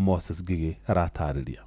Moses Gigi aratarĩria.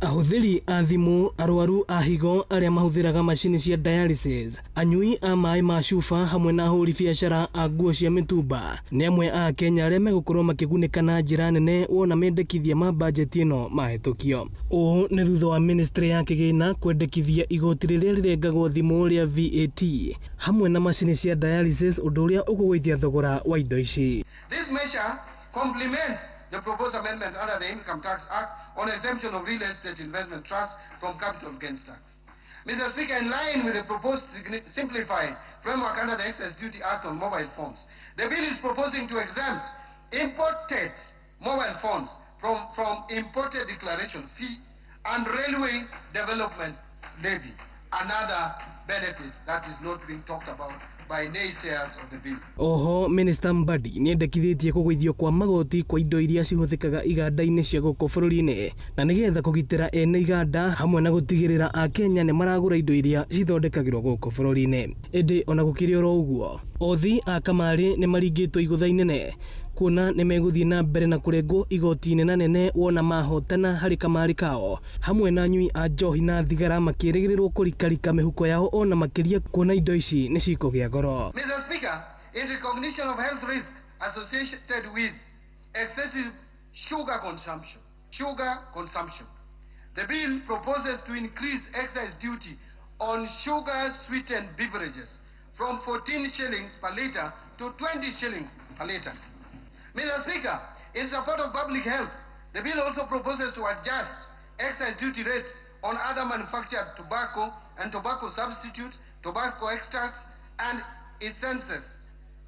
Ahũthĩri a thimũ, arwaru a higo arĩa mahũthĩraga macini cia dialysis, anyui a maĩ ma cuba hamwe na ahũri biacara a nguo cia mĩtumba nĩ amwe a Kenya arĩa megũkorwo makĩgunĩka na njĩra nene wona mendekithia ma bajeti ĩno mahĩtũkio. Ũũ nĩ thutha wa ministry ya kĩgĩna kwendekithia igoti rĩrĩa rĩrengagwo thimũ rĩa VAT hamwe na macini cia dialysis, ũndũ ũrĩa ũkũgũithia thogora wa indo ici. This measure complements the proposed amendment under the Income Tax Act on exemption of real estate investment trusts from capital gains tax. Mr. Speaker, in line with the proposed simplified framework under the Excise Duty Act on mobile phones, the bill is proposing to exempt imported mobile phones from imported declaration fee and railway development levy, another benefit that is not being talked about by naysayers of the bill. Oho, Minister Mbadi nĩendekithĩtie kũgũithio kwa magoti kwa indo iria cihũthĩkaga iganda-inĩ cia gũkũ bũrũri-inĩ na nĩgetha kũgitĩra ene iganda hamwe na gũtigĩrĩra a Kenya nĩ maragũra indo iria cithondekagĩrwo gũkũ bũrũri-inĩ. Ĩndĩ ona gũkĩrĩ oro ũguo, othi a kamarĩ nĩ maringĩtwo igũtha inene kuona nĩ megũthiĩ na mbere na kũrengwo igoti nene wona mahotana harĩ kamarĩ kao hamwe na anyui a njohi na thigara makĩrĩgĩrĩrwo kũrikarika mĩhuko yao ona makĩria kuona indo ici nĩ cikũgĩa goro. Mr. Speaker, in recognition of health risk associated with excessive sugar consumption, the bill proposes to increase excise duty on sugar sweetened beverages from 14 shillings per litre to 20 shillings per litre. Mr. Speaker, in support of public health, the bill also proposes to adjust excise duty rates on other manufactured tobacco and tobacco substitutes, tobacco extracts, and essences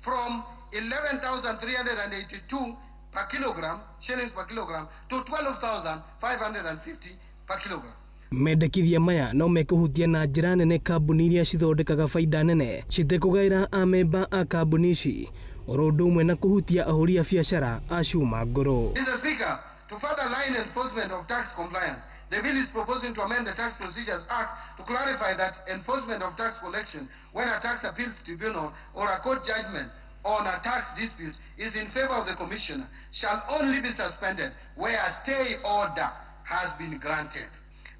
from 11,382 per kilogram, shillings per kilogram, to 12,550 per kilogram. Mendekithia maya no mekũhutia na njĩra nene kambuni iria cithondekaga faida nene citekũgaĩra amemba a kambuni ici oro ũndũ ũmwe na kũhutia ahũri a biacara a cuma ngũrũ. Mr. Speaker, to further line enforcement of tax compliance, the bill is proposing to amend the Tax Procedures Act to clarify that enforcement of tax collection when a tax appeals tribunal or a court judgment on a tax dispute is in favor of the commissioner shall only be suspended where a stay order has been granted.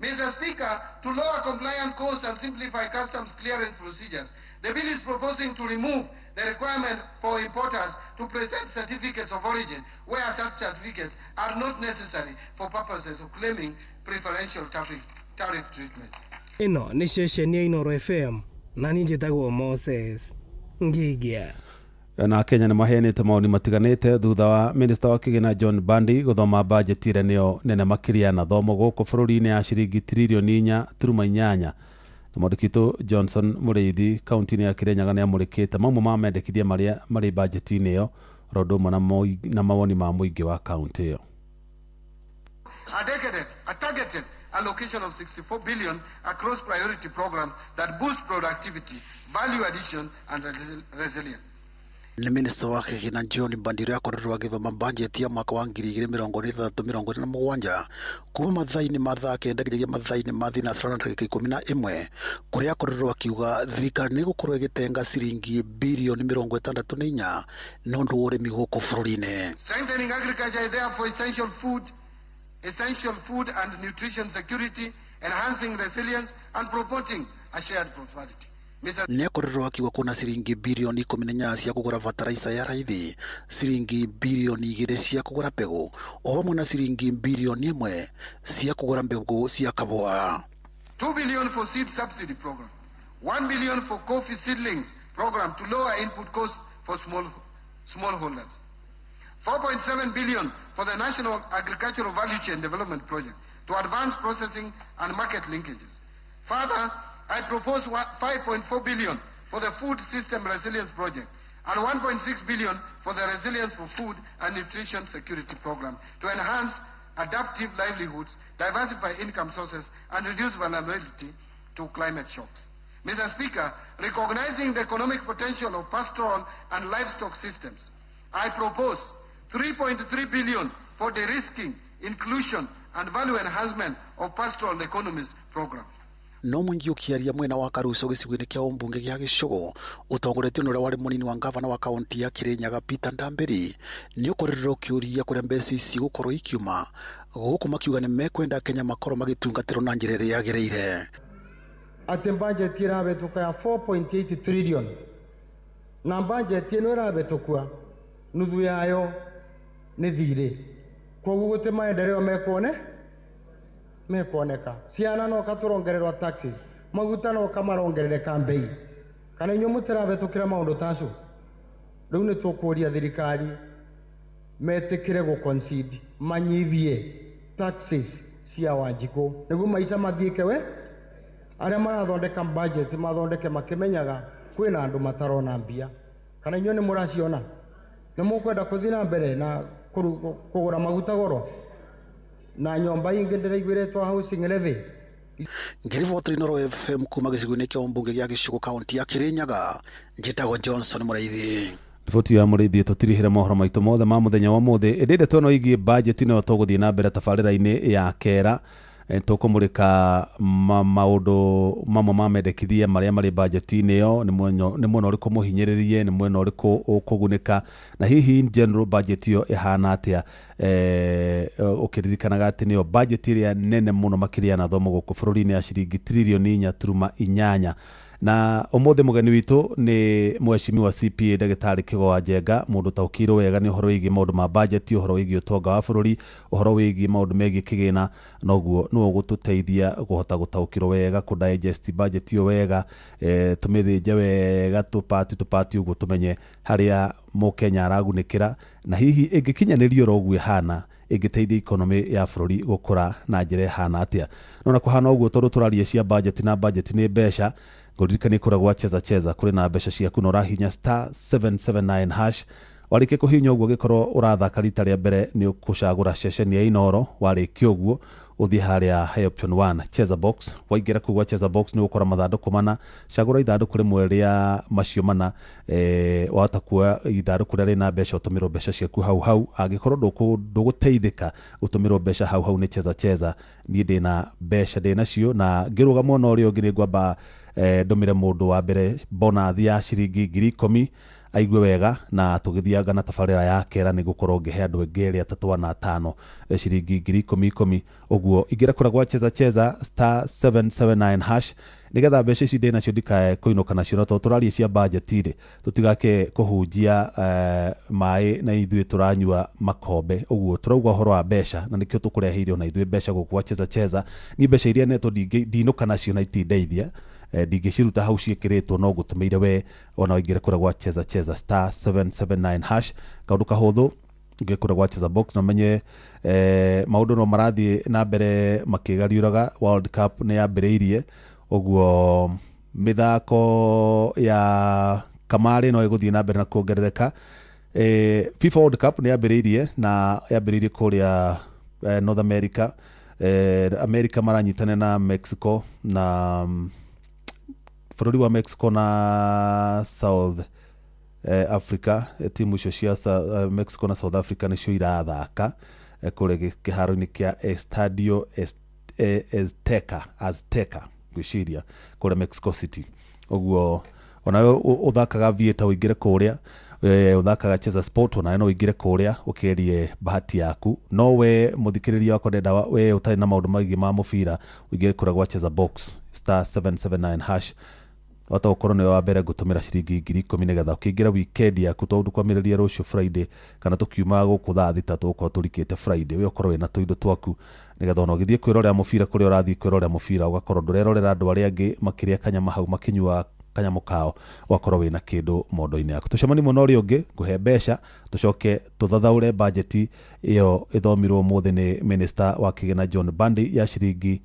Mr. Speaker, to lower compliance costs and simplify customs clearance procedures, the bill is proposing to remove the requirement for importers to present certificates of origin where such certificates are not necessary for purposes of claiming preferential tariff treatment. Ĩno nĩ ceceni ya Inooro FM na niĩ njĩtagwo Moses Ngigia. Na Kenya nĩ maheanĩte maoni matiganĩte thutha wa Minister wa kĩgĩna John Mbadi gũthoma bajeti ĩrĩa nĩyo nene makĩria na thomo gũkũ bũrũri-inĩ ya ciringi tiririoni 4.8 na mwandĩkitũ Johnson Mũrĩithi kaunti-inĩ ya Kirinyaga nĩ amũrĩkĩte mamwe ma mendekithia marĩa marĩ bajeti-inĩ ĩyo oro ũndũ ũmwe na mawoni ma mũingĩ wa kaunti ĩyo. A targeted allocation of 64 billion across priority programs that boost productivity, value addition and resilience. Nĩ Minister wa kĩgĩna John Mbadi ũrĩa akoretwo agĩthoma bajeti ya mwaka wa 2026-2027 kuma mathaa-inĩ ma thaa 9 nginyagia mathaa-inĩ ma thinacara na ndagĩka 11 kũrĩa akoretwo akiuga thirikari nĩ gũkorwo ĩgĩtenga ciringi birioni 64 na ũndũ wa ũrĩmi gũkũ bũrũri-inĩ. Strengthening agriculture is there for essential food and nutrition security, enhancing resilience and promoting a shared prosperity. Nĩ akoretwo akiuga kuna ciringi birioni 14 cia kũgũra fertilizer ya raithi, ciringi birioni 2 cia kũgũra mbegũ, o hamwe na ciringi birioni 1 cia kũgũra mbegũ cia kahũa. 2 billion for seed subsidy program, 1 billion for coffee seedlings program to lower input costs for smallholders, 4.7 billion for the National Agricultural Value Chain Development Project to advance processing and market linkages. Further, I propose 5.4 billion for the Food System Resilience Project and 1.6 billion for the Resilience for Food and Nutrition Security Program to enhance adaptive livelihoods, diversify income sources, and reduce vulnerability to climate shocks. Mr. Speaker, recognizing the economic potential of pastoral and livestock systems, I propose 3.3 billion for de-risking, inclusion, and value enhancement of pastoral economies program. no mwingi ukiaria mwena wa Karuso gicigo-ini kia umbunge gia Gicugu utongoretio ni uria wari munini wa gavana wa kaunti ya Kirinyaga Peter Ndambiri ni ukorirwo kiuria kuria mbeca ici gukorwo ikiuma guku makiuga ni mekwenda Kenya makorwo magitungatirwo na njira iria yagiriire. Ati budget irabetuka ya 4.8 trillion na budget ino irabetukua nuthu yayo ni thire koguo guti maendeleo mekwoneka ciana no katurongererwa taxes maguta no kamarongerereka mbei kana inyo mutirabetukira maundu tacu riu ni tukuria thirikari metikire gu concede manyivie taxes cia Wanjiku niguo maica mathiike we aria marathondeka budget mathondeke makimenyaga kwina andu matarona mbia kana inyo ni muraciona ni mukwenda kuthii na mbere na kugura maguta goro na nyomba ingi ndiraiguiretwo housing levy. Ngiriboti Noro FM kuma gicigo-ini kia umbunge gia Gicugu kaunti ya Kirinyaga njitagwo Johnson Muraithi. Riboti ya Muraithi tutirihire mohoro maitu mothe ma muthenya wa muthi ndinde tono igie budget no tuguthii na mbere tabarira-ini ya kera tukumurika maundu mamwe ma mendekithia maria mari budget-ini yo ni mwena uriku muhinyiririe ni mwena uriku ukugunika na hihi general budget yo ihana atia ukiririkanaga ati niyo budget iria nene muno makiria na thomo guku bururi-ini ya ciringi trilioni 4.8 na umuthi mugeni witu ni mweshimi wa CPA Dagitari Kigoa Njenga mundu taukiro wega ni uhoro wigi maundu ma budget uhoro wigi utonga wa bururi uhoro wigi maundu megi kigina noguo no gututeithia guhota gutaukiro wega ku digest budget yo wega tumithinje wega tupati uguo tumenye haria mukenya aragunikira na hihi ingikinyanirio rogu ihana ingiteithia economy ya bururi gukura na njira ihana atia nona kuhana uguo tondu turarie cia budget na budget ni besha Ngurikani kuragwa cheza kuri na besha ciaku no rahinya *779# warike kuhinya uguo gikorwo urathaka rita ria mbere ni ukucagura ceceni ya Inoro warike uguo uthi haria he option 1 cheza box waingira kugwa cheza box ni ukora mathanduku mana cagura ithanduku rimwe ria macio mana wahota kuoya ithanduku ria rina besha utumiro besha ciaku hau angikorwo nduguteithika utumiro besha hau ni cheza ni ndina besha ndina cio na ngirugama no ri ungi ni ngwamba ndomire mundu wa mbere bonathi ya ciringi 10,000 aigue wega na tugithianga na tabarira ya kera ni gukorwo ngihe andu engeri 3 ciringi 10,000 uguo ingira kuragwa cheza *779# nigetha mbeca ici ndina cio ndikae kuinuka nacio no turarie cia budget ire tutigake kuhunjia mai na ithuĩ turanyua makombe uguo turauga horo wa mbeca na nikio tukureheire na ithuĩ mbeca gukwa cheza ni mbeca iria neto ndinuka nacio na itindeithia ndingiciruta hau ciikiritwo no gutumeire we ona wingire kuragwa cheza *779# kaundu kahuthu ngikura gwa cheza box na menye maundu no marathi na mbere makigariuraga World Cup ni yambiriirie uguo mithako ya kamari no iguthii na mbere na kuongerereka FIFA World Cup ni yambiriirie na yambiriirie kuria North America America maranyitana na Mexico na bururi wa Mexico na South Africa timu icio cia Mexico na South Africa nicio irathaka kure kiharo-ini kia Estadio Azteca gwiciria kure Mexico City uguo ona uthakaga vieta uingire kuria uthakaga cheza sport ona no uingire kuria ukerie bahati yaku no we muthikiriria wako ndenda we utari na maundu magi ma mubira uingire kura gwa cheza box *779# wata ukorwo ni wa mbere gutumira ciringi 10,000 nigetha ukiingira weekend yaku tondu kwamiriria rucio Friday kana tukiuma guku thaa 3 tukorwo turikite Friday we ukorwo na tuindo twaku nigetha ona ugithie kwirorera mubira kuri urathii kwirorera mubira ugakorwo ndurerorera andu aria angi makiria kanyama hau makinyua kanyamo kao wakorwo wina kindu mondo-ini yaku tucemani muno ri ungi nguhe mbeca tucoke tuthathaure budget iyo ithomirwo muthi ni minister wa kigena John Bandi ya ciringi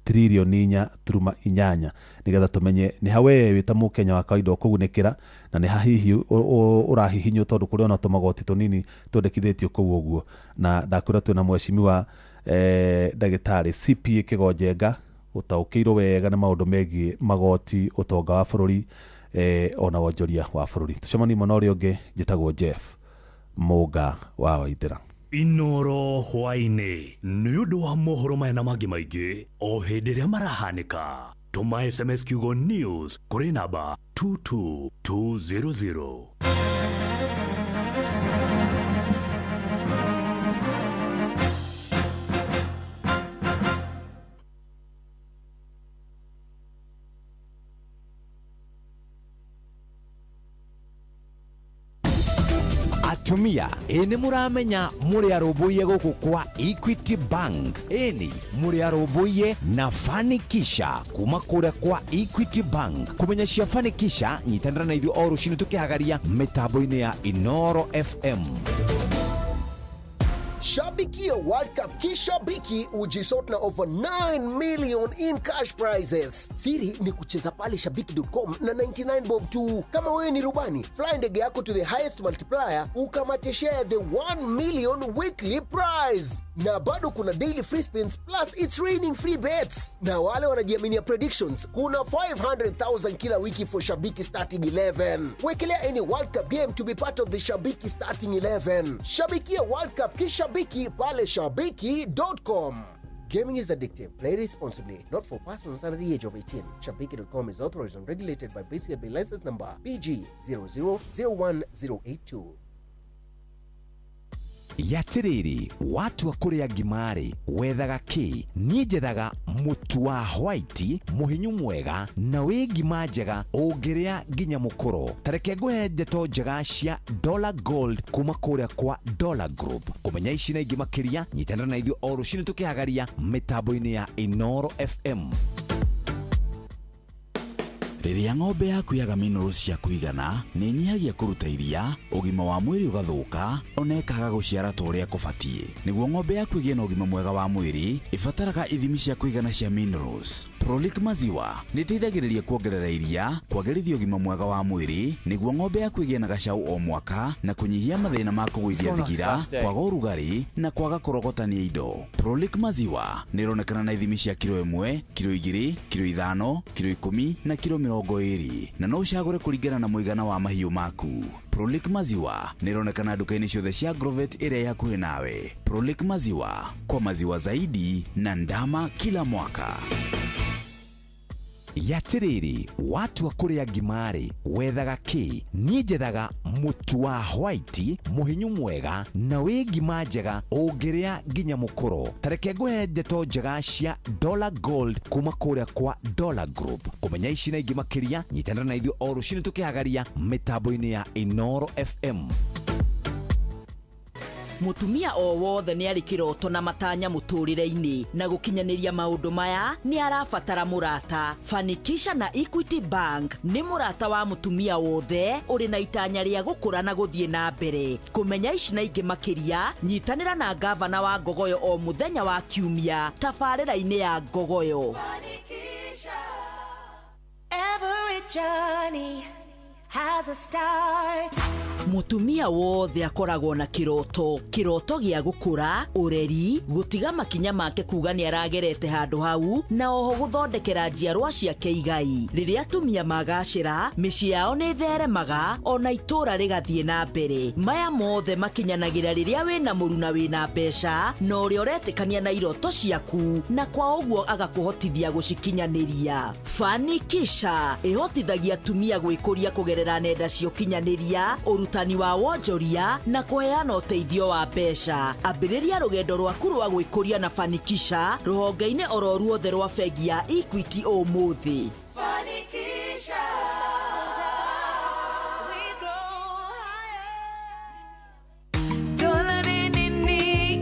trilioni 4.8 nigetha tumenye ni hawe wita mukenya wa kawaida kugunikira na ni hahihi urahihinyo tondu kuri ona tumagoti tunini twendekithitio kuu uguo na ndakura twina mweshimi wa Dagitari CPA Kigoa Njenga utaukirwo wega na maundu megi magoti utonga wa bururi ona wonjoria wa bururi tucemani muno ri ungi njitagwo Jeff Muga wa Waithira Inoro hwaini ni undu wa mohoro maya na mangi maingi o hindi ria marahanika tuma SMS kiugo news kuri namba 22200. Atumia eni muramenya muri aroboye goko kwa Equity Bank, eni muri aroboye na Fanikisha kuma kure kwa Equity Bank. Kumenya cia Fanikisha nyitandra na ithu oru shinu tukihagaria mitambo-ini ya Inoro FM. Shabikia World Cup kishabiki ujisort na over 9 million in cash prizes. Siri ni kucheza pale shabiki.com na 99 bob tu. Kama wewe ni rubani, fly ndege yako to the highest multiplier ukamate share the 1 million weekly prize. Na bado kuna daily free spins plus it's raining free bets. Na wale wanajiaminia predictions, kuna 500,000 kila wiki for Shabiki starting 11. Wekelea any World Cup game to be part of the Shabiki starting 11. Shabikia World Cup kishabiki pale shabiki.com. Gaming is addictive. Play responsibly. Not for persons under the age of 18. Shabiki.com is authorized and regulated by BCLB license number PG 0001082. Yatiriri watu wa kuria gimari wethaga ki nijethaga mutu wa white muhinyu mwega na wi gima njega ungiria ginya mukoro tareke ngwe ndeto njega cia Dollar Gold kuma kuria kwa Dollar Group. Kumenya ici na ingi makiria nyitana na ithu oru cini tukihagaria mitambo-ini ya Inoro FM. Riria ng'ombe yaku yaga minerals cia kuigana ni nyihagia kuruta iria, ugima wa mwiri ugathuka, ona ikaga guciara ta uria kubatie. Niguo ng'ombe yaku igie na ugima mwega wa mwiri ibataraga ithimi cia kuigana cia minerals. Prolic maziwa niteithagiriria kuongerera iria, kwagirithia ugima mwega wa mwiri, niguo ng'ombe yaku igie na gacau o mwaka na kunyihia mathina ma kugwithia thigira, kwaga urugari na kwaga kurogotania indo. Prolic maziwa nironekana na ithimi cia kilo 1, kilo 2, kilo 5, kilo 10 na kilo 20, na no ucagure kuringana na muigana wa mahiu maku. Prolic maziwa nironekana duka-ini ciothe cia Grovet iria yakuhi nawe. Prolic maziwa, kwa maziwa zaidi na ndama kila mwaka. Yatiriri watu wa kuria gimari wethaga ki nijethaga mutu wa white muhinyu mwega na wi gima njega ungiria ginya mukoro tareke ngwe ndeto njega cia Dollar Gold kuma kuria kwa Dollar Group. Kumenya ici na ingi makiria nyitana na ithu oru cini tukihagaria mitambo-ini ya Inoro FM. Mutumia o wothe ni ari kiroto na matanya muturire-ini na gukinyaniria maundu maya ni arabatara murata. Fanikisha na Equity Bank ni murata wa mutumia wothe uri na itanya ria gukura na guthie na mbere. Kumenya ici na ingi makiria nyitanira na gavana wa Ngogoyo o muthenya wa kiumia tabarira-ini ya Ngogoyo. Fanikisha, every journey has a start. Mutumia wothe akoragwo na kiroto gia gukura, ureri, gutiga makinya make kuga ni aragerete handu hau na oho guthondekera njiarwa ciake igai. Riria atumia magacira, micii yao ni theremaga ona itura rigathie na mbere. Maya mothe makinyanagira riria wina muru na wina mbeca no uri uretikania na iroto ciaku na kwa uguo agakuhotithia gucikinyaniria. Fanikisha ihotithagia atumia gwikuria kugerera nenda cia ukinyaniria, urutani wa wonjoria na kuheana uteithio wa mbeca. Ambiriria rugendo rwaku rwa gwikuria na Fanikisha ruhonge-ini oro ruothe rwa bengi ya Equity umuthi. Fanikisha, we grow higher. Dola nini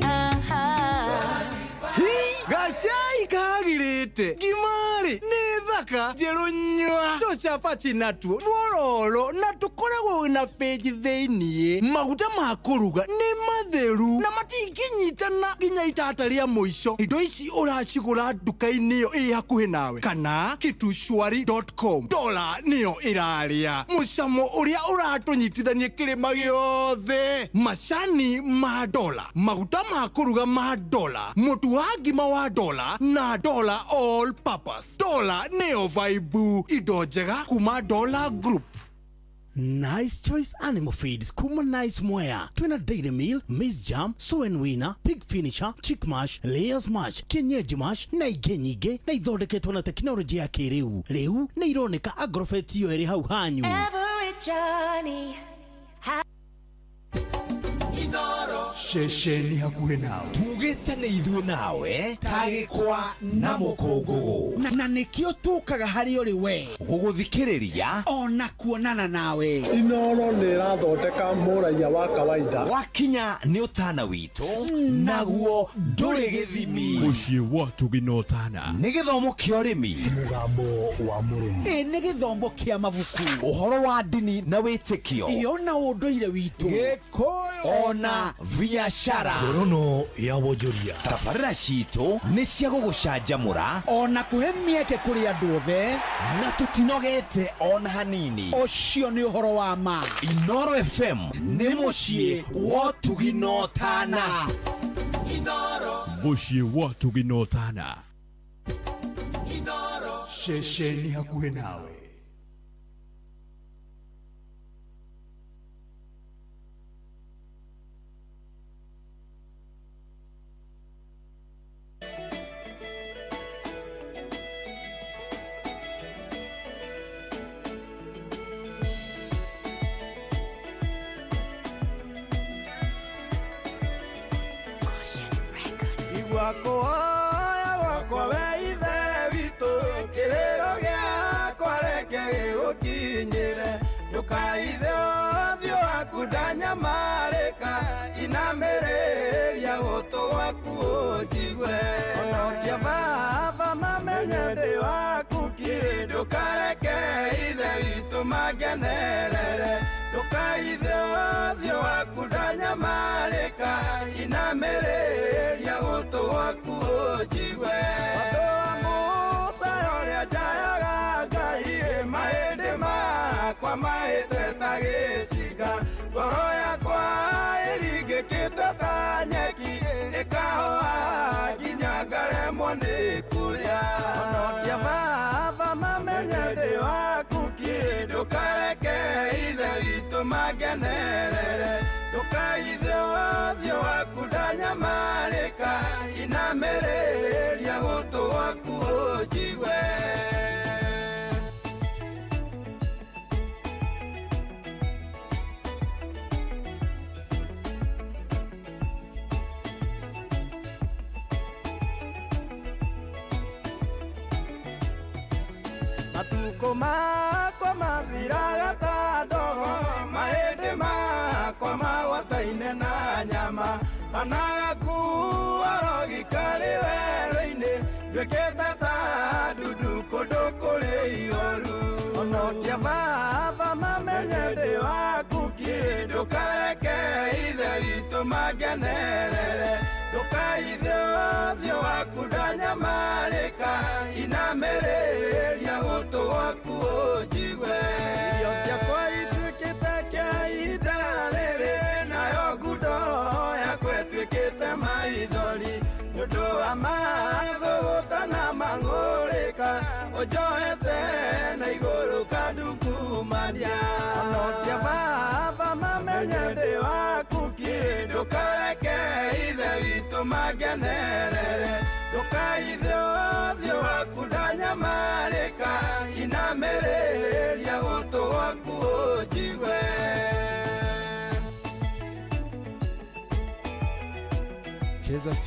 gashai kagirite gimari ni thaka jerunywa tochapachi natu vororo na tukoragwo na feji theini maguta ma kuruga ni matheru na matikinyitana ginya itata ria muico. Indo ici uracigura duka-ini yo i hakuhi nawe kana kitushwari.com. Dola niyo iraria mucamo uria uratunyitithanie kirima giothe. Macani ma dola, maguta ma kuruga ma dola, mutu wa ngima wa dola na dola all purpose. Dola neo vibe indo njega kuma Dollar Group. Nice Choice Animal Feeds kuma Nice Mwea. Twina Dairy Meal, Maize Jam, Soen Wina, Pig Finisher, Chick Mash, Layers Mash, Kienyeji Mash na ingĩ nyingĩ na ithondeketwo na tekinoronjĩ ya kĩrĩu. Rĩu nĩ ironeka Agrovet iyo ĩrĩ hau hanyu. Every journey Shesheni hakuhe nawe tugite nĩ ithuĩ nawe tagĩkwa na mũkũngũgũ na nĩkĩo tũkaga harĩ ũrĩ we gũgũthikĩrĩria ona kuonana nawe. Inooro nĩ ĩrathondeka mũraia wa kawaida wakinya nĩ ũtana witũ naguo ndũrĩ gĩthimi. Mũciĩ wa Tũginotana nĩ gĩthomo kĩa ũrĩmi, mũgambo wa mũrĩmi, nĩ gĩthomo kĩa mabuku, ũhoro wa ndini na wĩtĩkio, ona ũndũire witũ, Gĩkũyũ ona biacara, ngorono ya wonjoria. tabarĩra citũ nĩ cia gũgũcanjamũra ona kũhe mĩeke kũrĩ andũ othe, na tũtinogete ona hanini. ũcio nĩ ũhoro wa ma. Inooro FM nĩ mũciĩ wa Tũginotana. Mũciĩ wa Tũginotana, shesheni hakuhe nawe.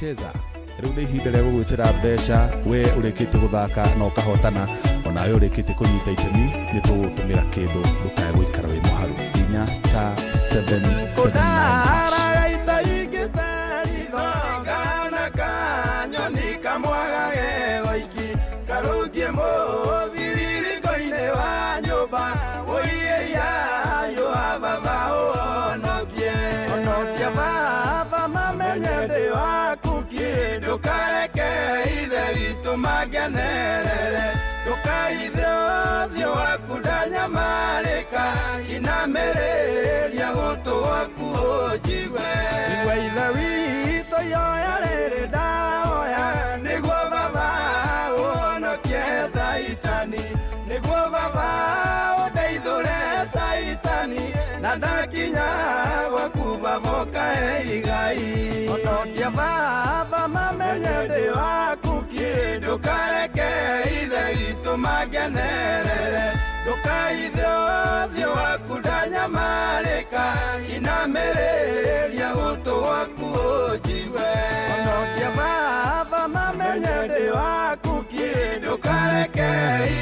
cheza rĩu nĩ ihinda rĩa gũgwĩtĩra mbeca we ũrĩkĩtie gũthaka na ũkahotana, ona we ũrĩkĩtie kũnyita itemi nĩ tũgũtũmĩra kĩndũ ndũkae gũikara wĩ mũharu. Hinya *779#. Niguo baba, udeithũre Saitani. ũthiũ waku ndanyamarĩka inamerĩria gũtũ gwaku ũnjigue ona ũngĩbaba mamenye ndĩ waku kiri ndũkareke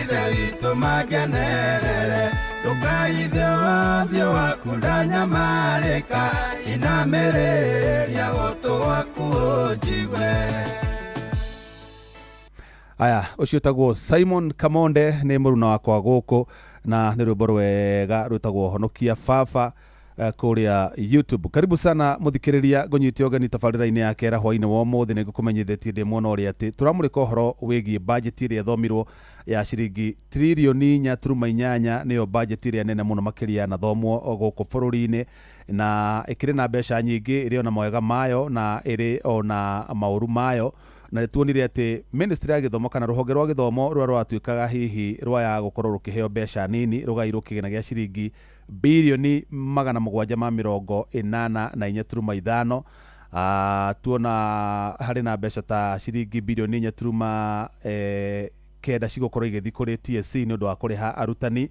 ithe witũ mangenerere ndũkaithe ũthiũ waku ndanyamarĩka inamerĩria gũtũ gwaku ũnjigue. Aya, ucio tagwo Simon Kamonde nĩ mũruna wakwa gũkũ na nĩ rwĩmbo rwega rwĩtagwo Honokia Baba kũrĩa YouTube. Karibu sana mũthikĩrĩria ngũnyite ũgeni tabarĩra-inĩ ya kera hwainĩ wa ũmũthĩ nĩ ngũkũmenyithĩtie ndĩ muona ũrĩa atĩ tũramũrĩka ũhoro wĩgiĩ budget ĩrĩa thomirwo ya ciringi tririoni 4.8 nĩyo budget ĩrĩa nene mũno makĩria na thomwo gũkũ bũrũri-inĩ na ĩkĩrĩ na mbeca nyingĩ ĩrĩ ona mawega mayo na ĩrĩ ona maũru mayo na tuonire atĩ ministry ya gĩthomo kana rũhonge rwa gĩthomo rũrĩa rwatuĩkaga hihi rwaya gũkorwo rũkĩheo mbeca nini rũgairwo kĩgĩna gĩa ciringi birioni 784.5 tuona harĩ na mbeca ta ciringi birioni 4.9 cigũkorwo igĩthiĩ kũrĩ TSC nĩ ũndũ wa kũrĩha arutani.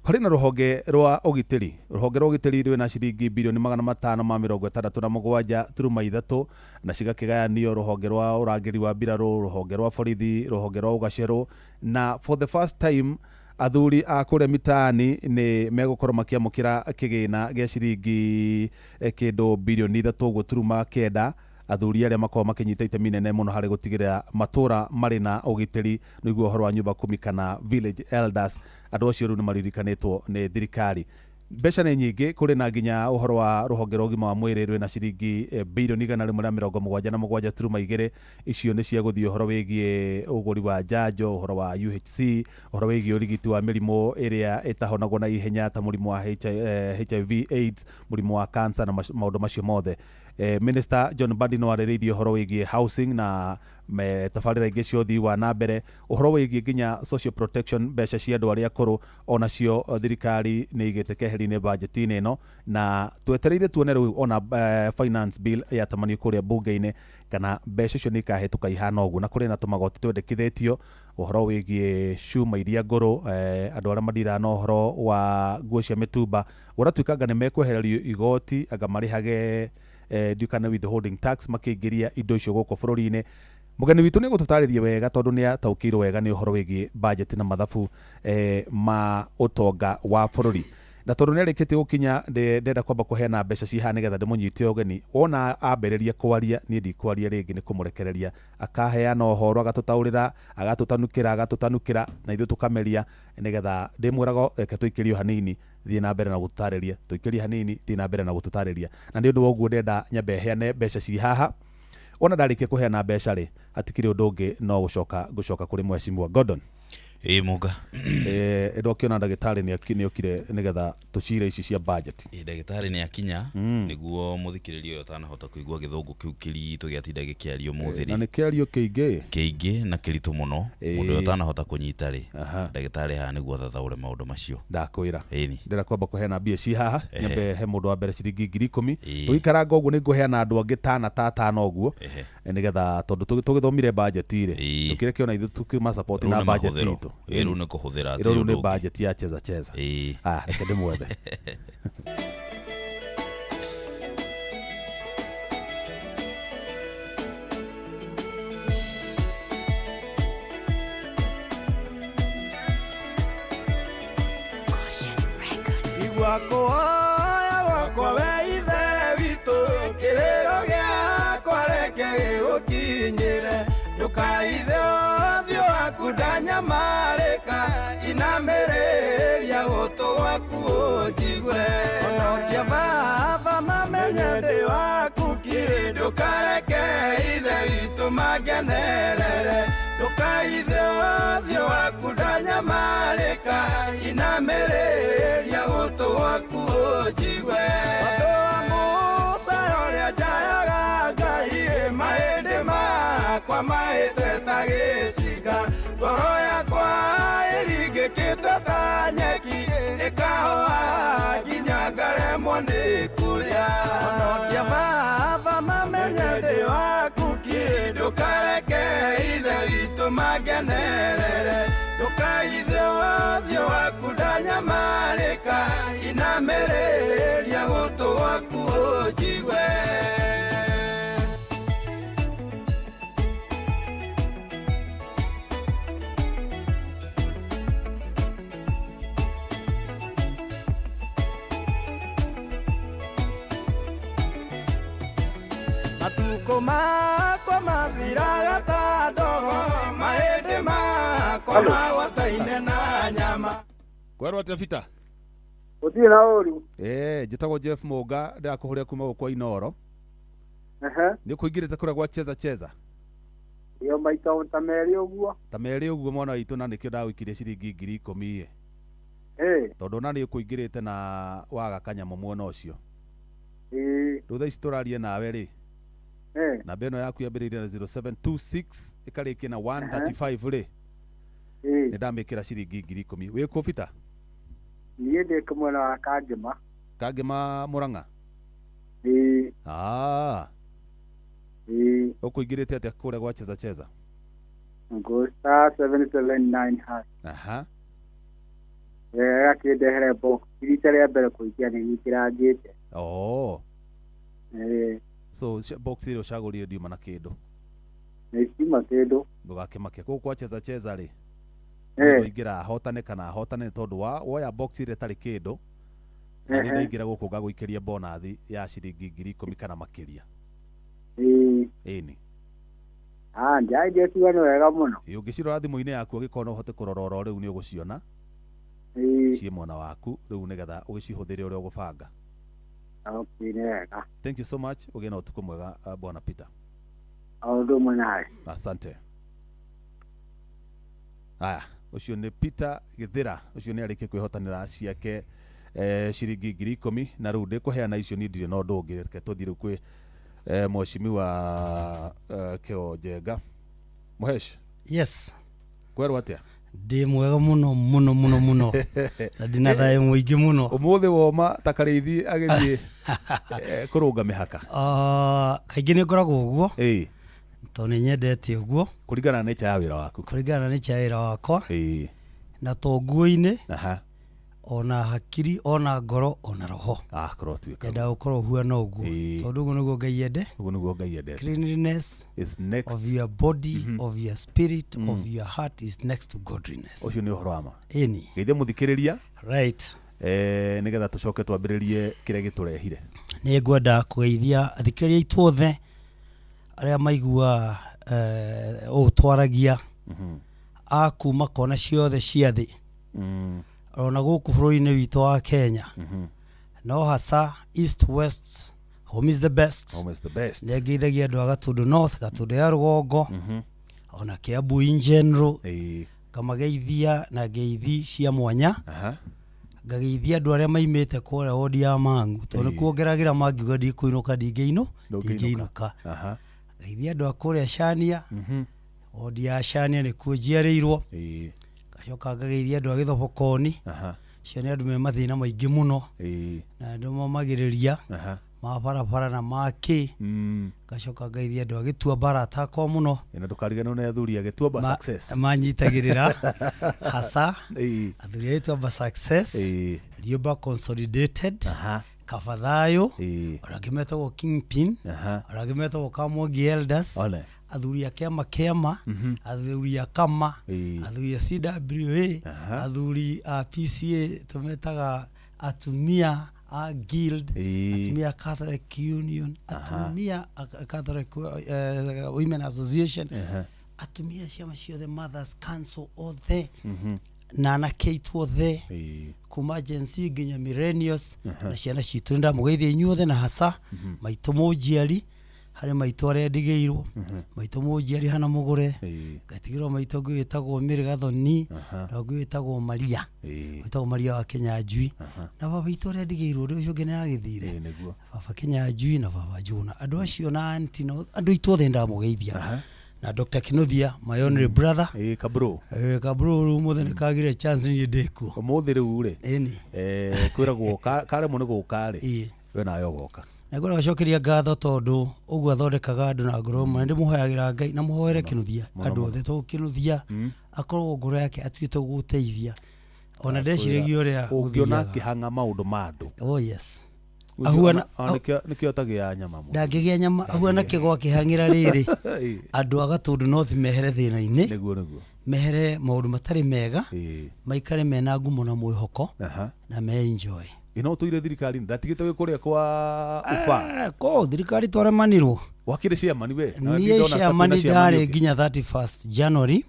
Harĩ na rũhonge rwa ũgitĩri rwĩ na ciringi birioni 567.3 na cigakĩgayanio rũhonge rwa ũrangĩri wa mbirarũ, rũhonge rwa borithi, rũhonge rwa ũgacerũ na for the first time athuri a kũrĩa mitaani nĩ megũkorwo makĩamũkĩra kĩgĩna gĩa ciringi kĩndũ birioni 3.9 athuri arĩa makorwo makĩnyita itemi nene mũno harĩ gũtigĩrĩra matũra marĩ na ũgitĩri nĩguo ũhoro wa nyumba 10 kana village elders. Andũ acio rĩu nĩ maririkanĩtwo nĩ thirikari. Mbeca nĩ nyingĩ, kũrĩ na nginya ũhoro wa rũhonge rwa ũgima wa mwĩrĩ rwĩ na ciringi birioni 177.2. Icio nĩ cia gũthiĩ ũhoro wĩgiĩ ũgũri wa njanjo, ũhoro wa UHC, ũhoro wĩgiĩ ũrigiti wa mĩrimũ ĩrĩa ĩtahonagwo na ihenya ta mũrimũ wa HIV AIDS, mũrimũ wa cancer na maũndũ macio mothe. Minister John Bandi no arĩrĩirie ũhoro wĩgiĩ housing na tabarĩra ingĩ cia ũthii wa na mbere, ũhoro wĩgiĩ nginya social protection, mbeca cia andũ arĩa akũrũ onacio thirikari nĩ igĩte keheri-inĩ budget-inĩ ĩno na twetereire tuone rĩu ona finance bill yatamanio kũrĩa bunge-inĩ kana mbeca icio nĩ ikahĩtũka ihana ũguo. Na kũrĩ na tũmagoti twendekithĩtio, ũhoro wĩgiĩ cuma iria ngũrũ, andũ arĩa mathiraga na ũhoro wa nguo cia mĩtumba ũratuĩkanga nĩ mekwehererio igoti anga marĩhage ndiukana withholding tax makĩingĩria indo icio gũkũ bũrũri-inĩ. Mũgeni witũ nĩ gũtũtarĩria wega tondũ nĩ ataũkĩirwo wega nĩ ũhoro wĩgiĩ budget na mathabu ma ũtonga wa bũrũri. Na tondũ nĩ arĩkĩtie gũkinya ndenda kwamba kũheana mbeca ciha nĩgetha ndĩmũnyite ũgeni, wona ambĩrĩria kwaria niĩ ndikwaria rĩngĩ nĩ kũmũrekereria akaheana ũhoro agatũtaũrĩra agatũtanukĩra na ithuĩ tũkameria nĩgetha ndĩmwĩraga reke tũikĩrio hanini thiĩ na mbere na gũtũtarĩria, tũikĩrie hanini thiĩ na mbere na gũtũtarĩria. Na nĩ ũndũ wa ũguo ndenda nyambe heane mbeca ci haha, ona ndarĩkia kũheana mbeca rĩ hatikĩrĩ ũndũ ũngĩ no gũcoka kũrĩ Mheshimiwa Gordon. Munga Ndokiona ndagĩtarĩ nĩ okire nĩgetha tũcire ici cia budget. Ndagĩtarĩ nĩ akinya nĩguo mũthikĩrĩria ũyũ atanahota kũigua gĩthũngũ kĩu kĩritũ gĩatinda gĩkĩario mũthĩ. Na nĩ kĩario kĩingĩ na kĩritũ mũno, mũndũ ũyũ atanahota kũnyita rĩ ndagĩtarĩ haha nĩguo thathaũre maũndũ macio. Ndakwĩra ndĩra kwamba kũheana mbia ci haha, nyambe he mũndũ wa mbere ciringi 10,000 tũikaranga ũguo nĩ ngũheana andũ angĩ tano ũguo nĩgetha tondũ tũgĩthomire budget rĩ tũkĩreke ona ithuĩ tũkĩma support na budget itũ. Rĩu nĩ kũhũthĩra atĩ rĩu nĩ budget ya cheza reke ndĩmwethe. Igua kũhoya gwakwa we ithe witũ, kĩrĩro gĩakwa reke gĩgũkinyĩre, ndũkaithe ũthiũ waku ndanyamarĩka inamĩrĩria gũtũ gwaku ũnjigue. Ona ũngĩbaba mamenye ndĩ waku kiri ndũkareke ithe witũ mangenerere, ndũkaithe ũthiũ waku ndanyamarĩka inamĩrĩria gũtũ gwaku ũnjigue. Andũ a Musa ũrĩa njayaga Ngai mahĩndĩ makwa mahĩte ta gĩciga, ngoro yakwa ĩringĩkĩte ta nyeki ĩkahũa nginya ngaremwo nĩ kũrĩa. Ona ũngĩbaba mamenye ndĩ waku kiri ndũkareke ithe witũ mangenerere, ndũkaithe ũthiũ waku ndanyamarĩka mereria gũtũgwaku ũnjigwe. Matuko makwa mathiraga ta ndogo, mahĩndĩ makwa magwataine na nyama. Kwerwo atĩa Peter? Gũtirĩ na ũru. Njĩtagwo Jeff Mũnga, ndĩrakũhũrĩra kuma gũkũ Inoro. Nĩ kũingĩrĩte kũrĩa gwa cheza. Iyo maita ta merĩ ũguo. Ta merĩ ũguo mwana witũ, na nĩkĩo ndagũikirie ciringi 10,000. Tondũ na nĩ kũingĩrĩte na waga kanyamũ mwena ũcio. Rĩu thaa ici tũrarie nawe rĩ. Namba ĩno yaku yambĩrĩirie na 0726 ĩkarĩkia na 135 rĩ. Nĩ ndamĩkĩra ciringi 10,000. Wĩ kũ Peter? Niĩ ndĩ kũmwena wa Kangema. Kangema Mũrang'a? Ũkũingĩrĩte atĩa kũrĩa gwa cheza? Ngo star 779 hash. Akĩndehere box. Rita rĩa mbere kũingĩra nĩ kĩrangĩte. So box ile ushagũrire ndiuma na kĩndũ. Nĩciuma kĩndũ. Ndũgakĩmakia kũu kwa cheza rĩ. Ũingĩra ahotane kana ahotane tondũ woya box ile tarĩ kĩndũ. Na nĩ ndaingĩra gũkũ ngagũikĩria bonathi ya ciringi 10,000 kana makĩria. Ĩni. Njaje tuone wega mũno. Ũngĩcirora thimũ-inĩ yaku ũgĩkorwo no ũhote kũrora rĩu nĩ ũgũciona. Ciĩ mwena waku rĩu nĩgetha ũgĩcihũthĩre ũrĩa ũgũbanga. Thank you so much. Ũgĩe na ũtukũ mwega bwana Peter. Asante. Ũcio nĩ Peter Githira. Ũcio nĩ arĩkia kwĩhotanĩra ciake ciringi 10,000 na rĩu ndĩkũheana icio nĩ ndirĩ na ũndũ ũngĩ. Reke tũthiĩ rĩu kwĩ Mheshimiwa Keo Njenga. Muhesh. Yes. Kwerwo atĩa? Ndĩ mwega mũno. Na ndina thayũ mũingĩ mũno. Ũmũthĩ woma ta karĩithi agĩthiĩ kũrũnga mĩhaka. Kaingĩ nĩ ngoragwo ũguo. Tondũ nĩ nyendete ũguo. Kũringana na nature ya wĩra waku. Kũringana na nature ya wĩra wakwa. Na to nguo-inĩ. Ona hakiri, ona ngoro, ona roho. Korwo tuĩka. Yenda gũkorwo huana ũguo. Tondũ ũguo nĩguo Ngai ende. Ũguo nĩguo Ngai endete. Cleanliness is next of your body, of your spirit, of your heart is next to godliness. Ũcio nĩ ũhoro wa ma. Ĩni. Geithia mũthikĩrĩria. Right. Nĩgetha tũcoke twambĩrĩrie kĩrĩa gĩtũrehire. Nĩ ngwenda kũgeithia athikĩrĩria aitũ othe arĩa maigua ũtwaragia a kuma kona ciothe cia thĩ. Ona gũkũ bũrũri-inĩ witũ wa Kenya. No hasa East West, home is the best. Home is the best. Nĩ ngeithagia andũ a Gatũndũ North, Gatũndũ ya rũgongo. Ona Kiambu in general. Ngamageithia na ngeithi cia mwanya. Ngageithia andũ arĩa maimĩte kũrĩa wodi ya Mangu. Tondũ kuongeragĩra mangiuga ndikũinũka ndingĩinũka. Geithia andũ a kũrĩa Chania. Wodi ya Chania nĩkuo njiarĩirwo. Gacoka ngageithia andũ a Gĩthobokoni. Cio nĩ andũ me mathĩna maingĩ mũno. Na andũ momagĩrĩria ma barabara na makĩ. Gacoka ngageithia andũ a Gĩtuamba atakwa mũno. Na ndũkariganĩrwo nĩ athuri a Gĩtuamba Success. Manyitagĩrĩra hasa athuri a Gĩtuamba Success. Riũmba Consolidated. Kabathayo. Ona angĩ metagwo Kingpin. Ona angĩ metagwo Kamwangi Elders. Athuri a Kĩama, athuri a Kama, athuri a CWA, athuri a PCA, tumetaga atumia a Guild, atumia Catholic Union, atumia Catholic Women Association, atumia ciama ciothe Mothers Council othe, na anake aitũ othe, kuma Gen Z nginya millennials, na ciana citũ ndamũgeithia inyuothe na hasa maitũ mũnjiari. Harĩ maitũ arĩa ndigĩirwo, maitũ mũnjiari hana mũgũre, ngatigĩrwo maitũ ngĩ wĩtagwo Mĩrĩ Gathoni, na ngĩ wĩtagwo Maria, wĩtagwo Maria wa Kĩnyanjui, na baba itũ arĩa ndigĩirwo ũrĩa ũcio ũngĩ nĩaragĩthire, baba Kĩnyanjui na baba Juna, andũ acio na anti na andũ aitũ othe ndamũgeithia. Na Dr. Kinuthia, my only brother. Kabro. Kabro rĩu mũthĩ nĩkagire chance niĩ ndĩkuo. Ũmũthĩ rĩu rĩ. Kwĩragwo karemwo nĩ gũka rĩ. We nawe ũgoka. Nagora gacokeria ngatho tondũ ũguo athondekaga andũ na ngoro ĩmwe. Ndĩmũhoyagĩra Ngai na mũhoere Kinuthia andũ othe to Kinuthia akorwo ngoro yake atuĩte gũteithia ona ndeciragia uria ungiona kihanga maundu mandu. Oh yes. Ahuana nikio tagia nyama mu. Ndagigia nyama ahuana kigwa kihangira riri. Andu agatundu North mehere thina-ini. Niguo. Mehere maundu matari mega. Maikare mena ngumo na mwihoko na me enjoy. Ino tuire thirikari ndatigite wikuria kwa ufa. Ko thirikari twaremanirwo. Wakire ciamani we. Niye ciamani ndari nginya 31st January.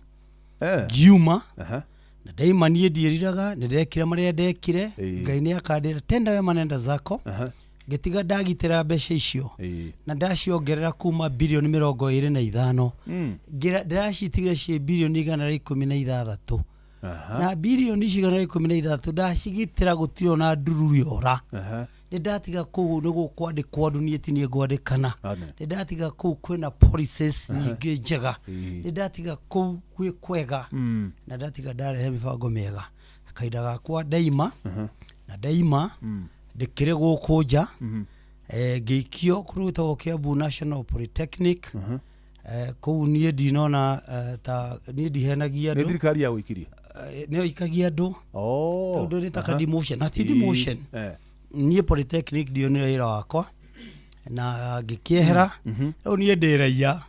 Giuma. Na daima niye ndiriraga ndekire maria ndekire ngai ni akandira tenda we manenda zako gitiga ndagitira mbeca icio na ndaciongerera kuma bilioni 25 ndiracitigire cie bilioni 116 na bilioni 116 ndacigitira gutiro na ndururi ora ndatiga kuu nigu kwandikwo dunie tinie gwandikana ndatiga kuu kwina policies nyingi njega ndatiga kuu kwi kwega na ndatiga ndarehe mibango mega kaida gakwa daima na daima ndikire gukunja ngikio kurutwo Kiambu National Polytechnic kuu nie ndinona ta nie ndihenagia andu ni thirikari ya wikiria ne ikagia andu ndo ni taka demotion na ti demotion niye Polytechnic ndio ni wira wakwa na gikiehera riu niye ndiraia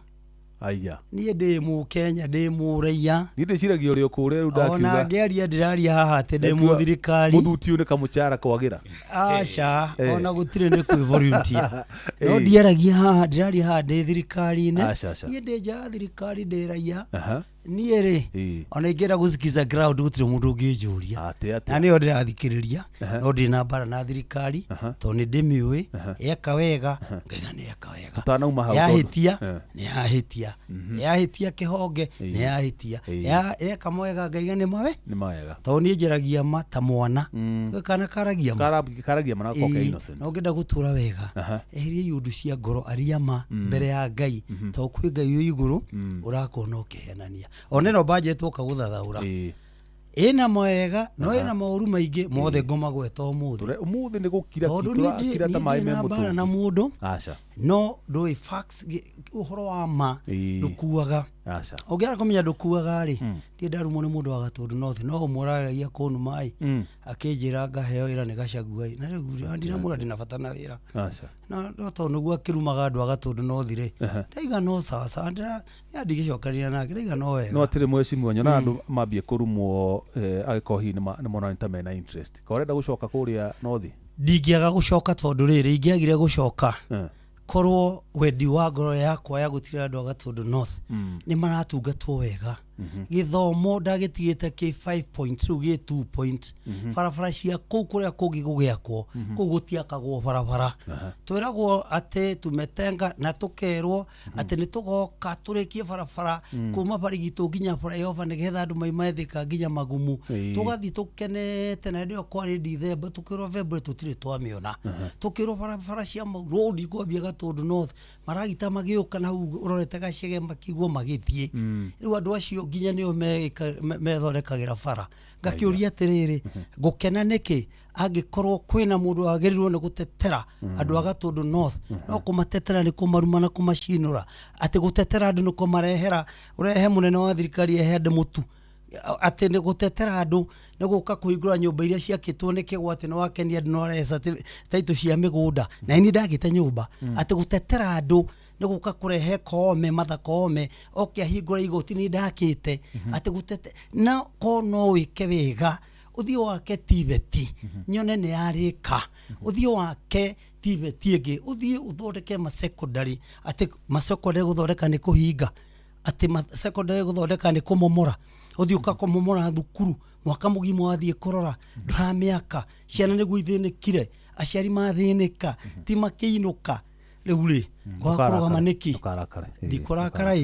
aya niye ndi mu Kenya ndi mu raia ni ndiciragia uri okure ru ndakiuga ona ngeria ndiraria haha ate ndi mu thirikari muthuti ni kamuchara kwagira aca ona gutire ni kwi volunteer no ndiaragia haha ndiraria haha ndi thirikari ne niye ndi nja thirikari ndi raia niye ri ona ingera gusikiza ground gutire mundu ungijuria na niyo ndirathikiriria no ndi na bara na thirikari to ni ndimiwe eka wega ngaiga ni eka wega tutanauma hau yahitia ni yahitia yahitia kihonge ni yahitia ya eka mwega ngaiga ni mawega to ni njeragia mata mwana kana karagia mana koke innocent no ngenda gutura wega ehirie yundu cia ngoro ariama mbere ya Ngai to kwi Ngai uyu iguru urakona ukihenania oneno budget ukaguthathaura ina mwega no ina mauru maingi mothe ngoma gweta umuthi ni gukira kira ta mai me mutu na mundu aca no ndoi facts uhoro wa ma ndukuaga aca ongera komenya ndukuaga ri ndi ndarumo ni mundu wa Gatundu North no umuraragia kunu mai akinjira ngaheo ira ni gacaguai na riu ndina mura ndina bata na wira aca no to nugu akirumaga andu a Gatundu North ri ndaiga no sasa ndira ndigicokania nake ndaiga no wega no atire mweci mwonyo na andu mambie kurumwo agikohi ni mona ta mena interest korenda gucoka kuria North ndingiaga gucoka tondu riri ingiagire gucoka korwo wendi wa ngoro yakwa ya gutira andu a Gatundu North ni maratungatwo wega githomo ndagitigite ki 5 point riu gi 2 point barabara cia kuu kuria kungi gugiakwo kuu gutiakagwo barabara twiragwo ate tumetenga na tukerwo ate ni tugoka turikie barabara kuma Barigitu nginya flyover nigetha andu maimathika nginya Magumu tugathi tukenete na ndio kwari December tukirwo February tutire twamiona tukirwo barabara cia road kwambia Gatundu North maragita magiuka na urorete gacege makigwo magithie riu andu acio nginya nio methondekagira bara ngakiuria atiriri gukena niki angikorwo kwina mundu agerirwo ni gutetera andu a Gatundu North no kumatetera ni kumaruma na kumacinura ati gutetera andu ni kumarehera urehe munene wa thirikari ehe andu mutu ati ni gutetera andu ni guka kuhingura nyumba iria ciakitwo ni kigwati no wakenia andu no aresa taitu cia migunda na ini ndagite nyumba ati gutetera andu ni guka kurehe koome matha koome okia hingura igoti ni ndakite ati gutete na kono wike wega uthio wake tiveti nyone ni arika uthio wake tiveti ege uthio uthondeke ma secondary ati ma secondary guthondeka ni kuhinga ati ma secondary guthondeka ni kumomora uthio ukakomomora thukuru mwaka mugimo wathie kurora nduramiaka ciana ni gwithinikire aciari mathinika ti makiinuka riu gwakorogama niki ndikorakara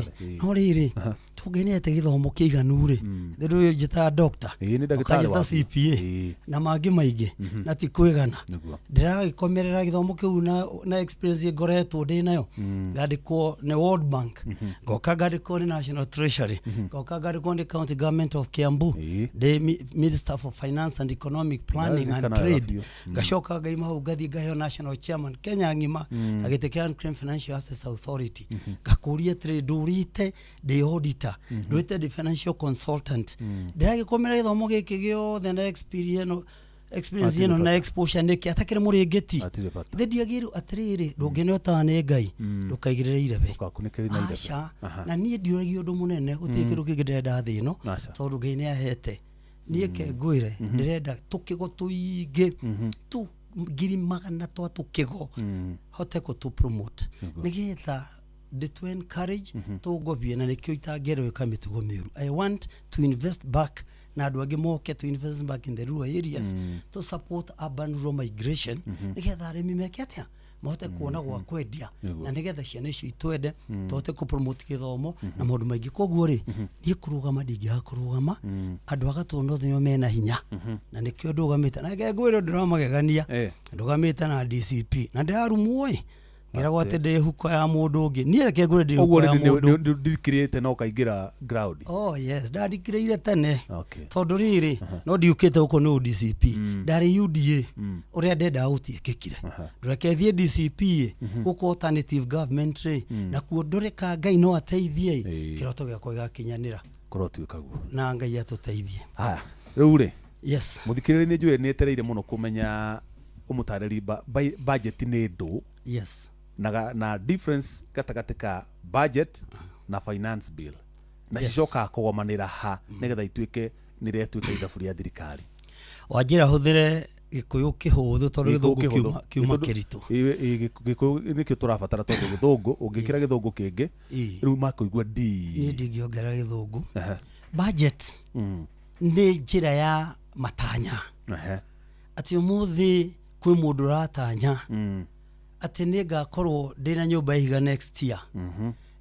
no riri tugenete githomo kiiganu ri ndu njita doctor ni ndagitari wa CPA na mangi maingi na ti kwigana ndiragikomerera githomo kiu na experience ngoretwo ndi nayo ngandikwo ni World Bank ngoka ngandikwo ni National Treasury ngoka ngandikwo ni County Government of Kiambu the Minister for Finance and Economic Planning and Trade ngacoka ngaima hau ngathi ngaheo National Chairman Kenya ngima agitekia Financial Assets Authority ngakuria trade ndurite ndi auditor ndĩrenda ndwĩte the financial consultant ndĩragĩkomera gĩthomo gĩkĩ gĩothe na experience ĩno na exposure nĩkĩ atakĩrĩ mũrĩngĩti ndiagĩrĩirwo atĩrĩrĩ ndũngĩnĩota nĩ Ngai ndũkaigĩrĩre irebe aca na niĩ ndiũragio ũndũ mũnene gũtirĩ kĩndũ kĩngĩ ndĩrenda thĩ ĩno tondũ Ngai nĩahete niĩ kengwĩre ndĩrenda tũkĩgo tũingĩ tu ngiri magana tũkĩgo hote gũtũ promote nĩgetha to encourage tũgobie na nĩkĩo itangĩrĩka mĩtugo mĩũru. I want to invest back na andũ angĩ moke to invest back in the rural areas to support urban rural migration nĩgetha arĩmi meke atĩa mahote kuona gwa kwendia na nĩgetha ciana icio itwende tũhote kũpromote gĩthomo na maũndũ maingĩ. Koguo rĩ niĩ kũrũgama ndingĩaga kũrũgama andũ agatũndwo thĩinĩ mena hinya na nĩkĩo ndũgamĩte na ngwĩrwo ndĩramagegania ndũgamĩte na DCP na ndĩrarumwo ngeragwo atĩ ndĩ huko ya mũndũ ũngĩ niĩ reke ngũre ndĩ huko ya mũndũ ndikirĩte no kaingĩra ground. Oh yes ndandikirĩire tene tondũ rĩrĩ no ndiũkĩte huko no DCP ndarĩ UDA ũrĩa ndenda gũtiĩkĩkire ndũreke thiĩ DCP huko alternative government na kuo ndũreka Ngai no ateithie kĩroto gĩakwa gĩgakinyanĩra korwo tuĩkaguo na Ngai atũteithie. Haya rĩu rĩ yes mũthikĩrĩria njũĩ nĩ etereire mũno kũmenya ũmũtarĩri budget nĩ ndũ yes na difference gatagatĩ ka budget na finance bill na cicoka kũgomanĩra ha nĩgetha ituĩke nĩrĩa tuĩke ithabu rĩa thirikari. Wanjĩra hũthĩre gĩkũyũ kĩhũthũ tondũ gĩthũngũ kiuma kĩritũ gĩkũyũ nĩkĩo tũrabatara tondũ gĩthũngũ ũngĩkĩra gĩthũngũ kĩngĩ rĩu makũigua niĩ ndingĩongera gĩthũngũ. Budget nĩ njĩra ya matanya atĩ ũmũthĩ kwĩ mũndũ ratanya atĩ nĩ ngakorwo ndĩna nyũmba ihiga next year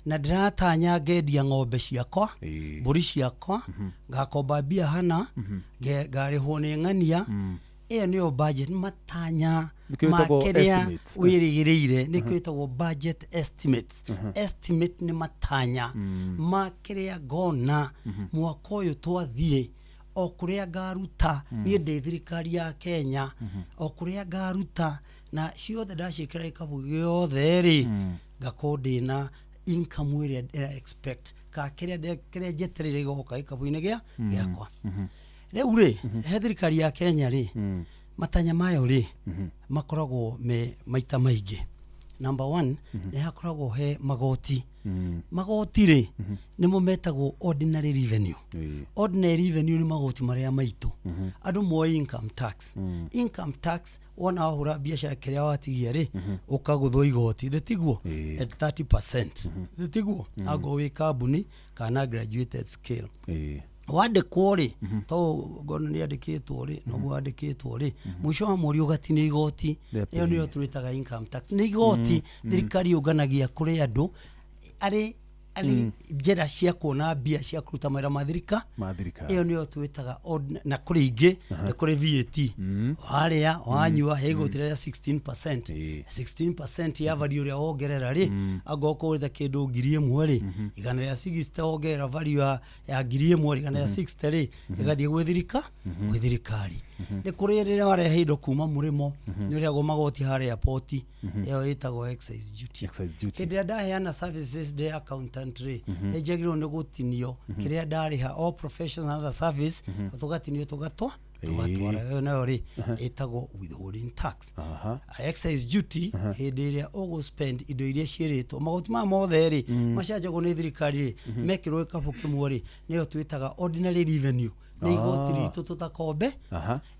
na ndĩratanya ngendia ng'ombe ciakwa mbũri ciakwa ngakomba mbia hana ngarĩhwo nĩ ng'ania ĩyo nĩyo budget matanya makĩrĩa wĩrĩgĩrĩire nĩkĩo ĩtagwo budget estimates. Estimate nĩ matanya makĩrĩa ngona mwaka ũyũ twathiĩ o kũrĩa ngaruta niĩ ndĩ thirikari ya Kenya o kũrĩa ngaruta na ciothe ndaciĩkĩra gĩkabũ gĩothe rĩ ngakorwo ndĩna income ĩrĩa ndĩra expect ka kĩrĩa njetereire gĩgoka gĩkabũ-inĩ gĩakwa. Rĩu rĩ he thirikari ya Kenya rĩ matanya mayo rĩ makoragwo me maita maingĩ. Number one nĩ hakoragwo he magoti magoti rĩ nĩmo metagwo ordinary revenue. Ordinary revenue nĩ magoti marĩa maitũ andũ moe income tax wona wahũra biacara kĩrĩa watigia rĩ ũkagũthwo igoti thĩtiguo at 30% thĩtiguo angwo wĩ kambuni kana graduated scale wandĩkwo rĩ to ngono nĩ andĩkĩtwo rĩ noguo andĩkĩtwo rĩ mũico wa mweri ũgatinio igoti ĩyo nĩyo twĩtaga income tax. Nĩ igoti thirikari yũnganagia kũrĩ andũ arĩ njĩra cia kuona mbia cia kũruta mawĩra ma thirikari ĩyo nĩyo twĩtaga na kũrĩ ingĩ nĩ kũrĩ VAT warĩa wanyua he igoti rĩa 16% ya value ũrĩa wongerera rĩ angĩkorwo ũrĩte kĩndũ 1,000 rĩ igana rĩa 60 wongerera value ya 1,000 igana rĩa 60 rĩ ĩgathiĩ gwĩ thirikari. Nĩ kũrĩ rĩrĩa warehe indo kuma mũrĩmo nĩ ũrĩagwo magoti harĩa port ĩyo ĩtagwo excise duty. Hĩndĩ ĩrĩa ndaheana services ndĩ accountant rĩ nĩ njagĩrĩirwo nĩ gũtinio kĩrĩa ndarĩha all professional other service tũgatinio tũgatwara ĩyo nayo rĩ ĩtagwo withholding tax. Excise duty hĩndĩ ĩrĩa ũgũspend indo iria ciĩrĩtwo magoti ma mothe rĩ macanjagwo nĩ thirikari rĩ mekĩrwo gĩkabũ kĩmwe rĩ nĩyo twĩtaga ordinary revenue nĩ igoti ritũ tũtakombe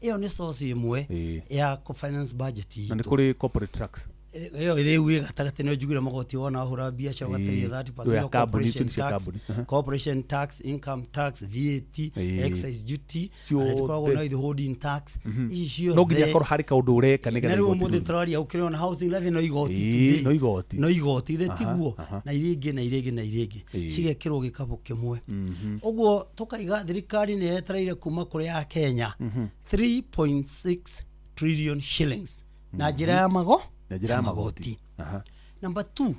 ĩyo nĩ source ĩmwe ya finance budget itũ. Na nĩ kũrĩ corporate tax ĩyo ĩrĩ gatagatĩ nĩyo njugire magoti wona wahũra biacara ũgateria 30% corporation tax, income tax, VAT, excise duty na tukoragwo na withholding tax icio no nginya korwo harĩ kaũndũ ũreka nĩgetha igoti. Na rĩu mũthĩ tũraria housing levy no igoti no igoti thĩtiguo na iria ingĩ cigekĩrwo gĩkabũ kĩmwe. Ũguo tũkaiga thirikari nĩ yetereire kuma kũrĩ ya Kenya 3.6 trillion shillings na njĩra ya magoti. Number 2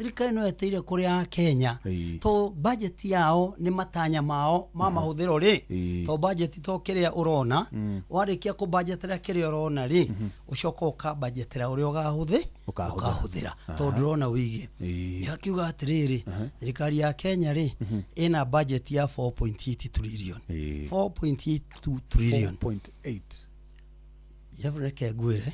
thirikari no eteire kuri a Kenya to budget yao ni matanya mao mama huthiro ri to budget to kiria urona warikia ku budgetira kiria urona ri ucoka uka budgetira uri ugahuthira to ndurona wigi yakiuga atiriri thirikari ya Kenya ri ina budget ya 4.8 trillion 4.82 trillion 4.8 yavreke gwire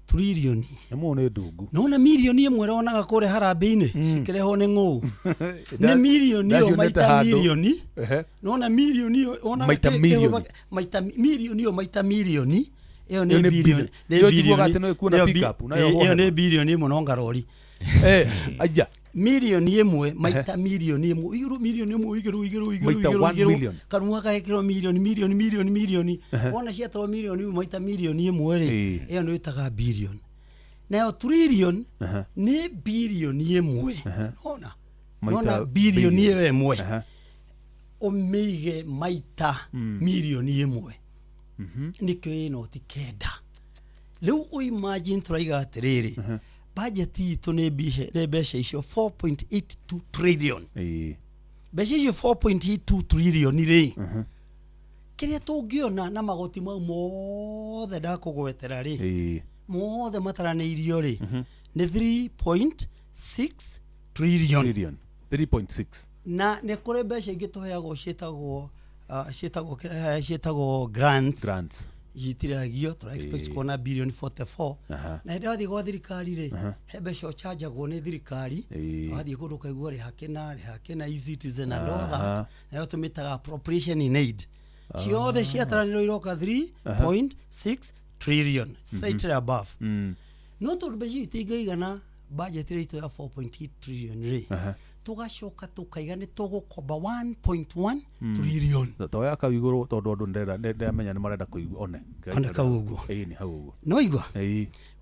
trillion emo ne dungu nona milioni imwe ronaga kure harambe-ini cikireho ni ng'u ni milioni yo maita milioni nona milioni ona maita milioni maita milioni iyo ni bilioni yo jigwa ati no kuona pick up nayo iyo ni bilioni imwe no ngarori aya milioni imwe maita milioni imwe iguru milioni imwe iguru maita 1 million kanwa ka ekiro milioni ona cia to milioni maita milioni imwe ri iyo no itaga billion nayo trillion ni bilioni imwe ona bilioni imwe omige maita milioni imwe nikyo ino tikenda leo o imagine turaiga atiriri budget itu ne besha icio 4.82 trillion besha icio 4.82 trillion ri kiria tungiona na magoti mau mothe ndakugwetera ri mothe mataraneirio ri ni 3.6 trillion 3.6 na ne kure besha ingituheagwo cietagwo grants yitiragio tura expect kuona billion 44 na ndathi gwa thirikari ri hebesho chargeagwo ni thirikari wathi kundu kaigua ri hakena eCitizen and all that na yo tumitaga appropriation in aid ciothe ciataraniro iroka 3.6 trillion straight above no to beji tigaigana budget rate ya 4.8 trillion ri tugacoka tukaiga ni tugukomba 1.1 trillion to ya kawiguru tondu andu ndenda menya ni marenda kuigua one kauguo ni hauguo no igwa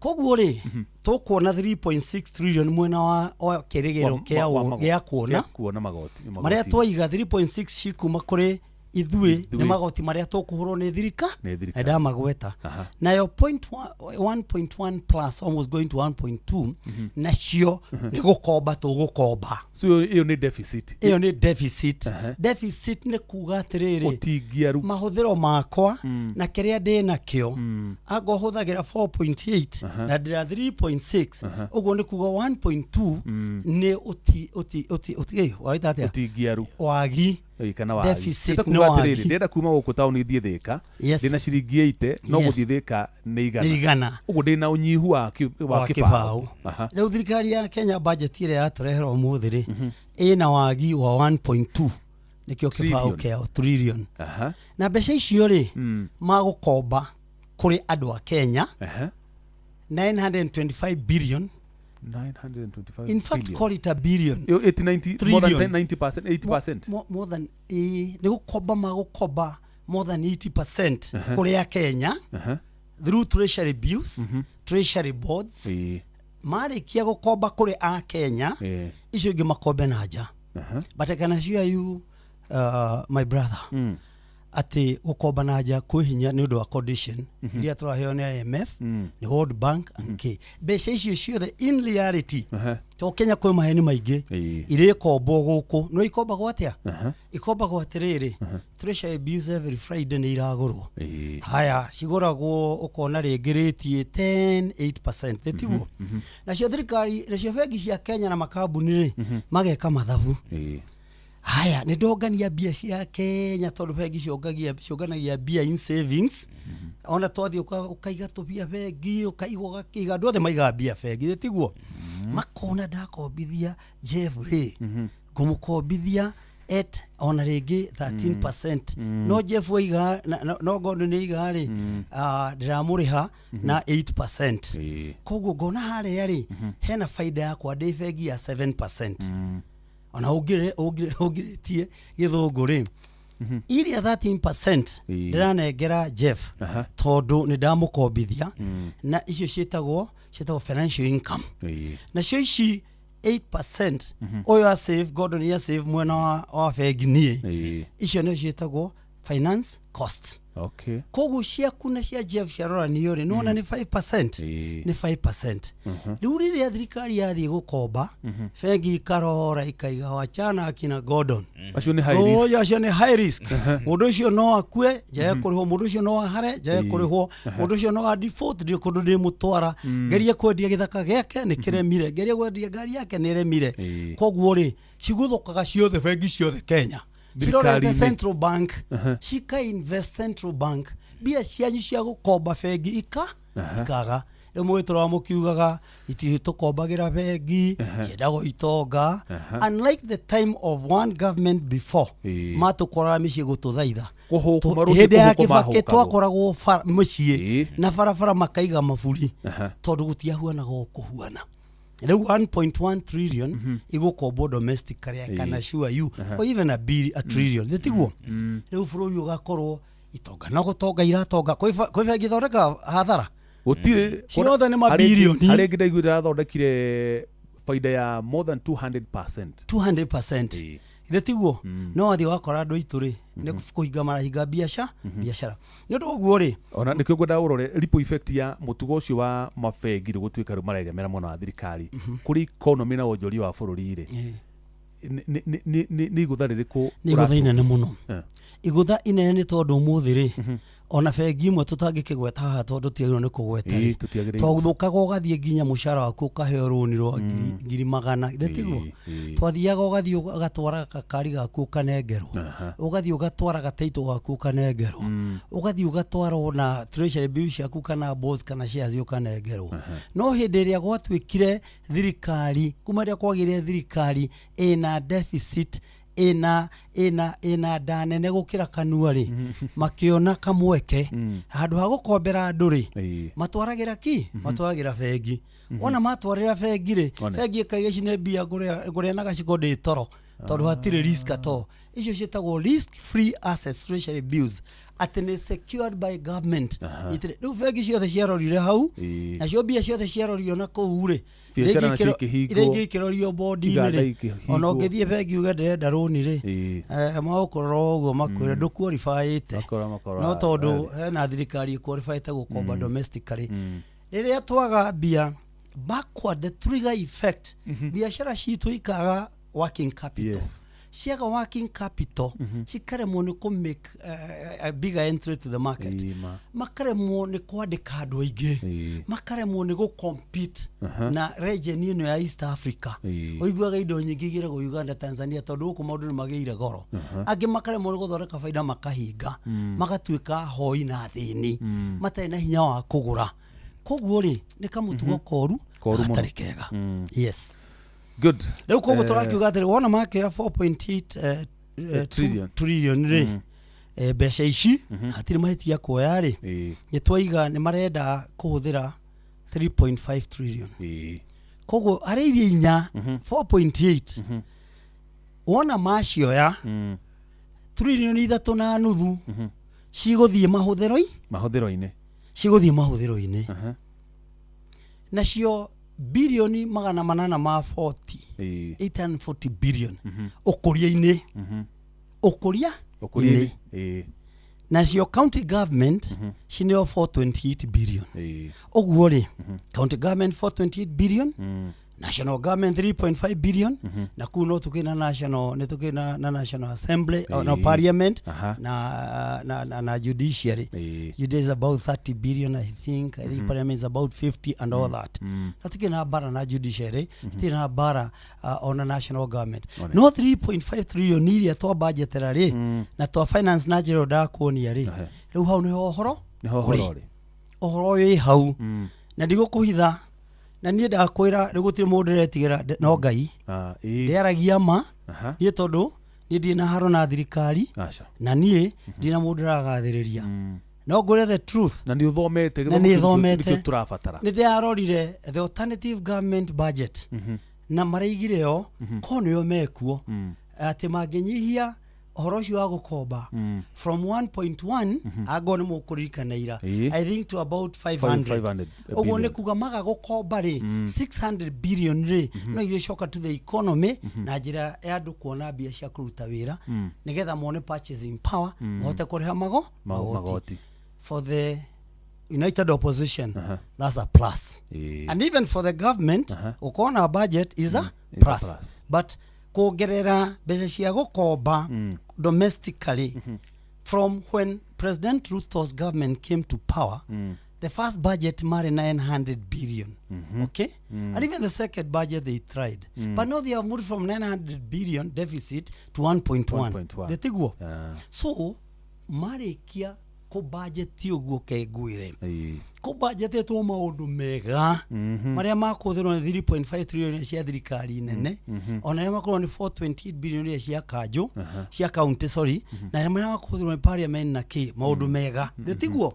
koguo ri tukuona 3.6 trillion mwena wa kirigiro kia kuona magoti maria twaiga 3.6 cikuma kuri ithui ni magoti maria tukuhurwo ni thirika enda magweta nayo 1.1 plus almost going to 1.2 nacio ni gukomba tugukomba so iyo ni deficit deficit ni kuga atiriri utingiaru mahuthiro makwa na kiria ndi nakio ago huthagira 4.8 na ndira 3.6 ugo ni kuga 1.2 ni uti waita atia utingiaru wagi kana wa deficit ndenda kuma guku tauni thie thika ndina ciringi 80 no guthie thika ni igana ugu ndina unyihu wa kibao leo thirikari ya Kenya budget ile yaturehera umuthi ri ina wagi wa 1.2 nikio kibao kia trillion na mbeca icio ri magukomba kuri andu a Kenya 925 billion 925 in fact call it a billion 80 more than 90% more than ni gukomba magukomba more than 80% kuri ya Kenya through treasury bills treasury boards marikia gukomba kuri a Kenya icio ingi makombe na nja but I can assure you my brother ati gukomba na nja kwihinya ni undu wa condition iria turaheo ni IMF ni World Bank and mbeca icio ciothe in reality to Kenya kwi maheni maingi ire kombo guku no ikomba gwatia ikomba gwatiriri treasury bills every Friday ni iragurwo haya ciguragwo ukona ringiritie 8% tiguo na cio thirikari na cio bengi cia Kenya na makambuni ri mageka mathabu haya ni ndongania bia cia Kenya tondu bengi cionganagia bia in savings ona twathi ukaiga tubia bengi ukaigwo gakiga andu othe maiga bia bengi tiguo makona ndakombithia Jeffrey ngumukombithia at ona ringi 13% no Jeff waiga no gondo ni iga ri ndiramuriha na 8% koguo ngona hare ri hena faida yakwa ndi bengi ya 7% ona ugiretie githungu ri iria 13% ndiranengera Jeff tondu ni ndamukombithia na icio cietagwo financial income na cio ici 8% oyo save Gordon ya save mwena wa bengi nie icio no cietagwo finance cost Okay. Koguo ciaku na cia Jeff Sharorani ri nona ni 5%. Ni 5%. Riu riria thirikari yathie gukomba bengi karora ikaiga wachana akina Gordon. Acio ni high risk. Acio ni high risk. Mundu ucio no akue, jaye kuriho mundu ucio no ahare, jaye kuriho mundu ucio no default dio kundu ndi mutwara. Geria kwendia githaka giake ni kiremire, geria kwendia ngari yake ni remire. Koguo ri ciguthukaga ciothe bengi ciothe Kenya. Cirorete Central Bank, cika invest Central Bank, bia cianyu cia gukomba bengi ikaga. Rĩu mwĩtũra wa mũkiugaga ititukombagira bengi ciendago itonga. Unlike the time of one government before, matukoraga mĩciĩ gũtũthaitha hĩndĩ ya Kibaki twakoragwo mũciĩ na barabara makaiga maburi tondũ gũtiahuanaga kũhuana. Rĩu 1.1 trillion igukombo domestic career can assure you or even a trillion tiguo. Rĩu bũrũri ũgakorwo itonga na gũtonga iratonga kwĩ bengi thondeka hathara gutire ciothe ni mabilioni harĩ ngĩdaigua irathondekire faida ya more than 200%. Ithe tiguo no athi wakora andũ aitũ rĩ nĩ kũhinga marahinga biacara nĩ ũndũ ũguo rĩ ona nĩkĩo ngwenda ũrore ripple effect ya mũtugo ũcio wa mabengi gũtuĩka rĩu maregemera mũno wa thirikari kũrĩ economy na wonjoria wa bũrũri rĩ nĩ igũtha rĩrĩkũ? Nĩ igũtha inene mũno. Igũtha inene nĩ tondũ ũmũthĩ rĩ ona bengi imwe tutangĩkĩgweta haha tondũ tiagĩrĩirwo nĩ kũgweta rĩ twagũthũkaga ũgathiĩ nginya mũcara waku ũkaheo rũni rwa ngiri magana tiguo twathiaga ũgathiĩ ũgatwara gakari gaku ũkanengerwo ũgathiĩ ũgatwara gataitũ gaku ũkanengerwo ũgathiĩ ũgatwara na treasury bills ciaku kana bonds kana shares ũkanengerwo. No hĩndĩ ĩrĩa gwatuĩkire thirikari kuma rĩrĩa kwagĩrĩire thirikari ĩna deficit ina ndanene gukira kanua ri makiona kamweke handu ha gukombera andu ri matwaragira matwaragira bengi ona matwarira bengi ri bengi kaigicine bia nguria na gaciko ndi toro tondu hatire risk ato icio cietagwo risk free assets treasury bills atene secured by government riu bengi ciothe ciarorire hau na cio bia ciothe ciarorio na kuu ri irĩngĩ ikĩrorio bondi-inĩ rĩ ona ũngĩthiĩ bengi uge ndĩrenda rũni rĩ magũkũrora ũguo makwĩre ndũkuoribaĩte no tondũ hena thirikari ĩkuoribaĩte gũkomba domestically rĩrĩa twaga mbia backward the trigger effect biacara citũ ikaga working capital ciaga working capital cikaremwo nĩ kũ make a bigger entry to the market makaremwo nĩ kwandĩka andũ aingĩ makaremwo nĩ gũ compete na region ĩno ya East Africa ũiguaga indo nyingĩ igĩragwo Uganda Tanzania tondũ gũkũ maũndũ nĩ magĩire goro angĩ makaremwo nĩ gũthondeka baida makahinga magatuĩka hoi na thĩni matarĩ na hinya wa kũgũra. Koguo rĩ nĩ kamũtugo koru gatarĩ kega. Yes. Good. Leo kogo turakiuga atĩrĩ wona make ya 4.8 trillion rĩ mbeca ici hatirĩ mahĩtia kuoya rĩ nĩ twaiga nĩ marenda kũhũthĩra 3.5 trillion. Kogo harĩ iria inya 4.8 wona macioya trillion 3.5 cigũthiĩ mahũthĩro-inĩ nacio bilioni 840 billion ũkũria-inĩ nacio county government cineo 428 billion ũguo rĩ county government 428 billion national government 3.5 billion na kuu no tukina na national assembly na parliament na judiciary judiciary is about 30 billion I think parliament is about 50 and all that na tukina bara na judiciary tukina bara on a national government no 3.5 trillion iria to budget rari na to finance natural da kuonia ri riu hau ni ohoro wi hau na ndigũkũhitha na niĩ ndakwĩra rĩu gũtirĩ mũndũ ũretigĩra no Ngai ndĩaragia ma niĩ tondũ niĩ ndirĩ na haro na thirikari na niĩ ndirĩ na mũndũ ũragathĩrĩria no ngwĩre the truth na nĩ ũthomete gĩthomo tũrabatara nĩ ndĩrarorire the alternative government budget na maraigire o ko nĩo mekuo atĩ mangĩnyihia ohoro cio wa gukomba from 1.1 ago ni mukuririkanaira I think to about 500 oguo ni kuga maga gukomba ri 600 billion ri no irio coka to the economy na njira ya andu kuona mbia cia kuruta wira nigetha mone purchasing power mote kuriha magoti for the United Opposition that's a plus and even for the government ukona budget is a plus but kugerera mbeca cia gukomba domestically from when President Ruto's government came to power the first budget made 900 billion okay and even the second budget they tried but now they have moved from 900 billion deficit to 1.1 detiguo so marikia ko budget uguo kegwire ko budget to maundu mega maria makuthirwo ni 3.5 trillion cia thirikari nene ona ria makorwo ni 428 billion cia kanju cia county sorry na ria makuthirwo ni parliament na ki maundu mega nditiguo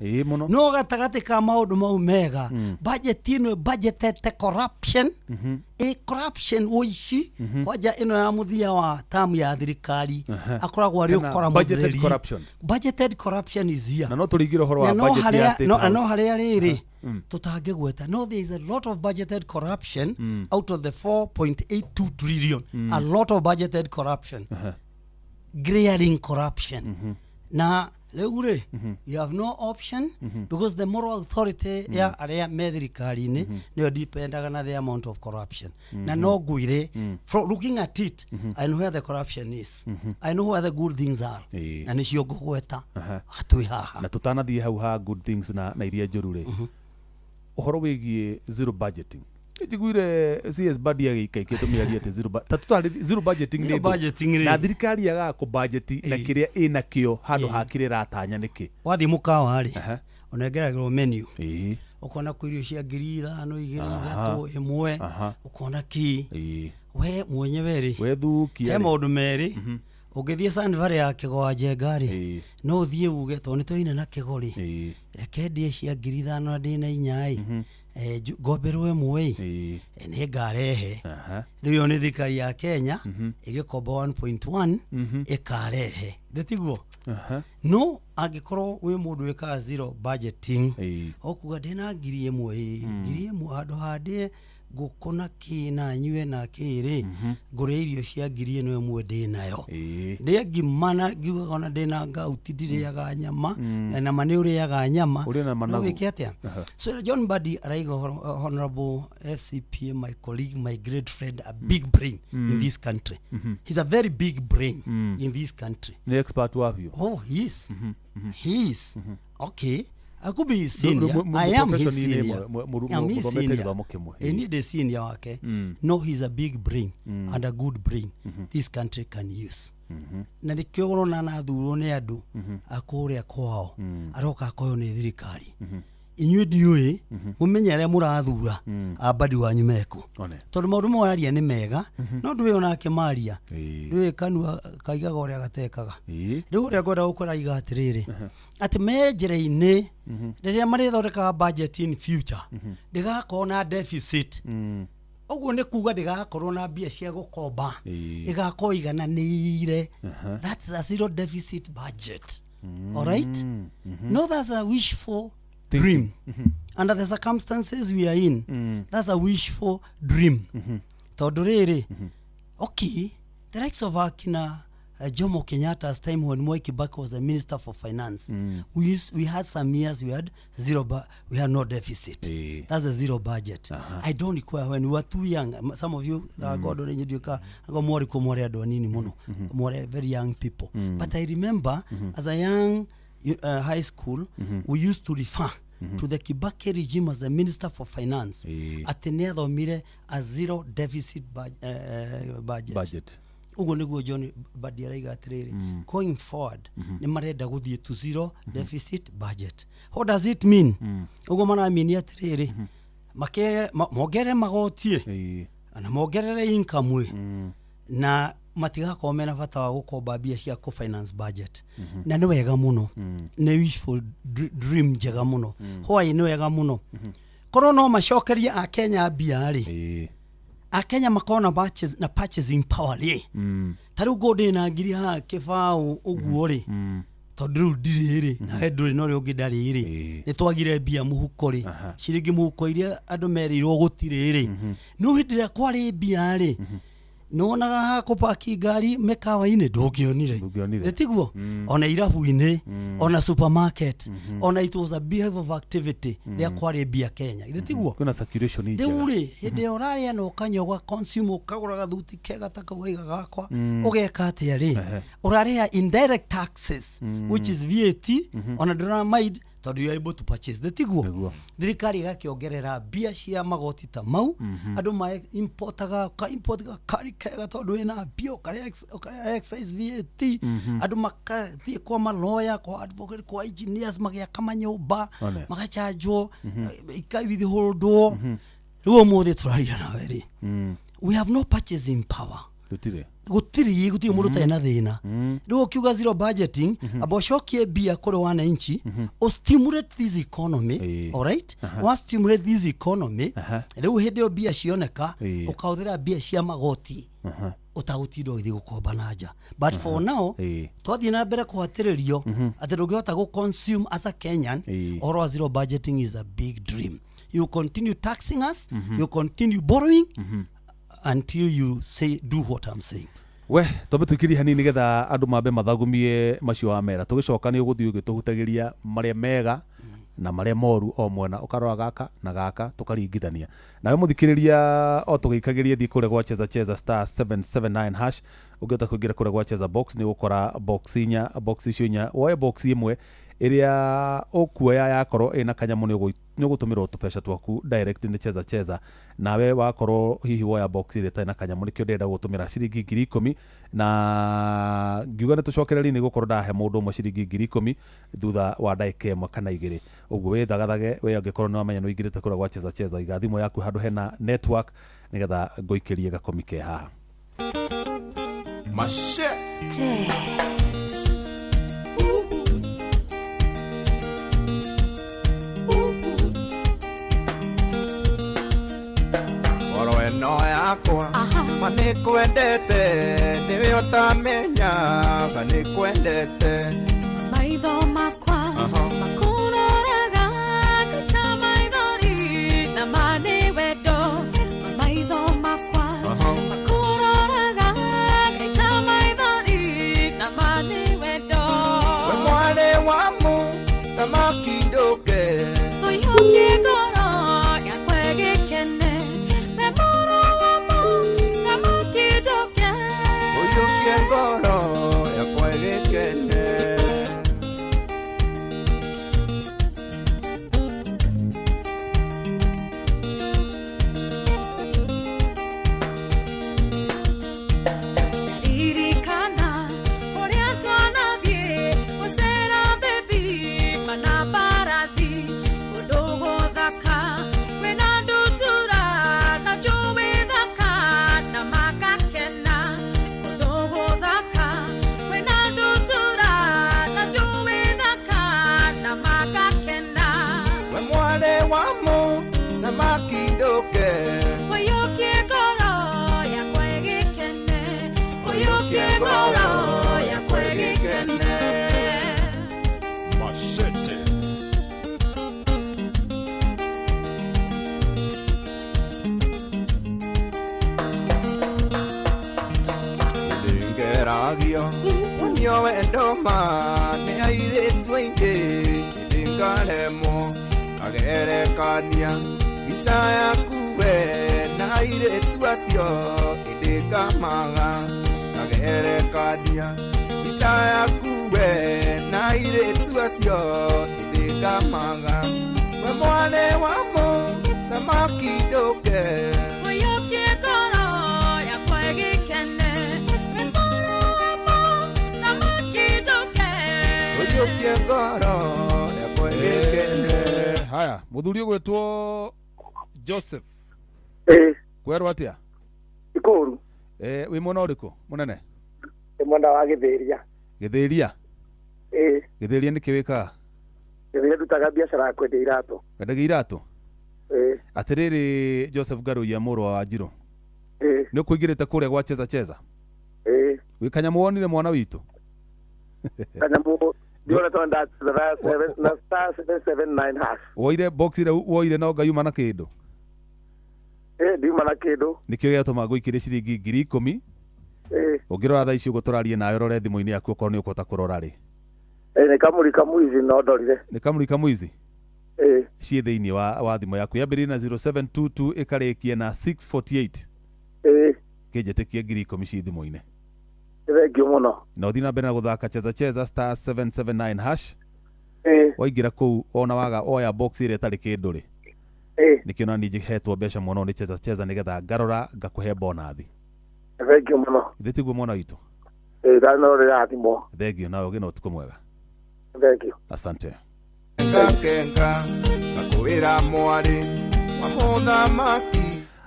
no gatagati ka maundu mau mega budget ino budgetete corruption corruption oici kwaja ino ya muthia wa tamu ya thirikari akoragwo ari ukora budgeted corruption is here na no turigiro horo wa budget ya state house no haria riri tutangegweta no there is a lot of budgeted corruption out of the 4.82 trillion a lot of budgeted corruption glaring corruption na leure you have no option because the moral authority ya area medically ne dependaga na the amount of corruption na no guire from looking at it I know where the corruption is I know where the good things are na ni cio ngweta atui haha na tutanathie hau ha good things na iria njurure uhoro wigie zero budgeting njiguire CS Badia gikaikite miaria ati zero budgeting na thirikari yaga ku budget na kiria ina kio handu hakire ratanya niki wathi mukawa ri onegeragirwo menu ukona kwirio cia 5,000 2 1 ukona ki we mwenyewe ri we thuki he maundu meri ugithie sanvare ya kigoa jengari no thie uge to ni toina na kigori reke ndie cia 5,000 ndina inyai goberwe muwei ni ngarehe riyo ni thikari ya Kenya igikomba 1.1 ikarehe ndetiguo no agikorwo wi mundu wika zero budgeting okuga ndina ngiri imwe handu hande gukona kina nywe na kiri ngure irio cia ngiri ino imwe ndinayo ndi ngimana ngiuga ona ndina ngauti ndiriaga nyama na mani uriaga nyama no wiki atia so John Badi araigo honorable FCPA my colleague my great friend a big brain in this country he's a very big brain in this country the expert of you he is okay I could be senior. I am his senior. I'm his senior. I need a senior, okay? No, he's a big brain and a good brain this country can use. Na nikigoro na nathuro ne andu akuria kwao aroka koyo ni thirikari inywe ndiui mumenyere murathura abadi wanyu meko tondu maundu moraria ni mega no nduwe ona akemaria nduwe kanua kaigaga uria gatekaga riu uria ngwenda gukora iga atiriri ati menjere-ini riria marithondeka budget in future ndigakorwo na deficit oguo ni kuga ndigakorwo na mbia cia gukomba igakorwo igananire that's a zero deficit budget all right no that's a wishful dream under the circumstances we are in that's a wishful dream tondu riri okay the likes of akina Jomo Kenyatta's time when Mwai Kibaki was the Minister for Finance we had some years we had no deficit that's a zero budget I don't require when we were too young some of you God only duka go more ko more adonini muno more very young people but I remember as a young high school we used to refer to the Kibaki regime as the Minister for Finance atene thomire a zero deficit budget ugo niguo John Badi araiga atiriri going forward ni marenda guthie to zero deficit budget what does it mean ugo mana mean atiriri mogere magotie ana mogerere income na matigakorwo mena bata wa gukomba mbia cia ku finance budget na ni wega muno ni wishful dream njega muno hoi ni wega muno korwo no macokerie a Kenya mbia ri akenya makona purchasing power ri taru gode na ngiri ha kibao uguo ri tondu ndiriri na nduri no ri ungidari ri ni twagire mbia muhuko ri ciringi muhuko iria andu merirwo gutire ri no hindira kwari mbia ri nonaga hako paki ngari mekawa-inĩ ndũngĩonire tiguo ona irabu-inĩ ona supermarket ona it was a behavior of activity rĩa kwarĩ mbia Kenya tiguo kuna circulation njega rĩu rĩ hĩndĩ ĩyo ũrarĩa na ũkanyua consume ũkagũra gathuti kega ta kauiga gakwa ũgeka atĩa rĩ ũrarĩa indirect taxes which is VAT ona ndũramaid tondu you are able to purchase the tiguo thirikari gakiongerera mbia cia magoti ta mau andu ma importaga kari kega tondu wina bio kari excise VAT andu makathie kwa maloya kwa advocate kwa engineers magiaka manyumba magachanjwo ikaithi holdo riu muthi turaria na weri we have no purchasing power gutiri mundu tena thina riu ukiuga zero budgeting abocokie bia kuri wananchi o stimulate this economy all right wa stimulate this economy riu hindi yo bia cioneka ukauthira bia cia magoti utagutindo ithi gukomba nanja but for now twathie na mbere kuhatiririo ati ndungihota go consume as a Kenyan or zero budgeting is a big dream. You continue taxing us, you continue borrowing until you say do what I'm saying. We tobe tukiri hanini getha andu mambe mathagumie macio wa mera tugicoka ni uguthii ugituhutagiria maria mega na maria moru o mwena ukarora gaka na gaka tukaringithania nawe muthikiriria o tugikagiria thi kure gwa cheza star 779 hash ugiota kuingira kure gwa cheza box ni ukora box inya box icio inya woe box imwe iria ukuoya yakorwo ina kanyamu ni ugutumirwo tubesha twaku direct ni cheza nawe wakorwo hihi woya box ire ta ina kanyamu nikio ndenda gutumira ciringi 10,000 na ngiuga ni tucokereri ni gukorwo ndahe mundu umwe ciringi 10,000 thutha wa ndagika imwe kana igiri uguo withagathage we angikorwo ni wamenya no igirite kura gwa cheza igathimo yaku handu hena network nigetha ngoikirie gakomi ke haha Machete. Eno yakwa manikwendete niwe utamenya manikwendete maitho makwa makuroraga kata maithori na mani wendo maitho makwa makuroraga kata maithori na mani wendo we mwane wamu tamakindoke oyoke goro ya kwegekene ngoro ya kwegekene taririkana uria twanathie gucera bebi mana barathi kundu guthaka kwina ndutura na njui thaka na magakena makindoke oyokie goro ya kwegekene oyokie goro ya kwegekene Machete. Ilingeragio unyo wendo ma ni airitwo ingi ilingaremo kagerekania bisa yaku we na airetu acio idikamaga kagerekania bisa yaku we na airetu acio idikamaga we mwane wamo na makindoke oyokie goro ya kwegekene we mwana wamo na makindoke oyokie goro ya kwegekene. Haya muthuri ugwetwo Joseph kwerwo atia ikuru wi mwena uriku munene mwena wa Githiria Githiria ni kiwika Githiria dutaga biashara ya kwendia irato kwendagia irato atiriri Joseph Garuya muru wa Njiro Nĩ ũkũingĩrĩte kũrĩa gwa cheza. Wĩ kanyamu wonire mwana witũ? Kanyamu ndiona tonda na star 779 hash. Woire box ile woire no ngayuma na kĩndũ. Ndiuma na kĩndũ. Nĩkĩo gĩatũma ngũikĩrie ciringi 10,000. Ũngĩrora thaa ici ũguo tũrarie nawe rore thimũ-inĩ yaku okorwo nĩ ũkũhota kũrora rĩ. Nĩ kamũrika mũizi no ndorire. Nĩ kamũrika mũizi? Ciĩ thĩinĩ wa thimũ yaku yambĩrĩrie na 0722 ĩkarĩkie na 648. Kĩnjĩtĩkie 10,000 ci thimũ-inĩ. Thengiũ mũno. Na ũthiĩ na mbere na gũthaka cheza star 779 hash. Waingĩra kũu ona waga oya box ĩrĩa ĩtarĩ kĩndũ rĩ. Nĩkĩo na niĩ hetwo mbeca mũno nĩ cheza nĩgetha ngarora ngakũhe bonathi. Thengiũ mũno. Ithe tiguo mwana witũ? Ndanarorera thimũ. Thengiũ nawe ũgĩe na ũtukũ mwega. Thengiũ. Asante. Kenga nakwĩra mwarĩ wa mũthamaki.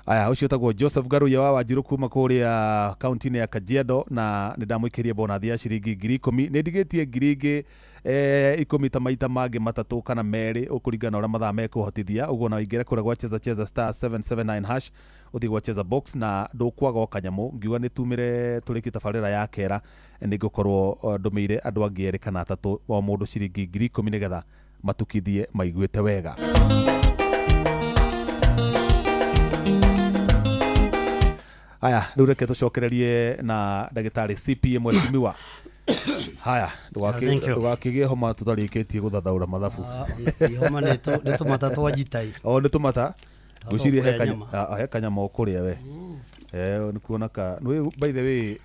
Aya ucio tagwo Joseph Garuya wa Wanjiru kuma kũrĩa kaunti-inĩ ya Kajiado na nĩ ndamũikĩrie bonathi ya ciringi 10,000. Nĩ ndigĩtie ngiri ingĩ 10 ta maita mangĩ matatũ kana merĩ ũkũringana ũrĩa mathaa mekũhotithia. Ũguo na ingĩre kũrĩa gwa cheza star 779 hash ũthiĩ gwa cheza box na ndũkwaga o kanyamũ. Ngiuga nĩ tumĩre tũrĩkie tabarĩra ya kera nĩ ngũkorwo ndũmĩire andũ angĩ erĩ kana atatũ o mũndũ ciringi 10,000 nĩgetha matukithie maiguĩte wega. Haya, rĩu reke tũcokererie na ndagĩtarĩ CPA Mweshimiwa. Haya, ndũgakĩgĩe homa tũtarĩkĩtie gũthathaũra mathabu. Homa nĩ tũmata twa jitai. Nĩ tũmata? Ngwĩciria he kanyama ũkũrĩa we. Nĩ kuonaka. By the way,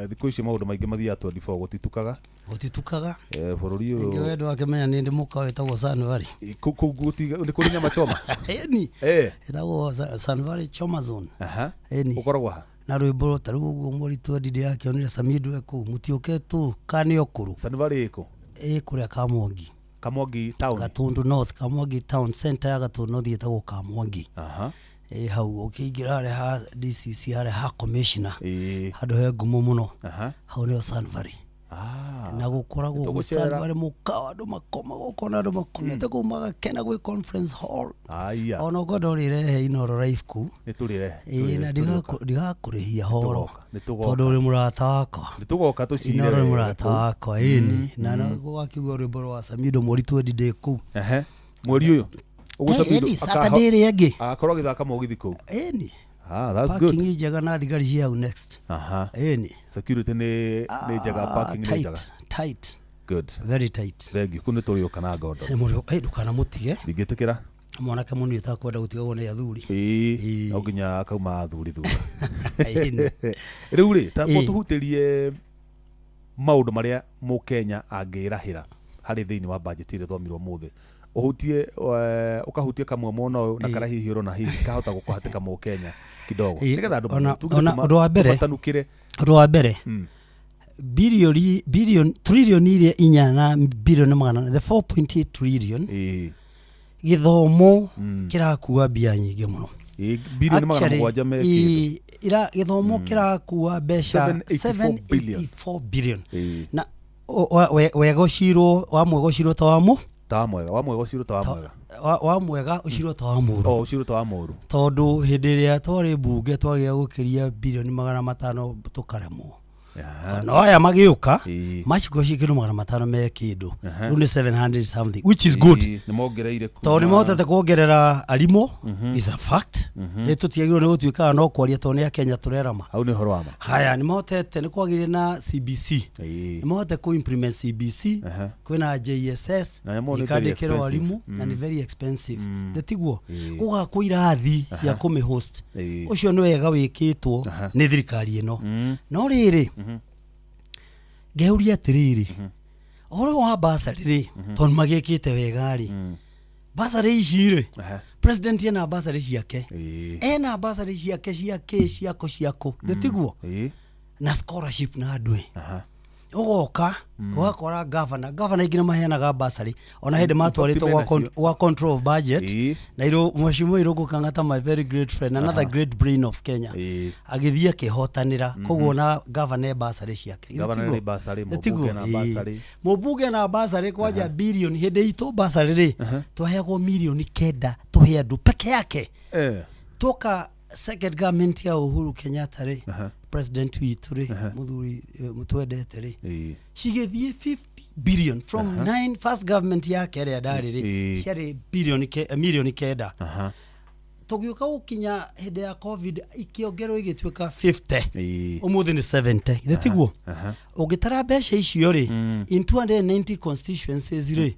thikũ ici maũndũ maingĩ mathiaga 24 gũtitukaga. Gũtitukaga? Bũrũri ũyũ. Ngĩ wendo akĩmenya nĩ ndĩ mũkawa wĩtagwo Sanvari. Nĩ kũrĩ nyama choma? Ĩni. Ĩtagwo Sanvari Choma Zone. Ĩni. Ũkoragwo ha? Na rwĩmbo ta rũu ũguo mũritũ ndindĩ yakĩonire Samido kũu mũtiũke tu kanĩ okũrũ. Sanvari ĩkũ? Kũrĩa Kamwangi. Kamwangi town. Gatundu North, Kamwangi town center ya Gatundu North ĩtagwo Kamwangi. Hau ũkĩingĩra harĩa ha DCC harĩa ha commissioner. Handũ he ngumo mũno. Hau nĩo Sanvari. Na gũkoragwo gũ Sanvari mũkawa andũ makoma gũkona andũ makomete kũu magakena gwĩ conference hall. Ona ũkorwo ndũrĩrehe Inoro Life kũu. Nĩtũrĩrehe. Na ndigakũrĩhia horo. Tondũ ũrĩ mũrata wakwa. Nĩtũgoka tũcire. Inoro nĩ mũrata wakwa. Ĩni. Na gũgakiuga rwĩmbo rwa Samido mũritũ ndindĩ kũu. Mweri ũyũ. Ĩni Saturday ĩrĩa ĩngĩ. Agakorwo agĩthaka mũgithi kũu. Ĩni. That's good. Parking njega na thigari ciao next. Ĩni. Security nĩ njega, parking nĩ njega. Tight. Good. Very tight. Thengi kũu nĩ tũrĩũka na ngondo. Ndũkana mũtige. Ndingĩtĩkĩra. Mwanake mũnini utakwenda gutigagwo nĩ athuri. No nginya akauma athuri thutha. Rĩu rĩ, ta mũtũhutĩrie maũndũ marĩa Mũkenya angĩrahĩra harĩ thĩinĩ wa budget ĩrĩa thomirwo mũthĩ. Ũhutie ũkahutie kamwe mũno na kara hihi ũrona hihi kahota gũkũhatĩka Mũkenya kidogo. Nĩgetha andũ ũndũ wa mbere trillion iria 4 na billion magana the 4.8 trillion gĩthomo kĩrakua mbia nyingĩ mũno. Billion magana 7 mekĩndũ. Gĩthomo kĩrakua mbeca 784 billion. Na wega ũcirwo wamwe gũcirwo ta wamũ wamwega ũcirwo ta wamwega wamwega ũcirwo ta wamũru ũcirwo ta wamũru tondũ hĩndĩ ĩrĩa twarĩ mbunge twagĩa gũkĩria bilioni 500 tũkaremwo. No aya magĩũka maciko cikĩrwo 500 me kĩndũ rĩu nĩ 700 something which is good. Tondũ nĩ mahotete kuongerera arimũ is a fact. Nĩ tũtiagĩrwo nĩ gũtuĩkaga no kwaria tondũ nĩ Akenya tũrerama. Hau nĩ ũhoro wa ma. Haya nĩ mahotete nĩ kwagĩrĩire na CBC. Nĩ mahotete ku implement CBC kwĩna JSS ikandĩkĩrwo arimũ na nĩ very expensive. Ndĩtiguo gũgakwo irathi ya kũmĩ host. Ũcio nĩ wega wĩkĩtwo nĩ thirikari ĩno. No rĩrĩ ngeuria atĩrĩrĩ ũhoro wa basarĩ rĩ tondũ magĩkĩte wega rĩ basarĩ ici rĩ president ena basarĩ ciake ena basarĩ ciake ciako ndĩtiguo na scholarship na andũ ũgoka ũgakora governor ingĩ maheanaga basarĩ ona hĩndĩ matwarĩtwo wa control of budget na Mheshimiwa Irũngũ Kang'ata my very great friend another great brain of Kenya agĩthiĩ akĩhotanĩra koguo na governor basarĩ ciake mũbunge na basarĩ kwanja billion hĩndĩ itũ basarĩ rĩ twaheagwo milioni 9 tũhe andũ peke yake toka second government ya Uhuru Kenyatta ri president witu ri muthuri mutwendete ri cigithie 50 billion from 9 first government ya kere ndari ri ciari million kenda tugiuka gukinya hinde ya covid ikiongerwo igituika 50 umuthi ni 70 ithetiguo ugitara besha icio ri in 290 constituencies ri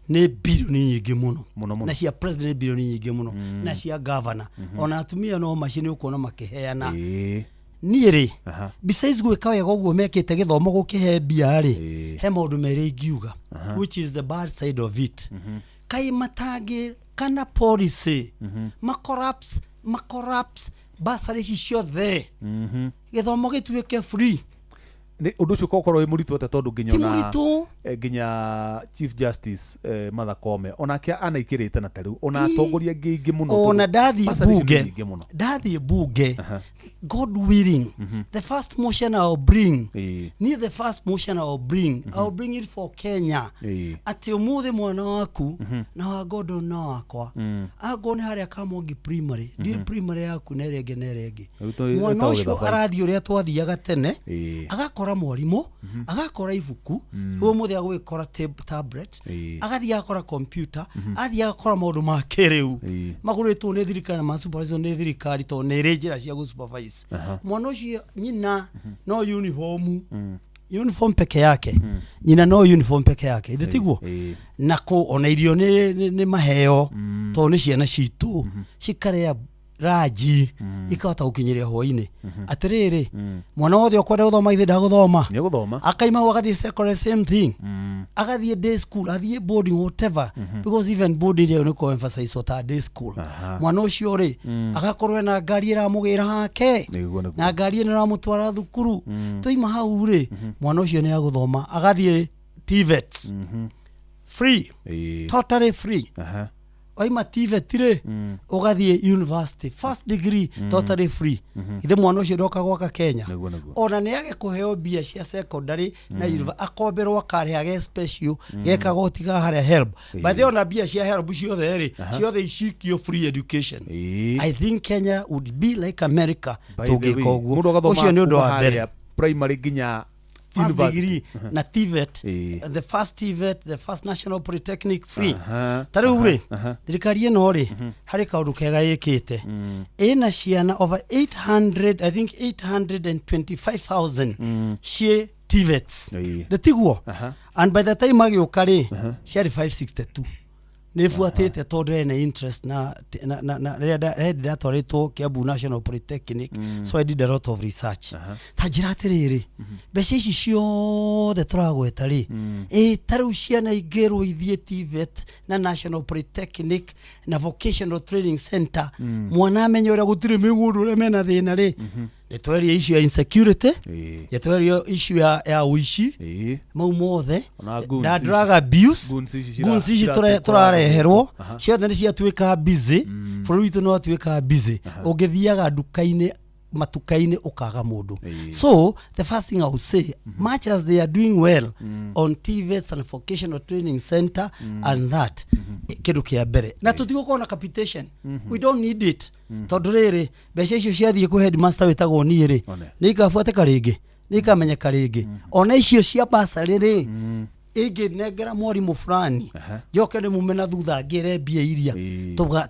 ni billion nyingi muno na cia president billion nyingi muno na cia governor ona atumia no machine ukona makiheana niiri besides gwika wega uguo mekite githomo gukihe mbia ri he maundu meri ngiuga which is the bad side of it kai matangi kana policy macorrupts basari ciothe githomo gituike free ni undu ucio kokoro wi muritu ate tondu nginya Chief Justice Martha Koome onake anaikirite na tariu ona atongoria ngingi muno ona ndathie bunge God willing the first motion I'll bring I'll bring it for Kenya ati umuthi mwana waku na wa godo na wakwa agone haria kamongi primary ndi primary yaku nerege mwana ucio arathi uria twathiaga tene agakora mwarimu agakora ibuku uwo muthi agwikora tablet agathi akora computer athi akora maundu ma kiriu maguritwo ni thirikari na supervision ni thirikari to ni njira cia gu supervise mwana ucio nyina no uniform peke yake nyina no uniform peke yake ithetiguo nako ona irio ni maheo to ni ciana citu cikare raji ikahota gukinyiria hoine atiriri mwana wothe okwenda guthoma ithe ndaguthoma ni guthoma akaima wagathi secondary same thing agathi day school athie boarding whatever because even boarding they no emphasize ota day school mwana ucio ri agakorwe na ngari ira mugira hake na ngari ino ramutwara thukuru toima hau ri mwana ucio ni aguthoma agathie TVET free totally free oima TVET ri ugathie university first degree totally free ithe mwana ucio ndoka gwaka Kenya ona ni age kuheo bia cia secondary na university akomberwo akareage special geka gotiga haria help but ona bia cia help ciothe ri ciothe icikio free education I think Kenya would be like America tugika uguo ucio ni undu wa mbere primary ginya first degree na TVET the first TVET the first national polytechnic free tari ure thirikari ino ri hari kaundu kega yikite ina ciana over 800 I think 825,000 cie TVETs the tiguo and by the time agiuka ri ciari 562 nefuatete tondu na interest na twaritwo Kiambu National Polytechnic so I did a lot of research tajira atiriri mbeca ici ciothe turagweta ri tariu ciana igero ithie TVET na National Polytechnic na Vocational Training Center mwana amenye uria gutire migundo uria mena thina ri netweria issue ya insecurity yetweria issue ya uishi mau mothe na drug abuse gunsi turareherwo ciothe ni ciatuika busy for witu no atuika busy ungithiaga ndukaine matukaine ukaga mundu so the first thing I would say much as they are doing well on TVETs and Vocational Training Center and that kidu kia bere na tutigoko na capitation we don't need it todrere besha icio ciathie ku headmaster wetagwo niire ni ikafuate karingi ni ikamenya karingi ona icio cia basari ri igi negera mwarimu fulani joke ni mumena thutha ngire mbia iria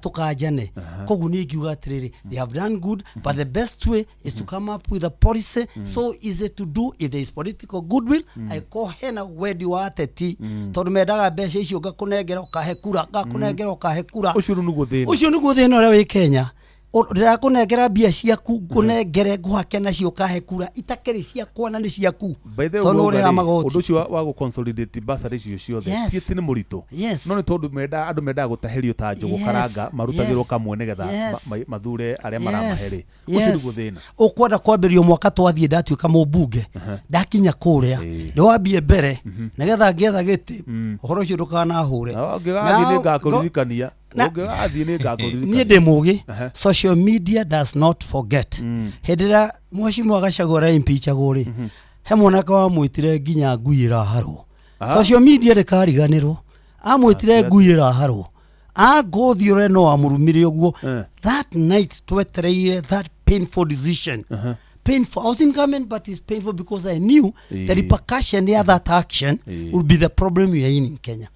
tukajane kogu ni ngiuga atiriri they have done good but the best way is to come up with a policy so easy to do if there is political goodwill I call hena wedi wa ateti tondu mendaga mbeca icio ngakunengera ukahekura ucio nuguo thina uria wi Kenya ndira kunengera mbia ciaku kunengere gwake nacio kahekura itakeri ciakwa na ni ciaku tondu uri amagoti undu ucio wa gu consolidate basari icio ciothe ti ni murito no ni tondu andu mendaga gutaherio ta njugu karanga marutagirwo kamwe nigetha mathure aria maramaheri ucio niguo thina ukwenda kwambirio mwaka twathie ndatuika mubunge ndakinya kuria ndwambie mbere nigetha ngetha giti uhoro ucio ndukanahure ngigathi ni ngakuririkania ni demugi social media does not forget hedera mwashimu agashagora impichagore he mwanaka wa mwitire ginya nguira haro social media rekariganirwo amwitire nguira haro agothi ore no amurumire uguo that night twetereire that painful decision painful. I was in government, but it's painful because I knew the repercussion of that action would be the problem we are in Kenya.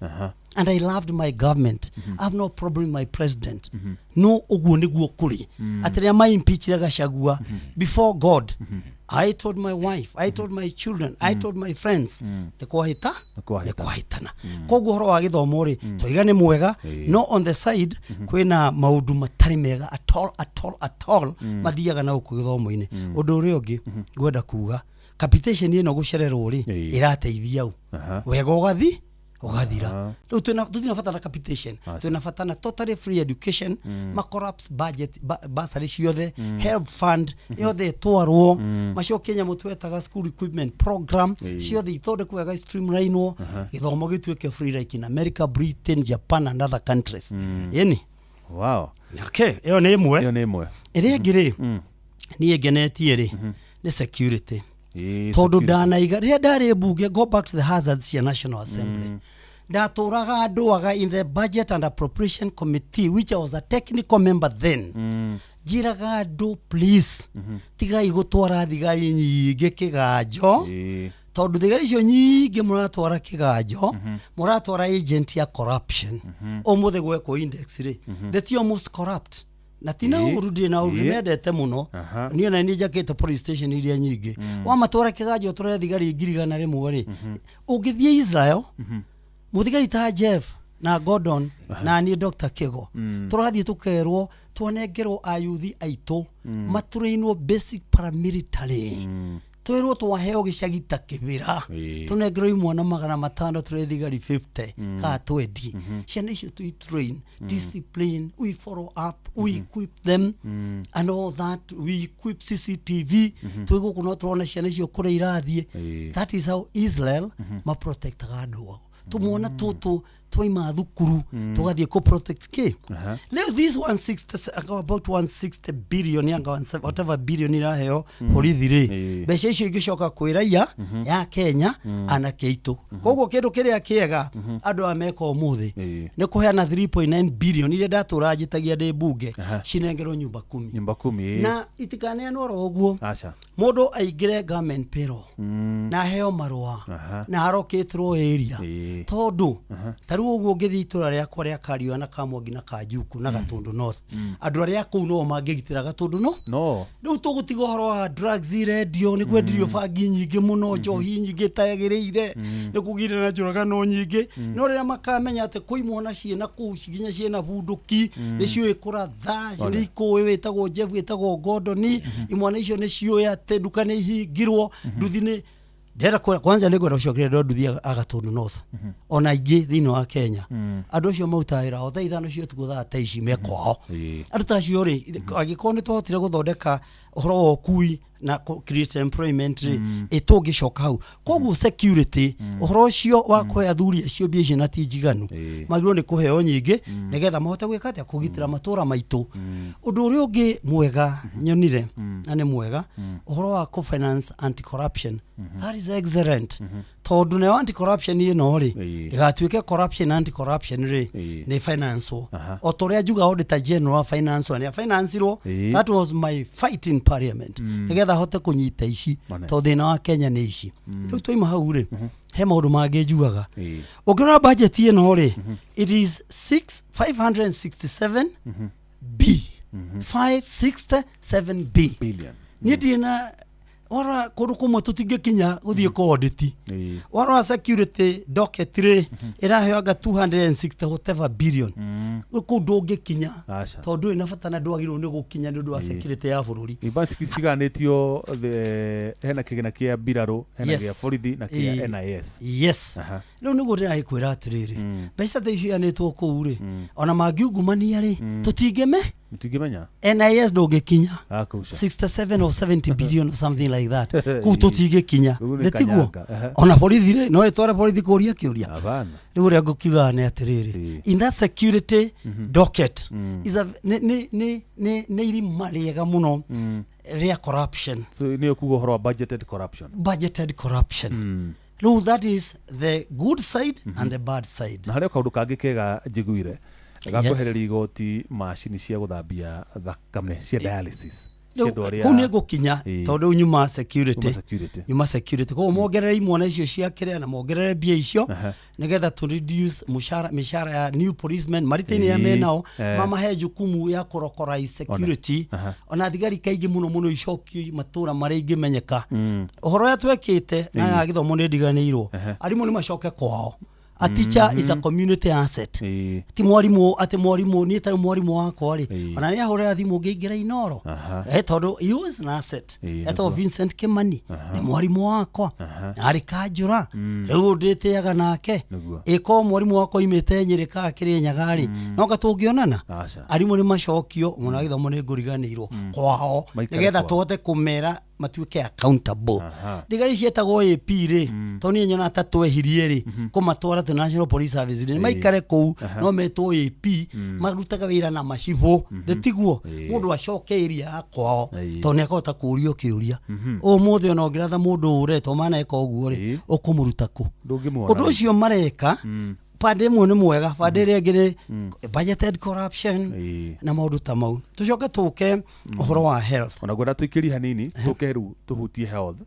And I loved my government. I have no problem with my president. No uguo kuri. Atria my impeach Gachagua before God. I told my wife, I told my children, I told my friends, nekwahitana. Koguo horo wa githomo ri toigane mwega, no on the side kwina maundu matari mega at all mathiaga na uku githomo-ini. Undu uri ungi ngwenda kuga capitation ino gucererwo ri irateithia u wega ugathi ugathira. Riu tutinabatana capitation, tunabatana totally free education, macorrupt budget bursary ciothe, help fund yothe twarwo, macio Kenya mutwetaga school equipment program ciothe ithondekwo wega streamline githomo gituike free like in America, Britain, Japan and other countries. Yeni wow, okay, iyo ni imwe iri ngiri ni ngenetie ri ni security. Tondu ndanaiga ria ndari bunge, go back to the hazards ya National Assembly. Ndaturaga anduaga in the Budget and Appropriation Committee, which I was a technical member then. Jiraga andu please tigai gutwara thigari nyingi kiganjo. Tondu thigari icio nyingi muratwara kiganjo, muratwara agent ya corruption. Omuthe gweko index ri they are almost corrupt. Na tina urudi na urumedete muno niyo na ni jakete police station iria nyingi wa matwara kigajo tore thigari ngirigana rimwe ri ugithie Israel muthigari ta Jeff na Gordon na ni Dr. Kego turathie tukerwo tuonengerwo ayuthi aito maturainwo basic paramilitary twirwo twaheo gicagita kibira tunengerwo imwana 500 ture thigari 50 ka 20 ciana icio tu train discipline, we follow up, we equip them and all that, we equip CCTV twego kuno turona ciana icio kure irathie. That is how Israel ma protect gado tumuona tutu twaima thukuru tugathie ko protect ki. Now this 160 about 160 billion yanga whatever billion iraheo borithi ri besha icio igicoka kwiraia ya Kenya ana keitu. Koguo kindu kiria kiega andu ameka umuthi ni kuheana 3.9 billion ile ndatura njitagia ndi bunge cinengerwo nyumba 10 na itikane noro uguo mundu aingire government payroll na heo marua na aroketro area tondu taru uguo ngithi itura ria kwa ria Kariwa na Kamwangi na Kajuku na Gatundu North andu aria kuu no mangigitira Gatundu no riu tugutiga horo wa drugs radio ni kwendirio bangi nyingi muno njohi nyingi tayagireire ni kugire na njuragano nyingi no ria makamenya ate kuimona ciena kuu ciginya ciena bunduki ni cioi kuratha ni ikuwi witagwo Jeff witagwo Gordon imwana icio ni cioi ate duka ni hingirwo nduthini ndera kwanza ni gwera ucio ndo nduthi Gatundu North ona ingi thini wa Kenya andu acio mautaira o tha ithano cio tukutha ta ici mekwao andu ta cio ri agikoni twotire guthondeka uhoro wa kui na create employment itungicoka hau. Koguo security uhoro ucio wa kuhe athuri acio mbia na tijiganu magiro ni kuheo nyingi nigetha mahote gwika atia kugitira matura maitu. Undu uri ungi mwega nyonire na ni mwega uhoro wa co-finance anti corruption that is excellent. Tondu ne anti corruption ino ri igatuike corruption anti corruption ri ni finance o toria juga auditor general wa finance ni finance ro that was my fight in parliament nigetha hote kunyita ici to thina wa Kenya ni ici riu toima hau ri he maundu mangi njugaga ungirora budget ino ri it is 567 b 567 billion ni dina ora kodu kumwe tutingikinya guthie ko audit ora security docket ri iraheaga 260 whatever billion kundu ungikinya tondu ina fatana ndwagirwo ni gukinya ndu wa security ya bururi ibati ciganetio hena kigena kia biraro hena kia borithi na kia NIS riu niguo ndirahikwira atiriri mbeca ta icio anetwo kuu ri ona mangiungumania ri tutingimenya NIS ndungikinya 67 or 70 billion or something like that ku tutingikinya netiguo ona borithi ri no etware borithi kuria kiuria riu ria ngukiga ni atiriri in that security docket is a ne iri mariega muno ria corruption so ni kugo horo budgeted corruption no, that is the good side and the bad side. Na haria kaundu kangi kega njiguire Gakwehereria igoti macini cia guthambia thakame cia dialysis. Kune gukinya tondu nyuma security ko mongerere imwana icio cia kire na mongerere bia icio nigetha to reduce mishara ya new policemen maritaini ya menao mama he jukumu ya kurokora security ona thigari kaigi muno icokio matura mari ingimenyeka uhoro ya twekite na githomo ni ndiganirwo arimu ni macoke kwao. A teacher is a community asset. Ti mwarimu ati mwarimu ni tari mwarimu wako ri. Ona ni ahore thimu ngeingera inoro. Tondu he was an asset. Eto Vincent Kimani ni mwarimu wako. Ari kanjura. Riu nditeaga nake. Iko mwarimu wako imete nyirika kiri nyagari. No gatungionana. Arimu ni macokio muna githomo ni nguriganirwo kwao. Nigetha tuhote kumera matuike accountable. Thigari cietagwo AP ri toni nyona tatwehirie ri kumatwara to National Police Service ni maikare kou no metwo AP marutaga wira na macibo ndetiguo mundu acoke area kwao toni akota kurio kiuria umuthe ona ngiratha mundu ureto mana eka uguo ri ukumuruta ku undu ucio mareka pande mwone mwega pande rengire budgeted corruption na maundu ta mau tucoke tuke uhoro wa health ona gwenda tuikiri hanini tukeru tuhutie health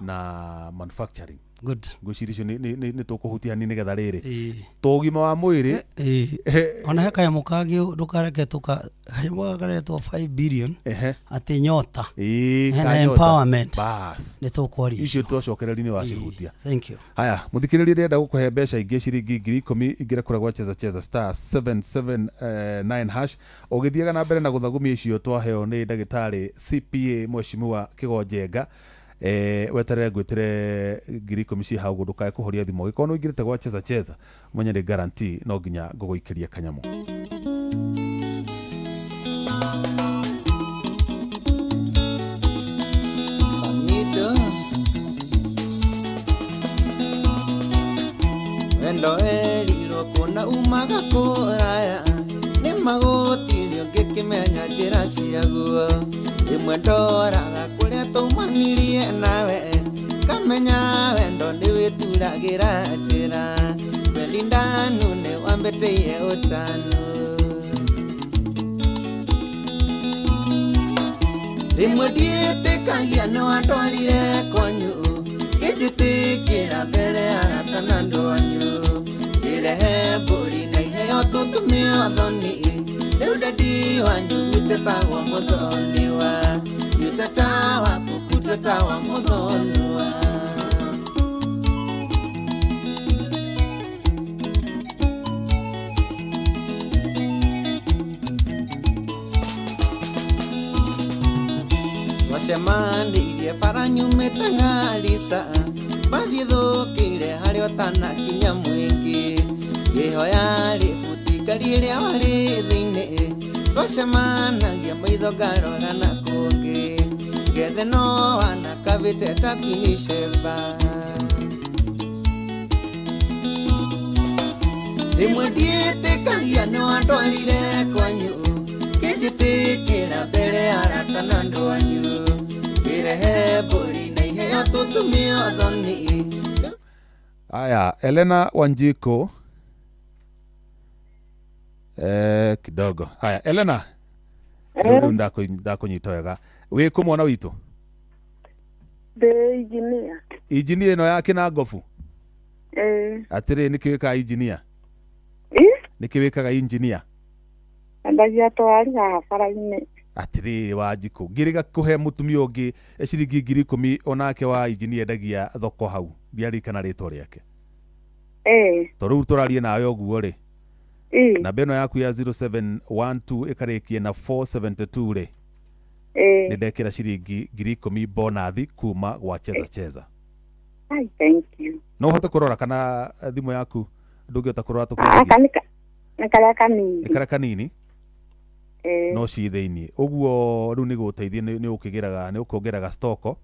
na manufacturing good gucirisho ni tukuhutia hanini getha riri tugima wa mwiri ona heka ya mukangi ndukareke tuka hayagaretwo 5 billion ati nyota na empowerment bas ni tukwari icio twacokereri-ini wa cihutia. Thank you. Haya muthikiriria ndenda gukuhe mbeca ingi ciringi 10,000 ingira kuragwa cheza star 779 hash ugithiaga na mbere na guthagumia icio twaheo ni ndagitari CPA Mheshimiwa Kigonjenga wetere gwitire 10,000 cia hau ndukae kuhoria thimo gikono ingirite gwa cheza mwenye ni guarantee no nginya guguikiria kanyamu. Wendo elilo kuna umaga kuraya ni magutirio ngikimenya njira ciaguo imwe ndoraga kuria tumanirie nawe kamenya wendo ni wituragira njira welindanu ni wambeteie utanu rimwe ndietikagia ni wandwarire kwanyu kijitikira mbere arata na ndwanyu irehe mburi na iheo tutumio thoni riu ndedi wanyu gutetagwo muthoni wa yuteta waku kutetawa muthoni wa wacemanirie bara nyumite Garissa bathie thukire haria utanakinya mwingi gihoya ributikari ria wari thiini twacemanagia maitho ngarora na kungi gethe no wana kavite takinishemba rimwe ndietikagia ni wandwarire kwanyu kijitikira mbere arata na ndwanyu irehe mburi na iheo tutumio thoni. Aya, Elena Wanjiko kidogo. Haya, Elena. Ndako nyito wega. We ku mwana witu? The engineer. Engineer no yake na ngofu. Atire nikiweka engineer. Nikiwekaga engineer. Ndagia twari bara-ini. Atire Wanjiko. Ngiriga kuhe mutumia ungi ciringi 10,000 onake wa engineer ndagia thoko hau. Ndiarikana ritwa riake. Toru turarie nawe oguo ri. Na beno yaku ya 0712 ikarikie na 472 ri. Nindekira ciringi 10,000 bonathi kuma gwa cheza. Thank you. No hote kurora kana thimu yaku ndungiota kurora Nikara kanini. No ci thiini. Oguo riu ni guteithie ni ukigiraga ni ukongeraga stoko.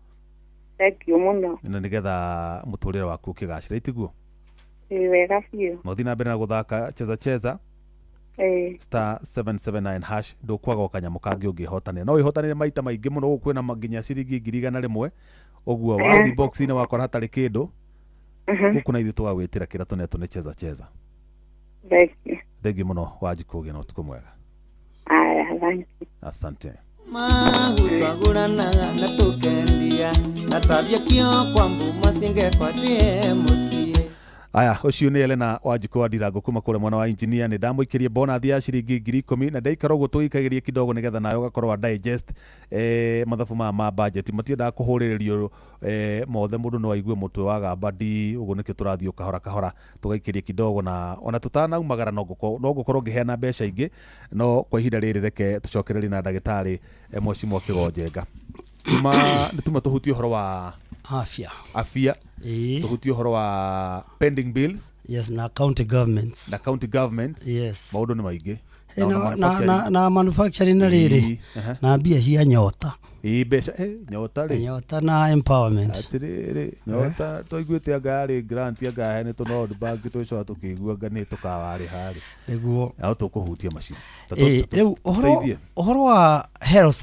Thank you muno. Na nigetha muturire waku ukigacira itiguo. Wega biũ. Muthi na mbere na guthaka cheza star 779 hash ndukwaga ukanyamo kangi ungihotanira no ihotanire maita maingi muno gukwena maginya ciringi 100,000 oguo wa box ine wakora hatari kindu guku na ithu twagwitira kira tuneto ne cheza. Thank you. thengi muno Wanjiku gina utuko mwega. Aya, thank you. Asante. Magutaguranaga na tukendia na tabia kio kwambu masinge kwa musie. Aya, ucio ni Elena Wanjiku wa Ndirango kuma kule mwana wa engineer ni ndamuikirie bonathi ya ciringi 10,000 na ndaikara guo tuikagirie kidogo nigetha nayo gakorwa digest mathabu ma budget matienda kuhuririo mothe mundu no aigue mutwe wa gambadi uguo nikio turathio kahora tugaikirie kidogo na ona tutanaumagara no gukorwo ngiheana mbeca ingi no kwa ihinda riri reke tucokereri na ndagitari Mweshimwa Kigonjenga tuma tuhutie horo wa afya tuhutie horo wa pending bills na county governments yes maudo ni maingi na manufacturing na riri na mbia cia nyota mbeca nyota na empowerment atiriri nyota toiguite anga grant anga hene to no bank to tukigua ngani tukawari hari niguo au tukuhutia macio riu horo wa health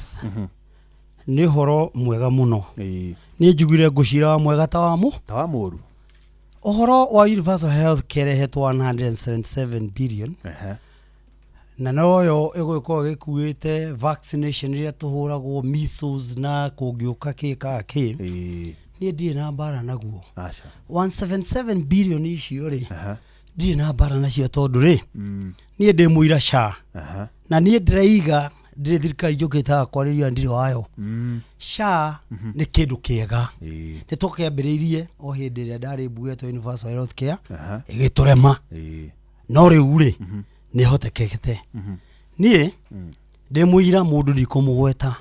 ni horo mwega muno ni njugire ngucira wa mwega ta wa muru horo wa universal health care het 177 billion na noyo igwiko gikuite vaccination ria tuhuragwo measles na kungiuka kiki ni ndire na bara naguo 177 billion icio ri ndire na bara nacio tondu ri ni ndi muira SHA na ni ndireiga ndire thirikari njukita kwariria ndire wayo SHA ni kindu kiega ni tukiambiriirie o hindi ria ndari mbugetwo universal health care igiturema no riu ri ni hotekekete nie de muira mundu ni kumugweta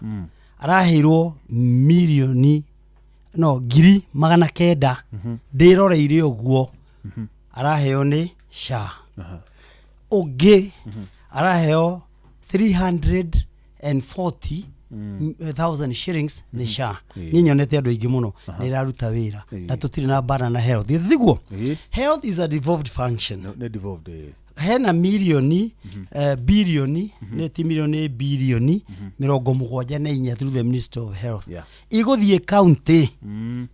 araheirwo milioni ngiri 900 ndiroreire uguo araheo ni SHA ugi araheo 340,000 shillings ni SHA ni nyonete andu ingi muno ni raruta wira na tutiri na bara na health thiguo health is a devolved function ne devolved hena milioni bilioni neti milioni bilioni 74 through the Ministry of Health iguthie county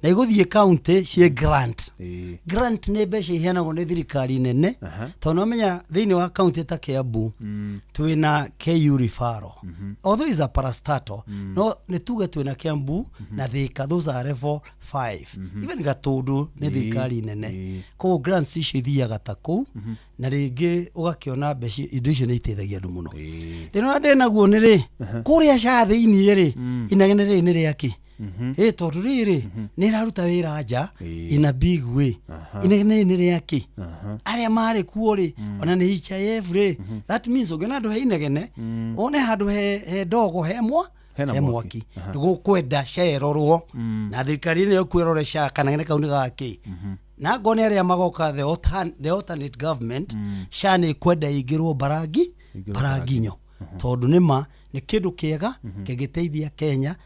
na iguthie county cie grant ne mbeca iheanagwo ni thirikari nene tondu menya thiini wa county ta Kiambu twina KU referral although is a parastatal no ni tuge twina Kiambu na Thika those are level 5 even Gatundu ni thirikari nene ko grants icio ithiaga ta kou na ringi ugakiona mbeca indo icio ni iteithagia andu muno thina ndi naguo ni ri kuria SHA thiini ri inegene ri ni riaki tondu riri ni raruta wira nja in a big way inegene ni riaki aria mari kuo ri ona ni HIF ri that means ugena andu he inegene one handu he ndogo he mwaki gukwenda SHA irorwo na thirikari ni yokwirore SHA kana kau ni gaki na ngone aria magoka the alternate government SHA ni kwenda igirwo baraginyo tondu nima ni kindu kiega kigiteithia Kenya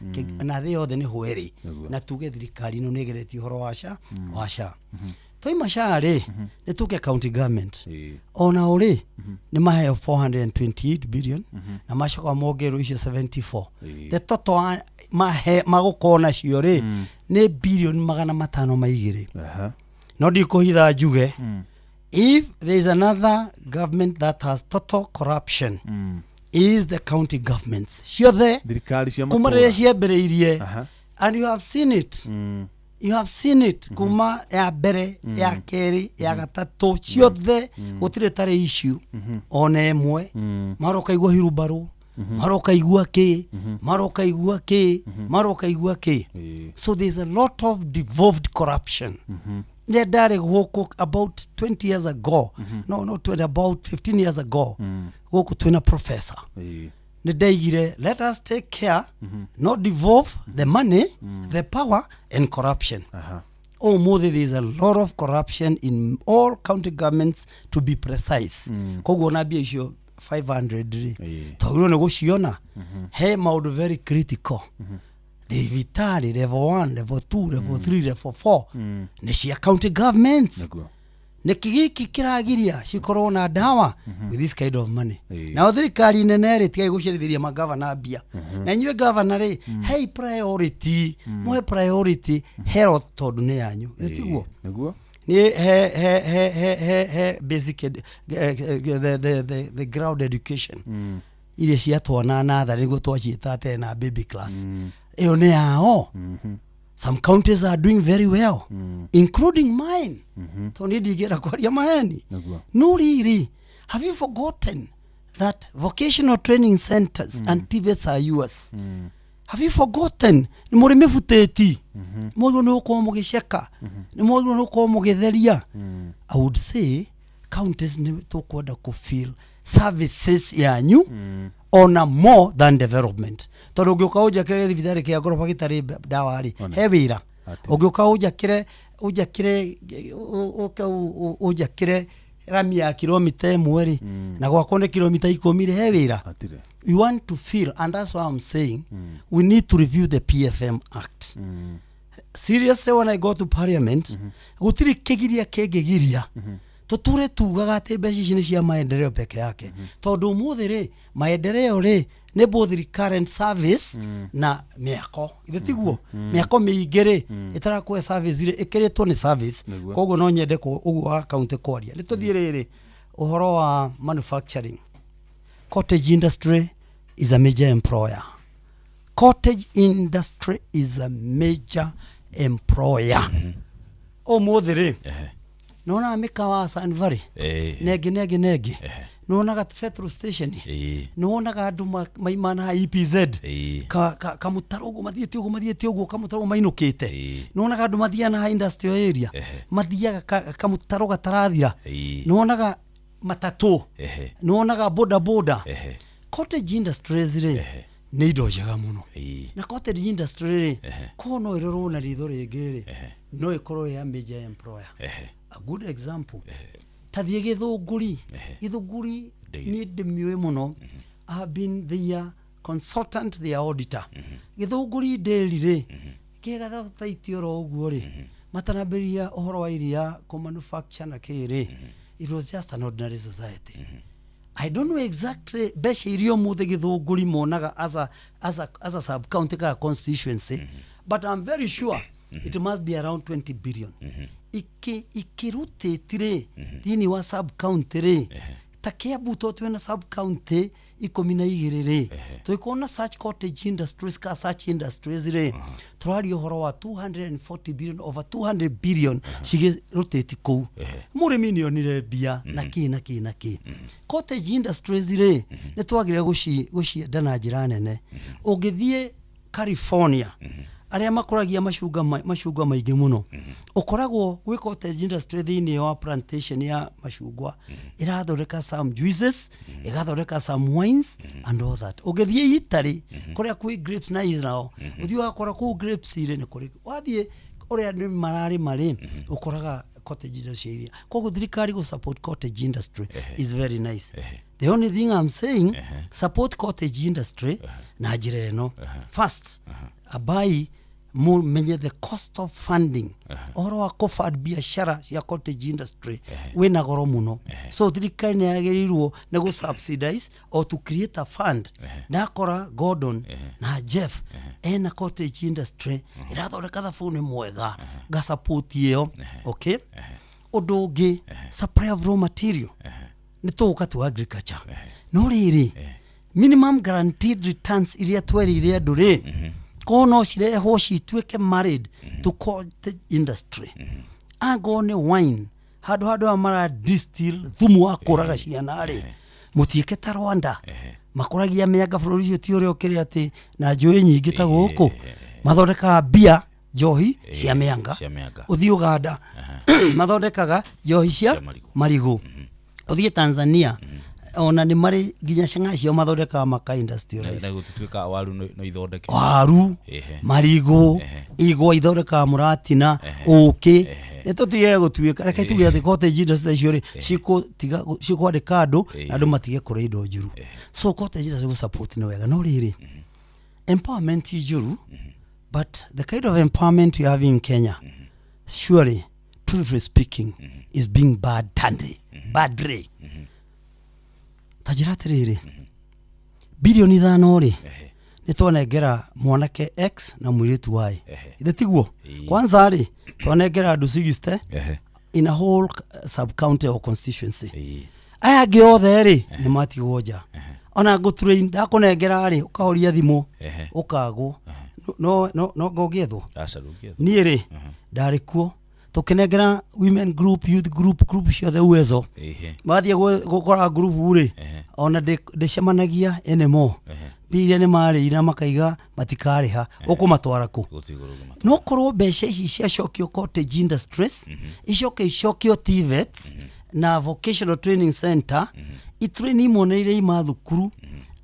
na thi yothe ni hweri na tuge thirikari no negeretie horo wa SHA toima SHA ri ni tuge county government ona uri ni maheo 428 billion na mashaka mogero icio 74 the total magukona cio ri ni billion 500 maigire no ndikuhitha njuge if there is another government that has total corruption is the county governments ciothe kumarire ciambireirie and you have seen it kuma ya mbere ya keri ya gatatu ciothe gutire tare issue ona emwe maroka igwa hirubaru maroka igwa ki so there's a lot of devolved corruption ndare guku about 20 years ago no not 20 about 15 years ago guku twina professor ndaigire let us take care not devolve the money the power and corruption there is a lot of corruption in all county governments to be precise koguo na bia icio 500 togiro ne guciona he maundu very critical the vitali level 1 level 2 level 3 level 4 ni cia county governments ni kigiki kiragiria cikorwo na dawa with this kind of money na thirikari nene ri tigai gucirithiria magavana bia na nywe governor ri hey priority mwe priority health tondu ni yanyu etiguo ni he basic the ground education ile ciatwana natha niguo twacita tena baby class iyo ni yao. Some counties are doing very well, including mine. Tony digera kwaria maheni. No really. Have you forgotten that vocational training centers and TVETs are yours? Have you forgotten? Ni muri mifuteti. Mwogo no ko mugiceka. Ni mwogo no ko mugitheria. I would say counties ni tokwenda ku feel services yanyu on a more than development. Tondu ngiuka ujakire thibitari kia gorofa gitari dawa ri he wira ugiuka ujakire rami ya kilomita 1 na gwako ne kilomita 10 ri he wira. We want to feel, and that's why I'm saying we need to review the PFM Act. Seriously, when I go to parliament gutiri kigiria kegigiria tuture tugaga ati mbeca ni cia maendeleo peke yake tondu muthi ri maendeleo ri ne both recurrent service na miako itiguo miako miingiri itarakwe service ri ikiritwo ni service koguo no nyende ko uguo account kwaria ni tuthie riri uhoro wa manufacturing. Cottage industry is a major employer. Cottage industry is a major employer. O muthi ri nona mikawa Sanvari negi nona ga petrol station nona ga andu maimana EPZ kamutarogo mathiete ugo kamutarogo mainukite nona ga andu mathiana ha industrial area mathiaga kamutaroga tarathira nona ga matatu nona ga boda cottage industries re ni indo njega muno na cottage industry kono iroro na ritho ringiri no ikorwo ya major employer. A good example tathie githunguri ni ndimiwe muno. I have been the consultant, the auditor. Githunguri delire kega thaitio ro uguo ri matanaberia ohoro wa iria ko manufacture na kire. It was just an ordinary society. I don't know exactly besha irio muthe githunguri monaga as a sub county ka constituency, but I'm very sure it must be around 20 billion. Ikirute tire dini wa sub county re takia buto twena sub county ikomina igirere to ikona such cottage industries ka such industries re turari horo wa 240 billion over 200 billion shige rotate ko muri milioni re bia na ki cottage industries re ne twagire gushi dana njira nene ugithie California aria makoragia mashugwa maingi muno ukoragwo gwi cottage industry thini wa plantation ya mashugwa irathoreka some juices igathoreka some wines and all that. Ugithie Italy kuria kwi grapes na Israel uthio wakora ku grapes ile ni kuri wathie uria ni marari mari ukoraga cottage industry area koguo thirikari go support cottage industry is very nice. The only thing I'm saying support cottage industry na njira eno first abai menye the cost of funding oro wa kofad biashara ya cottage industry wena goro muno so thirikari ni yagirirwo na go subsidize or to create a fund na kora Gordon na Jeff na cottage industry irathoreka thabuni mwega ga support iyo okay odongi supply of raw material ni tuka to agriculture no riri minimum guaranteed returns iria twerire ndure kono shire hoshi tweke married to cottage industry agone wine hado amara distill thumu akoraga ciana ri mutieke ta Rwanda makoragia miaga bũrũri ũcio ti ũrĩa ũkĩrĩ atĩ na njũĩ nyingĩ ta gũkũ mathondekaga bia njohi cia mĩanga ũthiĩ Uganda mathondekaga njohi cia marigũ ũthiĩ Tanzania ona ni mari ginya shanga cio mathondeka maka industrialize na gututwika waru no ithondeke waru marigo igwa ithondeka muratina uki nitutige gutwika reke tuge ati cottage industry cio ri ciko de kado na ndo matige kure indo njuru so cottage industry go support no wega no riri empowerment njuru but the kind of empowerment we have in Kenya surely truthfully speaking is being badly tajira tiriri bilioni 5 ri nitonengera mwanake X na mwiritu Y ithe tiguo kwanza ri tonengera andu 60 in a whole sub-county or constituency. Aya giothe ri ni matigwo nja. Ona gutrain ndakunengera ri ukahoria thimu ukagwo no gogethwo ni ri ndari kuo tukinengera women group, youth group ciothe uwezo mathie gukora group ri ona ndicemanagia enemo biria ni mari ina makaiga matikariha ukumatwara ku no korwo mbeca ici cia shokio cottage industries icoke shokio TVET na vocational training center itraini moneire ima thukuru.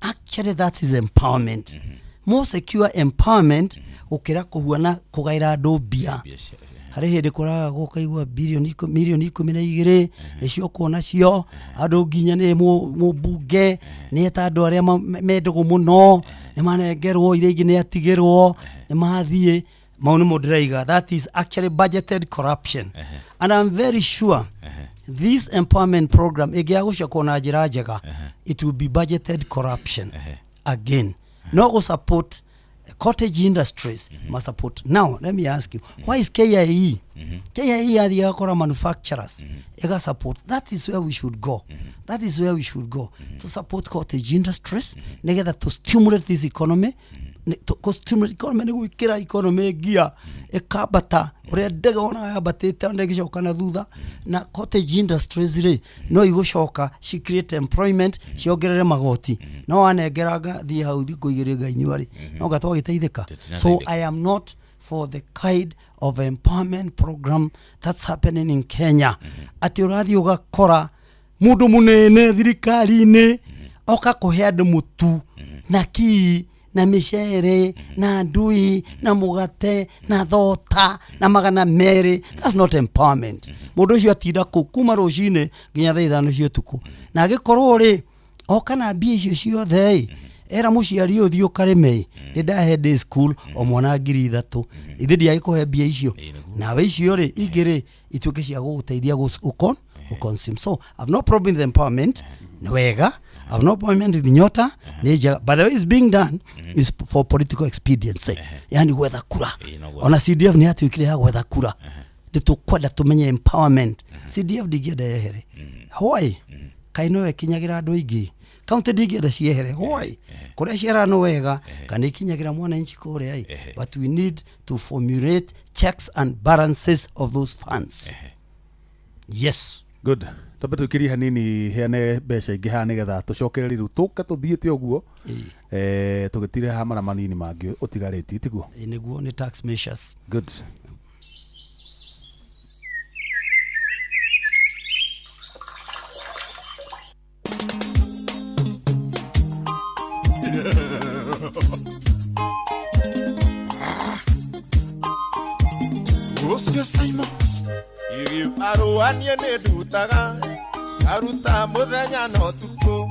Actually that is empowerment, more secure empowerment ukira kuhuana kugaira andu bia. Hari hindi kuraga gukaigwa milioni 12 nicio kuona cio andu nginya ni mubunge ni eta andu aria mendugu muno ni manengerwo ire ingi ni atigirwo ni mathie mauni mudiraiga. That is actually budgeted corruption. And I'm very sure this empowerment program igiagusha kona njira njega it will be budgeted corruption again. No go support cottage industries, must support. Now let me ask you, why is KIE? KIE are the akora manufacturers. Ega support. That is where we should go. That is where we should go to support cottage industries, negeda to stimulate this economy. To stimulate economy ni gwikira economy gia ekabata uria ndega ona yabatite onda gicoka na thutha na cottage industries ri no igucoka she create employment ciongerere magoti no anengeraga thie hau thiko igire gainyuari no gatwa giteithika. So I am not for the kind of empowerment program that's happening in Kenya. Ati urathi ugakora mundu munene thirikari-ini oka kuhe andu mutu na ki na mishere na ndui na mugate na thota na magana mere. That's not empowerment. Mundu ucio atinda kuma rucine nginya thaa 5 cia utuku na agikorwo ri oka na mbia icio ciothe era muciari uthio kareme ni ndahe day school o mwana 3,000 ithe ndia ikuhe mbia icio nawe icio ri igire ituke cia guguteithia consume. So I've no problem with empowerment ni wega. I've no problem with nyota but the way it's being done is for political expediency. Yani gwetha kura ona CDF ni atuikire ha gwetha kura ni tukwenda tumenye empowerment. CDF digienda yehere hoi kaino ekinyagira andu ingi county digienda ciehere hoi kuria ciara no wega kana ikinyagira mwana inchi kore ai but we need to formulate checks and balances of those funds. Yes, good. Tabetu kiri hanini heane besha igiha nigetha tucokereri ru tuka tuthiete oguo tugitire hamara manini mangi utigareti tiguo niguo ni tax measures. Good. Osio Simon iri aruanie ne dutaga aruta muthenya no tuko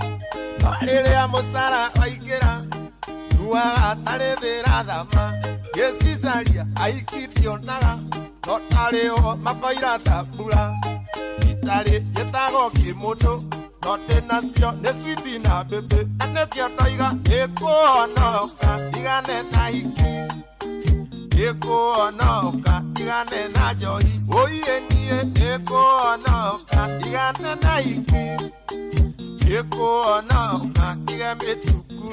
ariria musara waigera ruaga tarithira thama gesicaria aikithio naga no tario makoira tabura itari getago kimundu no tenacio ne switi na bebe anekio toiga ikuonoka igane na iki ikuonoka igane na johi oiye nie ikuonoka igane na iki ikuonoka igame tukuru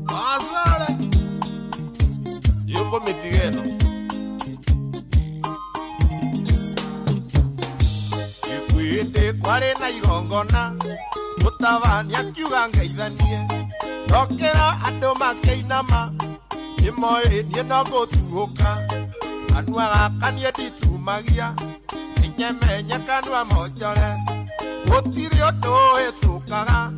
asare yuko mitigeno ikuite kware na igongona utabania kiuga ngeithanie Nokera ando makeinama Imoe nienogo tuoka Anua kanye ditumagia Inyemenya kanua mojore Otiri oto etukaga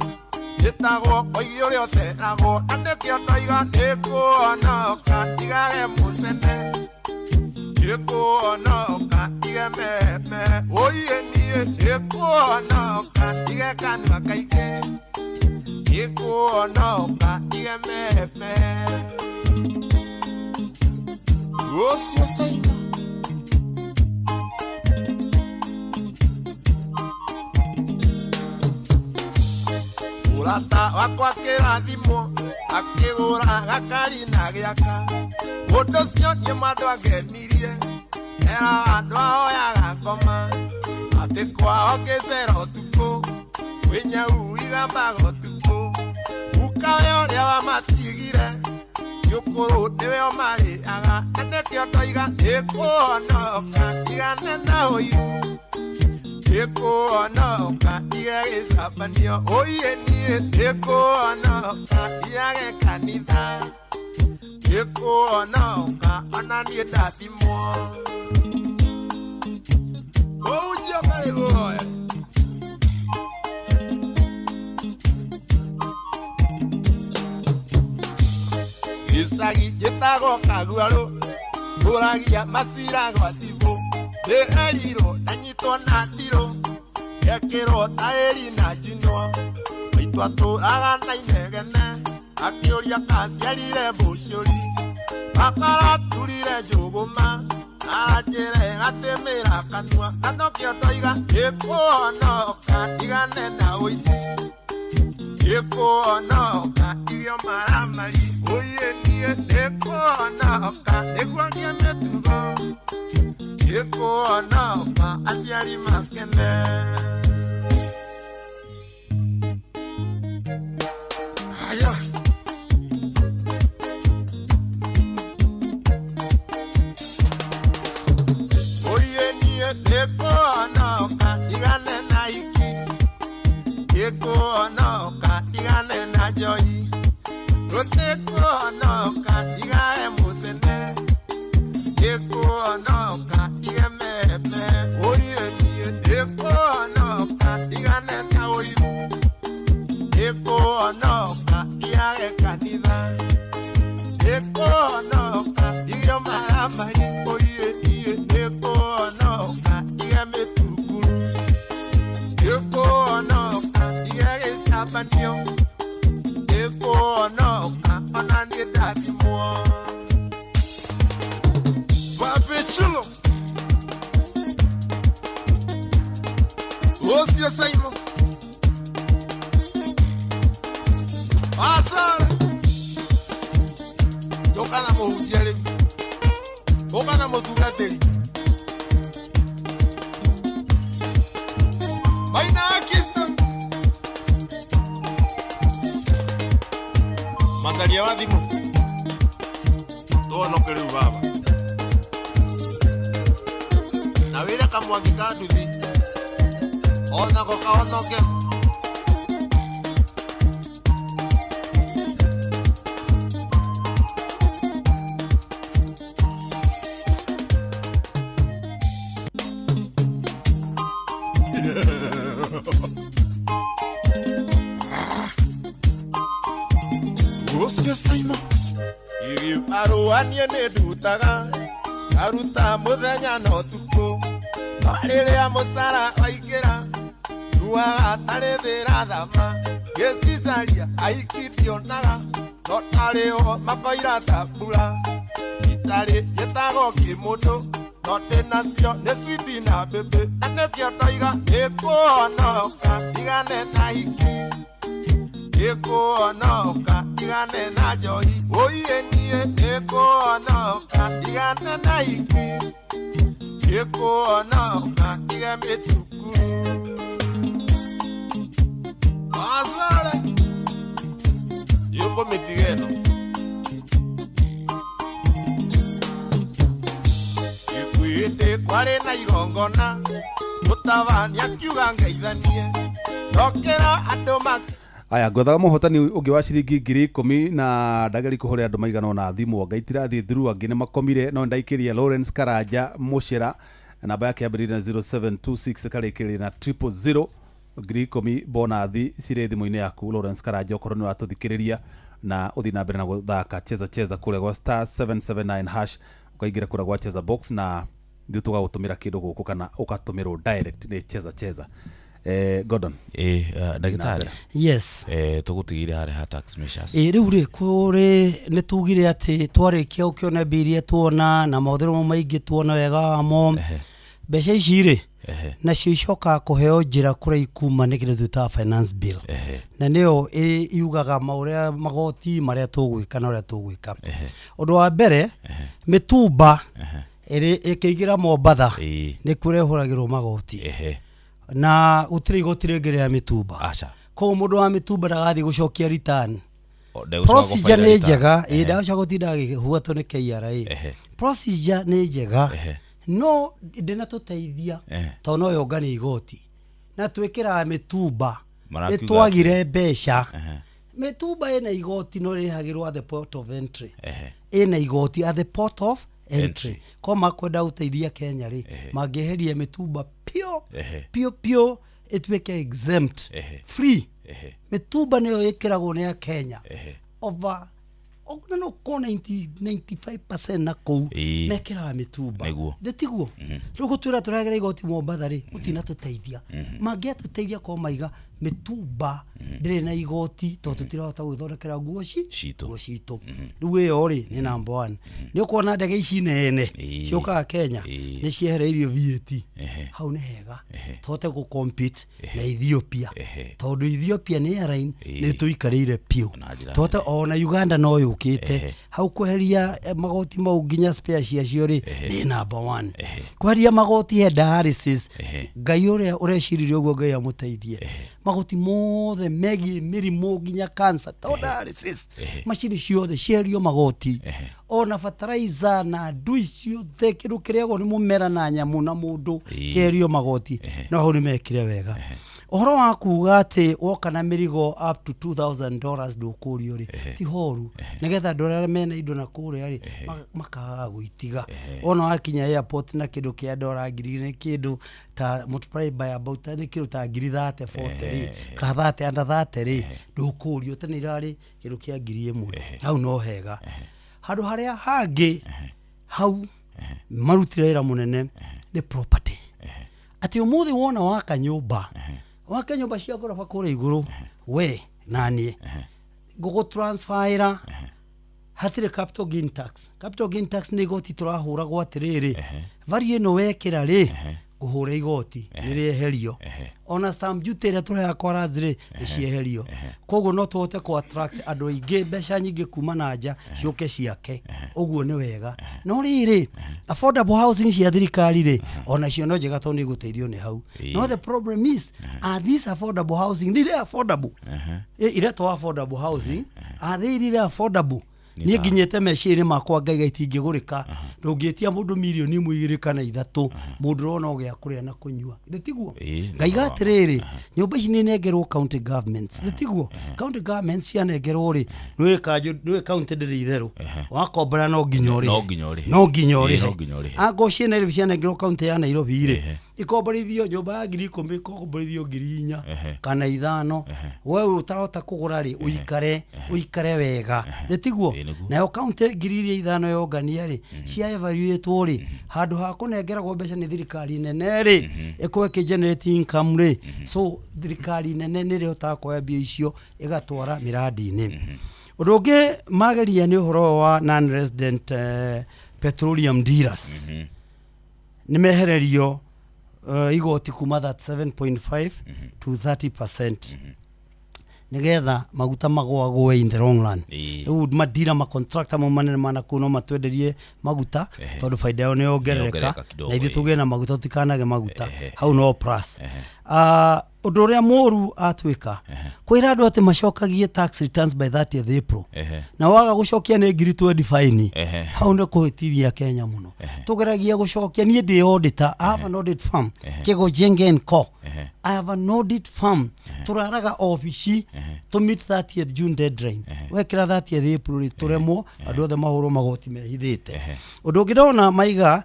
Yetago oyori oterago Aneki otoiga Eko onoka Igare musene Eko onoka Ige meme Oye nie Eko onoka Ige kanua kaike Ikuonoka igemepe Osio Saina Urata wakwa kirathimo akigura gakari na giaka Mundu cio nie mandu agenirie era andũ ahoyaga ngoma atĩ kwao kĩcero tukũ wĩnyau igambaga ũtukũ ukawe ũrĩa wamatigire Yukuru niwe omarĩaga nĩkĩo ndoiga nĩkũhonoka igane na ũiru nĩkũhonoka igagĩcabanio ũiye niĩ nĩkũhonoka igage kanitha nĩkũhonoka ona niĩ ndathimwo ũnjio karĩ guoya Isagi jetagwo kaguarũ ũragia macira gwa thimũ ndĩherirwo ndanyitwo na ndirũ gekĩrwo taĩri na njinwo maitũ atũraga na inegene akĩũria kaciarire mbũciũri akaraturire njũgũma aranjĩre gatĩmĩra kanua kanokĩo ndoiga nĩkũhonoka igane na ũici nĩkũhonoka igio maramari ũiye niĩ nĩkũhonoka nĩguo ngĩe mĩtugo nĩkũhonoka aciari makene haya ũiye niĩ nĩkũhonoka igane na iki nĩkũhonoka igane na njoi nĩkũhonoka igae mũcene nĩkũhonoka igememe ũiye niĩ nĩkũhonoka igane na ũiru nĩkũhonoka igage kanitha nĩkũhonoka igio maramari ũiye niĩ nĩkũhonoka ige mĩtukuru nĩkũhonoka igagĩcabanio nĩkũhonoka ona niĩ ndathimwo Babichulo Ũcio Saimo Asara Ndũkana mũhunjia rĩu ũkana mũtungatĩri Maina Kiston Masaria wa thimũ tũhonoke rĩu baba na wĩra kamwangi ka nduthi onako kahonoke Ũcio Simon igi arũanie nĩ ndutaga aruta mũthenya na ũtukũ rĩrĩa mũcara waingĩra ruaga tarĩ thĩra thama gĩcicaria aikithionaga no tarĩo makoira tambura itarĩ njĩtagwo kĩmũndũ no ndĩnacio nĩ switi na mbĩmbĩ na nĩkĩo ndoiga nĩkũhonoka igane na hiki nĩkũhonoka igane na njoi ũiye niĩ nĩkũhonoka igane na hiki nĩkũhonoka ige mĩtukuru Azare yuko mitigeno ikuĩte kwarĩ na igongona mũtabania kiuga ngeithanie ndokera andũ aya ngwethaga mũhotani ũngĩ wa ciringi 10,000 na ndageri kũhũrĩra andũ maigana na thimũ ngaitirathiĩ through angĩ nĩ makomire no ndaikĩria Lawrence Karanja Mũcera namba yake yambĩrĩire na 0726 karĩkĩrĩria na 000 10,000 bonathi cirĩ thimũ-inĩ yaku Lawrence Karanja okorwo nĩ watũthikĩrĩria na ũthiĩ na mbere na gũthaka cheza kũrĩa gwa star 779 hash ũkaingĩra kũrĩa gwa cheza box na ndio tũgagũtũmĩra kĩndũ gũkũ kana ũgatũmĩrwo direct nĩ cheza Gordon ndagĩtarĩ yes tũgũtigire harĩ ha tax measures rĩu rĩ kũrĩ nĩ tugire atĩ twarĩkia ũkĩona mbia iria tuona na maũthĩro maingĩ tuona wega wamo mbeca ici rĩ nacio icoka kũheo njĩra kũrĩa kuma nĩkĩrĩa twĩtaga finance bill na nĩyo yugaga maũrĩa magoti marĩa tũgwĩka na ũrĩa tũgwĩka ũndũ wa mbere mĩtumba ikiigira Mombatha ni kurehuragirwo magoti na utiri igoti ringire ya mitumba acha ko mundu wa mitumba ndagathi gucokia return procedure ni njega ndagoca gutinda gihuatwo ni KRA procedure ni njega no ndina tuteithia to no yongani igoti na twikira mitumba itwagire mbeca mitumba ina igoti no rihagirwo at the port of entry ina igoti at the port of entry ko makwenda uteithia Kenya ri mangeherie mitumba pio itweke exempt free mitumba niyo ikiragwo ni ya Kenya over no ko 95% na kou mekira mitumba ndetiguo rugo twira turagera igoti Mombatha ri utina tuteithia mangia tuteithia ko maiga mitumba ndire na igoti to tutirahota gwithondekera nguo citu riu iyo ri ni number 1 ni ukona ndege ici nene ciokaga Kenya ni ciehereirio VAT hau ni hega tote ku compete na Ethiopia tondu Ethiopia ni airline ni tuikarire piu tote ona Uganda no yukite hau kweheria magoti mau nginya spare cio ri ni number 1 kweheria magoti he dialysis ngai uria ureciririre uguo ngai amuteithie magoti mothe megi mirimo nginya cancer to dialysis macini ciothe cieherio magoti ona fertilizer na ndu icio thekiru kiriagwo ni mumera na nyamu na mundu kerio magoti no ho ni mekire wega ohoro wa kuga ati woka na mirigo up to $2,000 ndukurio ri ti horu nigetha ndorare mena indo na kuria ri makaga guitiga ona wakinya airport na kindu kia $1,000 ni kindu ta multiply by about ni kindu ta 30 40 ka 30 under 30 ri ndukurio tani rari kindu kia 1,000 hau no hega handu haria hangi hau marutire ira munene ni property ati umuthi wona waka nyumba cia gorofa kure iguru we nani gugu transfera hatire capital gain tax ni goti turahura gwa tiriri vari no wekira ri guhura igoti nirieherio ona stamp duty ria turaya kwarazire icieherio koguo no tuhote ku attract andu aingi mbeca nyingi kuma na nja ciuke ciake uguo ni wega no riri affordable housing cia thirikari ri ona cio no njega to ni guteithio ni hau no the problem is are these affordable housing ni affordable ire to affordable housing are they really affordable ni nginyete meciria makwa ngaiga itingigurika ndungietia mundu milioni 2 kana 3 mundu rona ogia kuria na kunyua ndetiguo ngaiga atiriri nyumba ici ni nengerwo county governments ndetiguo county governments cia nengerwo ri nwe county ndiri itheru wakombera no nginyori ango cia Nairobi cia nengerwo county ya Nairobi ri ikomborithio nyumba ya 10,000 ikomborithio 4,000 kana 5 wewe utarota kugura ri uikare wega ndetiguo nayo county 5,000 yongania ri cia evaluate ri handu ha kunengeragwo mbeca ni thirikari nene ri ikweke generate income ri so thirikari nene ni ri utakoya mbia icio igatwara miradi-ini undu mageria ni uhoro wa non resident petroleum dealers ni mehererio igoti kuma that 7.5 to 30% nigetha maguta magwagwe in the long run riu madira ma contractor mo manene mana kuno matwenderie maguta tondu faida yao ni ongerereka na ithu tuge na maguta utikanage maguta hau no plus undu uria moru atwika kwira andu ati macokagie tax returns by 30th April na waga gucokia ni 20 hau ndo kuhitiria Kenya muno tugeragia gucokia ni ndi auditor I have an audit firm Kego Jengen Co I have an audit firm turaraga office to meet 30th June deadline wekira 30th April turemwo andu othe mahuro magoti mehithite undu ngirona maiga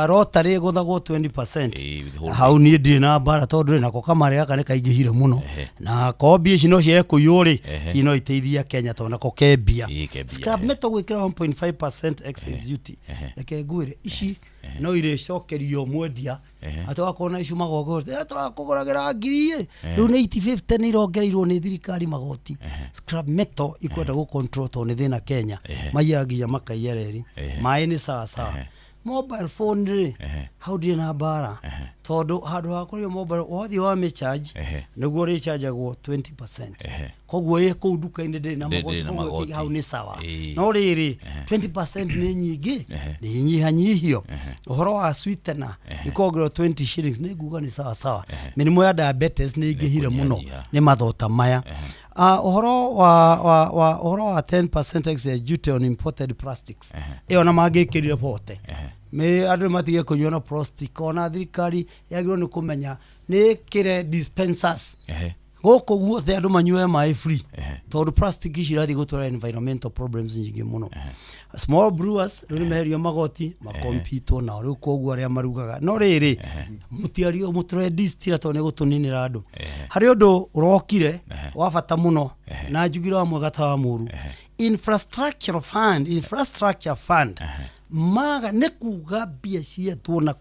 rotary guthagwo 20% hau ni ndi na bara tondu na kokamare kana kaingihire muno na kobi ici no cie kuyuri ino iteithia Kenya tona kokebia scrap metal gwikira 1.5% excess duty reke ngwire ici no ire cokerio mwendia atwakona icu magogo twakuguragira ngiri riu ni 8050 ni irongereirwo ni thirikari magoti scrap metal ikwenda go control to ni thina Kenya maiyagia makaiyereri mai ni sawa mobile phone ri how do na bara todo hado hakorio mobile othi wa me charge niguo ri charge go 20% koguo ye ko duka inde de na magoti how ni sawa no riri 20% ni nyingi ni nyihanyihio uhoro wa sweetener ikogro 20 shillings ni guga ni sawa sawa minimo ya diabetes ni igihire muno ni mathota maya uhoro wa 10% excess duty on imported plastics iyo na magikirire pote me andũ matige kũnyua plastic ona thirikari yagĩrĩirwo nĩ kũmenya nĩ kire dispensers gũkũ guothe andũ manyue maĩ free tondũ plastic ici irathiĩ gũtwara environmental problems nyingĩ mũno small brewers rĩu nĩmeherio magoti makompitwo na rĩu koguo arĩa marugaga no rĩrĩ mũtiario mũtũre distiller tondũ nĩ gũtũninĩra andũ harĩ ũndũ ũrokire wa bata mũno na njugire wa mwega ta wa mũru infrastructure fund maga nekuga bia cietwo na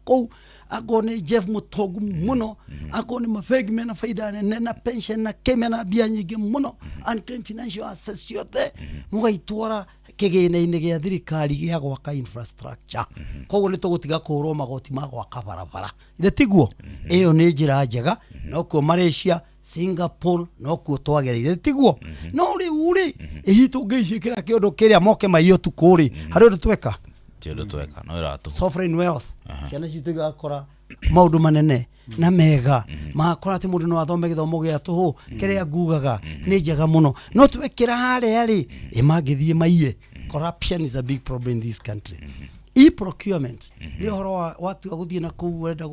kou agone Jeff Mutogu muno agone mafegi mena faida nene na pension na kemena bia nyingi muno and financial assets yothe mugaitwara kigene-inĩ gĩa thirikari gĩa gwaka infrastructure koguo nĩ tũgũtiga kũhũrwo magoti ma gwaka barabara ithe tiguo ĩyo nĩ njĩra njega no kuo Malaysia Singapore no kuo twagereire tiguo no rĩu rĩ ihitũ ngĩicikĩra kĩũndũ kĩrĩa moke maiyũ tukũrĩ harĩ ũndũ tweka no iratũ sovereign wealth ciana citũ igakora maũndũ manene na mega makora atĩ mũndũ no athome gĩthomo gĩa tũhũ kĩrĩa ngugaga nĩ njega mũno no twekĩra harĩa rĩ mangĩthiĩ maiye corruption is a big problem in this country e-procurement nĩ ũhoro wa watu agũthiĩ na kũu wenda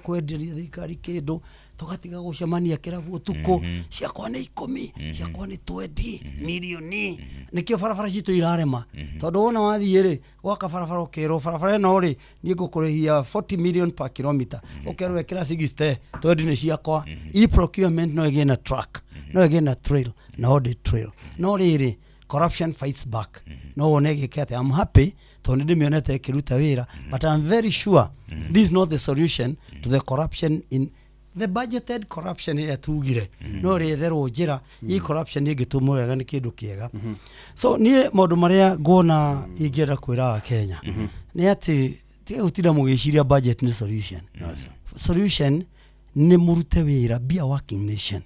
kwenderia thirikari kĩndũ tũgatiga gũcemania kĩrabu ũtukũ ciakwa nĩ 10 ciakwa nĩ 20 milioni nĩkĩo barabara citũ irarema tondũ wona wathiĩ rĩ gwaka barabara ũkerwo barabara ĩno rĩ niĩ ngũkũrĩhia 40 million per kilometer ũkerwo wekĩra 60 tondũ nĩ ciakwa e-procurement no ĩgĩe na track no ĩgĩe na trail na audit trail no rĩrĩ corruption fights back no wone gĩke atĩ I'm happy tondũ ndĩmĩonete ĩkĩruta wĩra but I'm very sure this is not the solution to the corruption in the budgeted corruption ĩrĩa tugire no rĩetherwo njĩra corruption ĩngĩtũmũrega nĩ kĩndũ kĩega so niĩ maũndũ marĩa nguona ingĩenda kwĩra Kenya nĩ atĩ tiga gũtinda mũgĩciria budget nĩ solution nĩ mũrute wĩra be a working nation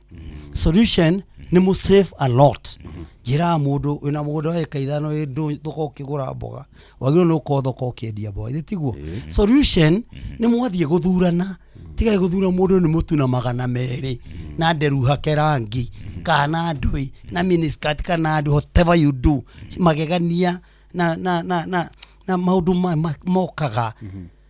solution nĩ mũ save a lot njĩra mũndũ wĩna mũgũnda wa eka ithano thoko ũkĩgũra mboga wagĩrĩirwo nĩ gũkorwo thoko ũkĩendia mboga ithe tiguo solution nĩ mwathiĩ gũthurana tiga gũthura mũndũ nĩ mũtu na 200 na nderu hake rangi kana ndũi na miniskirt kana ndũ whatever you do magegania na maũndũ mokaga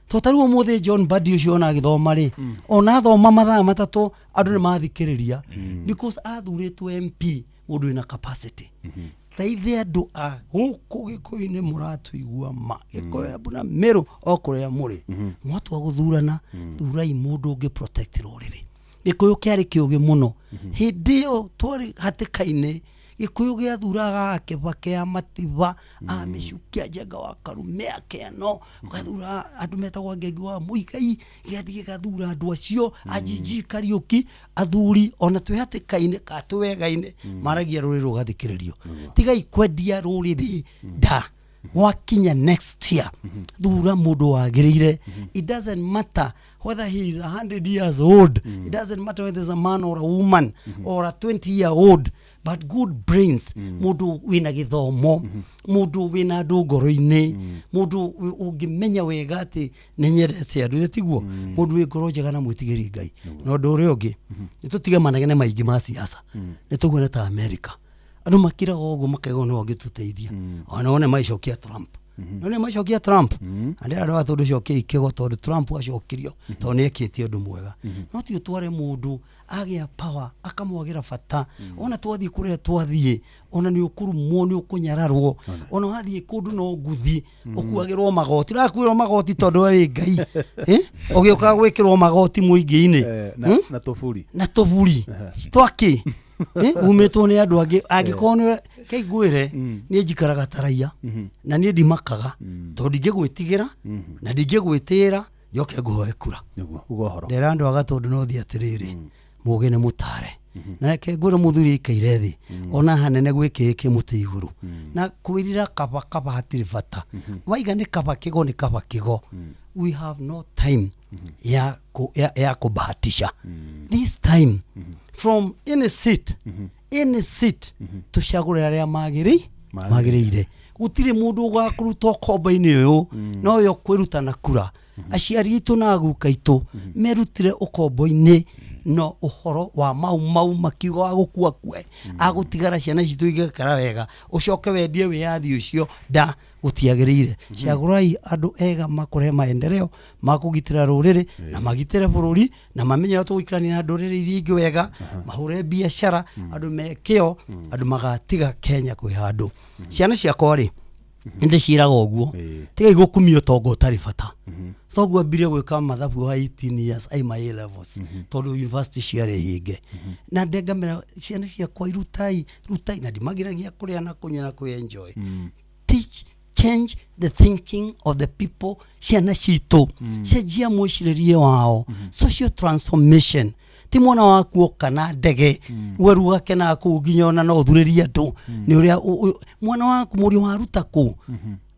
totariwo mũthĩ John Badi ũcio ona agĩthoma rĩ ona thoma mathaa matatũ andũ nĩ mathikĩrĩria because athurĩtwo MP mũndũ wĩna capacity thaithĩ andũ a gũkũ gĩkũyũ-inĩ mũratũigua ma gĩkũyũ mbuna Meru o kũrĩa mũrĩ mwatua gũthurana thurai mũndũ ũngĩ protect rũrĩrĩ gĩkũyũ kĩarĩ kĩũgĩ mũno hĩndĩ ĩyo twarĩ hatĩka-inĩ gĩkũyũ gĩathuraga Kĩbakĩa Matiba Mĩcukia Njenga wa Karume Akeno gathura andũ metagwo Ngenge wa Mũigai gĩathiĩ gathura andũ acio Ajiji Kariuki athuri ona twĩ hatĩka-inĩ ka twega-inĩ maragia rũrĩrĩ rũgathikĩrĩrio tigai kwendia rũrĩrĩ da wakinya next year thura mũndũ wagĩrĩire it doesn't matter whether he is 100 years old it doesn't matter whether is a man or a woman or a 20-year-old but good brains mũndũ wĩna gĩthomo mũndũ wĩna andũ ngoro-inĩ mũndũ ũngĩmenya wega atĩ nĩ nyendete andũ tiguo mũndũ wĩ ngoro njega na mwĩtigĩri Ngai na ũndũ ũrĩa ũngĩ nĩ tũtige manegene maingĩ ma siasa nĩ tũguo ta America andũ makiraga ũguo makaiga no angĩtũteithia ona one maicokia Trump none maicokia Trump andũ andũ atũndũ cokia ikego tondũ Trump acokirio tondũ nĩ ekĩtie ũndũ mwega no ti ũtware mũndũ agĩa power akamwagira bata ona twathiĩ kũrĩa twathiĩ ona nĩ ũkũrumwo nĩ ũkũnyararwo ona wathiĩ kũndũ no nguthi ũkuagĩrwo magoti rakuĩrwo magoti tondũ we Ngai ũgĩũka gwĩkĩrwo magoti mũingĩ-inĩ na tũburi twaki umĩtwo nĩ andũ angĩ angĩkorwo kaiguĩre niĩ njikaraga taraia na niĩ ndimakaga tondũ ndingĩgwĩtigĩra na ndingĩgwĩtĩra njoke ngũhoe kura ndera andũ aga tondũ no thiĩ atĩrĩrĩ mũgĩ nĩ mũtare na reke ngwĩre mũthuri ikaire thĩ ona hanene gwĩkĩ mũtĩ igũrũ na kwĩrira kaba hatirĩ bata waiga nĩ kaba kĩgo we have no time ya kubahatisha this time from any seat tucagũre arĩa magĩrĩire gũtirĩ mũndũ ũgakũrutwo komba-inĩ ũyũ no yo kwĩruta na kura aciari itũ na aguka itũ merutire ũkombo-inĩ no ũhoro wa mau makiuga agũkua kwe agũtigara ciana citũ igakara wega ũcoke wendie wĩyathi ũcio nda gũtiagĩrĩire cagũrai andũ ega makũrehe maendeleo makũgitĩra rũrĩrĩ na magitĩre bũrũri na mamenye tũgũikarania na ndũrĩrĩ iria ingĩ wega mahũre biacara andũ mekĩo andũ magatiga Kenya kwĩ handũ ciana ciakwa rĩ inde ciraga ũguo tiga igũkumio tongo ũtarĩ bata thoguo ambire gwĩka mathabu wa 18 years ai my A levels tondũ university ciarĩ hinge na ndengamĩra ciana ciakwa irutai na ndimagiragia kũrĩa na kũnyua na kwĩenjoy teach change the thinking of the people ciana citũ cenjia mwĩcirĩrie wao social transformation ti mwana waku kana ndege weru wake na kũnginya ona no thurĩria andũ nĩ ũrĩa mwana waku mũri waruta kũ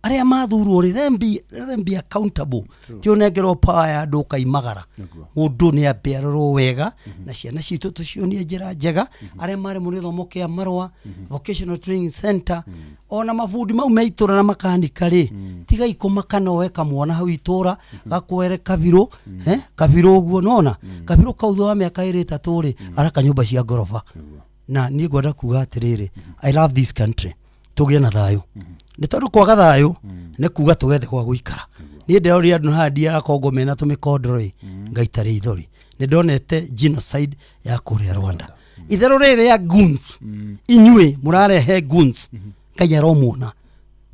arĩa mathurwo rĩ them be accountable ti ũnengerwo power ya andũ kaimagara mũndũ nĩ ambiarorwo wega na ciana citũ tũcionie njĩra njega arĩa marĩ mũrĩ gĩthomo kĩa marũa vocational training center ona mabundi mau meitura na makanika rĩ tiga ikũmaka nowe kamwana hau itũra gakwere kabiro kabiro ũguo nona kabiro kautho wa mĩaka 3 rĩ araka nyũmba cia ngoroba na niĩ ngwenda kuga atĩrĩrĩ I love this country tũgĩe na thayũ nĩ tondũ kwaga thayũ nĩ kuga tũgethe kwa gũikara niĩ ndĩrorire andũ handi ya Kongo mena tũmĩkondoro ngaitarĩ ithori nĩ ndonete genocide ya kũrĩa Rwanda itherũ rĩrĩ ya goons inyuĩ mũrarehe goons Ngai aromuona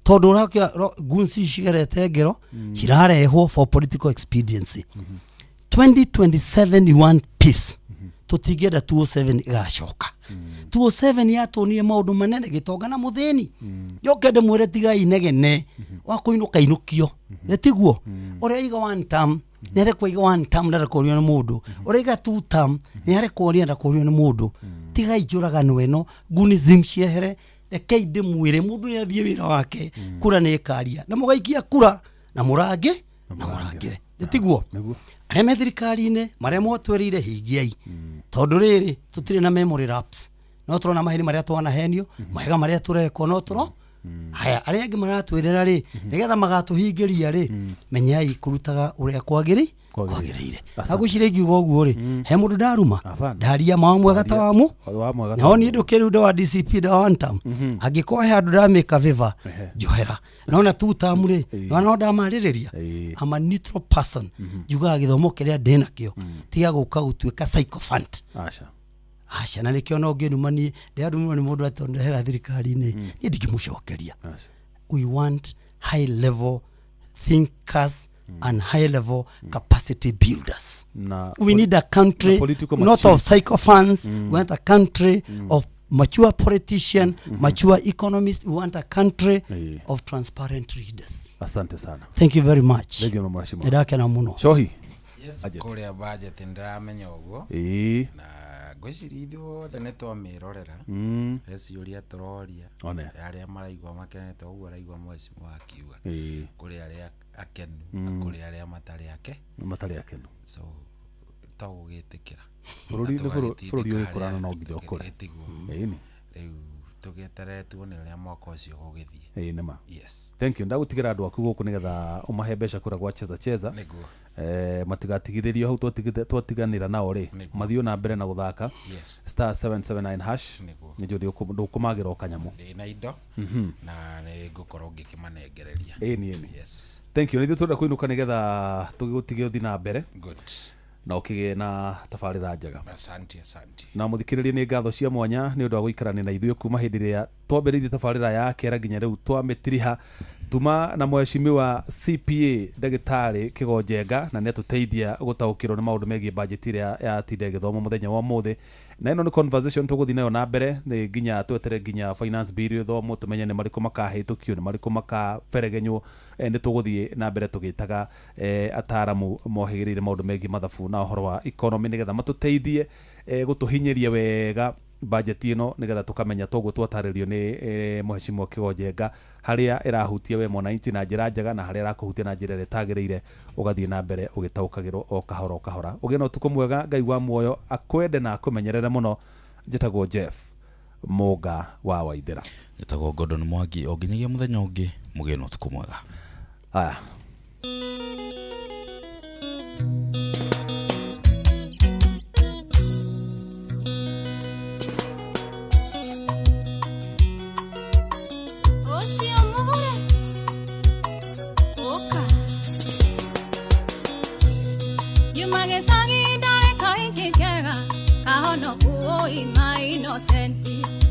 tondũ ũrakĩa goons cigerete ngero cirarehwo for political expediency 2027 you want peace tutigeda 207 igacoka 207 yatũnire maũndũ manene gĩtonga na mũthĩni yokende mwĩre tiga inegene wa kũinũka inũkio netiguo ũrĩa iga one term nĩ arĩ kũiga one term na rekũrio nĩ mũndũ ũrĩa iga two term nĩ arĩ kũria na kũrio nĩ mũndũ tiga ijũragano ĩno gunism ciehere rekei ndĩmwĩre mũndũ nĩ athiĩ wĩra wake kura nĩ ĩkaria na mũgaikia kura na mũrangĩre netiguo arĩa me thirikari-inĩ marĩa motwĩrĩire hingiai tondũ rĩrĩ tũtirĩ na memory lapse no tũrona maheni marĩa twanahenio mahega marĩa tũrekwo no tũro haya arĩa angĩ maratwĩrĩra rĩ nĩgetha magatũhingĩria rĩ menyai kũrutaga ũrĩa kwagĩrĩire agũcire ingiuga ũguo rĩ he mũndũ ndaruma ndaria mawa mwega ta wamu no niĩ ndũkĩrĩ unda wa DCP da one term angĩkorwo he andũ ndamĩka viva njohera nona two term rĩ no ndamarĩrĩria I'm a neutral person njugaga gĩthomo kĩrĩa ndĩ nakĩo tiga gũka gũtuĩka sycophant aca na nĩkĩo no ngĩnumanie ndĩarumwo nĩ mũndũ atondehera thirikari-inĩ niĩ ndingĩmũcokeria we want high level thinkers and high level capacity builders we need a country not of sycophants we want a country of mature politician mature economists we want a country of transparent leaders asante sana thank you very much ndakena muno shohi kũrĩa budget ndĩramenya ũguo na ngwĩciria ithuothe nĩ twamĩrorera ciũria tũroria arĩa maraigua makenete ũguo araigua mheshimiwa akiuga kũrĩ arĩa akenu na kũrĩ arĩa matarĩ akenu so tũgũgĩtĩkĩra bũrũri ũyũ kũrana no nginya ũkũre rĩu tũgĩeterere tuone ũrĩa mwaka ũcio ũgũgĩthiĩ nĩma thank you ndagũtigĩra andũ aku gũkũ nĩgetha ũmahe mbeca kũrĩa gwa cheza matigatigithĩrio hau twatiganĩra nao rĩ mathiũ na mbere na gũthaka star 779 hash nĩ njũthi ndũkũmagĩra o kanyamũ na indo na nĩ ngũkorwo ngĩkĩmanengereria niĩ thank you nĩ ithuĩ tũrenda kũinũka nĩgetha tũgĩgũtige ũthi na mbere na ũkĩgĩe na tabarĩra njega asante na mũthikĩrĩria nĩ ngatho cia mwanya nĩ ũndũ wa gũikarania na ithuĩ kuma hĩndĩ ĩrĩa twambĩrĩirie tabarĩra ya kera nginya rĩu twamĩtiriha tuma na mheshimiwa CPA ndagitari Kigonjenga na netuteithia gutaukirwo ni maundu megie budget iria ya tinde githomo muthenya wa muthi na ino ni conversation tuguthi nayo na mbere ni nginya twetere nginya finance bill thomo tumenye ni mariko makahitukio ni mariko makaberegenywo ni tuguthi na mbere tugitaga ataramu mohigirire maundu megie mathabu na uhoro wa economy nigetha matuteithie gutuhinyiria wega budget ino nigetha tukamenya togo twataririo ni mheshimiwa Kigonjenga haria irahutia we mwananchi na njira njega na haria irakuhutia na njira retagirire ugathie na mbere ugitaukagirwo o kahora ugena utuko mwega ngai wa muoyo akwende na akumenyerere muno njitagwo Jeff Muga wa Waithira njitagwo Gordon Mwangi o nginyagia muthenya ungi mugena utuko mwega aya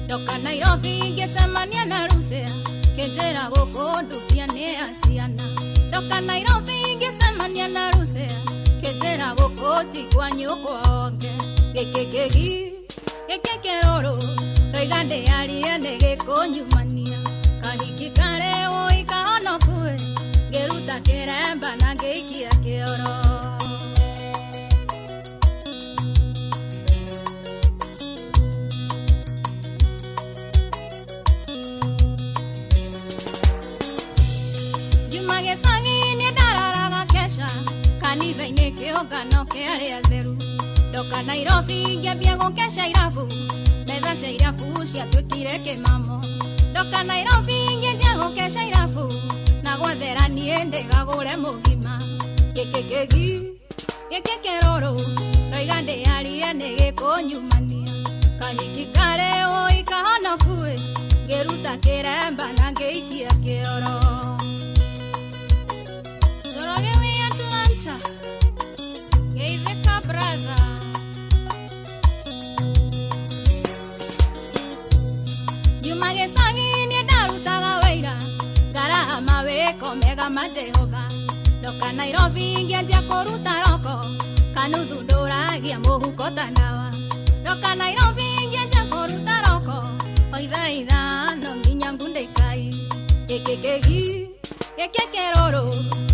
Doka Nairobi ngesemania na Rusea Kejera goko ndufia ni asiana Doka Nairobi ngesemania na Rusea Kejera goko tikwa nyoko onge Kekekeroro Toigande alie nege konyumania Kahiki kare o ikahono kue Geruta keremba na geikia keoro Kanitha-inĩ kĩũngano kĩa arĩa atheru Doka Nairobi ngĩambia gũkesha irabu metha cia irabu ciatuĩkire kĩmamo Doka Nairobi ngĩambia gũkesha irabu na gwathera niĩ ndĩgagũre mũgima gĩkĩ kĩrũrũ ndoiga ndĩarie nĩ gĩkũnyumania kahiki kare ũi kahonokue ngĩruta kĩremba na ngĩikia kĩoro Soroge we Atlanta Geitheka brother Juma Gĩcagi nĩ ndarutaga wĩra ngarahama wĩko mega ma Jehova Doka Nairobi ngĩanjia kũruta roko kanuthu ndũragia mũhuko ta ndawa Doka Nairobi ngĩanjia kũruta roko oithaitha no nginya ngundekai Kekekeroro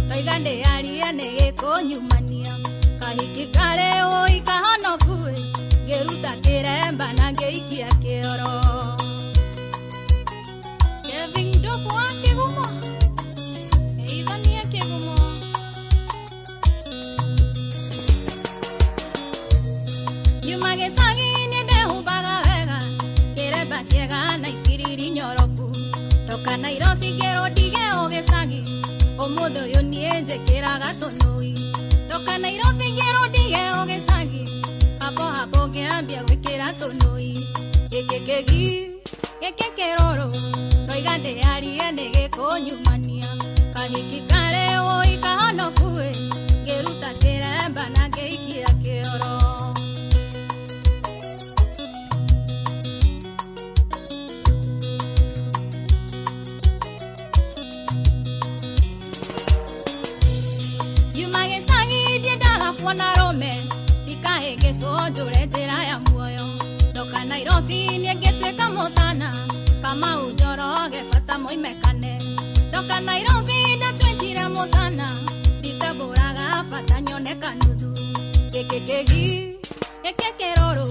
Toiga ndĩarie nĩ gĩkũnyumania kahiki kare ũi kahonokue ngĩruta kĩremba na ngĩikia kĩoro Kevin Dopo wa Kĩgumo Geithania Kĩgumo Juma Gĩcagi nĩ ndĩhumbaga wega kĩremba kĩega na ibiriri nyoroku Doka Nairobi ngĩrũndige Gĩcagi Ũmũthĩ ũyũ niĩ njĩkĩraga tũnũi Doka Nairobi ngĩrũndige Gĩcagi hapo ngĩambia gwĩkĩra tũnũi gĩkĩ kĩrũrũ ndoiga ndĩarie nĩ gĩkũnyumania kahiki kare ũi kahonokue ngĩruta kĩremba na ngĩikia kĩoro Kuona rome ndikahĩngĩcwo njũre njĩra ya muoyo Doka Nairobi nĩ ngĩtuĩka mũtana Kamau Njoroge bata moimekane Doka Nairobi ndatuĩkire mũtana nditambũraga bata nyoneka nuthu gĩkĩ kĩrũrũ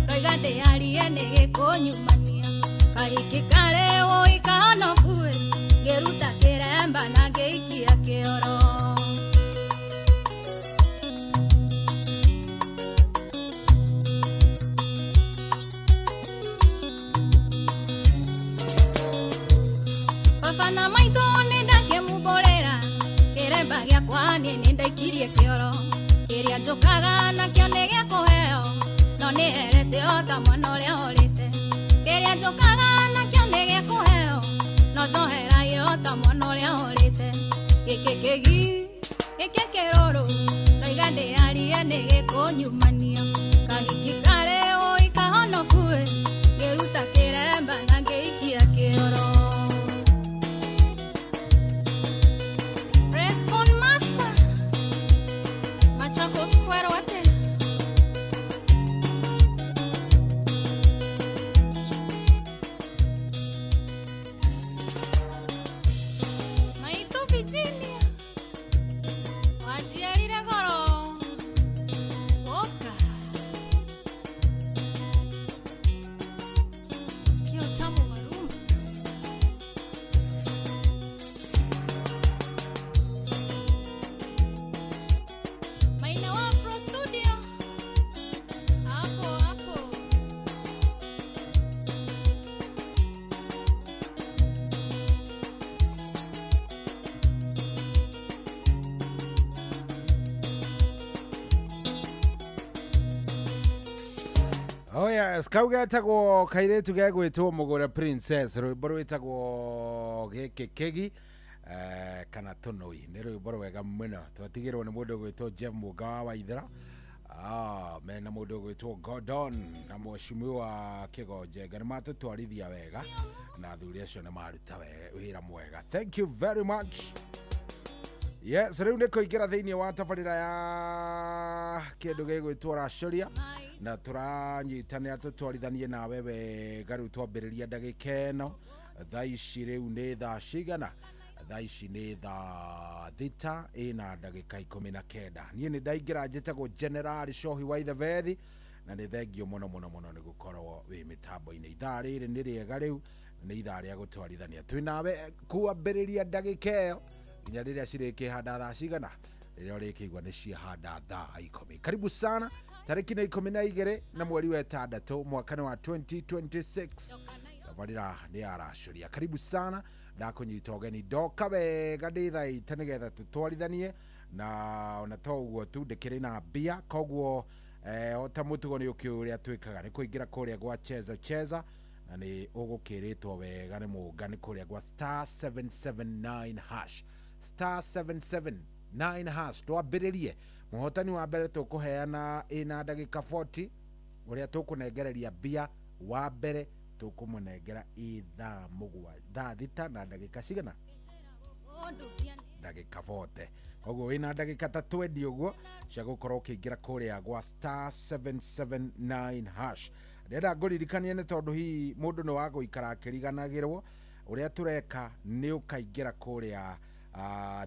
ndoiga ndĩarie nĩ gĩkũnyumania kahiki kare ũi kahonokue ngĩruta kĩremba na ngĩikia kĩoro Bana maitũ nĩ ndakĩmũmborera kĩremba gĩakwa niĩ nĩ ndaikirie kĩoro kĩrĩa njũkaga nakĩo nĩ gĩa kũheo no nĩ herete o ta mwana ũrĩa ũrĩte kĩrĩa njũkaga nakĩo nĩ gĩa kũheo no njoheragia o ta mwana ũrĩa ũrĩte gĩkĩ kĩrũrũ ndoiga ndĩarie nĩ gĩkũnyumania kahiki kare ũi kahonokue ngĩruta kĩremba na ngĩikia kĩoro Oh yes, kauga etagwo kairetu gegwitwo Mugura Princess, rwimbo rwitagwo Kegi kana Tonoi, nĩ rwimbo rwega mũno. Twatigirwo nĩ mũndũ gwitwo Jeff Muga wa Waithera, mena mũndũ gwitwo Gordon na Mheshimiwa Kigonje, nĩ matũtwarithia wega na athuri acio nĩ maruta wĩra mwega. Thank you very much. Yes, rĩu nĩ kũingĩra thĩinĩ wa tabarĩra ya kĩndũ gĩgwĩtwo Racoria na tũranyitanĩra tũtwarithanie nawe wega. Rĩu twambĩrĩria ndagĩka ĩno, thaa ici rĩu nĩ thaa cigana? Thaa ici nĩ thaa thita ĩna ndagĩka 19. Niĩ nĩ ndaingĩra njĩtagwo General Cohi wa Ithebethi na nĩ thengio mũno nĩ gũkorwo wĩ mĩtambo-inĩ. Ithaa rĩrĩ nĩ rĩega, rĩu nĩ ithaa rĩa gũtwarithania twĩnawe kwambĩrĩria ndagĩka ĩyo nginya rĩrĩa cirĩkĩhanda thaa cigana? Rĩrĩa ũrĩkĩigua nĩ ciahanda thaa 10. Karibu sana. Tarĩki nĩ 12 na mweri wa 6 mwaka wa 2026. Tabarĩra nĩ ya Racoria. Karibu sana. Ndakũnyita ũgeni ndoka wega ndĩthaite nĩgetha tũtwarithanie na ona to ũguo tu ndĩkĩrĩ na mbia, koguo ota mũtugo nĩ ũkĩũrĩa twĩkaga nĩ kũingĩra kũrĩa gwa cheza na nĩ ũgũkĩrĩtwo wega nĩ mũngani kũrĩa gwa *779# *779# twambĩrĩrie. Mũhotani wa mbere tũkũheana ĩna ndagĩka 40 ũrĩa tũkũnengereria mbia wa mbere tũkũmũnengera thaa thita na ndagĩka cigana? Ndagĩka 40. Koguo wĩna ndagĩka ta 20 ũguo cia gũkorwo ũkĩingĩra kũrĩa gwa *779#. Ndĩrenda ngũririkanie nĩ tondũ hihi mũndũ nĩ wagũikara akĩriganagĩrwo ũrĩa tũreka, nĩ ũkaingĩra kũrĩa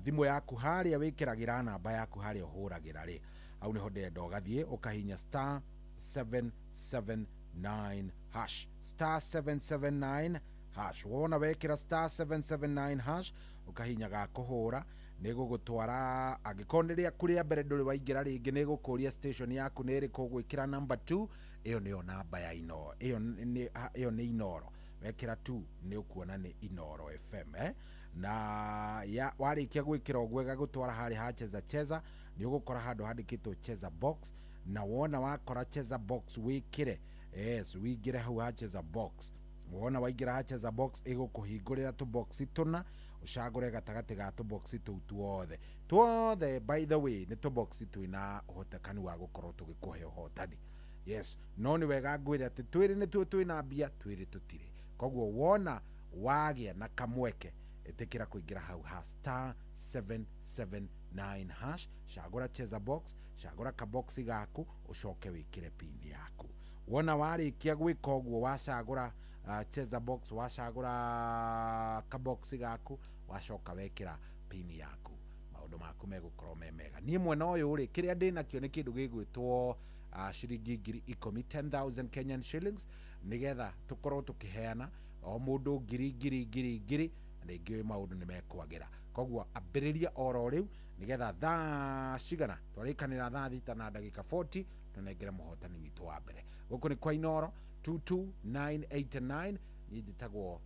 thimũ yaku harĩa wĩkĩragĩra namba yaku harĩa ũhũragĩra rĩ, hau nĩho ndĩrenda ũgathiĩ ũkahinya *779#. *779#. Wona wekĩra *779# ukahinya ga kuhura nĩ gũgũtwara angĩkorwo nĩ rĩaku rĩa mbere ndũrĩ waingĩra rĩngĩ nĩ gũkũria station yaku nĩ ĩrĩkũ gwĩkĩra number 2. Ĩyo nĩyo namba ya Inoro, ĩyo nĩ Inoro. Wekĩra 2 nĩ ũkuona nĩ Inoro FM na warĩkia gwĩkĩra ũguo gagũtwara harĩ ha cheza nĩ ũgũkora handũ handĩkĩtwo cheza box, na wona wakora cheza box wĩkĩre wĩingĩre hau ha cheza box. Wona waingĩra ha cheza box ĩgũkũhingũrĩra tũboxi tũna ũcagũre gatagatĩ ga tũboxi tũu tuothe. By the way nĩ tũboxi twĩna ũhotekani wa gũkorwo tũgĩkũhe ũhotani. Yes, no nĩ wega ngwĩre atĩ twĩrĩ nĩ tuo twĩna mbia, twĩrĩ tũtirĩ. Koguo wona wagĩa na kamweke ĩtĩkĩra kũingĩra hau ha *779#, cagũra cheza box, cagũra kaboxi gaku ũcoke wĩkĩre pin yaku. Wona warĩkia gwĩka ũguo wacagũra cheza box, wacagũra kaboxi gaku, wacoka wekĩra pin yaku, maũndũ maku megũkorwo me mega. Niĩ mwena ũyũ rĩ, kĩrĩa ndĩnakĩo nĩ kĩndũ gĩgwĩtwo ciringi 10,000 10,000 Kenyan shillings, nĩgetha tũkorwo tũkĩheana o mũndũ ngiri na ingĩ maũndũ nĩ mekwagĩra. Koguo ambĩrĩria oro rĩu nĩgetha thaa cigana twarĩkanĩra thaa thita na ndagĩka 40 tũnengere mũhotani witũ wa mbere. Gũkũ nĩ kwa Inoro 22989. Niĩ njĩtagwo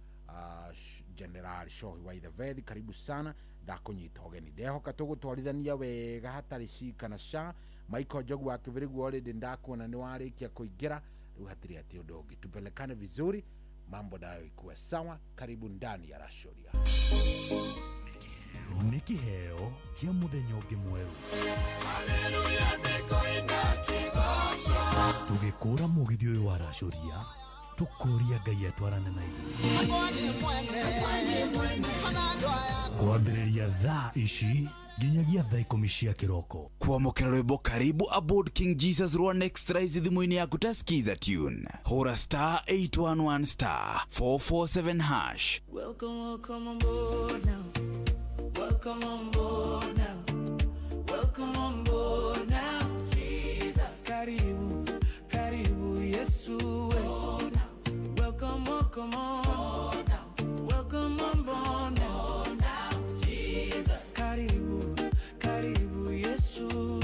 General Cohi wa Ithebethi. Karibu sana, ndakũnyita ũgeni. Ndehoka tũgũtwarithania wega hatarĩ cika na ca. Michael Njogu wa Kĩbĩrĩgu already ndakuona nĩ warĩkia kũingĩra, rĩu hatirĩ atĩ ũndũ ũngĩ. Tupelekane vizuri, mambo nayo ikuwe sawa. Karibu ndani ya Racoria. Nĩ kĩheo kĩa mũthenya ũngĩ mwerũ. Tũgĩkũra mũgithi ũyũ wa Racoria, tũkũria Ngai atwarane na ithuĩ. Kwambĩrĩria thaa ici nginyagia thaa 10 cia kĩroko. Kwamũkĩra rwĩmbo Karibu Aboard King Jesus rwa Next Rise thimũ-inĩ yaku ta skiza tune. Hũra *811*447#. Welcome on board now. Welcome on board now. Welcome on board now. Jesus. Karibu Yesu. Welcome on. Welcome on board now. Jesus. Karibu Yesu.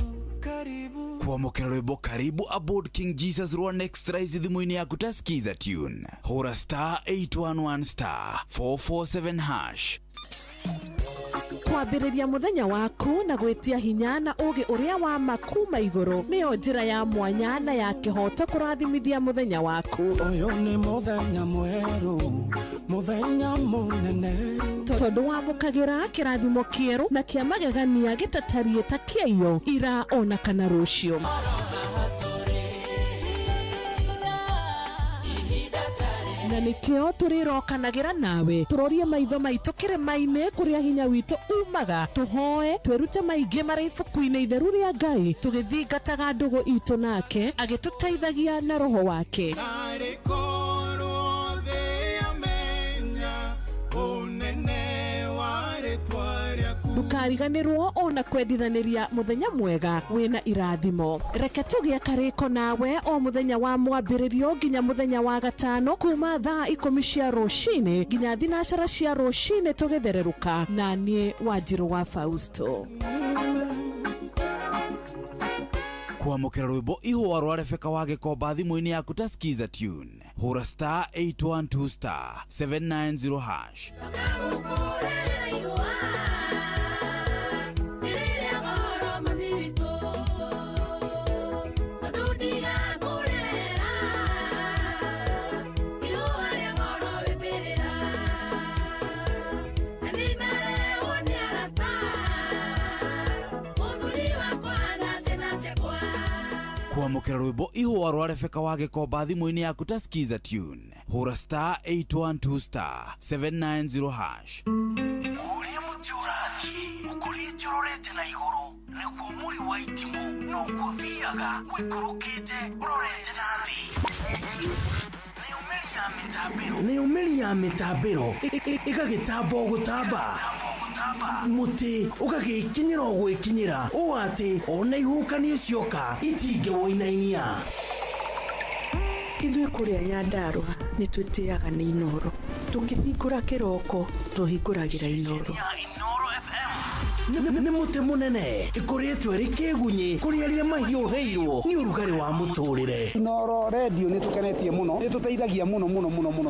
Kwamũkĩra rwĩmbo Karibu Aboard King Jesus rwa Next Rise thimũ-inĩ yaku ta skiza tune. Hũra *811*447#. kwambĩrĩria mũthenya waku na gwĩtia hinya na ũgĩ ũrĩa wa makuma igũrũ nĩyo njĩra ya mwanya na ya kĩhoto kũrathimithia mũthenya waku. Ũyũ nĩ mũthenya mwerũ, mũthenya mũnene, tondũ wamũkagĩra kĩrathimo kĩerũ na kĩa magegania gĩtatariĩ ta kĩayo ira ona kana rũciũ. Na nĩkĩo tũrĩrokanagĩra nawe tũrorie maitho maitũ kĩrĩma-inĩ kũrĩa hinya witũ umaga, tũhoe twĩrute maingĩ marĩ ibuku-inĩ itheru rĩa Ngai tũgĩthingataga ndũgũ itũ nake agĩtũteithagia na roho wake. Ndũkariganĩrwo ona kwendithanĩria mũthenya mwega wĩna irathimo. Reke tũgĩe karĩko nawe o mũthenya wa mwambĩrĩrio nginya mũthenya wa gatano kuma thaa 10 cia rũcinĩ nginya thinacara cia rũcinĩ tũgĩthererũka na niĩ Wanjirũ wa Fausto. Kwamũkĩra rwĩmbo ihũa rwa Rebeka wa Gĩkomba thimũ-inĩ yaku ta skiza tune hũra *812*790#. Kwamũkĩra rwĩmbo ihũa rwa Rebeka wa Gĩkomba thimũ-inĩ yaku ta skiza tune hũra *812*790#. Ũrĩa mũtĩ ũrathiĩ ũkũrĩte ũrorete na igũrũ nĩguo mũri wa itimũ noguo ũthiaga wĩkũrũkĩte ũrorete na thĩ. Nĩ ũmĩri ya mĩtambĩro ĩgagĩtamba o gũtamba, mũtĩ ũgagĩkinyĩra o gwĩkinyĩra ũũ atĩ ona ihuhũkanio cioka itingĩwoinainia. Ithuĩ kũrĩa Nyandarũa nĩ twĩtĩaga nĩ Inooro, tũngĩhingũra kĩroko tũhingũragĩra Inooro. Nĩ mũtĩ mũnene ĩkoretwo ĩrĩ kĩgunyi kũrĩ arĩa mahiũhĩirwo nĩ ũrugarĩ wa mũtũrĩre. Inooro radio nĩ tũkenetie mũno, nĩ tũteithagia mũno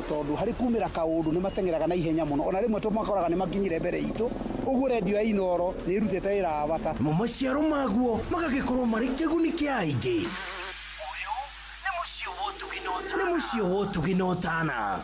tondũ harĩ kumĩra kaũndũ nĩ matengeraga na ihenya mũno, ona rĩmwe tũmakoraga nĩ makinyire mbere itũ. Ũguo radio ya Inooro nĩ ĩrutĩte wĩra wa bata. Maciaro maguo magagĩkorwo marĩ kĩguni kĩa aingĩ. Ũyũ nĩ mũciĩ wa Ũtugi na Ũtana.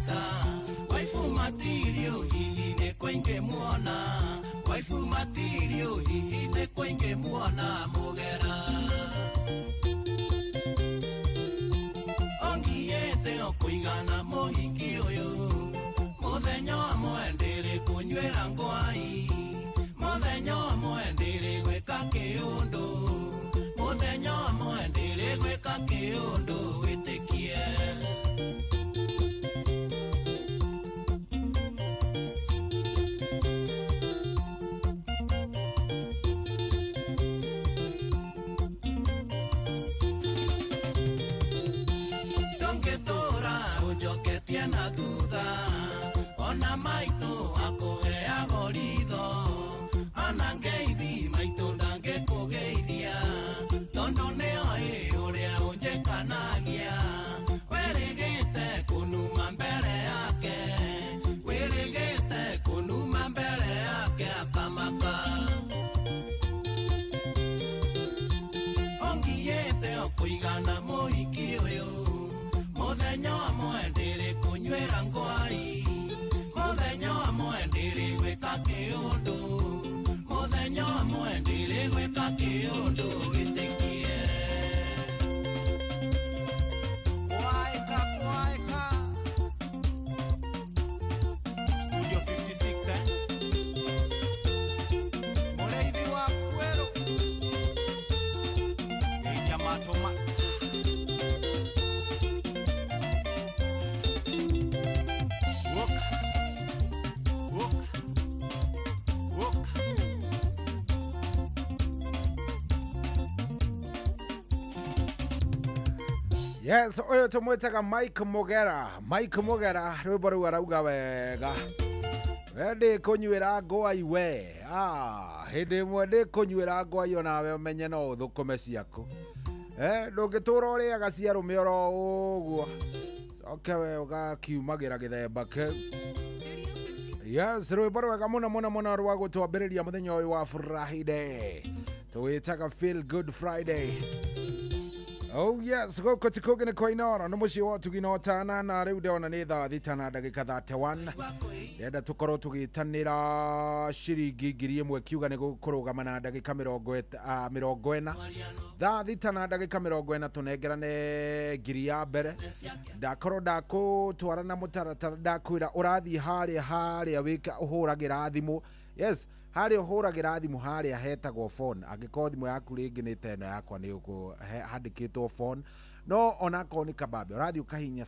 pesa. Waifu material hihi ne kwenge muona. Waifu material hihi ne kwenge muona mugera. Ongiete okuigana mohiki uyu. Muthenya wa mwendere kunywera ngwai. Muthenya wa mwendere gwika kiundu. Muthenya wa mwendere gwika kiundu witikie. Tongetora unjoketie na thutha. Ona maitu akuhea goritho. Ona ngeithi maitu ndangikugeithia. Tondu nioĩ ũrĩa ũnjĩkanagia. Wĩrĩgĩte kũnuma mbere yake. Wĩrĩgĩte kũnuma mbere yake akamaka. Ongiĩte okũigana mũhiki ũyũ. Mũthenya wa mwendere kũnywĩra ngwai. Mũthenya wa mwendere gwĩka kĩũndũ. Mũthenya wa mwendere gwĩka kĩũndũ wĩtĩkie. Kwaĩka kwaĩka. Studio 56 Mũrĩithi wa Kwerũ. Jamatoma. Yes, oyo tumwetaga Mike Mugera. Mike Mugera rwimbo rũu arauga wega. Wendi kunyuira ngwai we. Hindi imwe ndi kunyuira ngwai onawe umenye no uthukume ciaku. Ndũngĩtũra ũrĩaga cia rũmĩoro ũguo. Coke we ũgakiumagira gĩthemba kĩu. Yes, rwimbo rwega mũno rwa gũtwambĩrĩria mũthenya ũyũ wa Friday. Tũwĩtaga Feel Good Friday. Oh yes, go kutikugine kwa inora no muci wa tuginotana na riu ndona ni thaa 6:31. Ndenda tukorwo tugitanira ciringi 1000 kiuga ni gukurugama na ndagika 40 thaa 6:40 tunengerane ngiri ya mbere. Ndakorwo ndakutwara na mutaratara ndakwira urathi haria wika uhuragira thimu. Yes, hari uhuragira thimu haria hetagwo phone. Angĩkorwo thimu yaku rĩngĩ nĩ teno yakwa nĩ handĩkĩtwo phone, no onako nĩ kabambe ũrathi ũkahinya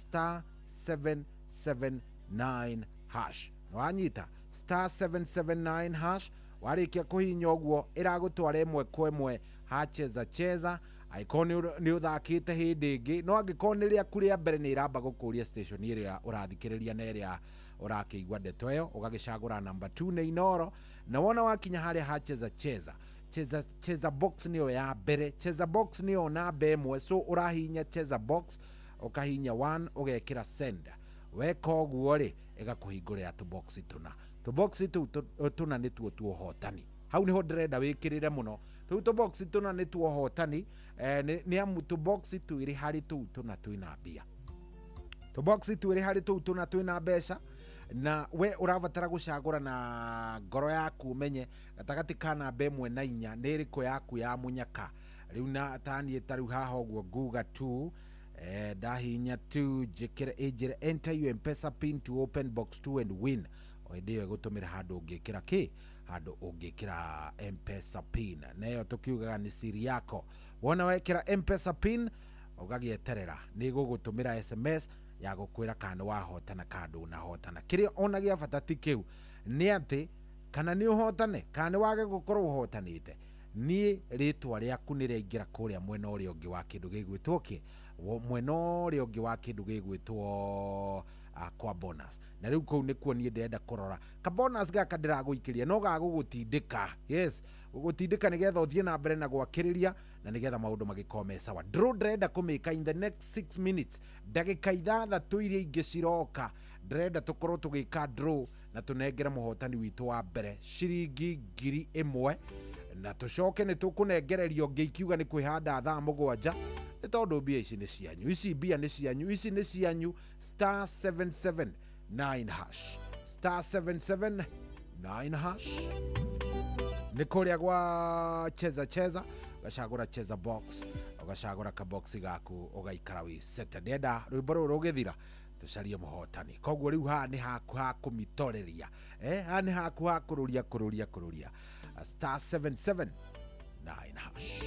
*779# wanyita *779# warĩkia kũhinya ũguo ĩragũtwara ĩmwe kwa ĩmwe ha cheza. Aikoni ni uthakite hindi ingi no angĩkorwo nĩ rĩaku rĩa mbere nĩ iramba gũkũria station ĩrĩa ũrathikĩrĩria na ĩrĩa ũrakĩigua ndeto ĩyo ũgagĩcagũra number 2 nĩ Inoro, na wona wakinya harĩa ha cheza box niyo ya mbere. Cheza box niyo namba ĩmwe, so ũrahinya cheza box ũkahinya 1 ũgekĩra send. Weka ũguo rĩ ĩgakũhingũrĩra tũbox tũna nĩtuo tuohotani. Hau niho ndĩrenda wĩkĩrĩre mũno. Tũbox tũna nĩ tuohotani, nĩ amu tũbox twĩrĩ harĩ tũna twĩna mbia. Tũbox twĩrĩ harĩ tũna twĩna mbeca, na we ũrabatara gũcagũra na ngoro yaku umenye gatagati ka namba 1 na 4 nĩ ĩrĩkũ yaku ya munyaka. Rĩu na taniĩ tarĩu haha ũguo nguga 2, ndahinya 2 njĩkĩre enter your M-Pesa pin to open box 2 and win. Oĩndĩyo gũtũmĩra handũ ũngĩkĩra kĩ? Handũ ũngĩkĩra M-Pesa pin. Nayo tukiugaga ni siri yako. Wona wekĩra M-Pesa pin ũgagĩeterera nĩ gũgũtũmĩra SMS ya gukwira kana wahotana kana unahotana. Kĩrĩa ona gĩa bata ti kĩu, nĩ atĩ kana nĩ ũhotane kana wage gũkorwo ũhotanĩte, niĩ rĩtwa rĩaku nĩ rĩaingĩra kũrĩa mwena ũrĩa ũngĩ wa kĩndũ gĩgwĩtwo kĩ? Mwena ũrĩa ũngĩ wa kĩndũ gĩgwĩtwo kwa bonus. Na rĩu kũu nĩkuo niĩ ndĩrenda kũrora ka bonus gaka ndĩragũikĩria no gagũgũtindĩka. Yes, gũgũtindĩka nĩgetha ũthiĩ na mbere na gwakĩrĩria na nĩgetha maũndũ magĩkorwo me sawa. Draw ndĩrenda kũmĩka in the next 6 minutes, ndagĩka 6 iria ingĩ ciroka. Ndĩrenda tũkorwo tũgĩka draw na tũnengere mũhotani witũ wa mbere ciringi 1000, na tũcoke nĩ tũkũnengererio ngĩ ikiuga nĩ kwĩhanda thaa 7. tondu mbia ici ni cianyu, ici mbia ni cianyu, ici ni cianyu. Star 779 hash, star 779 hash. Ni kuria gwa cheza ugacagura cheza box, ugacagura ka box gaku ugaikara wi set. Ndenda rwimbo ruru rugithira tucarie muhotani. Koguo riu ha ni haku ha kumitoreria, ha ni haku ha kururia star 779 hash.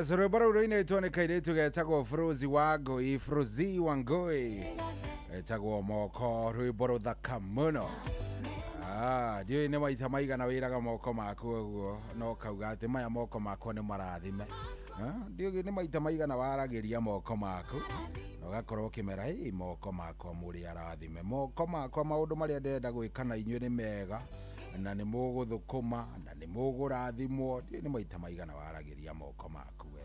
Yes, rwĩmbo rũine tuone kairĩtu getagwo Frozi Wangui, Frozi Wangui etagwo moko, rwĩmbo rũthaka mũno. Ndiũĩ nĩ maita maigana wĩraga moko maku ũguo no kauga atĩ maya moko makwa nĩ marathime. Ndiũĩ nĩ maita maigana waragĩria moko maku na ũgakorwo ũkĩmera hĩ moko makwa mũrĩ arathime. Moko makwa maũndũ marĩa ndenda gwĩka na inyuĩ nĩ mega na nĩ mũgũthũkũma na nĩ mũgũrathimwo. Ndiũĩ nĩ maita maigana waragĩria moko maku we.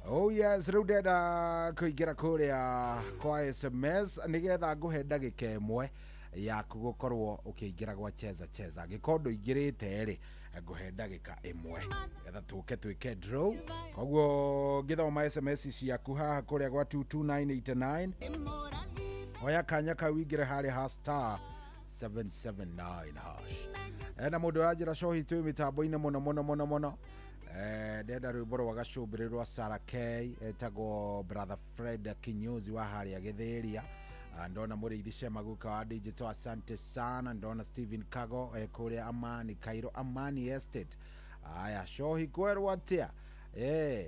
Oh yes, rĩu ndenda kũingĩra kũrĩa kwa SMS nĩgetha ngũhe ndagĩka ĩmwe yaku gũkorwo ũkĩingĩra gwa cheza cheza. Angĩkorwo ndũingĩrĩte rĩ ngũhe ndagĩka ĩmwe getha tũke twĩke draw. Koguo ngĩthoma SMS ciaku haha kũrĩa gwa 22989 oya kanya kau ingĩre harĩa ha star 779 hash. Na mũndũ aranjĩra cohi twĩ mĩtambo-inĩ mũno. Ndenda rwĩmbo rwa gacũmbĩrĩ rwa Sarah K etagwo Brother Fred Kinyozi wa harĩa Gĩthĩria. Ndona mũrĩithi Shemaguka wa Digital, asante sana. Ndona Steven Kago kũrĩa Amani Cairo Amani Estate. Aya cohi kwerwo atĩa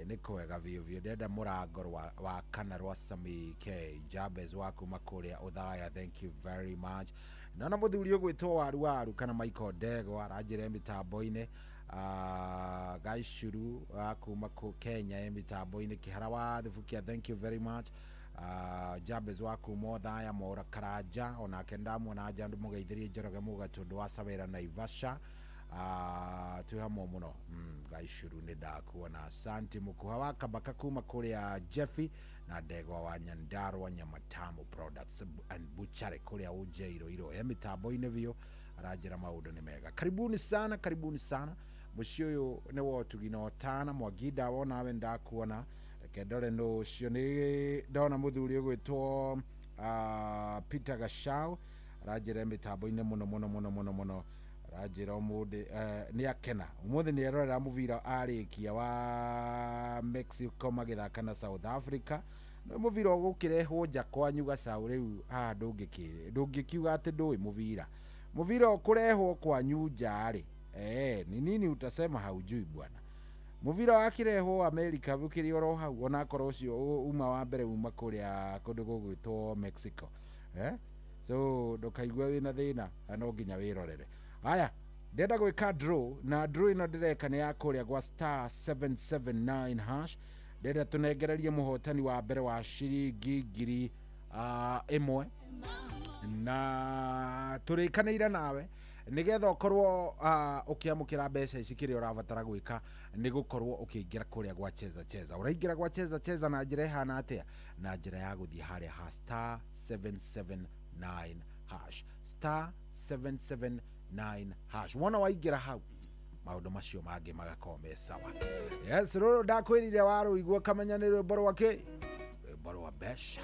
nĩ kwega biũ. Ndenda mũrango wa kana rwa Sami K Jabez wa kuma kũrĩa Uthaya, thank you very much. Ndona mũthuri ũgwĩtwo waru kana Michael Dego aranjĩra mĩtambo-inĩ. Gaishuru kuma Kenya mĩtambo-inĩ. Kĩhara wa Thubukia, thank you very much. Jabez wa kuma Uthaya, Mora Karanja onake ndamwona aja ndũmũgeithĩrie Njoroge Mũgatũ wa Savera Naivasha. Twĩ hamwe mũno. Gaishuru nĩ ndakuona, asante. Mũkuha wa Kabaka kuma kũrĩa Jeffy na Ndegwa wa Nyandarua Nyamatamu Products and Butchery kũrĩa Ujeiro mĩtambo-inĩ biũ aranjĩra maũndũ nĩ mega. Karibuni sana mũciĩ ũyũ nĩ wotugi na otana Mwagida wona we ndakuona. Kendore no cio nĩ ndona mũthuri ũgwĩtwo Peter Gashau aranjĩra mĩtambo-inĩ mũno. Rajira ũmũthĩ nĩ akena ũmũthĩ nĩ arorera mũbira arĩkia wa Mexico magĩthaka na South Africa. Nĩ mũbira ũgũkĩrehwo nja kwanyu Gacaũ rĩu haha ndũngĩkiuga atĩ ndũĩ mũbira ũkũrehwo kwanyu nja rĩ ni nini utasema haujui bwana. Mũbira wakĩrehwo America bũkĩrĩ oro hau onakorwo ũcio uma wa mbere uma kũrĩa kũndũ gũgwĩtwo Mexico. So ndũkaigua wĩna thĩna no nginya wĩrorere. Aya, ndenda gwĩka draw na draw ĩno ndĩreka nĩ ya kũrĩa gwa star 779 hash. Ndenda tũnengererie mũhotani wa mbere wa ciringi ngiri 1 na tũrĩkanĩire nawe nĩgetha ũkorwo ũkĩamũkĩra mbeca ici kĩrĩa ũrabatara gwĩka nĩ gũkorwo ũkĩingĩra kũrĩa gwa cheza cheza. Ũraingĩra gwa cheza cheza na njĩra ĩhana atĩa? Na njĩra ya gũthiĩ harĩa ha star 779 hash, star 779 hash. Wona waingĩra hau maũndũ macio mangĩ magakorwo me sawa. Yes, rũrũ ndakwĩrire warũigua kamenya nĩ rwĩmbo rwa kĩ? Rwĩmbo rwa mbeca.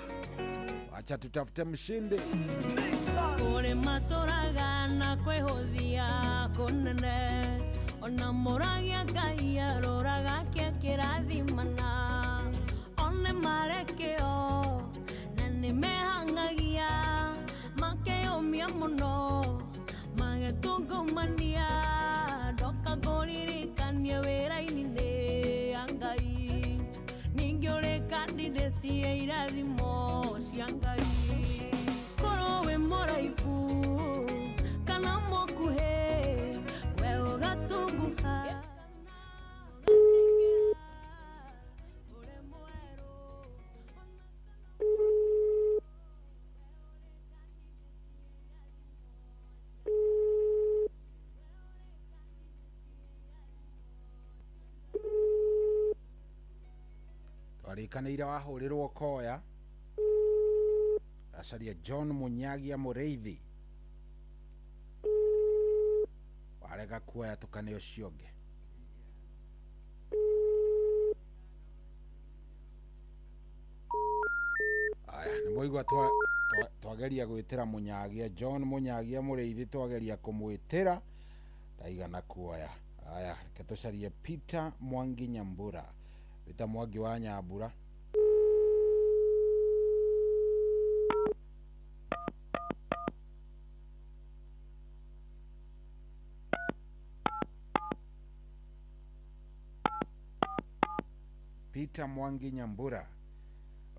Acha tutafute mshindi. Kũrĩ matũraga na kwĩhũthia kũnene ona mũragia Ngai arũraga kĩrathimana one marekeo na nĩ mehangagia makeyũmia mũno magetungumania ndoka kũririkania wĩra-inĩ nĩ Ngai ningĩ ũrĩ kandidati ya irathimo cia Ngai. Korwo wĩ mũraihu kana mũkuhĩ we ũgatunguha twarĩkanĩire wahũrĩrwo koya acaria John Munyagia Mũrĩithi warega kuoya tũkane ũcio ũngĩ. Aya nĩ mũigua twageria gwĩtĩra Munyagia John Munyagia Mũrĩithi twageria kũmwĩtĩra ndaigana kuoya. Aya reke tũcarie Peter Mwangi Nyambura. Peter Mwangi wa Nyambura. Peter Mwangi Nyambura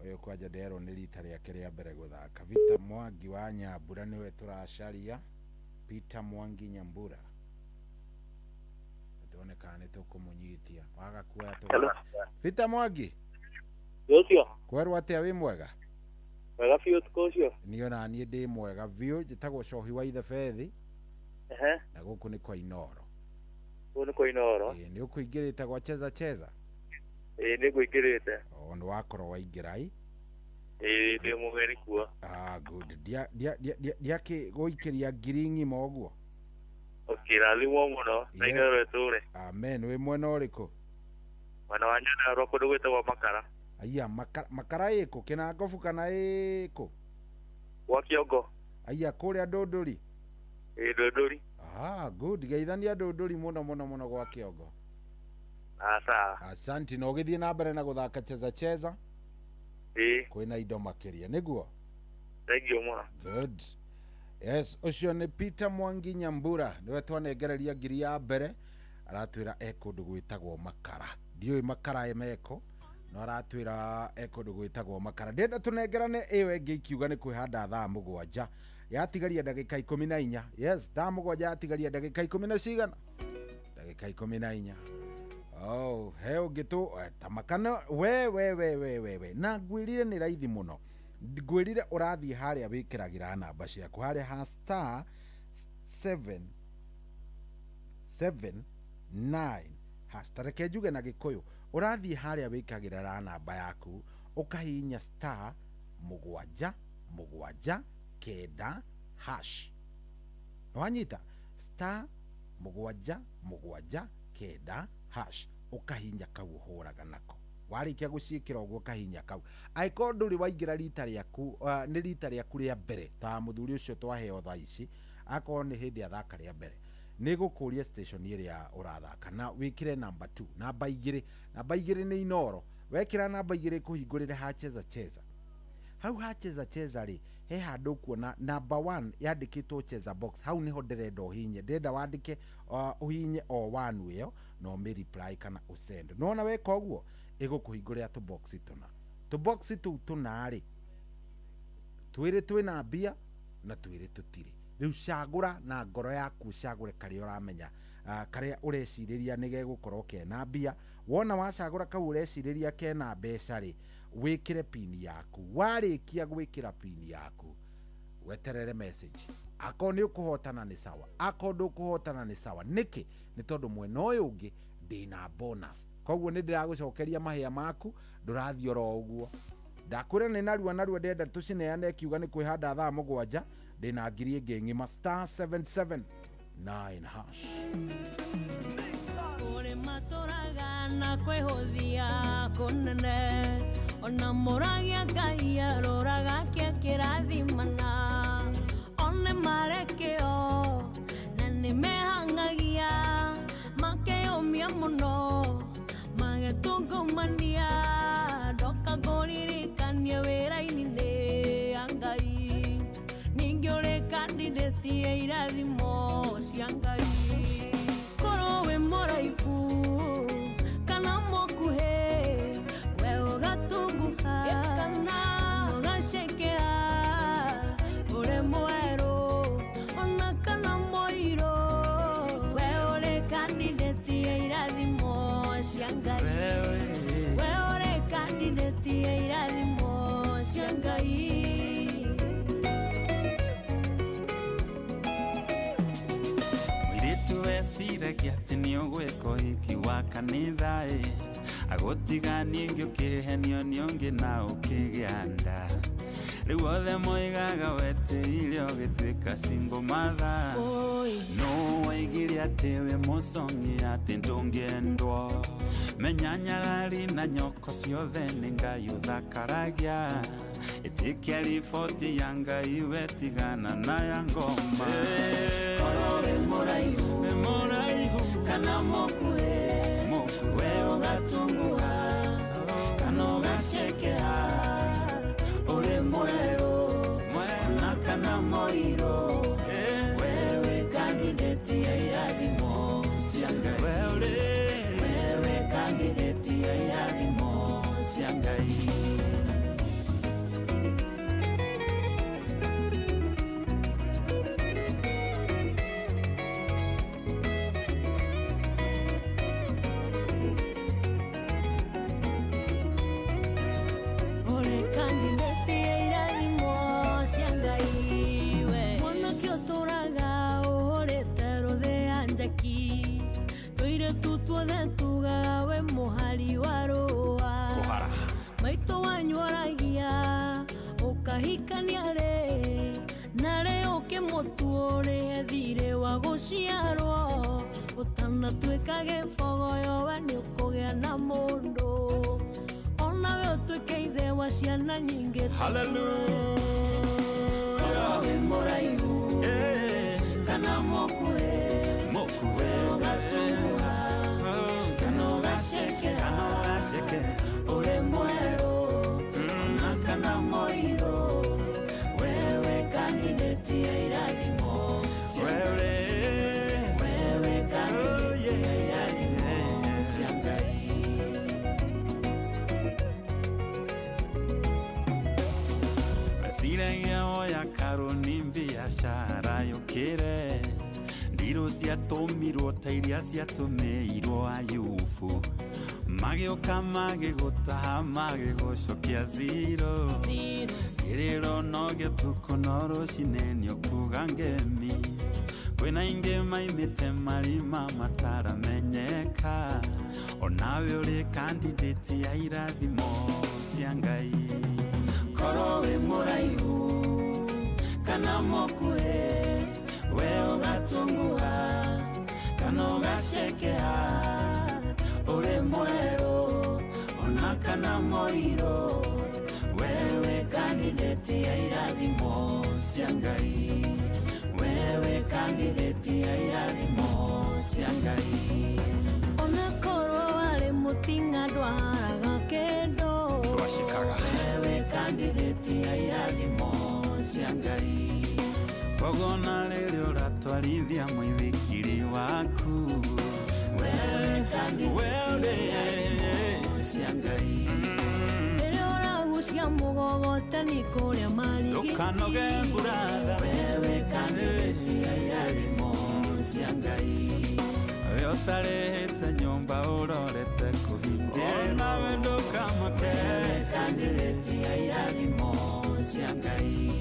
oyo kwa jadero nĩ rita rĩake rĩa mbere gũthaka. Peter Mwangi wa Nyambura nĩwe tũracaria. Peter Mwangi Nyambura tuone kana tũkũmũnyitia waga kuoya Peter Mwangi Yocio kwerwo atĩa wĩ mwega? Mwega biũ tukocio. Niona niĩ ndĩ mwega biũ, njĩtagwo Cohi wa ithe Bethi. Na gũkũ nĩ kwa Inoro. Gũkũ nĩ kwa Inoro. Nĩ ũkũingĩrĩte gwa Cheza Cheza? Nĩ ngũingĩrĩte. Nĩ wakorwo waingĩra ĩ? Ndĩ mũgeni kuo. Good. Ndiakĩ gũikĩria ngiri ng'ima ũguo? Ũkĩrathimwo mũno na igũrũ tũre. Amen. Wĩ mwena ũrĩkũ? Mwena wa Nyandarua kũndũ gwĩtagwo Makara. Aya Makara ĩkũ? Kĩnangobu kana ĩkũ? Gwa Kĩongo. Aya kũrĩa Ndũndũri? Ndũndũri. Good. Geithania Ndũndũri mũno gwa Kĩongo. Sawa. Asante. Na ũgĩthiĩ na mbere na gũthaka Cheza Cheza? Kwĩna indo makĩria nĩguo? Thank you mũno. Good. Yes, ucio nĩ Peter Mwangi Nyambura niwe twanengereria ngiri ya mbere, aratwira ekũndũ gwĩtagwo Makara. Ndiũĩ Makara emeko no aratwira ekũndũ gwĩtagwo Makara. Ndenda tunengerane ĩyo ĩngĩ ikiuga nĩ kwĩhanda thaa 7 yatigaria ndagĩka 14. Yes, thaa 7 yatigaria ndagĩka 10 na cigana? Ndagĩka 14. He ũngĩtũ tamakana we na ngwĩrire nĩ raithi mũno. Ngwĩrire ũrathiĩ harĩa wĩkĩragĩra namba ciaku harĩa ha star 779 hastareke njuge na Gĩkũyũ. Ũrathiĩ harĩa wĩkagĩra namba yaku ũkahihinya star 779 hash. Nwanyita star 779 hash ũkahihinya kau ũhũraga nako. Warĩkia gũciĩkĩra ũguo kahinya kau. Angĩkorwo ndũrĩ waingĩra rita rĩaku nĩ rita rĩaku rĩa mbere ta mũthuri ũcio twaheo thaa ici, akorwo nĩ hĩndĩ athaka rĩa mbere, nĩ gũkũria station ĩrĩa ũrathaka na wĩkĩre namba 2 namba 2 nĩ Inoro. Wekĩra namba 2 kũhingũrĩre ha Cheza Cheza. Hau ha Cheza Cheza rĩ he handũ kuona namba 1 yandĩkĩtwo Cheza Box. Hau niho ndĩrenda ũhinye. Ndĩrenda wandĩke ũhinye o 1 wĩyo no me reply kana usend. Nona weka ũguo ĩgũkũhingũrĩra tu box tũna. Tu box tu tũnarĩ twĩrĩ twĩna mbia na twĩrĩ tũtirĩ. Rĩu cagũra na ngoro yaku, cagũre karĩa ũramenya karĩa ũrecirĩria nĩ gegũkorwo kena mbia. Wona wacagũra kau ũrecirĩria kena mbeca rĩ wĩkĩre pin yaku. Warĩkia gwĩkĩra pin yaku weterere message. Akorwo nĩ ũkũhotana nĩ sawa, akorwo ndũkũhotana nĩ sawa. Nĩkĩ? Nĩ tondũ mwena ũyũ ũngĩ ndĩna bonus. Koguo nĩ ndĩragũcokeria mahĩa maku, ndũrathiĩ oro ũguo. Ndakwĩra nĩ narua ndenda tũcineane kiuga nĩ kwĩhanda thaa 7 ndĩna ngiri ĩngĩ ng'ima star 779 hash. Kũrĩ matũraga na kwĩhũthia kũnene ona mũragia Ngai aroraga kĩrathimana one marekeo na nĩ mehangagia makeyũmia mũno magetungumania ndoka kũririkania wĩra-inĩ nĩ Ngai ningĩ ũrĩ kandidati ya irathimo cia Ngai. Korwo wĩ mũraihu kana mũkuhĩ we ũgatunguha kana ũgacekera ũrĩ mwerũ ona kana mũirũ we ũrĩ kandidati ya irathimo cia Ngai. We ũrĩ kandidati ya irathimo cia Ngai. Weciragia atĩ nĩ ũgwĩka ũhiki wa kanitha agũtigania ingĩ ũkĩhenio nĩ ũngĩ na ũkĩgĩa nda. Rĩu othe moigaga weteire ũgĩtuĩka single mother. No waigire atĩ wĩ mũcong'i atĩ ndũngĩendwo. Menya nyarari na nyoko ciothe nĩ Ngai ũthakaragia. Ĩtĩkia riboti ya Ngai wetigana na ya ngoma. Korwo wĩ mũraihu kana mũkuhĩ we ũgatunguha kana ũgacekera ũrĩ mwerũ ona kana mũirũ we wĩ kandidati ya irathimo cia Ngai. We wĩ kandidati ya irathimo cia Ngai. Ciatũmĩirwo Ayubu magĩũka magĩgũtaha magĩgũcokia zero gĩrĩro no gĩtuko no rũcinĩ nĩũkuga ngemi kwĩna ingĩ maimĩte marima mataramenyeka onawe ũrĩ candidate ya irathimo cia Ngai korwo wĩ mũraihu kana mũkuhĩ we ũgatunguha kana ũgacekea ũrĩ mwerũ ona kana mũirũ wewe candidate ya irathimo cia Ngai wewe candidate ya irathimo cia Ngai ona korwo warĩ mũting'a ndwaharaga kĩndũ ndwacikaga wewe candidate ya irathimo cia Ngai kogona rĩrĩ ũratwarithia mũithikiri waku wewe candidate ya irathimo cia Ngai rĩrĩ ũragucia mũgogotani kũrĩa marigiti ndũkanoge mbũratha wewe candidate ya irathimo cia Ngai we ũtarĩhĩte nyũmba ũrorete kũhingia nawe ndũkamake wewe candidate ya irathimo cia Ngai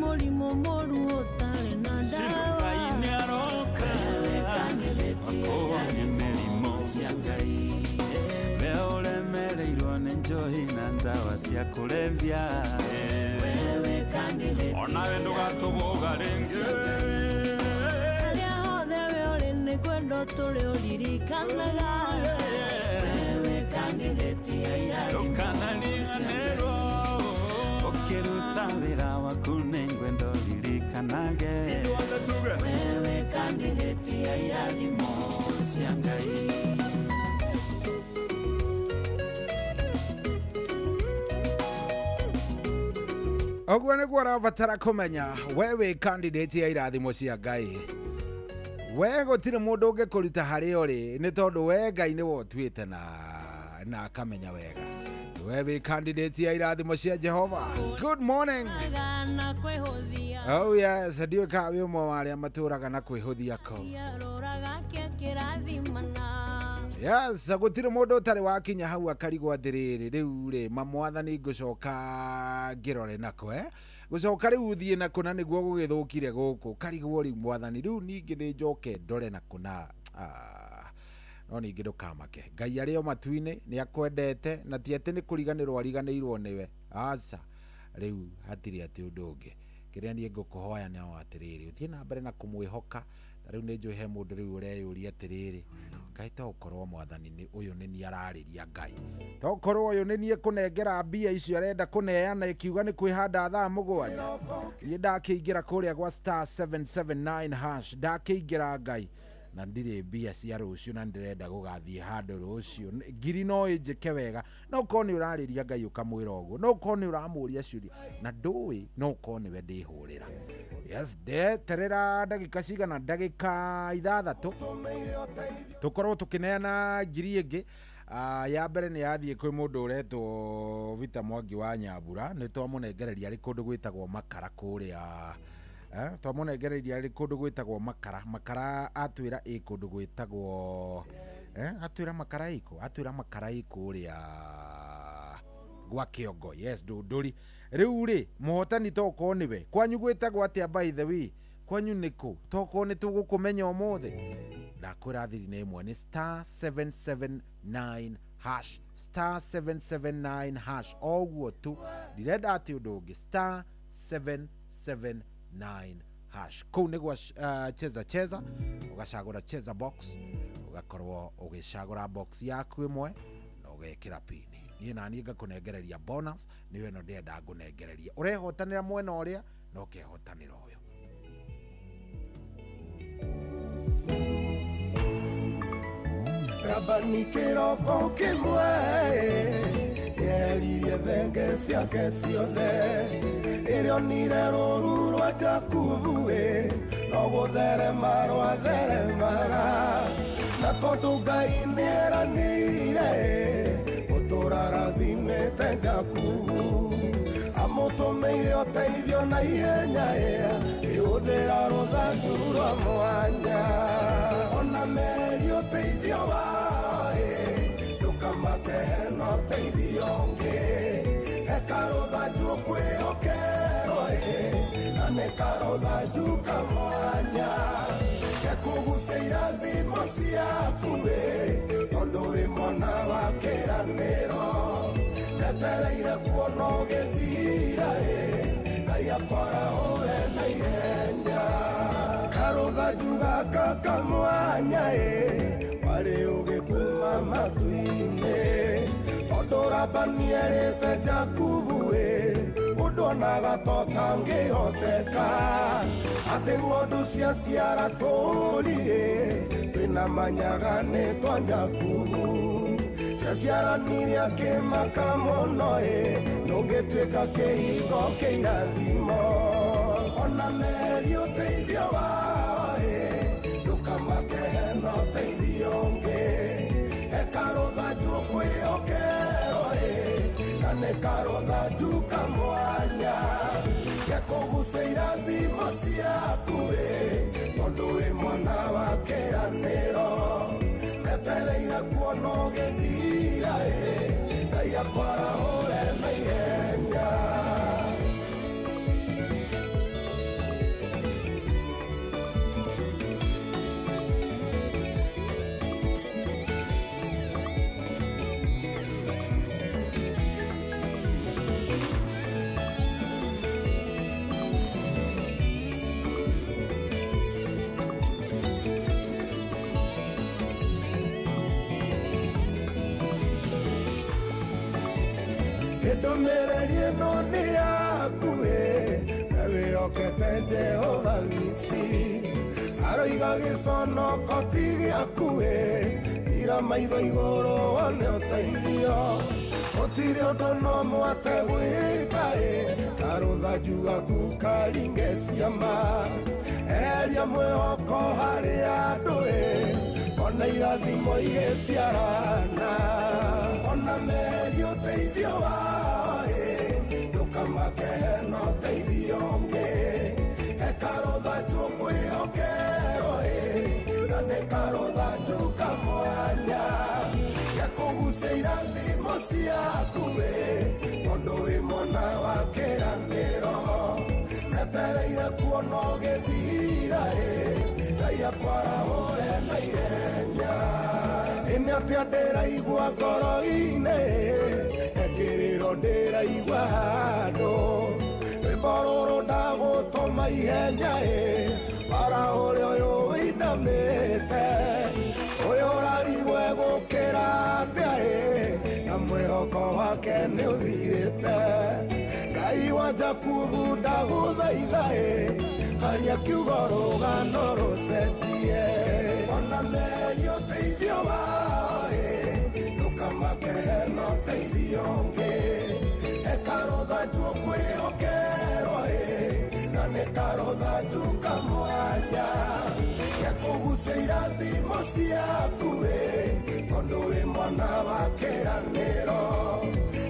mũrimũ mũru ũtarĩ na ndawa Ngai nĩaroka akũhonia mĩrimũ cia Ngai we ũremereirwo nĩ njohi na ndawa cia kũrebia onawe ndũgatũgũga rĩngĩ harĩa hothe we ũrĩ nĩ kwendwo tũrĩ ũririkanaga wewe candidate ya irathimo ndũkanariganĩrwo ũkĩruta wĩra waku nĩ ngwendo ririkanage wewe candidate ya irathimo cia Ngai Oguo nĩguo ũrabatara kũmenya wewe candidate ya irathimo cia Ngai we gũtirĩ mũndũ ũngĩkũruta harĩa ũrĩ nĩ tondũ we Ngai nĩwe ũtuĩte na akamenya wega wewe candidate ya irathimo cia Jehova. Good morning. Oh yes, ndiyo kawe ũmwe wa arĩa matũraga na kwĩhũthia ko. Yes, gũtirĩ mũndũ ũtarĩ wakinya hau akarigwo atĩrĩrĩ rĩu rĩ mamwathani ngũcoka ngĩrore nako gũcoka rĩu thiĩ na kũna nĩguo gũgĩthũkire gũkũ karigwo rĩu mwathani rĩu ningĩ nĩ njoke ndore na kũna no ningĩ ndũkamake Ngai arĩ o matu-inĩ nĩ akwendete na ti atĩ nĩ kũriganĩrwo ariganĩirwo nĩwe aca rĩu hatirĩ atĩ ũndũ ũngĩ kĩrĩa niĩ ngũkũhoya nĩ atĩrĩrĩ ũthiĩ na mbere na kũmwĩhoka rĩu nĩ njũĩ he mũndũ rĩu ũreyũria atĩrĩrĩ Ngai ta ũkorwo mwathani ũyũ nĩ niĩ ararĩria Ngai ta ũkorwo ũyũ nĩ niĩ kũnengera mbia icio arenda kũneana ikiuga nĩ kwĩhanda thaa mũgwanja niĩ ndakĩingĩra kũrĩa gwa *779 hash ndakĩingĩra Ngai na ndirĩ mbia cia rũciũ na ndĩrenda gũgathiĩ handũ rũciũ ngiri no ĩnjĩke wega no ũkorwo nĩ ũrarĩria Ngai ũkamwĩra ũguo no ũkorwo nĩ ũramũria ciũria na ndũĩ no ũkorwo nĩwe ndĩhũrĩra yes terera ndagĩka cigana ndagĩka 6 tũkorwo tũkĩneana ngiri ĩngĩ ya mbere nĩ yathiĩ kwĩ mũndũ ũretwo Vita Mwangi wa Nyambura nĩ twamũnengereria arĩ kũndũ gwĩtagwo Makara kũrĩa twamũnengereria arĩ kũndũ gwĩtagwo Makara atwĩra ĩ kũndũ gwĩtagwo atwĩra Makara ĩkũ atwĩra Makara kũrĩa gwa Kĩongo yes Ndũndũri rĩu rĩ mũhotani toko nĩwe kwanyu gwĩtagwo atĩa by the way kwanyu nĩkũ toko nĩ tũgũkũmenya ũmũthĩ ndakwĩra thiri nĩ ĩmwe nĩ *779# *779# oguo tu ndirenda atĩ ũndũ ũngĩ *779# kũu nĩgwo cheza ũgacagũra cheza box ũgakorwo ũgĩcagũra box yaku ĩmwe na ũgekĩra pini niĩ naniĩ ngakũnengereria bonus nĩwe no ndĩrenda ngũnengereria ũrehotanĩra mwena ũrĩa no ũkehotanĩra ũyũ Rabani kĩroko kĩmwe yeririe thenge ciake ciothe ĩrĩonire rũru rwa Jakubu no gũtherema rwatheremaga na tondũ Ngai nĩeranĩire gũtũra rathimĩte Jakubu amũtũmĩire ũteithio na ihenya ĩhũthĩra rũthanju rwa mwanya ona meri ũteithio ndũkamake hena ũteithio ũngĩ heka rũthanju kwĩhokerwo na nĩ karũthanju kamwanya gekũgucia irathimo ciaku tondũ wĩ mwana wa kĩranĩro ndetereire kuona ũgĩthira Ngai akwara ũre na ihenya karũthanju gaka kamwanya warĩ ũgĩkuma matu-inĩ tondũ Labani erĩte Jakubu ũndũ onaga totangĩhoteka atĩ ng'ondu ciaciara tũri twĩna manyagane twa Jakubu ciaciaranire akĩmaka mũno ndũngĩtuĩka kĩhingo kĩirathimo ona meri ũteithio wao ndũkamake hena ũteithio ũngĩ heka rũthanju kwĩhokerwo na nĩ karũthanju kamwanya gekũgucia irathimo ciaku tondũ wĩ mwana wa kĩranĩro ndetereire kuona ũgĩthira Ngai akwara ũre na ihenya ndũmĩrĩri ĩno nĩ yaku na wĩhokete Jehova Nisi aroiga gĩconoko ti gĩaku ira maitho igũrũ wone ũteithio gũtirĩ ũndũ no mwate gwĩka ta rũthanju gaku karinge ciama eheria mwĩhoko harĩ andũ ona irathimo igĩciarana ona meri ũteithio wao ndũkamake hena ũteithio ũngĩ heka rũthanju kwĩhokerwo na nĩ karũthanju kamwanya gekũgucia irathimo ciaku tondũ wĩ mwana wa kĩranĩro ndetereire kuona ũgĩthira Ngai akwara ũre na ihenya nĩ atĩa ndĩraigua ngoro-inĩ ekĩrĩro ndĩraigua handũ rwĩmbo rũrũ ndagũtũma ihenya bara ũrĩa ũyũ wĩinamĩte ũyũ ũrarigwe gũkĩra atĩa na mwĩhoko wake nĩ ũthirĩte Ngai wa Jakubu ndagũthaitha haria kiugo rũgano rũcenjie ona meri ũteithio wao ndũkamake hena ũteithio ũngĩ heka rũthanju kwĩhokerwo na nĩ karũthanju kamwanya gekũgucia irathimo ciaku tondũ wĩ mwana mwana wa kiraniro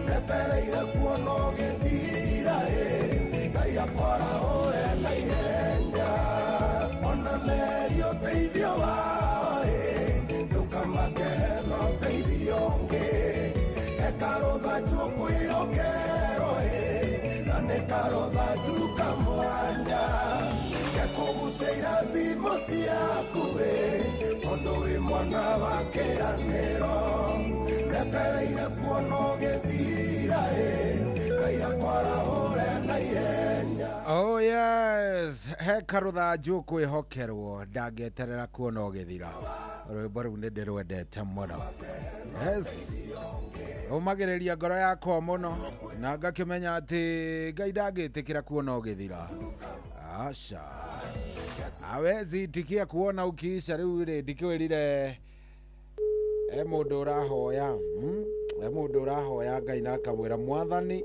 netereire kuona ugithira ngai akora ure na ihenya ona meri uteithio wao ndukamakehena uteithio ungi ekarotha njukwirokero na nekarotha njukamwanya gekuguceira thimo ciaku tondu wi mwana wa kiraniro netereire kuona ugithira ngai akwara ure na ihenya. Oh yes, hekarutha njukwihokerwo ndangeterera kuona ugithira. Rwimbo rũu nĩ ndĩrwendete mũno. Yes, umagĩrĩria ngoro yakwa mũno na ngakĩmenya atĩ Ngai ndangĩtĩkĩra kuona ũgĩthira. Aca, hawezi itikia kuona ukiisha. Rĩu rĩ ndikĩwĩrire mũndũ ũrahoya mũndũ ũrahoya Ngai na akamwĩra Mwathani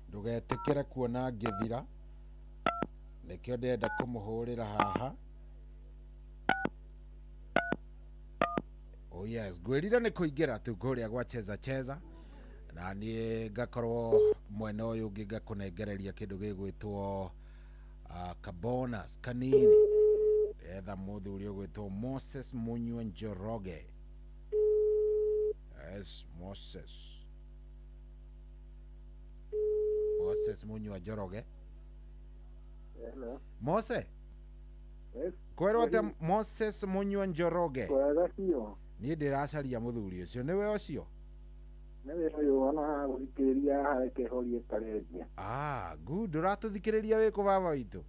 ndũgetĩkĩre kuona ngĩthira, nĩkĩo ndĩrenda kũmũhũrĩra haha. Oh yes, ngwĩrire nĩ kũingĩra tu kũrĩa gwa cheza na niĩ ngakorwo mwena ũyũ ũngĩ ngakũnengereria kĩndũ gĩgwĩtwo kabonus kanini etha mũthuri ũgwĩtwo Moses Munywa Njoroge. Yes, Moses Munywa Njoroge. Hello. Mose? Yes. Kwĩrwo atĩa Moses Munywa Njoroge? Kwega biũ. Niĩ ndĩracaria mũthuri ũcio, nĩwe ũcio? Nĩwe ũyũ ona gũthikĩrĩria haha kĩhorie karendia. Good. Ũratũthikĩrĩria wĩkũ baba witũ?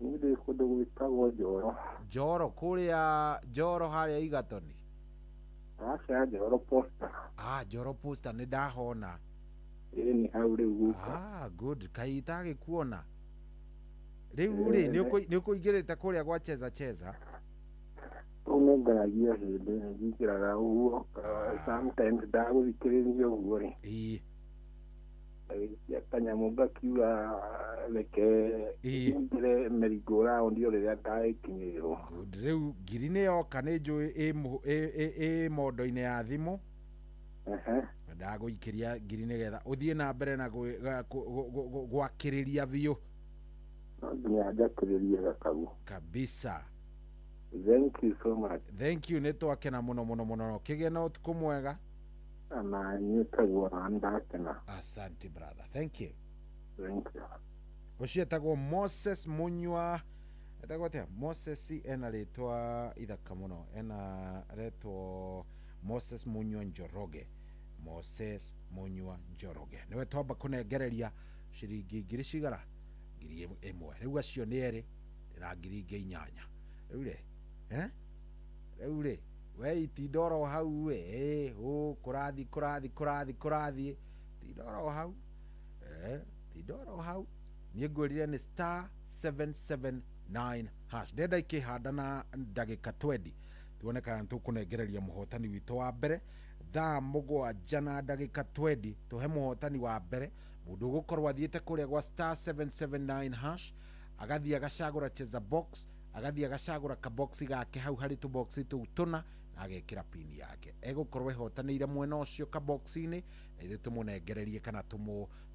Niĩ ndĩ kũndũ gwĩtagwo Njoro. Njoro, kũrĩa Njoro harĩa Igatoni? Aca Njoro Posta. Njoro Posta nĩ ndahona. Ĩĩ nĩ hau rĩu guka. Good. Kaĩ itagĩkuona. Rĩu rĩ nĩ ũkũingĩrĩte kũrĩa gwa cheza? Nĩ ngaragia hĩndĩ ngĩingĩraga ũguo sometimes ndagũthikĩrĩria ũguo rĩ. Ĩĩ kanyamũ ngakiuga reke ingĩre merry-go round rĩrĩa ndagĩkinyĩrwo. Rĩu ngiri nĩ yoka nĩ njũĩ ĩ mondo-inĩ ya thimũ. Ndagũikĩria ngiri nĩgetha ũthiĩ na mbere na gwakĩrĩria biũ. No nginya njakĩrĩrie gakagu kabisa. Thank you so much. Thank you, nĩ twakena mũno. Kĩgĩe na ũtukũ mwega. Na niĩ taguo ndakena. Asante brother. Thank you. Thank you. Ũcio etagwo Moses Munywa. Etagwo atĩa? Moses ena rĩtwa ithaka mũno. Ena rĩtwa Moses Munywa Njoroge. Moses Munywa Njoroge. Nĩwe twamba kũnengereria ciringi ngiri cigana? Ngiri ĩmwe. Rĩu acio nĩ erĩ na ngiri ingĩ inyanya. Rĩu rĩ rĩu rĩ we itindoro hau kũrathi tindoro hau tindoro hau. Niĩ ngwĩrire nĩ star 779 hash. Ndenda ikĩhanda na ndagĩka 20 tuone kana tũkũnengereria mũhotani witũ wa mbere thaa mũgwanja na ndagĩka 20 tũhe mũhotani wa mbere mũndũ ũgũkorwo athiĩte kũrĩa gwa star 779 hash agathiĩ agacagũra cheza box, agathiĩ agacagũra kaboxi gake hau harĩ tũboxi tũu tũna na agekĩra pini yake. Egũkorwo ehotanĩire mwena ũcio kaboxi-inĩ na ithuĩ tũmũnengererie kana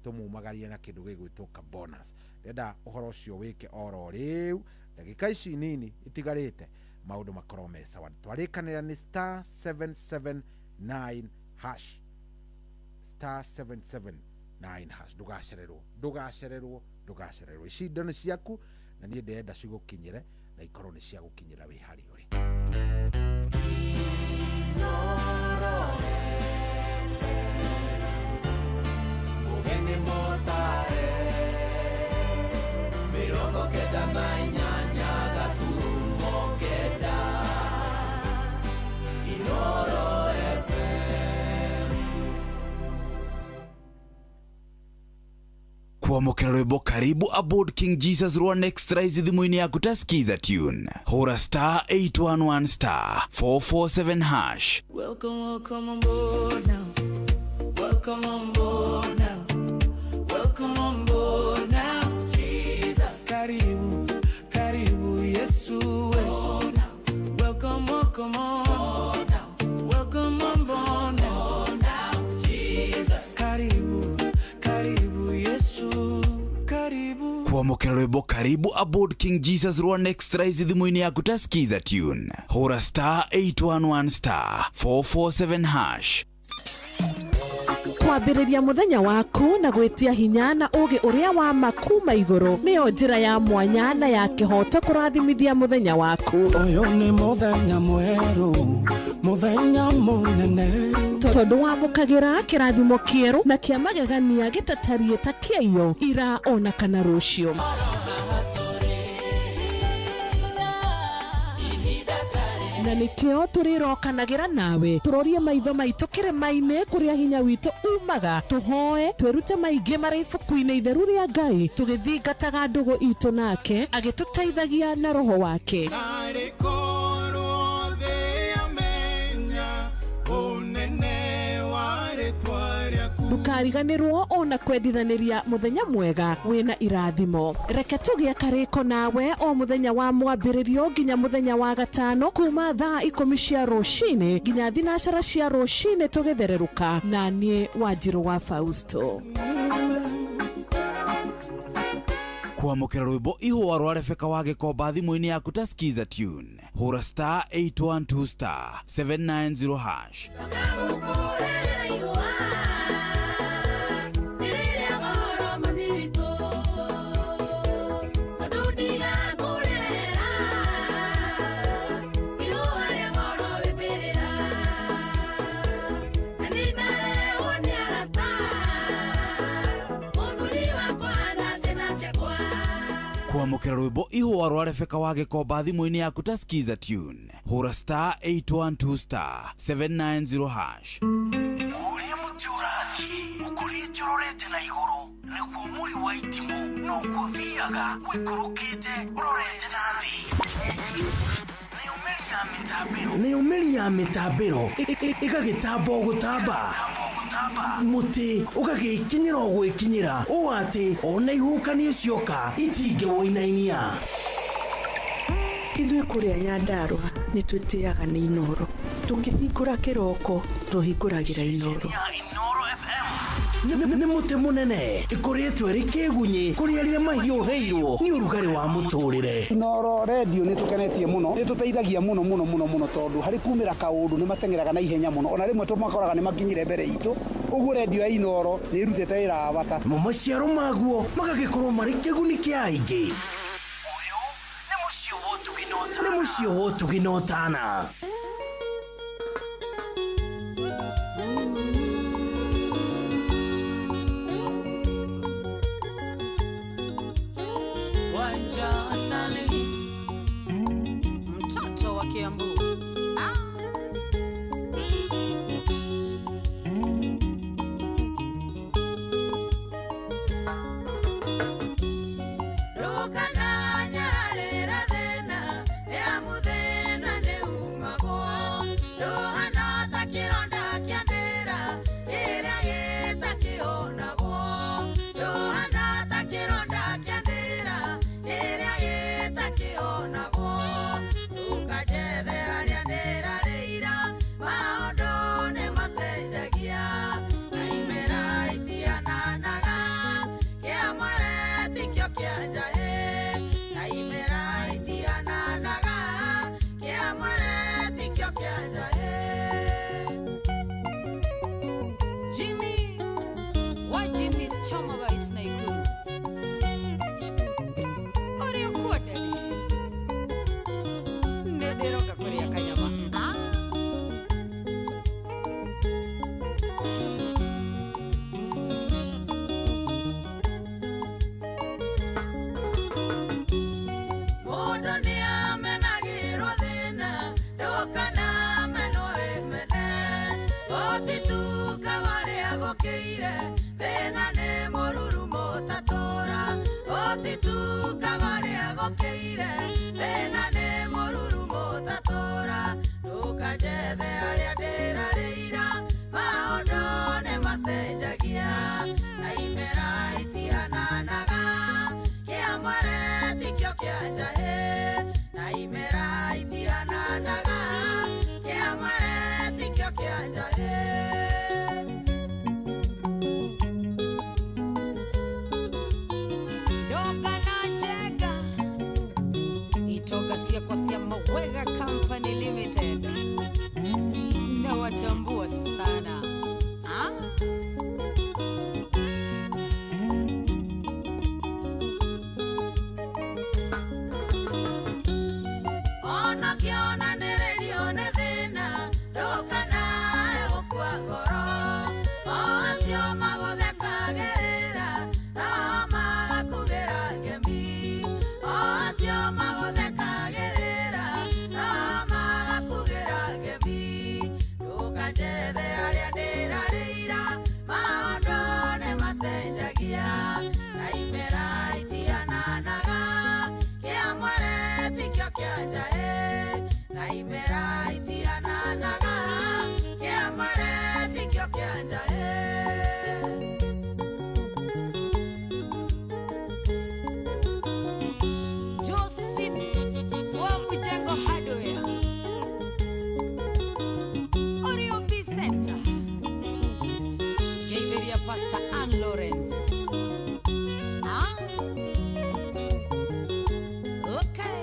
tũmumagarie na kĩndũ gĩgwĩtwo kabonus. Ndenda ũhoro ũcio wĩke oro rĩu ndagĩka ici nini itigarĩte maũndũ makorwo me sawa. Twarĩkanĩra nĩ star 779 hash, star 779 hash. Ndũgacererwo. Ici nĩ ciaku na niĩ ndĩrenda cigũkinyĩre na ikorwo nĩ cia gũkinyĩra wĩ harĩa ũrĩ. Mugeni motare mirongo kenda na inyanya gaturumo kenda Inoro FM. Kuamukira rwimbo karibu aboard King Jesus rwa next rise thimu-ini yaku taskiza tune hura star 811 star 447 hash. Welcome on board now. Welcome on board now. Welcome on board now. Jesus. Karibu Yesu. Welcome on. Welcome Kuamukira rwimbo karibu aboard King Jesus Rwan Extra thimũ-inĩ yaku ta skiza tune. Hũra star 811 star 447 hash. Kwambĩrĩria mũthenya waku na gwĩtia hinya na ũgĩ ũrĩa wa makuma igũrũ nĩyo njĩra ya mwanya na ya kĩhoto kũrathimithia mũthenya waku. Ũyũ nĩ mũthenya mwerũ, mũthenya mũnene, tondũ wamũkagĩra kĩrathimo kĩerũ na kĩa magegania gĩtatariĩ ta kĩayo ira ona kana rũciũ. Na nĩkĩo tũrĩrokanagĩra nawe tũrorie maitho maitũ kĩrĩma-inĩ kũrĩa hinya witũ umaga, tũhoe twĩrute maingĩ marĩ ibuku-inĩ itheru rĩa Ngai tũgĩthingataga ndũgũ itũ nake agĩtũteithagia na roho wake. Ndukariganĩrwo ona kwendithanĩria mũthenya mwega wĩna irathimo. Reke tũgĩe karĩko nawe o mũthenya wa mwambĩrĩrio nginya mũthenya wa gatano kuma thaa 10 cia rũcinĩ nginya thinacara cia rũcinĩ tũgĩthererũka na niĩ Wanjirũ wa Fausto. Kuamukira rwimbo ihũa rwa Rebeka wa Gĩkomba thimũ-inĩ yaku ta skiza tune. Hũra star 812 star 790 hash. Kuamukira rwimbo ihũa rwa Rebeka wa Gĩkomba thimũ-inĩ yaku ta skiza tune. Hũra star 812 star 790 hash. Ũrĩa mũtĩ ũrathiĩ ũkũrĩte ũrorete na igũrũ nĩguo mũri wa itimũ no gũthiaga wĩkũrũkĩte ũrorete na thĩ. Nĩ ũmeri ya mĩtambĩro ĩgagĩtamba gũtamba mũtĩ ũgagĩkinyĩra gwĩkinyĩra ũũ atĩ ona ihukanio cioka itingĩwoinainia. Ithuĩ kũrĩa Nyandarũa nĩ twĩtĩaga nĩ Inooro, tũngĩhingũra kĩroko tũhingũragĩra Inooro. Nĩ mũtĩ mũnene ĩkoretwo ĩrĩ kĩgunyĩ kũrĩ arĩa mahiũhĩirwo nĩ ũrugarĩ wa mũtũrĩre. Inooro radio nĩ tũkenetie mũno, nĩ tũteithagia mũno tondũ harĩ kumĩra kaũndũ nĩ matengeraga na ihenya mũno, ona rĩmwe tũmakoraga nĩ makinyire mbere itũ. Ũguo radio ya Inooro nĩ ĩrutĩte wĩra wa bata. Maciaro maguo magagĩkorwo marĩ kĩguni kĩa aingĩ. Ũyũ nĩ mũciĩ wa Ũtugi na Ũtana. Mtoto wa Kiambu. Don't Pastor Ann Lawrence. Ah. Okay.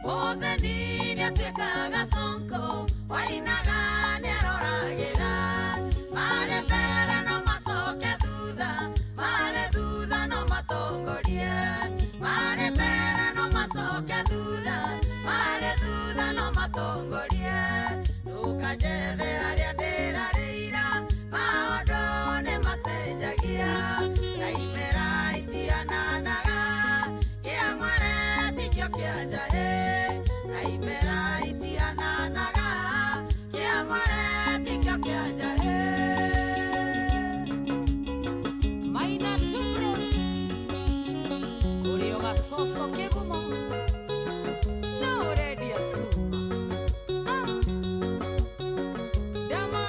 Mothe nini atwikaga sonko, wainaga ni aroragira. Mare mbere no macoke thutha, mare thutha no matongorie. Mare mbere no macoke thutha, mare thutha no matongorie. Ndukajethe aria ndirarĩira, maũndũ nĩ macenjagia. Ndaimĩra itiananaga, kĩamware tikĩo kĩa njahĩ. Ndaimĩra itiananaga, kĩamware tikĩo kĩa njahĩ. Maina Tubros, kũrĩ o gacoco kĩgumo, no ũrendia cuma. Dama,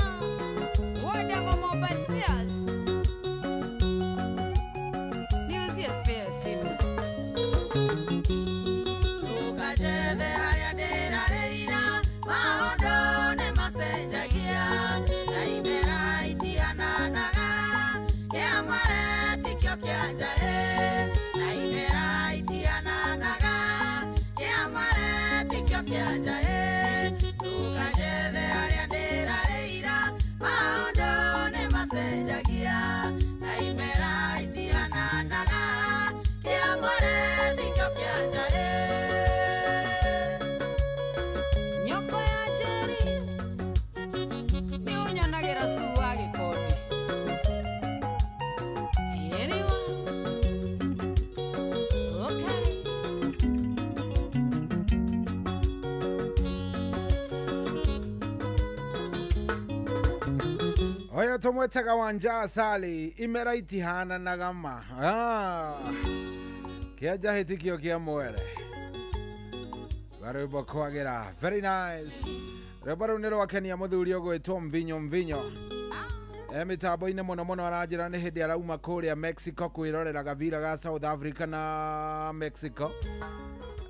Wadama Mobile Spares. Niuzie spares hivi. Ndukajethe harĩa ndĩrarĩira, maũndũ nĩ macenjagia. Ndaimĩra itiananaga, kĩamware tikĩo kĩa njahĩ. Ndaimĩra itiananaga, kĩamware tikĩo kĩa njahĩ. Ndukajethe harĩa ndĩrarĩira, maũndũ nĩ macenjagia. Ndaimĩra itiananaga, kĩamware tikĩo kĩa njahĩ. Nyoko ya Njeri, nĩ ũnyanagĩra cu wa Gĩkondi. Ĩrĩwa. Okay. Oyo tumwetaga wanja asali imera itihananaga ma. Kĩanja hĩtĩkio kĩa mwere. Rwĩmbo kwagĩra. Very nice. Rwĩmbo rũu nĩ rwakenia mũthuri ũgwĩtwo Mvinyo Mvinyo. Mitambo-inĩ mũno mũno aranjĩra nĩ hĩndĩ arauma kũrĩa Mexico kwĩrorera gavira ga South Africa na Mexico.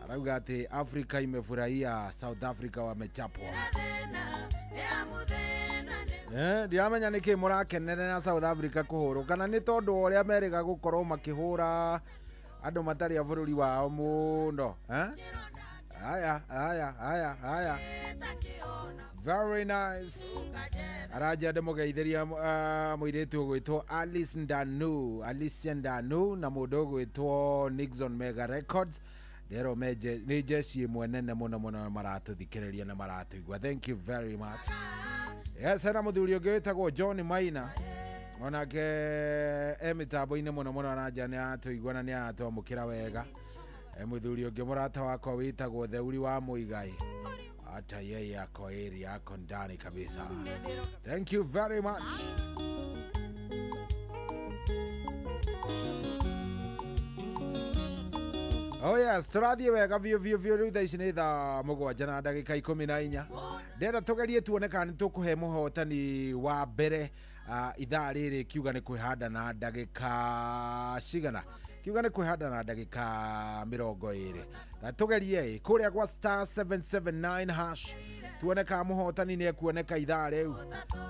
Arauga ati Afrika imefurahia, South Africa wamechapwa. Ndiramenya nĩkĩ mũrakenere na South Africa kũhũrwo, kana nĩ tondũ ũrĩa America gũkorwo makĩhũra andũ matarĩ a bũrũri wao mũno. Aya. Very nice. Araja ndĩmũgeithĩria mũirĩtu ũgwĩtwo Alicia Ndanu na mũndũ ũgwĩtwo Nixon Mega Records. Ndero nĩ jeshi ĩmwe nene mũno mũno maratũthikĩrĩria na maratũigua. Thank you very much. Yes, hena mũthuri ũngĩ wĩtagwo John Maina. Onake mitambo-inĩ mũno mũno aranja nĩ atũigua na nĩ atwamũkĩra wega. Mũthuri ũngĩ mũrata wakwa wĩtagwo Theuri wa Mũigai. Hata yeye yako area yako ndani kabisa. Thank you very much. Oh yes, tũrathiĩ wega biũ rĩu thaa ici nĩ thaa mũgwanja na ndagĩka 14. Ndenda tũgerie tuone kana nĩ tũkũhe mũhotani wa mbere ithaa rĩrĩ kiuga nĩ kwĩhanda na ndagĩka cigana. Kiuga nĩ kwĩhanda na ndagĩka 20. Tũgerie kũrĩa kwa star 779 hash. Tuone kana mũhotani nĩ ekuoneka ithaa rĩu.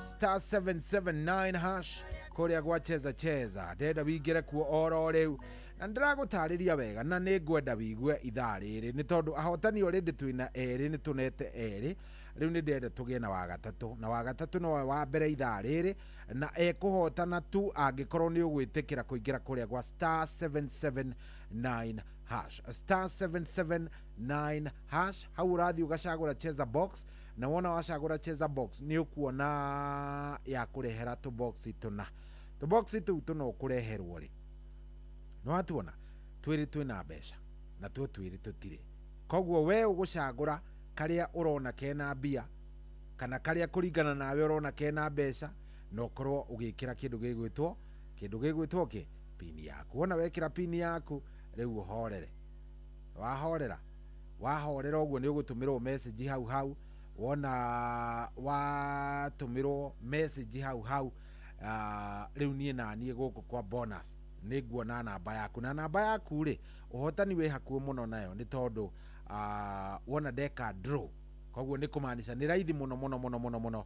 Star 779 hash kũrĩa kwa cheza. Ndenda wingĩre kuo oro rĩu. Na ndĩragũtarĩria wega na nĩ ngwenda wigue ithaa rĩrĩ nĩ tondũ ahotani already twĩna erĩ nĩ tunete erĩ. Rĩu nĩ ndenda tũgĩe na wagatatũ, na wagatatũ no wa mbere ithaa rĩrĩ na ekũhotana tu angĩkorwo nĩ ũgwĩtĩkĩra kũingĩra kũrĩa kwa star 779 hash. Star 779 hash. Hau ũrathiĩ ũgacagũra cheza box, na wona wacagũra cheza box nĩ ũkuona ya kũrehera tũboxi tũna. Tũboxi tũu tũna ũkũreherwo rĩ, no atuona twĩrĩ twĩna mbeca na tuo twĩrĩ tũtirĩ. Koguo we ũgũcagũra karĩa ũrona kena mbia kana karĩa kũringana nawe ũrona kena mbeca, na ũkorwo ũgĩkĩra kĩndũ gĩgwĩtwo kĩ pini yaku. Wona wekĩra pini yaku rĩu ũhorere. Wahorera ũguo nĩ ũgũtũmĩrwo message hau. Wona watũmĩrwo message hau rĩu niĩ na niĩ gũkũ kwa bonus nĩ nguona namba yaku, na namba yaku rĩ ũhotani wĩ hakuhĩ mũno nayo nĩ tondũ wona ndeka draw koguo ni kumaanisha ni raithi muno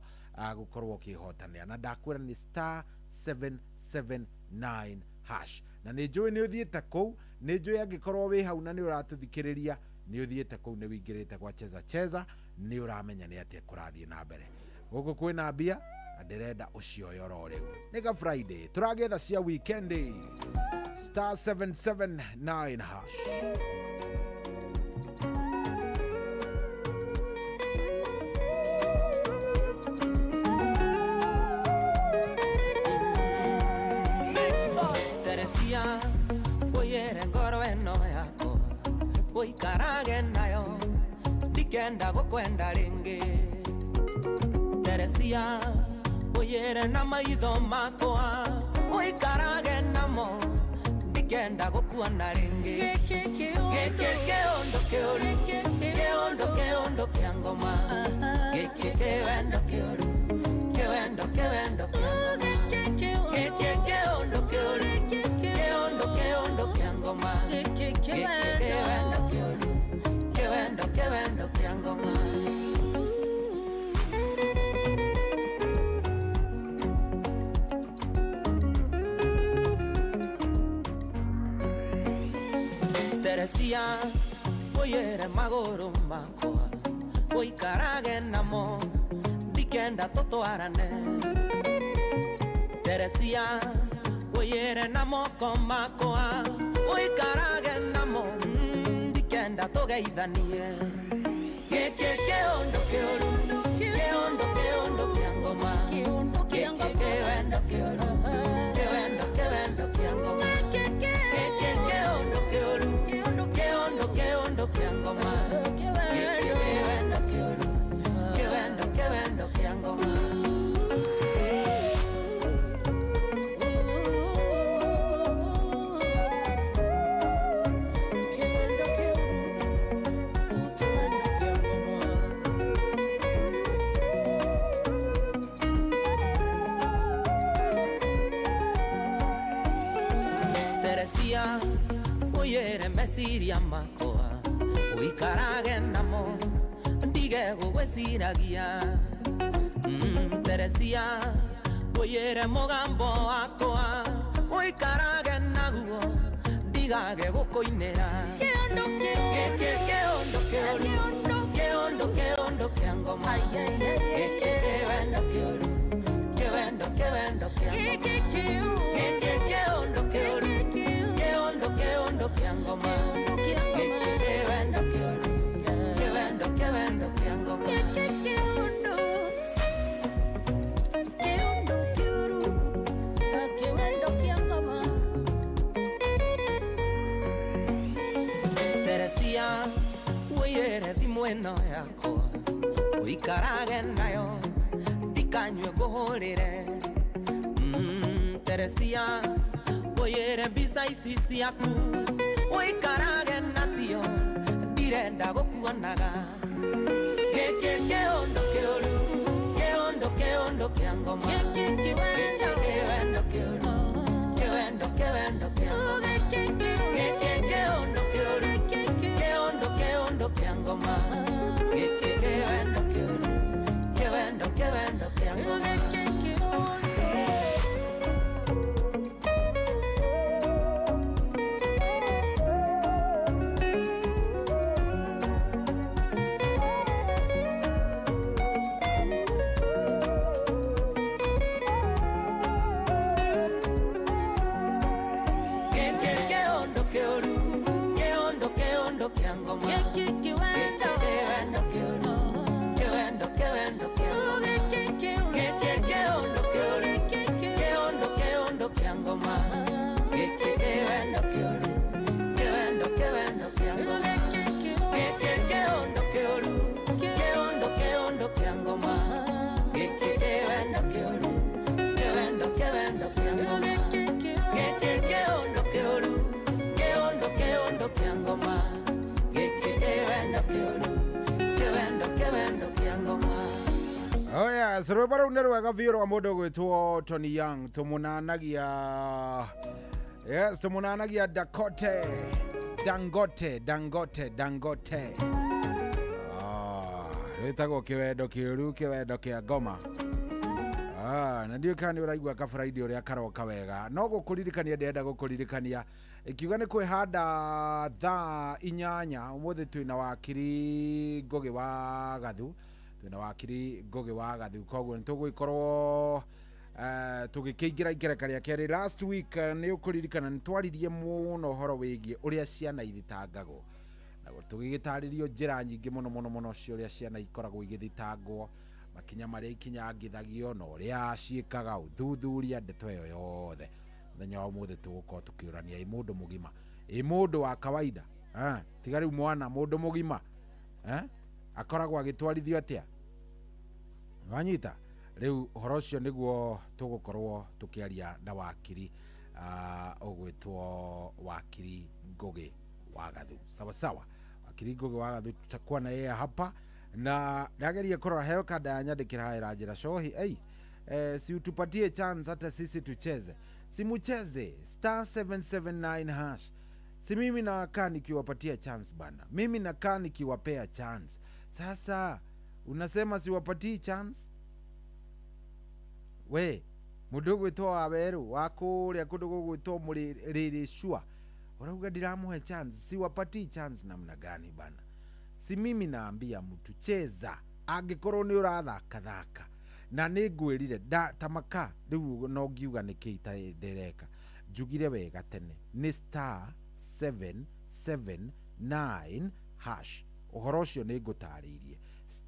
gukorwo ukihotania na ndakwira ni star 779 hash na ni njui ni uthiite kou ni njui angikorwo wi hau na ni uratuthikiriria ni uthiite kou ni wingirite kwa cheza ni uramenya ni atia kurathie na mbere guku kwina mbia na ndirenda ucio yoro riu niga Friday turagetha cia weekend star 779 hash. Teresia, uyere ngoro eno yako uikarage nayo ndikenda gukwenda ringi. Teresia, uyere na maitho makwa uikarage namo ndikenda gukuona ringi. Keondo kia ngoma kewendo keoru kewendo kia ngoma keondo kia ngoma kewendo kia ngoma. Teresia, uyere maguru makwa uikarage namo ndikenda tutwarane. Teresia, uyere na moko makwa uikarage namo ndikenda tugeithanie. Keondo kia ngoma kewendo kia ngoma kewendo kia ngoma keondo kia ngoma kewendo kia ngoma. Teresia, uyere mesiria makwa uikarage namo ndige gugwiciragia. Teresia, uyere mugambo wakwa uikarage naguo ndigage gukuinira. Keondo kia ngoma kewendo keoru kewendo kia ngoma keondo kia ngoma kewendo kia ngoma. Teresia, uyere thimu eno yakwa uikarage nayo ndikanywe nguhurire. Teresia, uyere mbica ici ciaku uikarage nacio ndirenda gukuonaga. Keondo kia ngoma kewendo keoru kewendo kia ngoma keondo kia ngoma kewendo keoru kewendo kia ngoma. Rwimbo rũu nĩ rwega biũ rwa mũndũ gwĩtwo Tony Young tũmũnanagia Dangote Wetagwo kiwendo kiuru kiwendo kia ngoma. Na ndio kani uraigua kaburaidi uria karoka wega. No gukuririkania ndenda gukuririkania ikiuga ni kwihanda thaa 8 umuthi twina wakiri Ngugi wa Gathu. Twina wakiri Ngugi wa Gathu koguo nitugikorwo tugikiingira ikerekaria keri last week ni ukuririkana ntwaririe muno horo wigie uria ciana ithitangagwo. Na tugigitaririo njira nyingi muno cio uria ciana ikoragwo igithitangwo makinya maria ikinyangithagio no uria ciikaga uthuthuria ndeto iyo yothe. Muthenya wa umuthi tugukorwo tukiurania mundu mugima mundu wa kawaida tigari mwana mundu mugima akoragwo agitwarithio atia wanyita riu horo cio niguo tugukorwo tukiaria na wakiri ogwitwo wakiri Ngugi wa Gathu. Sawa wakiri Ngugi wa Gathu tutakuwa na yeye hapa na ndageria kurora heo kada yanyandikira haira njira shohi si utupatie chance hata sisi tucheze. Si mucheze *779 hash. Si mimi nakaa nikiwapatia chance bana. Mimi nakaa nikiwapea chance. Sasa unasema siwapatii chance? We mudugu itoa aberu wako ria kudugu gwitwo muri shua. Urauga ndiramuhe chance, siwapatii chance namna gani bana? Si mimi naambia mtu cheza angikorwo ni urathaka na ningwirire tamaka riu no ngiuga nikiita ndereka njugire wega tene ni *779 hash. Uhoro ucio ni ngutariirie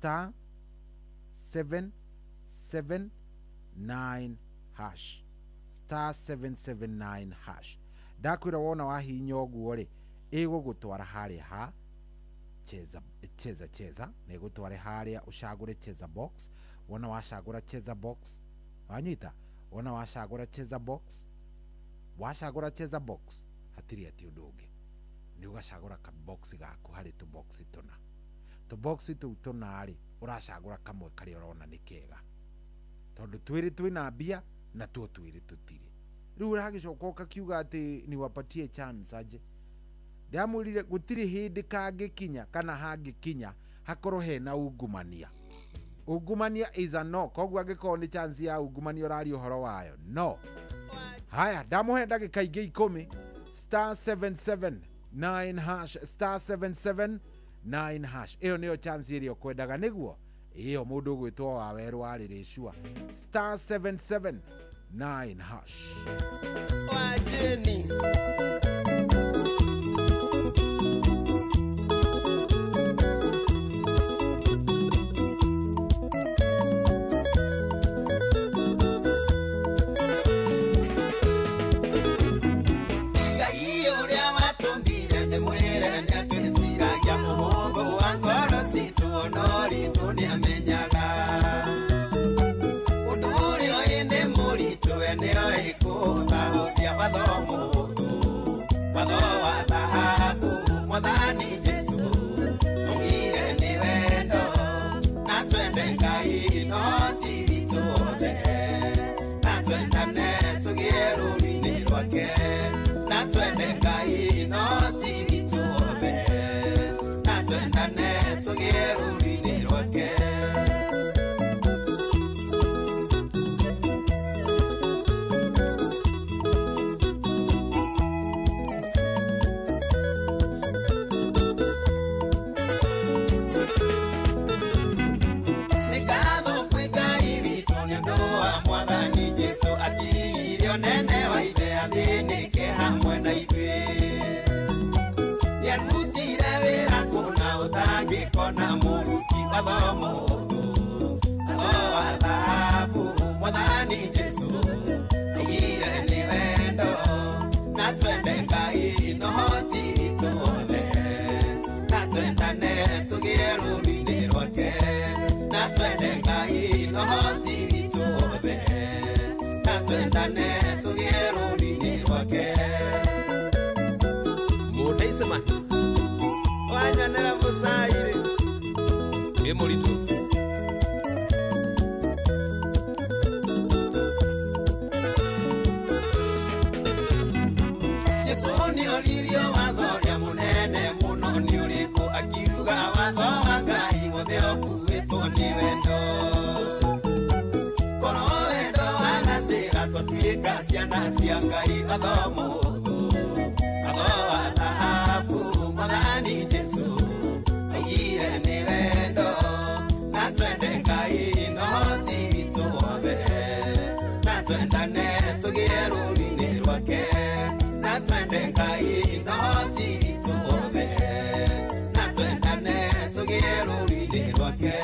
*779 hash *779 hash. Ndakwira wona wahinya oguo ri igugutwara haria ha cheza na igutware haria ushagure cheza box. Wona washagura cheza box wanyita wona washagura cheza box hatiri ati unduge ni ugashagura ka box gaku hari tu box tuna ari urashagura kamwe kari urona ni kega tondu twiri twina mbia na tuo twiri tutiri. Riu uragicoka ukakiuga ati ni wapatie chance aje. Ndamurire gutiri hindi kangikinya kana hangikinya hakorwo hena ungumania. Ungumania is a no. Koguo angikorwo ni chance ya ungumania urari uhoro wayo no. Haya ndamuhe ndagika ingi 10 *779 hash *779 hash. Iyo niyo chance iri okwendaga niguo. Iyo mundu gwitwo wa weru ari ricua *779 hash. Wajeni Mwadhani Jesu ungire ni wendo na twende ngai noti vitode na twendane tugieruni rwake na twende ngai noti vitode na twendane tugieruni rwake. Nene wa ithe athinike hamwe na ithuĩ nĩarutire wĩra kũna ũtangĩkona mũruti mathomo wa thahabu. Mwathani Jesu augire nĩ wendo na twende ngai nohoti witũothe na twendane tũgĩe rũũri-inĩ rwake na twende ngai nohoti witũothe twendane tugĩe rũũri-inĩ rwake. Mũndũ icema wanyanera mũcairi wĩ mũritũ Jesũ nĩoririo watho ũrĩa mũnene mũno nĩ ũrĩkũ, akiuga watho wa Ngai wothe ũkuĩtwo tuika ciana cia Ngai athomo athahabu Mwathani Jesu augire ni wendo na twende Ngai no ti witũ wothe na twendane tũgĩe rũũri-inĩ rwake na twende Ngai no ti witũ wothe na twendane tũgĩe rũũri-inĩ rwake.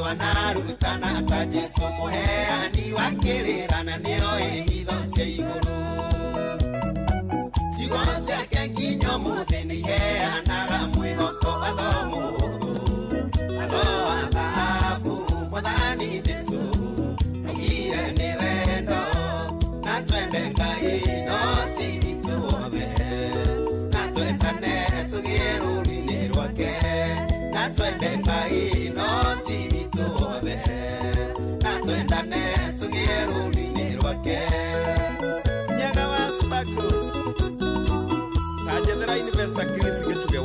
Wanarutana kwa Jesu muheani wakĩrĩrana nĩoĩ hitho cia igũrũ ciugo ciake nginya ũmũthĩ nĩiheanaga mwĩhoko athomo athahabu Mwathani Jesu augire nĩ wendo na twende Ngai no ti witũ wothe na twendane tũgĩe rũũri-inĩ rwake na twende Ngai no ti na twendane tũgĩe rũũri-inĩ rwake. Nyaga wa Sparko Kajethera Investor Chris Gĩtuge 1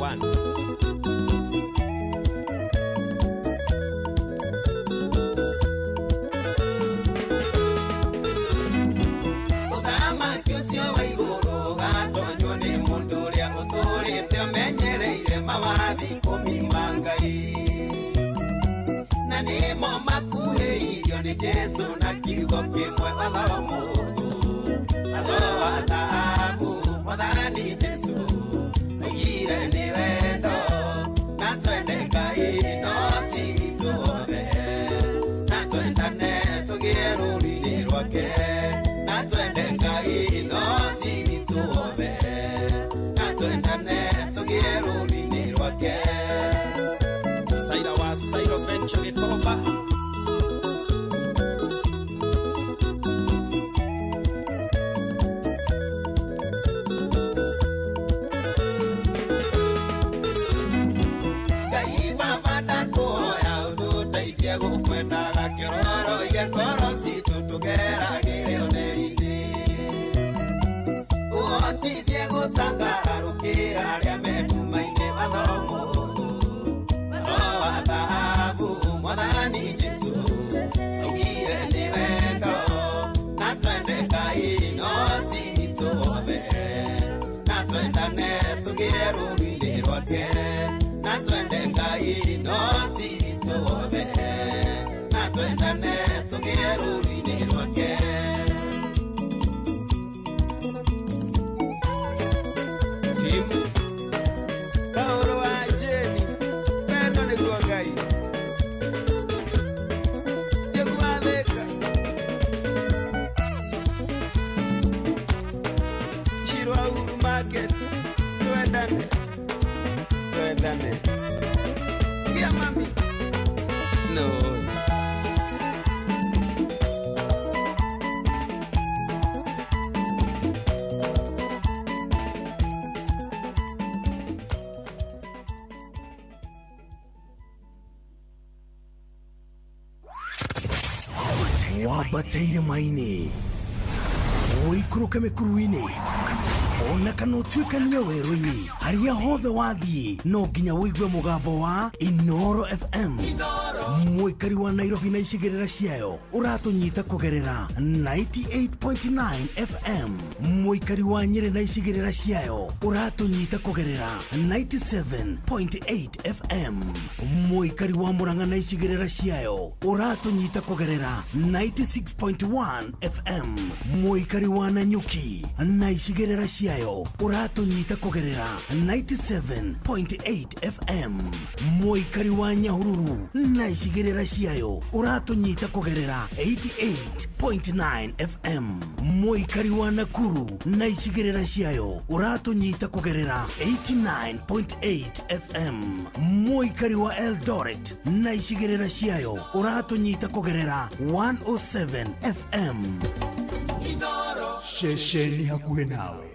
ũthamaki ũcio wa igũrũ gatonywo nĩ mũndũ ũrĩa ũtũũrĩte ũmenyereire mawathi 10 ma Ngai na nĩmo makuhĩirio nĩ Jesu na kiugo kĩmwe athomo athahabu Mwathani Jesu augire nĩ wendo na twende Ngai no ti witũ wothe na twendane tũgĩe rũũri-inĩ rwake na twende Ngai no ti witũ wothe na twendane tũgĩe rũũri-inĩ rwake. Saira wa Sairo Venture Gĩkomba Ngai Baba ndakũhoya ũtũteithie gũkwendaga kĩroro igĩkorwo citũ tũgeragĩre ũtheri-inĩ ũhotithie gũcangararũkĩra arĩa me nduma-inĩ mathomo athahabu Mwathani Jesu augire nĩ wendo na twende Ngai no ti witũ wothe na twendane tũgĩe rũũri-inĩ rwake na twende Ngai no ti witũ wothe na twendane tũgĩe rũũri-inĩ rwake. Timu Paulo wa Jeni wendo nĩguo Ngai Jegwathĩka Shiro Uhuru Market twendane Gia mami no wabateire maini oikũrũke mĩkuru-inĩ ona kana ũtuĩkanie werũ-inĩ harĩa hothe wathiĩ no nginya wĩigue mũgambo wa Inoro FM mũikari wa Nairobi na icigĩrĩra ciayo ũratũnyita kũgerera 98.9 FM mũikari wa Nyĩrĩ na icigĩrĩra ciayo ũratũnyita kũgerera 97.8 FM mũikari wa Murang'a na icigĩrĩra ciayo ũratũnyita kũgerera 96.1 FM mũikari wa Nanyuki na icigĩrĩra ciayo ũratũnyita kũgerera 97.8 FM mũikari wa Nyahururu na icigĩrĩra ciayo ũratũnyita kũgerera 88.9 FM mũikari wa Nakuru na icigĩrĩra ciayo ũratũnyita kũgerera 89.8 FM mũikari wa Eldoret na icigĩrĩra ciayo ũratũnyita kũgerera 107 FM Shesheni hakuhĩ nawe.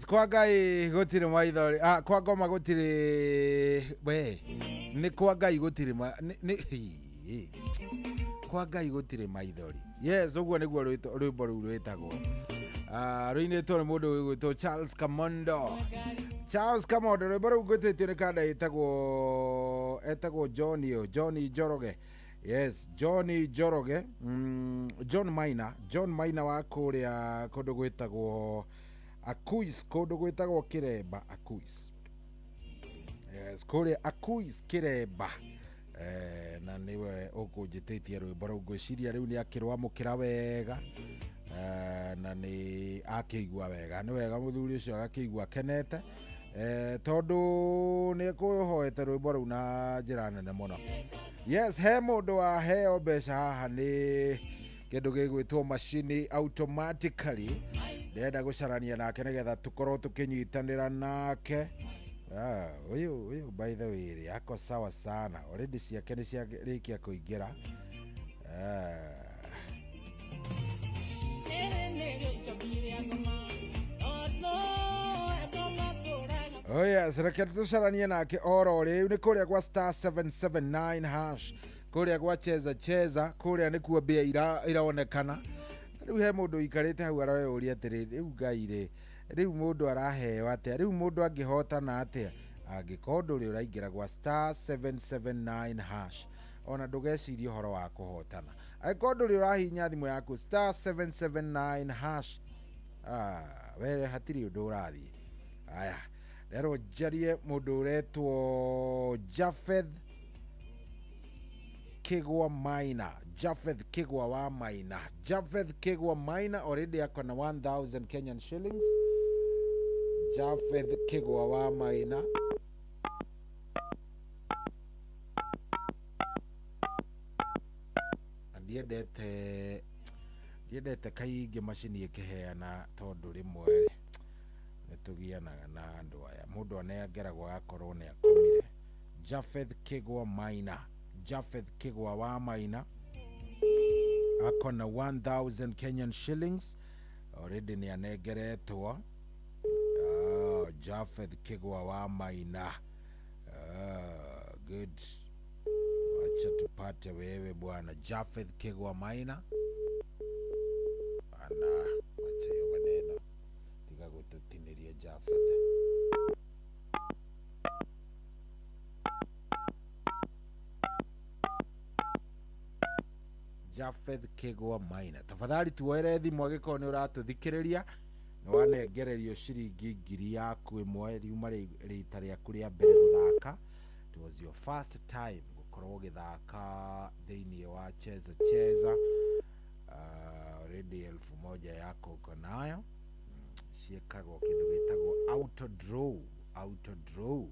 kwa Ngai gutire maithori. Kwa ngoma gutire we. Ni kwa Ngai gutire kwa Ngai gutire maithori. Yes, uguo niguo rwimbo ru rwitagwo. Ruinitwo ni mundu wigwitwo Charles Kamondo. Charles Kamondo rwimbo ru gwititio ni kanda etagwo Johnny Joroge. Yes, Johnny Joroge. John Maina wa kuria kundu gwitagwo Akuis, kundu gwitagwo Kiremba Akuis. Yes, kuria Akuis Kiremba. Na niwe ukunjititie rwimbo ru ngwiciria riu ni akirwamukira wega. Na ni akigwa wega, ni wega muthuri ucio agakigwa kenete. Tondu ni kuhoete rwimbo ru na njira nene muno. Yes, he mundu wa heo mbeca haha ni kindu gigwitwo machine automatically. Ndenda gucarania nake nigetha tukorwo tukinyitanira nake. Uyu by the way ako sawa sana. Already ciake ni ciarikia kuingira. Oh yes, reke tucaranie nake oro riu ni kuria kwa star 779 hash. Kuria kwa cheza kuria ni kuo mbia iraonekana. Riu he mundu ikarite hau aroyuria atiri riu Ngai riu mundu araheo atia, riu mundu angihotana atia, angikorwo uri uraingira kwa star 779 hash. Ona ndugecirie horo wa kuhotana. Angikorwo uri urahinya thimu yaku star 779 hash. Were hatiri undu urathi. Aya, lero jarie mundu uretwo Japheth Kigwa Maina. Japheth Kigwa wa Maina. Japheth Kigwa Maina already akona 1000 Kenyan shillings. Japheth Kigwa wa Maina. Ndiendete kaingi machini ikiheana tondu rimwe nitugianaga na andu aya. Mundu anegeragwo akorwo ni akomire. Japheth Kigwa Maina. Japheth Kigwa wa Maina akona 1000 Kenyan shillings already ni anegeretwo. Japheth Kigwa wa Maina. Good. Acha tupate wewe bwana Japheth Kigwa Maina. Acha hiyo maneno. Tiga gututiniria Japheth. Japheth Kigwa Maina. Tafadhali tuwere thimu agiko ni uratuthikiriria. Ni wanengererio ciringi 1000 yaku imwe riuma rita riaku ria mbere guthaka. It was your first time gukorwo githaka thiini wa cheza. Already 1000 yako uko nayo. Ciekagwo kindu gitagwo auto draw.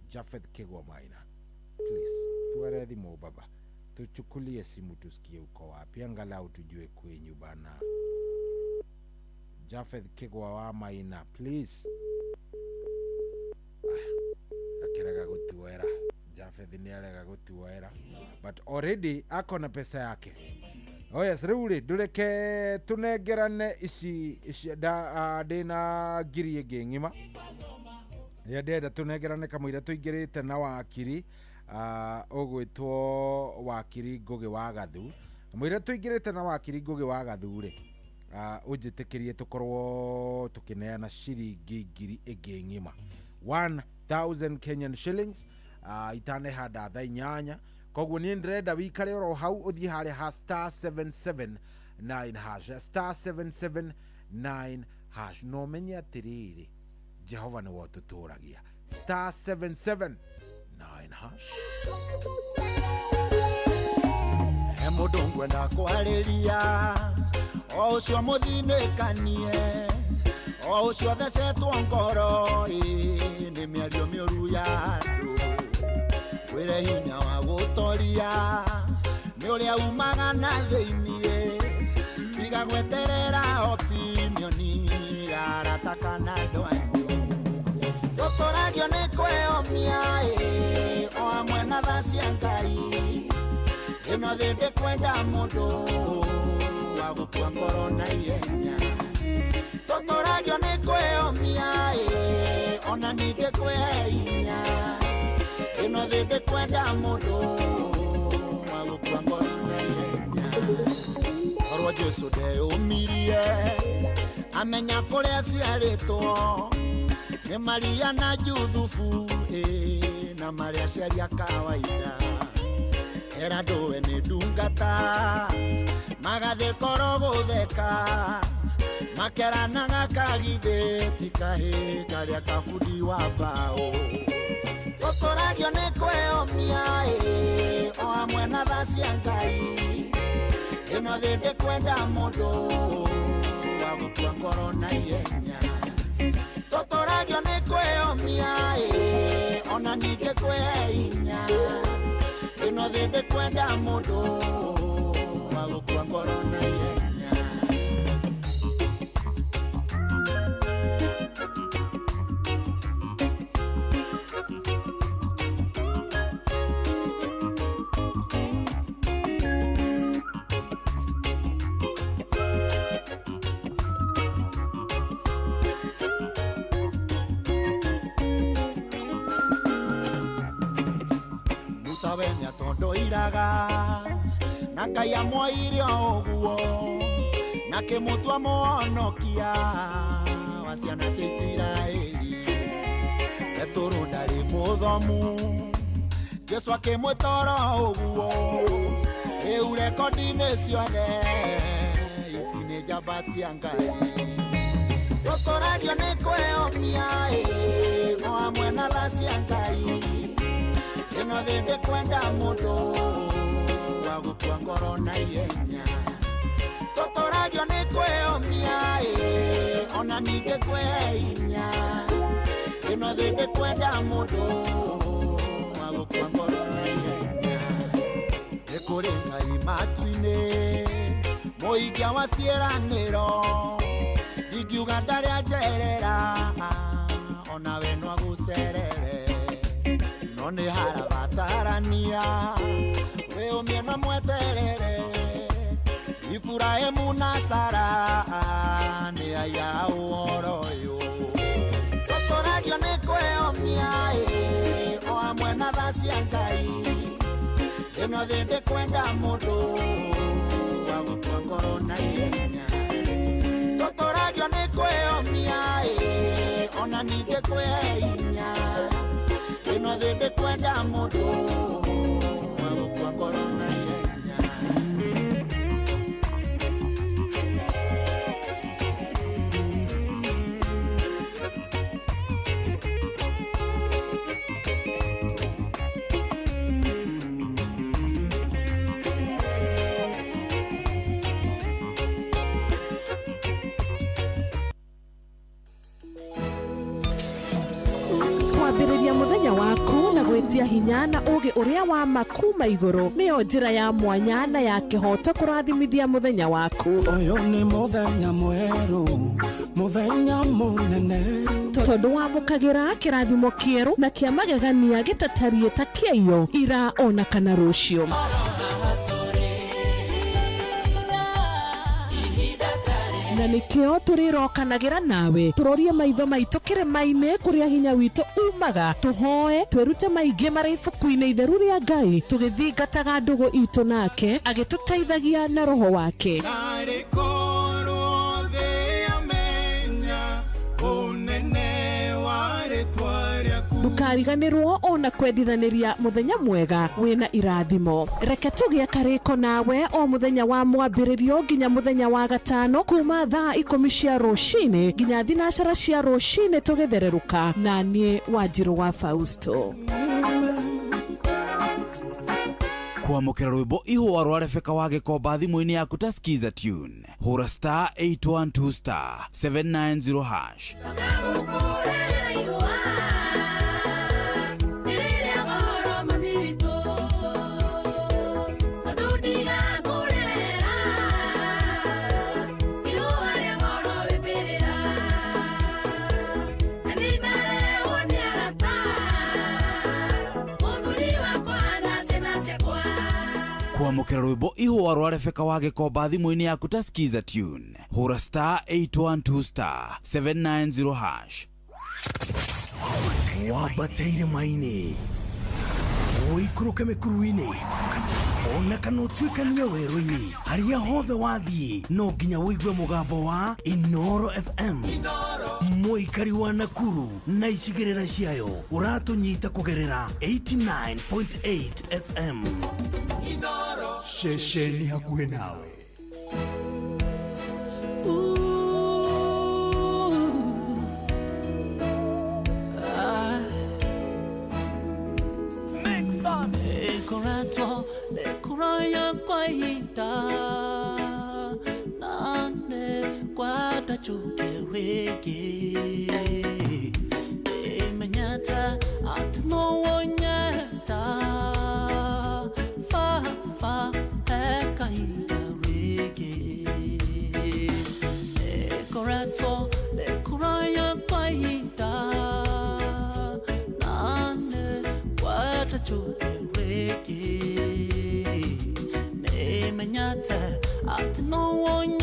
Japheth Kigwa Maina. Please tuwere thimu baba. Tuchukulie simu tusikie uko wapi, angalau tujue kwenyu bana. Japheth Kigwa wa Maina, please. Akiraga gutuwera. Japheth ni arega gutuwera, but already akona pesa yake. Oh yes, riuri dureke tunegerane ici dina ngiri ingi ngima. Ya ndenda tunegerane kamwira tuingirite na wakiri. Ogwitwo wakiri Ngugi wa Gathu. Mwire tuingirite na wakiri Ngugi wa Gathu ri. Unjitikirie tukorwo tukineana ciringi 1000 ingi ngima. 1000 Kenyan shillings. Itane hada thaa 8. Koguo ni ndrenda wikare oro hau uthie haria ha star 779 hash. Star 779 hash. No menye atiriri. Jehova ni watuturagia. Star 779 hash. Mundu ngwenda kwariria o ucio muthinikanie o ucio thecetwo ngoro ni miario miuru ya andu wire hinya wa gutoria ni uria umaga na thiini tiga gweterera opinioni aratakana ndwanyu tutoragio ni kweyomia o amwe na tha cia Ngai ino thindi kwenda mundu wa gukua ngoro na ihenya Totoragio nĩ kwĩyũmia ona ningĩ kwĩhinya ĩno thĩ ndĩkwenda mũndũ wa gũkua ngoro na ihenya korwo Jesũ ndeyũmirie amenya kũrĩa ciarĩtwo nĩ Maria na Juthufu na marĩa aciari a kawaida era ndũwe nĩ ndungata magathiĩ koro gũtheka makeranaga kagithĩti kahĩ karĩa kabundi wa mbaũ Totoragio nĩ kwĩyũmia o hamwe na tha cia Ngai ĩno thĩ ndĩkwenda mũndũ wa gũkua ngoro na ihenya Totoragio nĩ kwĩyũmia ona ningĩ kwĩhinya ĩno thĩ ndĩkwenda mũndũ wa gũkua ngoro na ihenya Sabenya tondo iraga na Ngai amwoire ũguo na kĩmũtua mũhonokia wa ciana cia Isiraeli Petero ndarĩ mũthomu Jesũ akĩmwĩtara ũguo rĩu rekondi-inĩ ciothe ici nĩ njamba cia Ngai Totoragio nĩ kwĩyũmia o hamwe na tha cia Ngai ĩno thĩ ndĩkwenda mũndũ wa gũkua ngoro na ihenya Totoragio nĩ kwĩyũmia ona ningĩ kwĩhinya ĩno thĩ ndĩkwenda mũndũ wa gũkua ngoro na ihenya nĩ kũrĩ Ngai matu-inĩ mũhingĩa wa ciĩranĩro ingiuga ndarĩ anjerera ona we no agũcerere no nĩ harabatarania wĩyũmie na mweterere Iburahĩmu na Sara nĩ aya ũhoro ũyũ Totoragio nĩ kwĩyũmia o hamwe na tha cia Ngai ĩno thĩ ndĩkwenda mũndũ wa gũkua ngoro na ihenya Totoragio nĩ kwĩyũmia ona ningĩ kwĩhinya ĩno thĩ ndĩkwenda mũndũ wa gũkua ngoro na ihenya Kwambĩrĩria mũthenya waku na gwĩtia hinya na ũgĩ ũrĩa wa makuma igũrũ nĩyo njĩra ya mwanya na ya kĩhoto kũrathimithia mũthenya waku ũyũ nĩ mũthenya mwerũ mũthenya mũnene tondũ wamũkagĩra kĩrathimo kĩerũ na kĩa magegania gĩtatariĩ ta kĩayo ira ona kana rũciũ na nĩkĩo tũrĩrokanagĩra nawe tũrorie maitho maitũ kĩrĩma-inĩ kũrĩa hinya witũ umaga tũhoe twĩrute maingĩ marĩ ibuku-inĩ itheru rĩa Ngai tũgĩthingataga ndũgũ itũ nake agĩtũteithagia na roho wake ndũkariganĩrwo ona kwendithanĩria mũthenya mwega wĩna irathimo reke tũgĩe karĩko nawe o mũthenya wa mwambĩrĩrio nginya mũthenya wa gatano kuma thaa 10 cia rũcinĩ nginya thinacara cia rũcinĩ tũgĩthererũka na niĩ Wanjirũ wa Fausto kwamũkĩra rwĩmbo ihũa rwa Rebeka wa Gĩkomba thimũ-inĩ yaku ta skiza tune hũra *812*790# kwamukira rwimbo ihwa rwa Rebecca wa Gikomba thimu-ini yaku ta skiza tune hura star 812 star 790 hash wabateire maini oikuruke mikuruini ona kana utuikania werũ-inĩ harĩa hothe wathiĩ no nginya wĩigue mũgambo wa Inoro FM mũikari wa Nakuru na icigĩrĩra ciayo ũratũnyita kũgerera 89.8 FM Inoro ceceni hakuhĩ nawe. Kuraya kwa hita nane kwa tachukereke emenyata atno wonyata fa fa ekaida rege korato de kuraya kwa hita nane kwa tachukereke Menyata at no one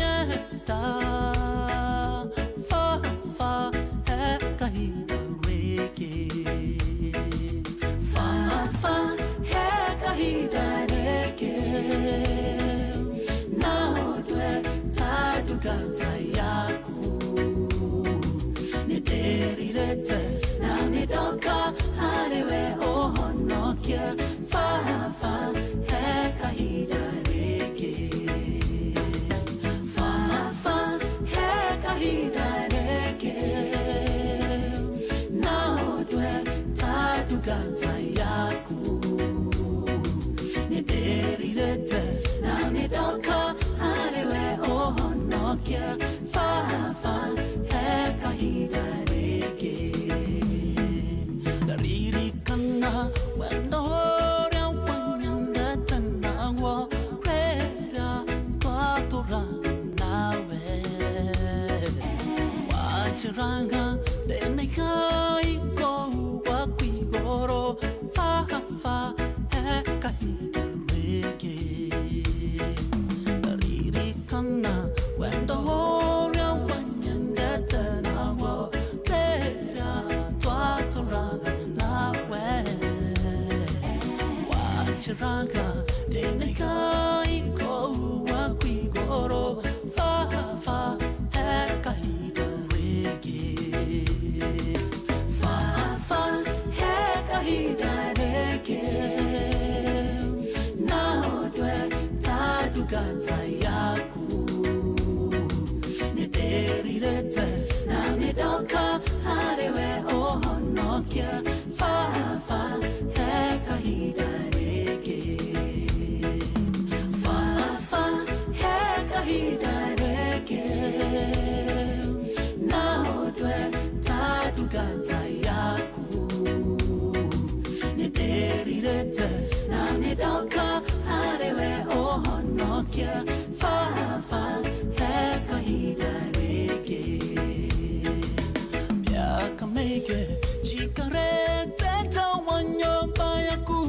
fa fa hekahida reke fa fa hekahida reke now dwe tadugata yaku ni derirete na ni doka harewe ohonokia fa fa hekahida Ganza yaku ni derirete na ni doka harewe ohonokia fa fa hekahida reke dariri kana wendo hora wanyanda tanawo rera twatura nawe wachiranga denaikai Oro fa fa hekahida reke riri kana wendo hora wanyanda nawo tera twatura nawe wachiranga denaikai ko wakwigoro fa fa hekahida reke Ganza yaku ni derirete na ni doka harewe ohonokia fa fa hekahida reke fa fa hekahida reke na odwe tadu ganza yaku ni derirete na ni doka harewe ohonokia fa fa hekahida reke miaka mege chikarete tawanyomba yaku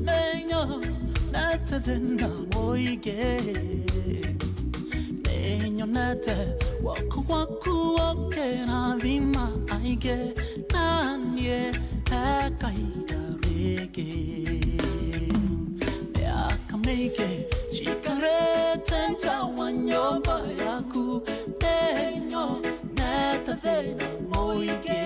nenyo natadena moige nenyo nate waku waku okera vima aige nanye hekahida reke Kameke chikarete nchawanyoba yaku nenyo natadena moige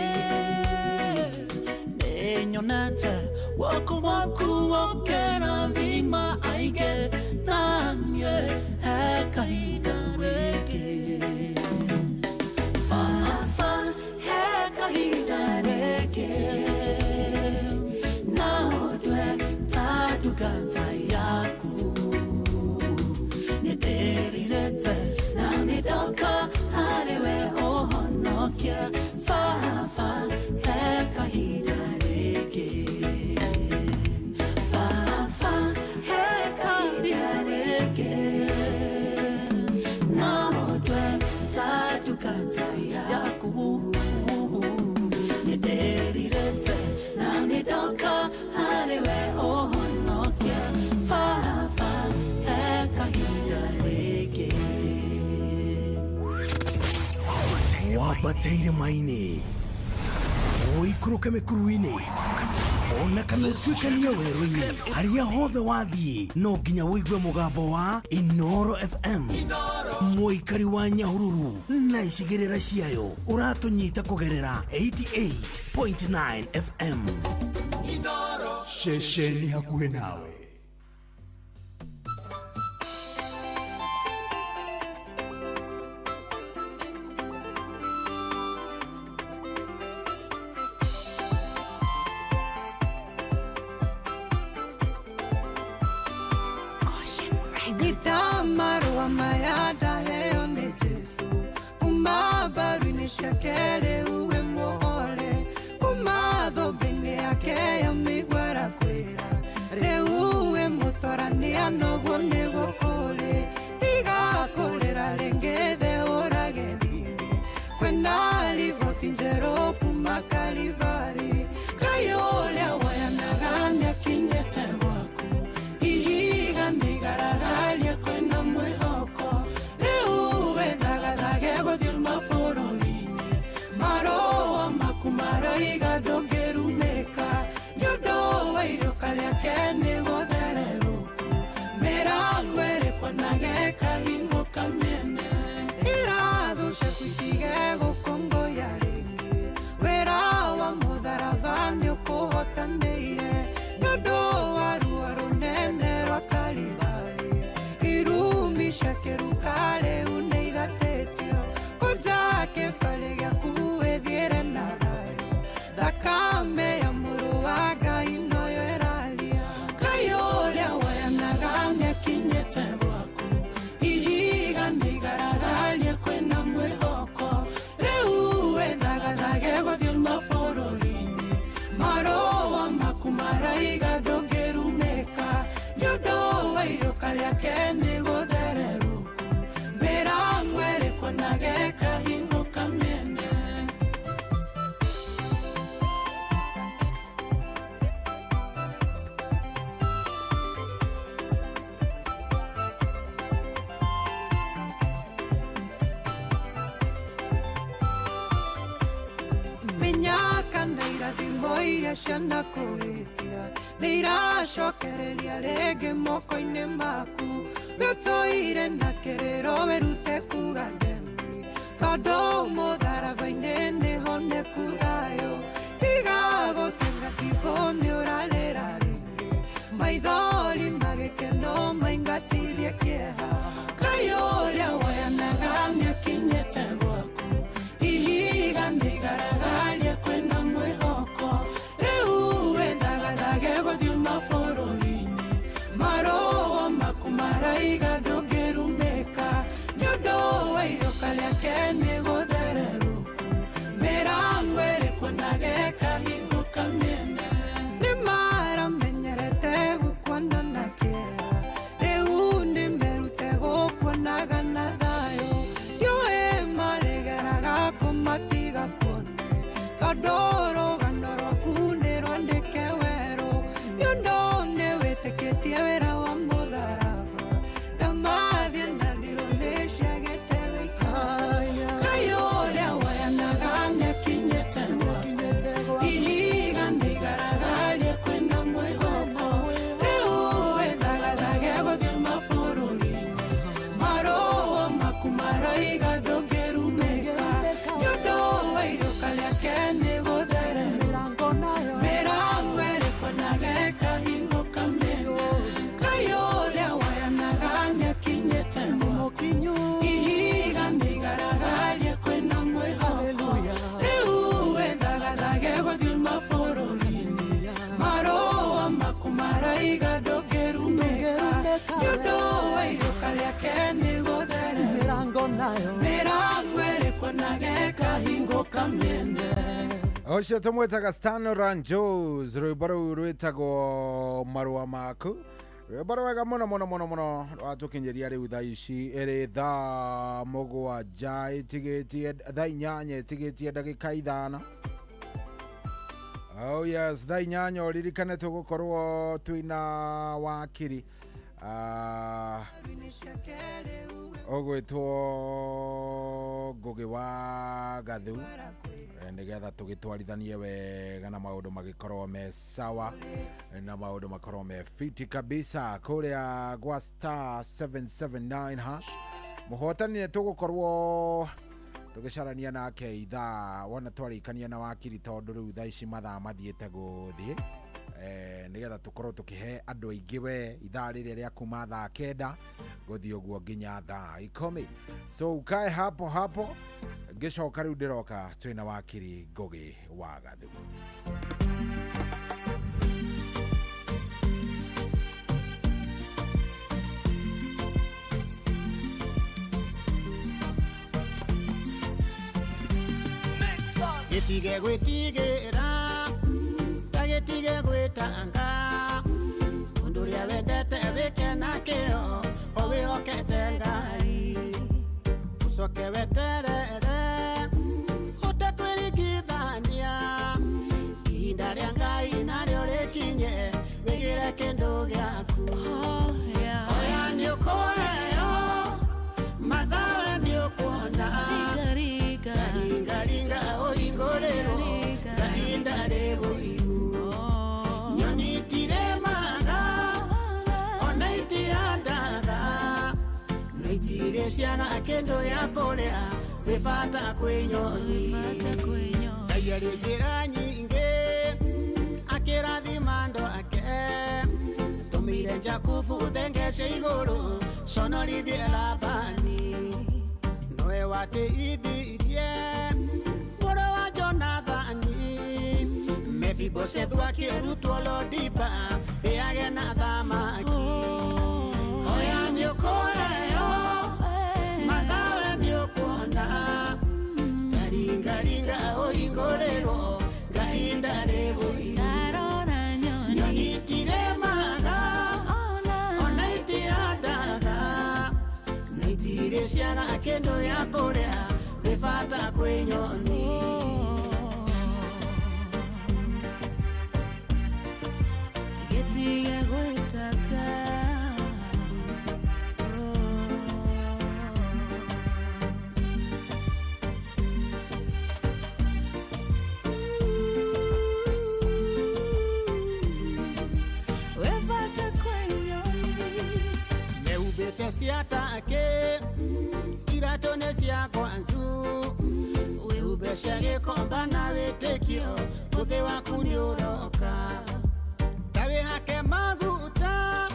nenyo nata waku waku okera vima aige nanye hekahida reke fa fa hekahida reke now dwe taduganza yaku ni derirete na ni doka harewe ohonokia fa fa hekahida reke fa fa hekahida reke wambateire maini oikũrũke mĩkuru-inĩ ona kana ũtuĩkanie werũ-inĩ harĩa hothe wathiĩ no nginya wĩigue mũgambo wa Inoro FM mũikari wa Nyahururu na icigĩrĩra ciayo ũratũnyita kũgerera 88.9 FM Inoro ceceni hakuhĩ nawe. Shakere uwe muhore umadho bine yake ya migwara kwera re uwe mutorania nogo nego kore tiga korera lengede orage dine kwenda livoti njero kumakalivari kayole wayanaganya kinyete wako ihiga nigaragalia kwenda mwehoko re uwe dagadage godil maforo Kumaraga dogeru meka yodo wairo kale kene godereru merangwere kwanage kahingo kamene irado shakutige go kongo yarengi wera wa mudaravanyo kohotaneire yodo waru nene wakalibari irumi shakeru kale uneida tetio kojake falega kuwe diere na Kame ya muruaga inoyo eralia Kayole wayanaganya kinyete wako Ihiga nigaragalia kwenda mwehoko Reuwe dagadage godil mafororini Maroa makumaraiga dogeru meka Yodo wairo kalia kene godereruku Merangwere kwanage kahingo kamene Moira shana koetia Neira shokerelia rege moko ine maku Beto ire na kerero berute kugandemi Todo modara vainene hone kudayo Tigago tenga sifone oralera ringe Maidoli mageke no maingatilie kieha Kayolia wayanagamia kinyete wako Ihiga nigaragalia kwenda mwehoko Reuwe dagadage godil mafororini Maroa makumaraiga dogeru meka Yodo wairo kalia kene godereruku Merangwere kwanage kahingo kamene Nimara menyerete gukwanda na kera Reundi merute gukwanaga na dayo Yoe maregeraga kumatiga kone Tadoro ganoro kune rondeke wero Yondo newe teketia wera wa mudarava Damadhi nandiro nesha getewe Kayole wayanaganya kinyete wako Ihiga nigaragalia kwenda mwehoko Reuwe dagadage godil mafororini Maroa makumaraiga dogeru meka Yodo wairo kalia kene godere Merangwere kwanage kahingo kamene Kayole wayanaganya kinyete wako Ihiga nigaragalia kwenda mwehoko Reuwe dagadage godil mafororini Maroa makumaraiga dogeru meka Yodo wairo kalia kene godere Merangwere kwanage kahingo kamene Ocio tumwetaga Stan Ranjos rwimbo rũu rwĩtagwo marũa maku rwimbo rwega mũno rwatũkinyĩria rĩu thaa ici ĩrĩ thaa mũgwanja ĩtigĩtie thaa inyanya ĩtigĩtie ndagĩka ithano. Oh yes, thaa inyanya ũririkane tũgũkorwo twĩna wakiri ũgwĩtwo Ngugi wa Gathu nigetha tugitwarithanie wega na maundu magikorwo me sawa na maundu makorwo me fiti kabisa kuria gwa star 779 hash muhotani ne tugukorwo tugicarania nake ithaa wona twarikania na wakiri tondu riu thaa ici mathaa mathiete guthie nigetha tukorwo tukihe andu aingi we ithaa riria ria kuma thaa 9 guthie uguo nginya thaa 10 so ukae hapo ngicoka riu ndiroka twina wakiri Ngugi wa Gathu. Getige gwitigera tagetige gwitanga unduria wendete wike nakio owihokete Ngai ucoke weterere utekwirigithania ihinda ria Ngai nario rikinye wigire kindu giaku oya niukuheo mathawe niukuona ringa oingorero kahinda ribuiru nyoni tiremaga ona itiandaga naitire ciana kendo ya kuria wibata kwi nyoni Ngai arĩ njĩra nyingĩ akĩrathima andũ ake tũmĩire Jakubu thengece igũrũ conorithie Labani nowe wateithirie mũrũ wa Jonathani Mephibosheth wakĩrutwo Lodiba ĩage na thamaki oya nĩũkũheo mathawe nĩũkuona taringaringa ũhingũrĩrwo ngahinda rĩbũiru nyoni itiremaga ona itiandaga na itirĩ ciana kĩndũ ya kũrĩa wĩbata kwĩ nyoni getige gwĩtaka ciatake iratone cia kwanzu wihumbe cia gĩkomba na wĩtĩkio mũthĩ waku nĩ ũroka ta wĩhake maguta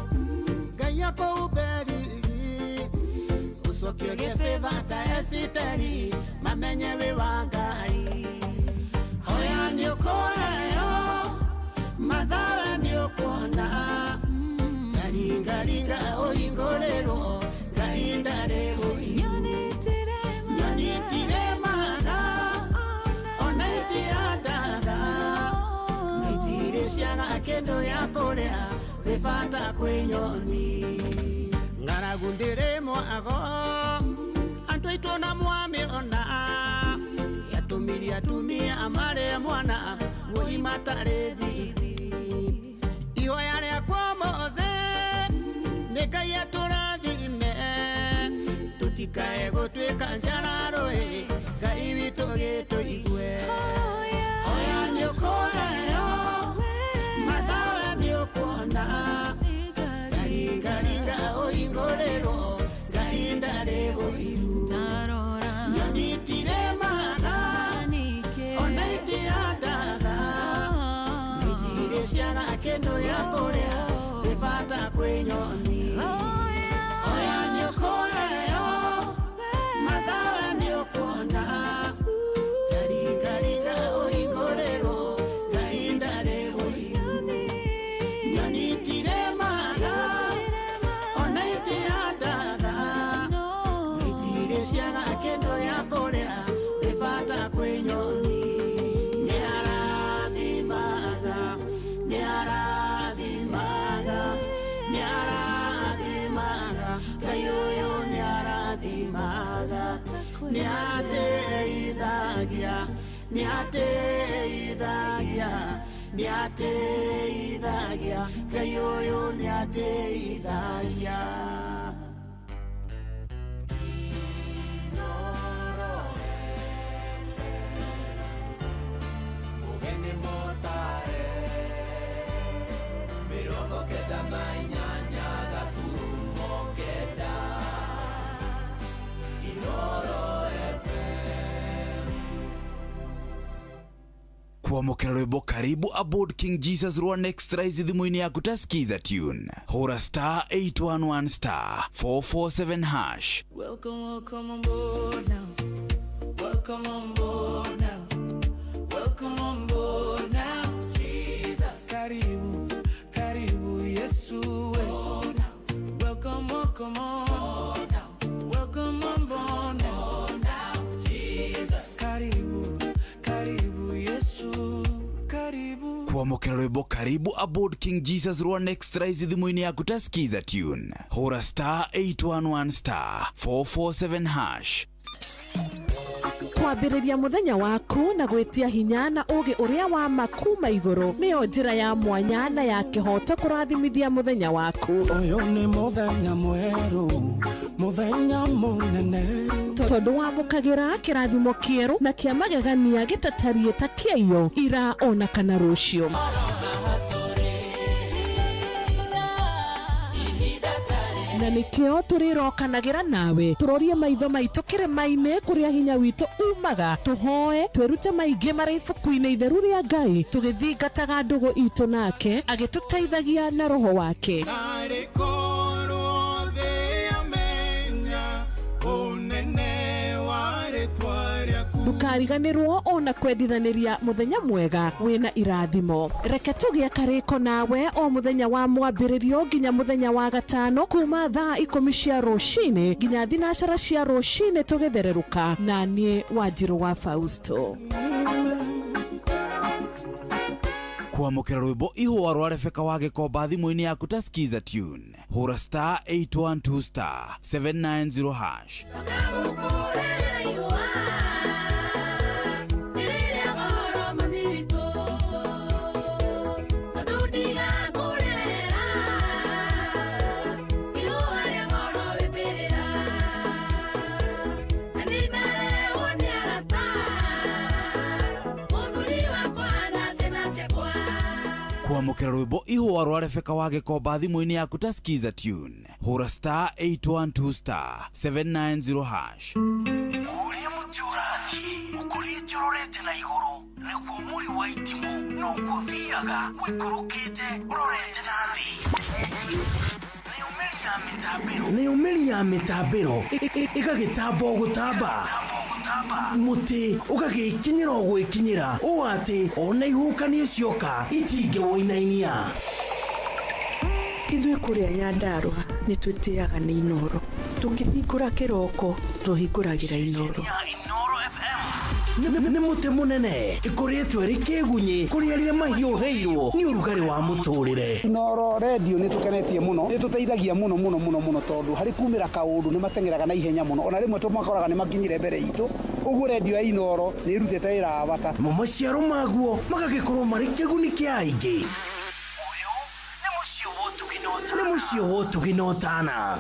Ngai akũhumbe riri ũcokie gĩbĩba ta Esiteri mamenye wĩ wa Ngai oya nĩũkũheo mathawe nĩũkuona taringaringa ũhingũrĩrwo ngahinda rĩbũiru nyoni itiremaga ona itiandaga na itirĩ ciana kĩndũ ya kũrĩa wĩbata kwĩ nyoni ng'aragu ndĩrĩmwago andũ aitũ na mwamĩona yatũmirie atumia marĩ mwana woi matarĩ thithi ihoya rĩakwa mothe nĩ Ngai atũrathime tũtikae gũtuĩka njararũĩ Ngai witũ gĩtũigue oya nĩũkũheo mathawe nĩũkuona taringaringa ũhingũrĩrwo ngahinda rĩbũiru nyoni itiremaga ona itiandaga na itirĩ ciana kĩndũ ya kũrĩa wĩbata kwĩ nyoni oya nĩũkũheo mathawe nĩũkuona taringaringa ũhingũrĩrwo ngahinda rĩbũiru nyoni itiremaga ona itiandaga na itirĩ ciana kĩndũ ya kũrĩa wĩbata kwĩ nyoni nĩarathimaga Ngai ũyũ nĩarathimaga nĩateithagia Ngai ũyũ nĩateithagia Kuamukira rwimbo karibu aboard King Jesus rwa next rise thimũ-inĩ yaku ta skiza tune. Hora star 811 star 447 hash. Welcome, welcome on board now. Welcome on board now. Welcome on board now. Jesus. Karibu, karibu Yesu. Welcome, welcome on. Welcome on board now. Jesus. Karibu, karibu Yesu. Karibu. Kuamukira rwimbo karibu aboard King Jesus rwa next rise thimũ-inĩ yaku ta skiza tune. Hora star 811 star 447 hash. Kwambĩrĩria mũthenya waku na gwĩtia hinya na ũgĩ ũrĩa wa makuma igũrũ nĩyo njĩra ya mwanya na ya kĩhoto kũrathimithia mũthenya waku. Ũyũ nĩ mũthenya mwerũ, mũthenya mũnene, tondũ wamũkagĩra kĩrathimo kĩerũ na kĩa magegania gĩtatariĩ ta kĩayo ira ona kana rũciũ. Na nikio turirokanagĩra nawe turorie maitho maitũ kĩrĩma-inĩ kũrĩa hinya witũ umaga tuhoe twĩrute maingĩ marĩ ibuku-inĩ itheru rĩa Ngai tũgĩthingataga ndũgũ itũ nake agĩtũteithagia na roho wake. Ndukariganĩrwo ona kwendithanĩria mũthenya mwega wĩna irathimo. Reke tũgĩe karĩko nawe o mũthenya wa mwambĩrĩrio nginya mũthenya wa gatano kuma thaa 10 cia rũcinĩ nginya thinacara cia rũcinĩ tũgĩthererũka na niĩ Wanjirũ wa Fausto. Kuamukira rwimbo ihũa rwa Rebeka wa Gĩkomba thimũ-inĩ yaku ta skiza tune. Hora star 812 star 790 hash. Kuamukira rwimbo ihũa rwa Rebeka wa Gĩkomba thimũ-inĩ yaku ta skiza tune. Hora star 812 star 790 hash. Ũrĩa mũtĩ ũrathiĩ ũkũrĩte ũrorete na igũrũ nĩguo mũri wa itimũ no gũthiaga wĩkũrũkĩte ũrorete na thĩ. Nĩ ũmĩri ya mĩtambĩro ĩgagĩtamba gũtamba mũtĩ ũgagĩkinyĩra gwĩkinyĩra ũũ atĩ ona ihũkanio cioka itingĩwoinainia. Ithuĩ kũrĩa Nyandarua nĩ twĩtĩaga nĩ Inoro. Tũngĩhingũra kĩroko tũhingũragĩra Inoro. Nĩ mũtĩ mũnene ĩkoretwo ĩrĩ kĩgunyi kũrĩ arĩa mahiũhĩirwo nĩ ũrugarĩ wa mũtũrĩre. Inoro radio nĩ tũkenetie mũno, nĩ tũteithagia mũno tondũ harĩ kumĩra kaũndũ nĩ matengeraga na ihenya mũno, ona rĩmwe tũmakoraga nĩ makinyire mbere itũ. Ũguo radio ya Inoro nĩ ĩrutĩte wĩra wa bata. Maciaro maguo magagĩkorwo marĩ kĩguni kĩa aingĩ. Ũyũ nĩ mũciĩ wa Ũtugi-Notana.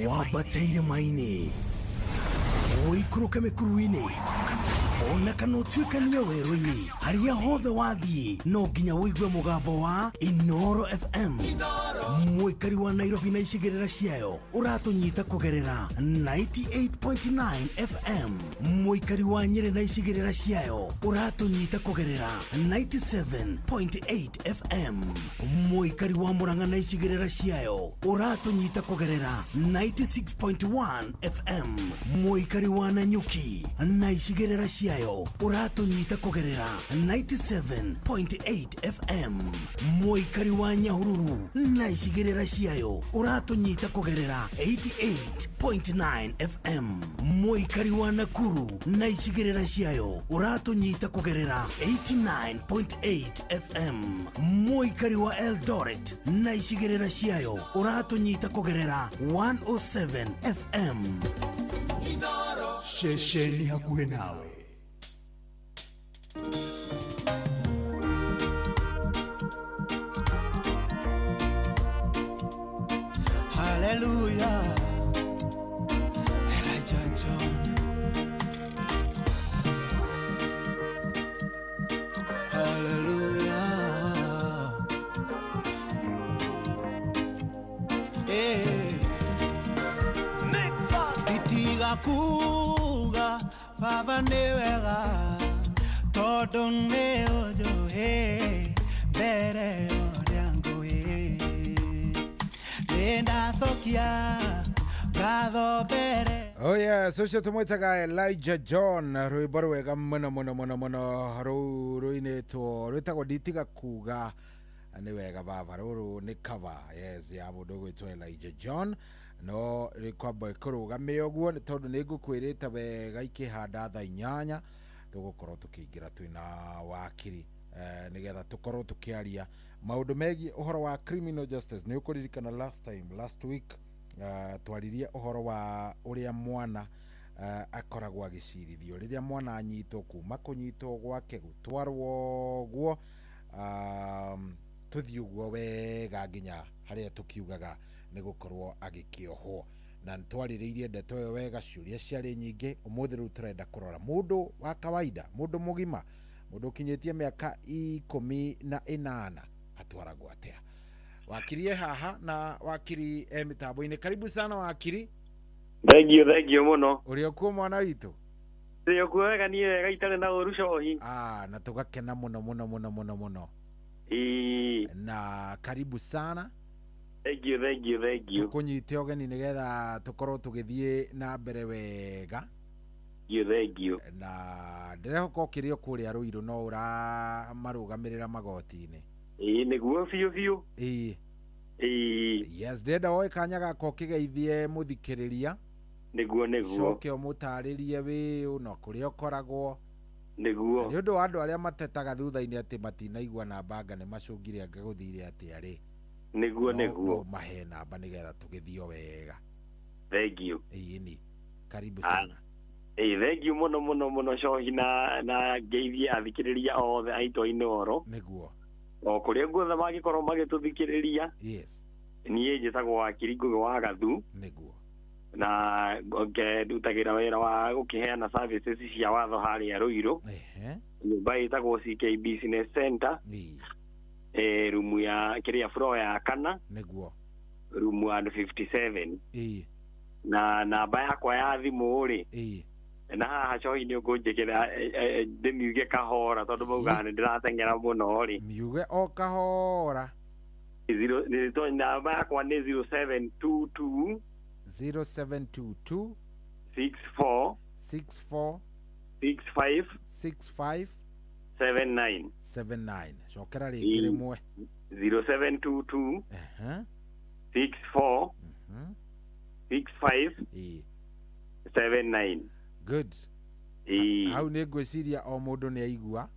Wambateire maini ũikũrũke mĩkuru-inĩ ona kana ũtuĩkanie werũ-inĩ harĩa hothe wathiĩ no nginya wĩigue mũgambo wa Inoro FM. Mũikari wa Nairobi na icigĩrĩra ciayo ũratũnyita kũgerera 98.9 FM. Mũikari wa Nyĩrĩ na icigĩrĩra ciayo ũratũnyita kũgerera 97.8 FM. Mũikari wa Murang'a na icigĩrĩra ciayo ũratũnyita kũgerera 96.1 FM. Mũikari wa Nanyuki na icigĩrĩra ciayo ũratũnyita kũgerera 97.8 FM. Mũikari wa Nyahururu na icigĩrĩra ciayo ũratũnyita kũgerera 88.9 FM. Mũikari wa Nakuru na icigĩrĩra ciayo ũratũnyita kũgerera 89.8 FM. Mũikari wa Eldoret na icigĩrĩra ciayo ũratũnyita kũgerera 107 FM. Shesheni hakuhĩ nawe. Hallelujah. Elijah John. Hallelujah. Hey. Next song. Itiga kuga baba nĩ wega tondũ nĩ ũnjũĩ mbere ũrĩa ngũĩ nĩ ndacokia ngatho mbere. Oh yeah, so tumwetaga Elijah John rwimbo rwega muno ruinitwo rwitagwo nditiga kuga ni wega baba ruru ni cover yes ya mundu gwitwo Elijah John no rikwamba kurugamia uguo ni tondu ni ngukwirite wega ikihanda thaa 8 tugukorwo tukiingira twina wakiri nigetha tukorwo tukiaria maundu megi uhoro wa criminal justice ni ukuririkana last week twaririe uhoro wa uria mwana akoragwo agicirithio riria mwana anyitwo kuma kunyitwo gwake gutwarwo guo tuthiuguo wega nginya haria tukiugaga ni gukorwo agikiohwo na twarireirie ndeto yo wega ciuria ciari nyingi umuthi ru turenda kurora mundu wa kawaida mundu mugima mundu kinyetie miaka 18 atwaragwo atia. Wakiri haha na wakiri mitambo-ini. Karibu sana wakiri. Thank you muno. Uri okuo mwana witu? Uri okuo wega ni wega itare na urushohi. Na tugakena muno. Na karibu sana. Thank you. Tukunyite ogeni nigetha tukorwo tugithie na mbere wega. Thank you. Na ndirehoka ukirio kuria Ruiru no ura marugamirira magoti-ini. Niguo biu. Yes, ndenda woe kanya gako kigeithie muthikiriria. Niguo. Coke umutaririe wi no kuria ukoragwo. Niguo. Ni undu wa andu aria matetaga thutha-ini ati matinaigua namba ni macungire angaguthire ati ari. Niguo. No mahe namba nigetha tugithio wega. Thank you. Ni karibu sana. Thank you muno shohi na geithie athikiriria othe aitwa inoro. Niguo. O kuria guothe magikorwo magituthikiriria. Yes. Niĩ njĩtagwo wakiri Ngugi wa Gathu. Niguo. Na ngĩrutagira wĩra wa gũkĩheana services cia watho harĩa Ruiru. Nyũmba ĩtagwo CK Business Center. Rumu ya kĩrĩa floor ya 4. Niguo. Rumu 157. Na namba yakwa ya thimũ rĩ. Na haha cohi nĩ ũkũnjĩkĩra ndĩmiuge kahora tondũ mauga nĩ ndĩrateng'era mũno rĩ. Miuge o kahora. Namba yakwa nĩ 0722 64 65 79. Cokera rĩngĩ rĩmwe. 0722 64 65 79. Good. Hau nĩ ngwĩciria o mũndũ nĩ aigua.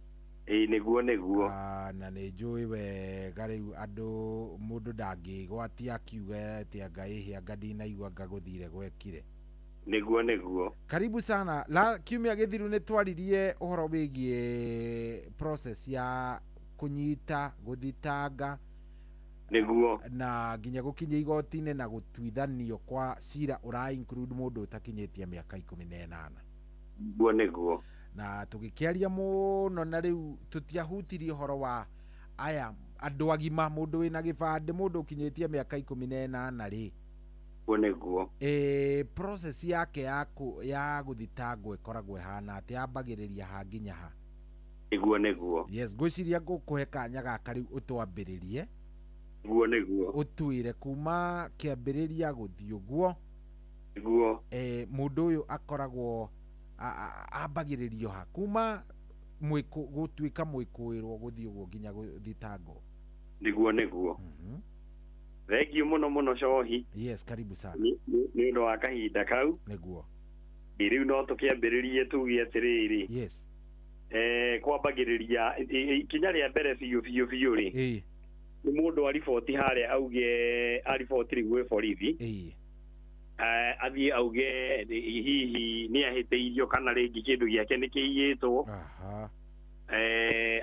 Niguo. Na nĩ njũĩ wega rĩu andũ mũndũ ndangĩgwatia akiuga atĩ Ngai anga ndinaigua ngagũthire gwekire. Niguo. Karibu sana. Kiumia gĩthiru nĩ twaririe ũhoro wĩgiĩ process ya kunyita guthitanga. Niguo. Na nginya gukinya igoti-inĩ na gũtuithanio kwa cira ura include mũndũ utakinyĩtie mĩaka 18. Niguo. Na tugikiaria muno na riu tutiahutirie uhoro wa aya andu agima mundu wina gibande mundu ukinyitie miaka 18 ri. Niguo. Process yake ya guthitangwo ikoragwo hana ati ambagiriria ha nginya ha. Niguo. Yes, ngwiciria ngukuhe kanya gaka riu utwambiririe. Niguo. Utuire kuma kiambiriria guthii uguo. Niguo. Mundu uyu akoragwo ambagiririo ha kuma gutuika mwikuirwo guthii uguo nginya guthitangwo. Niguo. Thank you muno shohi. Yes, karibu sana. Ni ndo wa kahinda kau. Niguo. Riu no tukiambiririe tugie atiriri. Yes. Kwambagiriria kinya ria mbere biu ri. Ni mundu ariboti haria auge ariboti rigwe borithi. Athie auge hihi ni ahiteirio kana ringi kindu giake ni kiiyitwo.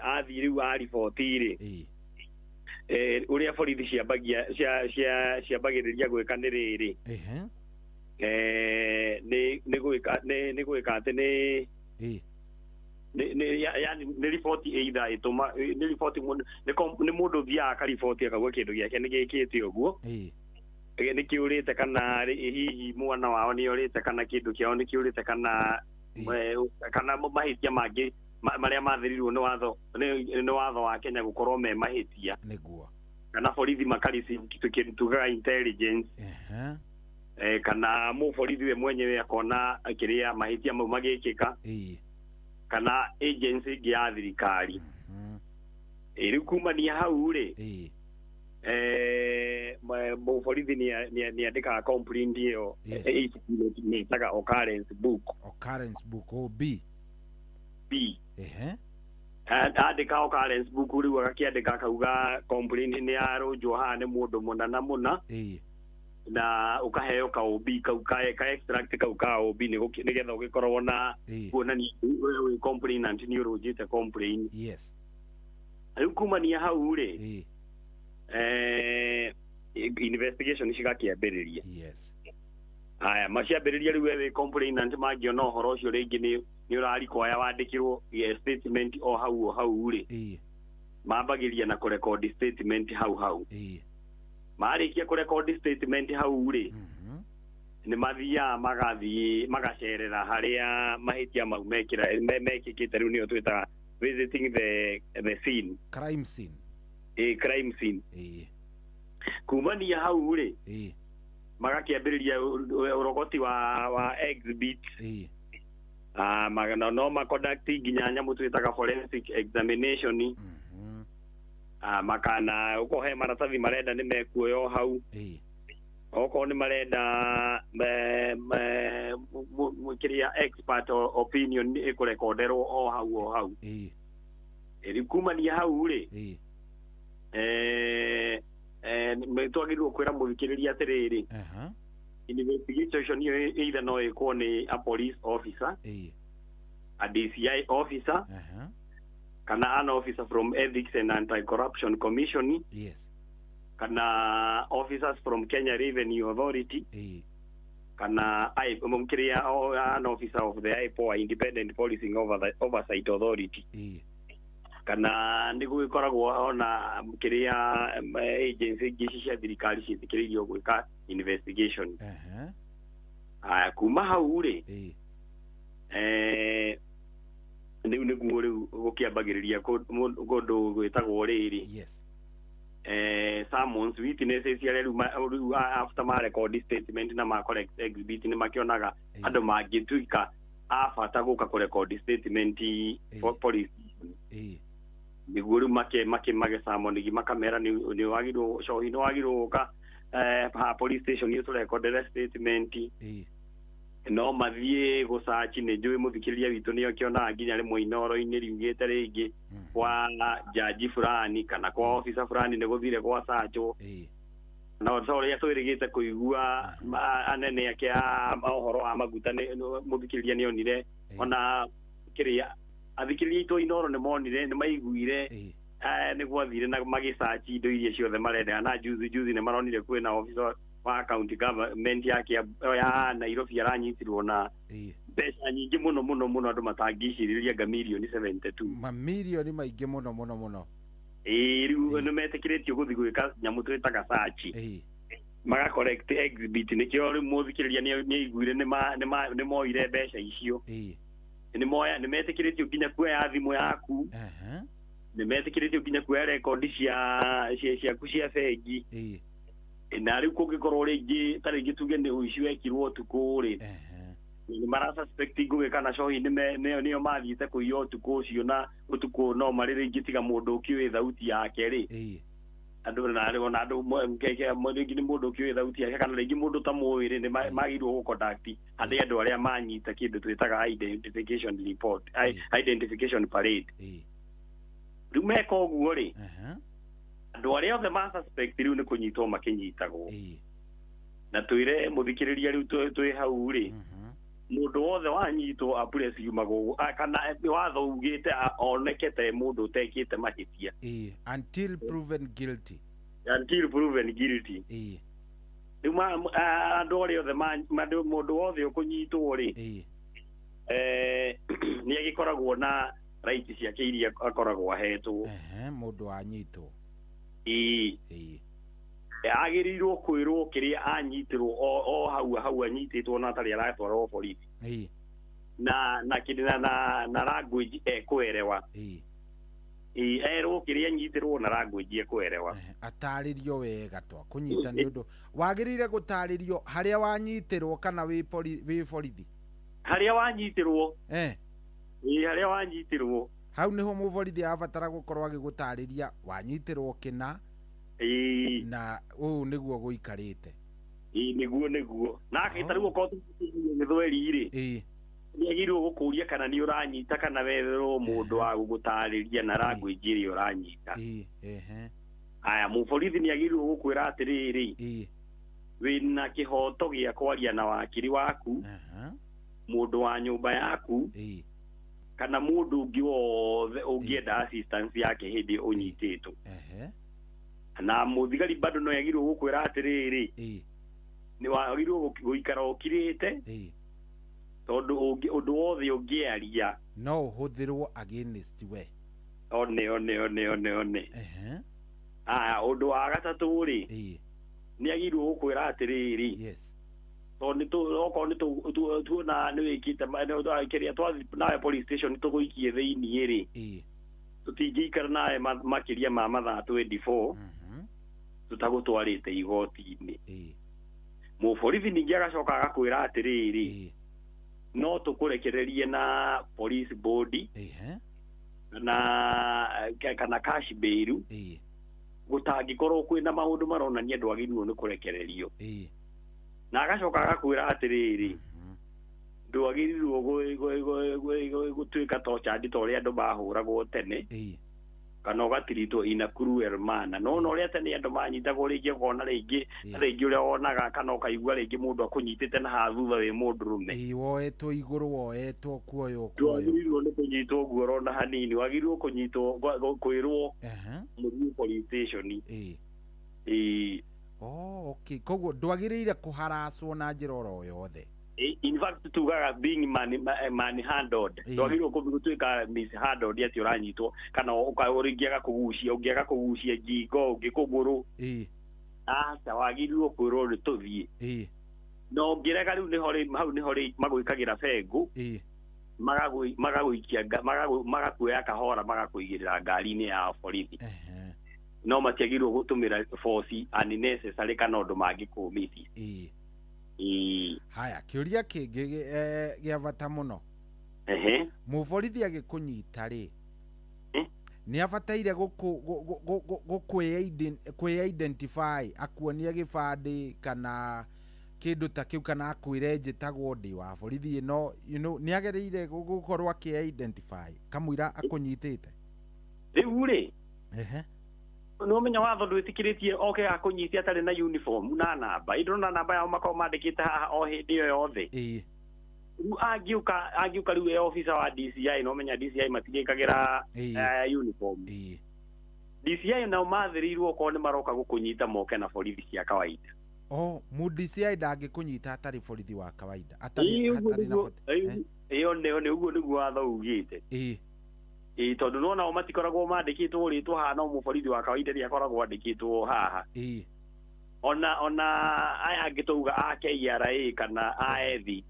Athie riu ariboti ri. Uria borithi ciambagiriria gwika ni riri. Ni gwika ati ni riboti either ituma ni riboti ni mundu thia akariboti akagwa kindu giake ni gikite uguo. Ni kiurite kana hihi mwana wao ni urite kana kindu kiao ni kiurite kana kana mahitia mangĩ marĩa mathĩrirwo nĩ watho wa Kenya gũkorwo me mahitia nĩguo kana borithi makarisi tugaga intelligence kana mũborithi we mwenyewe akona kĩrĩa mahitia mau magĩkĩka kana agency ĩngĩ ya thirikari rĩu kumania hau rĩ mũborithi nĩ andĩkaga complaint ĩyo ĩtaga occurrence book OB andĩka occurrence book rĩu agakĩandĩka akauga complaint nĩ yarũnjwo haha nĩ mũndũ mũna na mũna na ukaheo ka OB ka extract ka OB nigetha ugikorwo na kuonania wewe complainant ni urujite complaint yes ayu kumania hau ri investigation cigakiambiriria yes haya maciambiriria riu wewe complainant mangiona uhoro ucio ringi ni urari kwaya wandikirwo statement o hau ri mambagiria na kurecord statement hau marikia kurecord statement hau ri ni mathia magacerera haria mahitia mau mekikite riu ni twitaga visiting the scene crime scene crime scene kumania hau ri magakiambiriria urogoti wa exhibit magana no conduct nginya nyamu twitaga forensic examination makana ukohe maratathi marenda ni mekuoyo hau oko ni marenda mukiria expert opinion ikurekorderwo o hau kumania hau ri twagirwo kwira muthikiriria atiriri investigation iyo either no ikwo ni a police officer a DCI officer kana an officer from Ethics and Anti-Corruption Commission yes kana officers from Kenya Revenue Authority kana an officer of the IPOA Independent Policing Oversight Authority kana nigugikoragwo ona kiria agency ngici cia thirikari citikiririo gwika investigation kuma hau ri niu niguo riu gukiambagiriria kundu gwitagwo riri yes summons witnesses cia riu after ma record statement na ma correct exhibit ni makionaga andu mangituika afata guka ku record statement for police niguo riu make summon gi makamera ni wagirwo shohi no wagirwo ka police station yetu record statement no mathie gusachi ni njui muthikiriria witu ni okiona nginya ri muinoro-ini riugite ringi kwa jaji fulani kana kwa officer fulani ni guthire kwa sacho no sorry atwirigite kuigua anene yake ohoro wa maguta ni muthikiriria ni onire ona kiria athikiriria itu inoro ni monire ni maiguire ni gwathire na magisachi indo iria ciothe marenda na juzi ni maronire kwina officer wa county government yake ya Nairobi aranyitirwo na mbeca nyingĩ mũno andũ matangĩcirĩria nga mirioni 72 mamirioni maingĩ mũno rĩu nĩ metĩkĩrĩtio gũthiĩ gwĩka nyamũ twĩtaga search maga correct exhibit nĩkĩo rĩu mũthikĩrĩria nĩ aiguire nĩ moire mbeca icio nĩ metĩkĩrĩtio nginya kuoya thimũ yaku nĩ metĩkĩrĩtio nginya kuoya rekondi ciaku cia bengi na riu kungikorwo ringi taringi tuge ni uici wekirwo tuku ri ni mara suspect nguge kana shohi nio mathiite kuiya utuku ucio na utuku no mari ringi tiga mundu ukiwi thauti yake ri andu na ri ona andu ringi ni mundu ukiwi thauti yake kana ringi mundu ta muwiri ni magirwo gu conduct andu aria manyita kindu twitaga identification report identification parade riu meka uguo ri andu aria othe ma suspect riu ni kunyitwo makinyitagwo na twire muthikiriria riu twi hau ri mundu wothe wanyitwo apure ciumagwo kana watho ugite onekete mundu utekite mahitia until proven guilty riu andu aria othe mundu wothe ukunyitwo ri ni agikoragwo na right ciake iria akoragwo ahetwo mundu wanyitwo agirirwo kwirwo kiria anyitirwo o hau anyititwo na tari aratwarwo borithi na kidina na language ekwerewa ero kiria nyitirwo na language ekwerewa ataririo wega to kunyita ni undu wagirire gutaririo haria wanyitirwo kana wi borithi haria wanyitirwo haria wanyitirwo hau niho muborithi abatara gukorwo agigutariria wanyitirwo kina na niguo guikarite niguo na akaitarwo ko githweri ri niagirwo gukuria kana ni uranyita kana wetherwo mundu wa gugutariria na language iri uranyita aya muborithi niagirwo gukwira atiriri wina kihoto gia kwaria na wakiri waku mundu wa nyumba yaku kana mundu ungi wothe ungienda assistance yake hindi unyititwo na muthigari bado no yagirwo gukwira atiriri ni wagirwo guikara ukirite tondu undu wothe ungiaria no huthirwo against we one undu wa gatatu ri ni agirwo gukwira atiriri tondu tuona ni wikite kiria twathi nawe police station tuguikie thiini ri tutingikara nawe makiria ma mathaa 24 tutagutwarite igoti-ini muborithi ningi agacoka agakwira atiriri no tukurekererie na police board kana cash bail gutangikorwo kwina maundu maronania ndwagirwo ni kurekererio na agacoka agakwira atiriri ndwagirwo gutuika tochadi tore andu bahuragwo tene kana ugatirito ina cruel manner no ria tene andu manyitagwo ringi kona ringi uria wonaga kana ukaigua ringi mundu akunyitite na hathutha wi mundu rume woetwo iguru woetwo kuoyo ndwagirwo ni kunyitwo guoro na hanini wagirwo kunyitwo kwirwo muri police station okay koguo ndwagirire kuharaswo na njira oro yothe in fact tugaga being man handled ndwagirwo gutuika mishandled ati uranyitwo kana ukaurigiaga kugucia ngingo ngikuguru asa wagirwo kwirwo ni tuthie no ngirega riu ni hori magwikagira bengu magaguikia magakuoya kahora magakuigirira ngari-ini ya borithi no matiagirwo gutumira force unnecessary kana undu mangikumithia haya kiuria kingi gia bata muno muborithi agikunyita ri ni abataire kwi-identify akuonia gibandi kana kindu ta kiu kana akwire njitagwo ndi wa borithi no ni agereire gukorwo aki-identify kamwira akunyitite riu ri no menya watho ndwitikiritie oke akunyiti atari na uniform na namba idona namba yao makao mandikite haha o hindi yo yothe agiuka riu officer wa DCI no menya DCI matigikagira uniform DCI na mathirirwo ko ni maroka gukunyita moke na borithi cia kawaida mu DCI ndangikunyita atari borithi wa kawaida atari na iyo ne uguo niguo watho ugite tondu nona o matikoragwo mandikitwo ritwo haha no muborithi wa kawaida ria koragwo andikitwo haha ona aya angituga AKRA kana AEV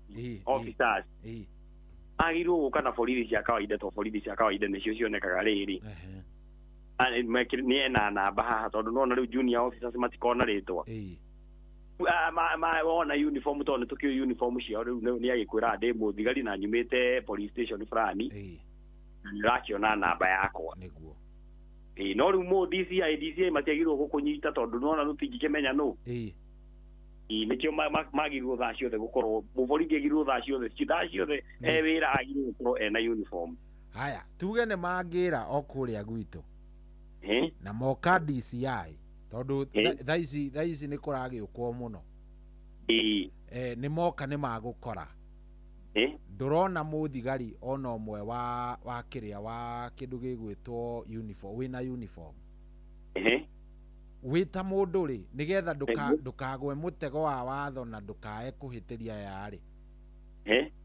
officers agirwo guka na borithi cia kawaida to borithi cia kawaida nicio cionekaga riri ni ena namba haha tondu nona riu junior officers matikona ritwa wona uniform tondu tukio uniform ciao riu ni agikwira ndi muthigari na nyumite police station fulani nirakiona namba yakwa niguo no riu mo DCI matiagirwo gukunyita tondu nona rutingikimenya no nikio magirwo thaa ciothe gukorwo muborithi agirwo thaa ciothe wira agirwo gukorwo ena uniform haya tuge ni mangira okuria gwitu na moka DCI tondu thaa ici ni kuragiukwo muno ni moka ni magukora ndurona muthigari ona umwe wa kiria wa kindu gigwitwo uniform wina uniform wita mundu ri nigetha ndukagwe mutego wa watho na ndukae kuhitiria yari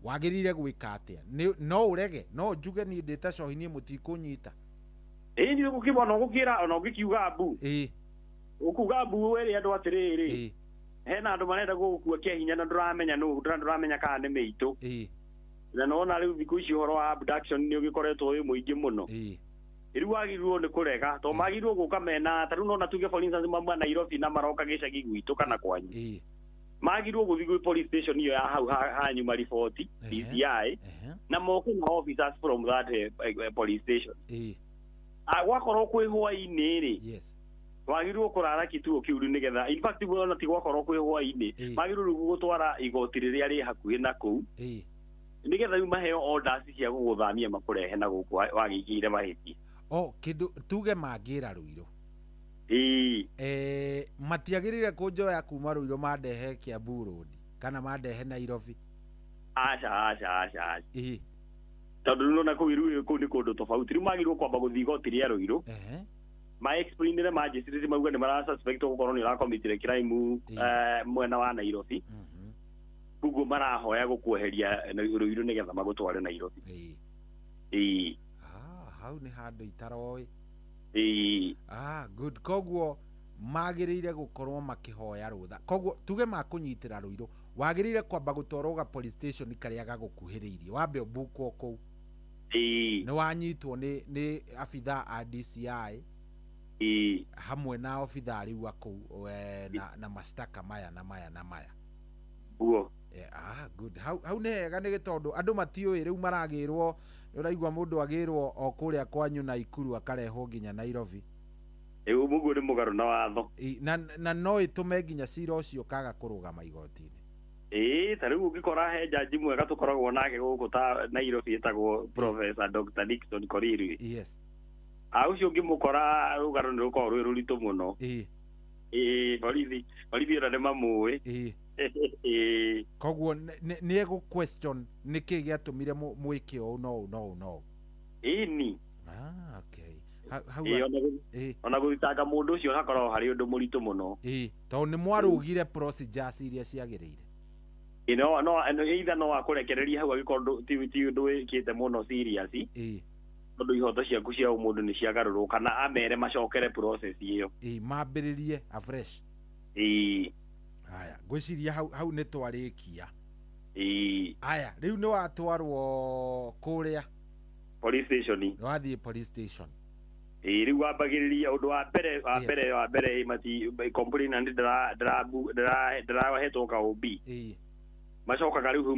wagirire gwika atia no urege no njuge ni ndita cohinie mutikunyita ni gukibona gukira ona ugikiuga mbu ukuga mbu weri andu atiriri hena andu marenda gukua kia hinya na nduramenya no nduramenya kana ni meitu na nona riu thiku ici horo wa abduction ni ugikoretwo wi muingi muno riu wagirwo ni kurega to magirwo guka mena taru nona tuge for instance mamwa Nairobi na maroka gicagi gwitu kana kwanyu magirwo guthi police station iyo ya hau hanyu maripoti DCI na moke na officers from that police station agwakorwo kwi hwaini ri wagirwo kurara kituo kiu nigetha in fact wona ti gwakorwo kwi hwaini magirwo gutwara igoti riria ri hakuhi na kuu nigetha yu maheo orders cia guguthamia makurehe na guku wagigire mahiti kindu tuge mangira Ruiru matiagirire kunjoya kuma Ruiru mandehe Kiambu Road kana mandehe Nairobi acha tondu nona kuu Ruiru kuu ni kundu tofauti riu magirwo kwamba guthi igoti ria Ruiru ma explain the magistrate mauga ni mara suspect gukorwo ni ra commit crime mwena wa Nairobi kugo marahoya gukuoheria Ruiru nigetha magutware Nairobi hau ni handu itaroi good koguo magirire gukorwo makihoya rutha koguo tuge makunyitira Ruiru wagirire kwamba gutwarwo ga police station karia gagukuhiriirie wambe obukwo kou ni wanyitwo ni afitha a DCI hamwe na ofitha riu akou na mashtaka maya good hau ne hega ni gitondu andu matiui riu maragirwo uraigwa mundu agirwo o kuria kwanyu na Ikuru akarehwo nginya Nairobi mugu ni mugaru na watho na no itume nginya cira ucio kaga kurugama igoti-ini tariu ngikora he jaji mwega tukoragwo nake guku ta Nairobi etagwo Professor Dr. Dickson Koriru ucio ngimukora rugaru ni rukorwo rwi ruritu muno borithi ora ni mamui koguo ni ego question niki giatumire mwike o no ni okay ona guthitanga mundu ucio hakorwo hari undu muritu muno to ni mwarugire procedures iria ciagirire no either no akurekereria hau agikorwo ti undu wikite muno serious tondu ihoto ciaku cia umundu ni ciagarurwo kana amere macokere process iyo mambiririe afresh haya gwiciria hau ni twarikia haya riu ni watwarwo kuria police station wathie police station riu wambagiriria undu wa mbere mati complain and dra hetwo ka OB macokaga riu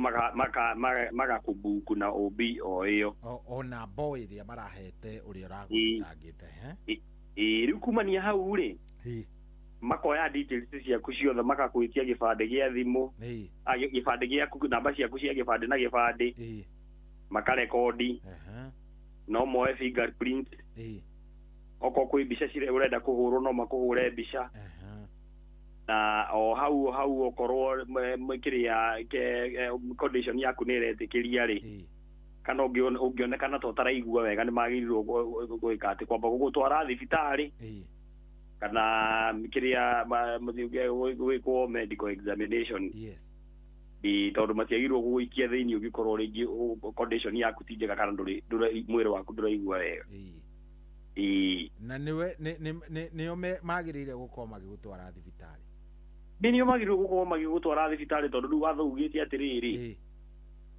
magakubuku na OB o iyo ona boy iria marahete uria uragutangite riu kumania hau ri makoya details ciaku ciothe makakwitia gibande gia thimu gibande giaku namba ciaku cia gibande na gibande makarekodi no moe fingerprint oko kwi mbica cire urenda kuhurwo no makuhure mbica na o hau okorwo mwikiria condition yaku ni iretikiria ri kana ungionekana to taraigua wega ni magirirwo gwika ati kwamba gugutwara thibitari kana kiria gwikwo medical examination tondu matiagirwo gugwikia thiini ugikorwo ringi condition yaku ti njega kana mwiri waku nduraigua wega na nio magirire gukorwo magigutwara thibitari nio magirire gukorwo magigutwara thibitari tondu riu watho ugite atiriri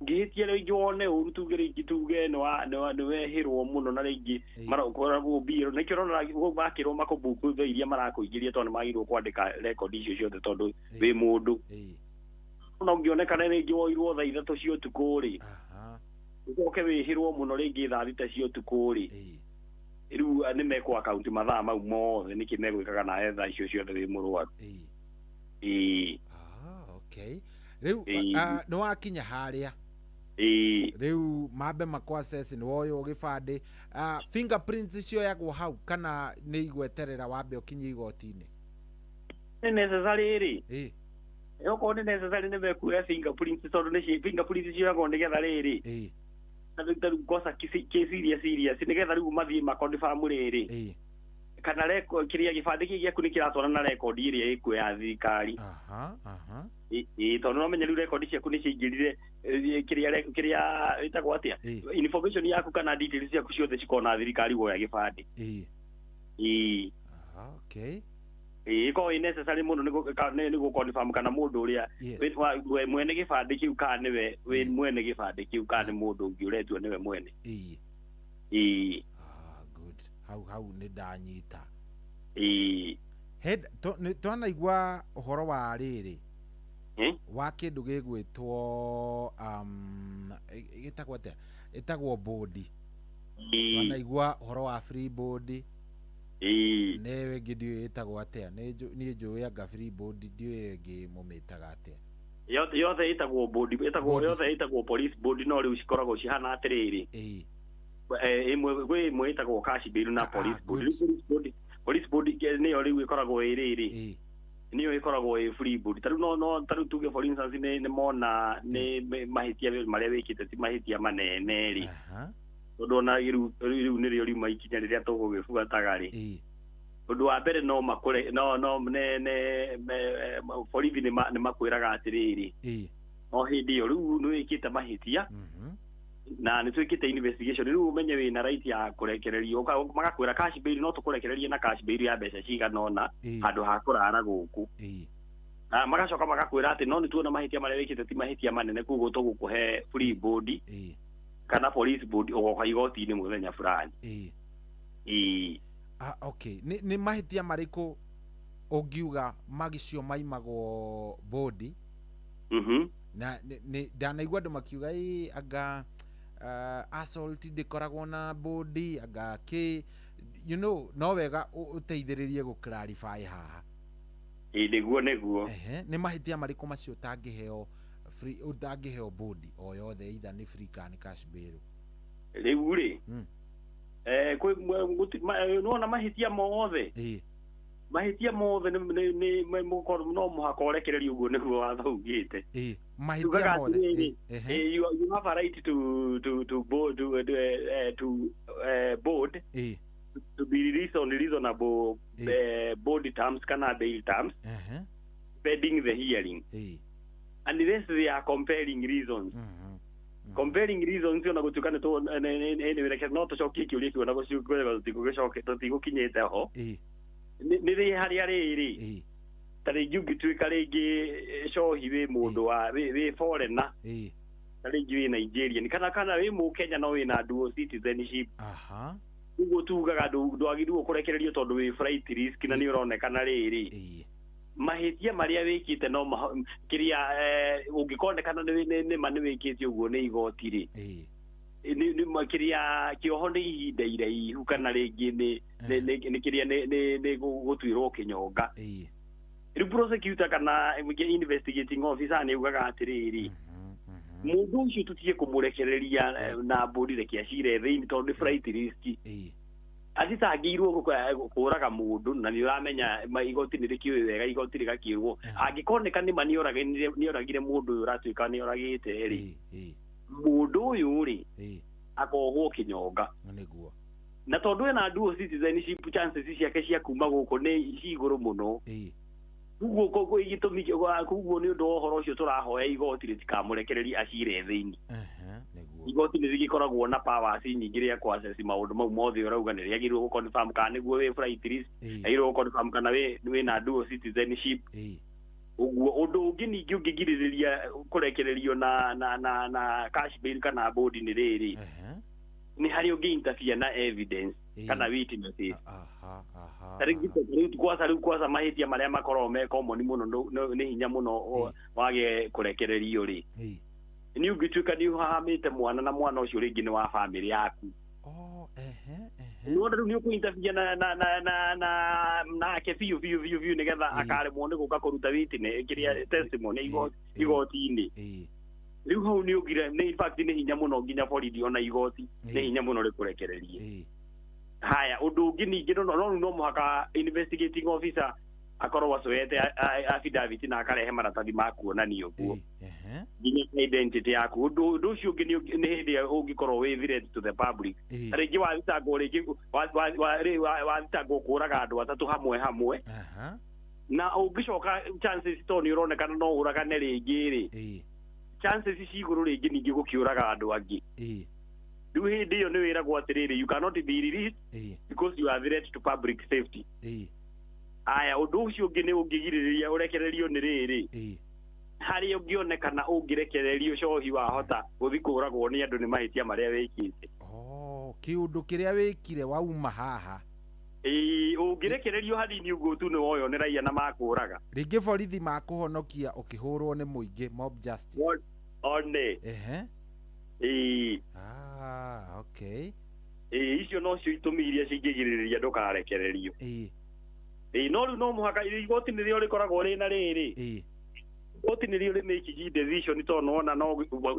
ngihitie ringi wone uru tuge ringi tuge ni wehirwo muno na ringi marakoragwo biro na kirona bakirwo makobuku tho iria marakuingiria tondu magirwo kwandika record icio ciothe tondu wi mundu no ngionekana ringi woirwo tha ithatu cio tukuri uke wihirwo muno ringi tha thita cio tukuri riu ni meko account mathaa mau mothe niki megwikaga na etha icio ciothe wi murwaru okay riu no akinya haria riu mambe makwacess ni woyo gibande fingerprints cio yagwo hau kana ni igweterera wambe ukinye igoti-ini ni necessary ri yoko ni necessary ni mekuya fingerprints tondu ni fingerprints cio yagwo nigetha riri na ngosa serious nigetha riu mathie maconfirm riri kana reko kiria gibande giaku ni kiratwara na record iria ikuo ya thirikari tondu no menya riu record ciaku ni ciingirire kiria itagwo atia information yaku kana details ciaku ciothe cikona thirikari guoya gibande okay iko necessary muno niguo confirm kana mundu uria we mwene gibande kiu ka niwe we mwene gibande kiu ka ni mundu ungi uretwo niwe mwene good hau ni ndanyita twanaigua uhoro wa riri wa kindu gigwitwo gitagwo atia itagwo bodi twanaigua uhoro wa free bodi newe ngidio itagwo atia ni njui anga free bodi ndio ingi mumitaga atia yothe itagwo bodi yothe itagwo police bodi no riu cikoragwo cihana atiriri imwe itagwo cash bill na police bodi niyo riu ikoragwo iriri niyo ikoragwo free bodi taru no taru tuge for instance ni mona ni mahitia maria wikite ti mahitia manene ri tondu na riu nirio riu maikinya riria tugugibuataga ri undu wa mbere no makure no ne borithi ni makwiraga atiriri no hindi yo riu no ikite mahitia na ni twikite investigation riu umenye wina right ya kurekererio magakwira cash bail no tukurekererie na cash bail ya mbeca ciganona handu ha kurara guku magacoka magakwira ati no ni tuona mahitia maria wikite ti mahitia manene kuguo tugukuhe free body kana police body ogoka igoti-ini muthenya fulani okay ni mahitia mariku ungiuga magicio maimagwo body na ni ndanaigua andu makiuga anga assault ndikoragwo na body anga ki you know no wega uteithiririe gu clarify haha niguo ni mahitia mariku macio tangiheo free utangiheo body o yothe either ni free kana cash bail riu ri no mahitia mothe mahitia mothe ni no muhaka urekererio uguo niguo wathaugite mahitia mothe you have a right to board to be released on reasonable body terms kana bail terms pending the hearing and this they are compelling reasons compelling reasons ona gutukana to anyway like not to shock kiuria kiona guciukwega tigugicoke tigukinyete ho ni ri hari ari tari gituika ringi cohi wi mundu wa wi foreigner tari wi Nigeria ni kana wi mu Kenya no wi na dual citizenship ugo tugaga ndwagiru kurekererio tondu wi flight risk na ni uronekana riri mahitia maria wikite no kiria ungikondekana ni mani wikite uguo ni igoti ri ni makiria kioho ni ihinda iraihu kana ringi ni kiria ni gutwirwo kinyonga riu prosecutor kana investigating officer ni ugaga atiriri mundu ucio tutie kumurekereria na bodi rekia cire thiini tondu flight risk atitangirwo kuraga mundu na ni uramenya igoti ni rikiwe wega igoti rigakirwo angikoneka ni manioragire mundu uratuika ni oragite ri mundu uyu ri akohwo kinyonga niguo na tondu ena dual citizenship chances ciake cia kuma guku ni iguru muno uguo kogo igitumi kuguo ni undu ohoro ucio turahoya igoti ritikamurekereri acire thiini igoti ni rigikoragwo na powers nyingi ria ku access maundu mau mothe urauga ni riagirwo gu confirm kana niguo wi flight risk airwo confirm kana wi na dual citizenship uguo undu ungi ningi ungigiriria kurekererio na cash bail kana body ni riri ni hari ungi interfere na evidence kana witnesses kwasa mahitia maria makorwo me common muno ni hinya muno wage kurekererio ri ni ungituika ni uhamite mwana na mwana ucio ringi ni wa family yaku no ni ukuinterfere na ke fiu nigetha akare muone guka kuruta witness kiria testimony igoti-ini riu hau ni ugira ni in fact ni hinya muno nginya borithi ona igoti ni hinya muno rikurekererie haya undu ungi ningi no muhaka investigating officer akorwo wacoete affidavit na akarehe maratathi ma kuonania guo nginya identity yaku undu ucio ungi ni hindi ungikorwo wi threat to the public ringi wathitangwo ringi wathitangwo kuraga andu atatu hamwe na ungicoka chances to ni uronekana no uragane ringi ri chances ciguru ringi ningi gukiuraga andu angi riu hindi iyo ni wiragwo atiriri you cannot be released because you are threat to public safety aya undu ucio ungi ni ungigiriria urekererio ni riri hari ungionekana ungirekererio cohi wahota guthi kuragwo ni andu ni mahitia maria wikite kiundu kiria wikire wauma haha ungirekererio hanini uguo tu ni woyo ni raia na makuraga ringi borithi makuhonokia ukihurwo ni muingi mob justice one okay icio no cio itumi iria cingigiriria ndukarekererio no riu no muhaka igoti ni rio rikoragwo ri na riri igoti ni rio ri make decision to nona no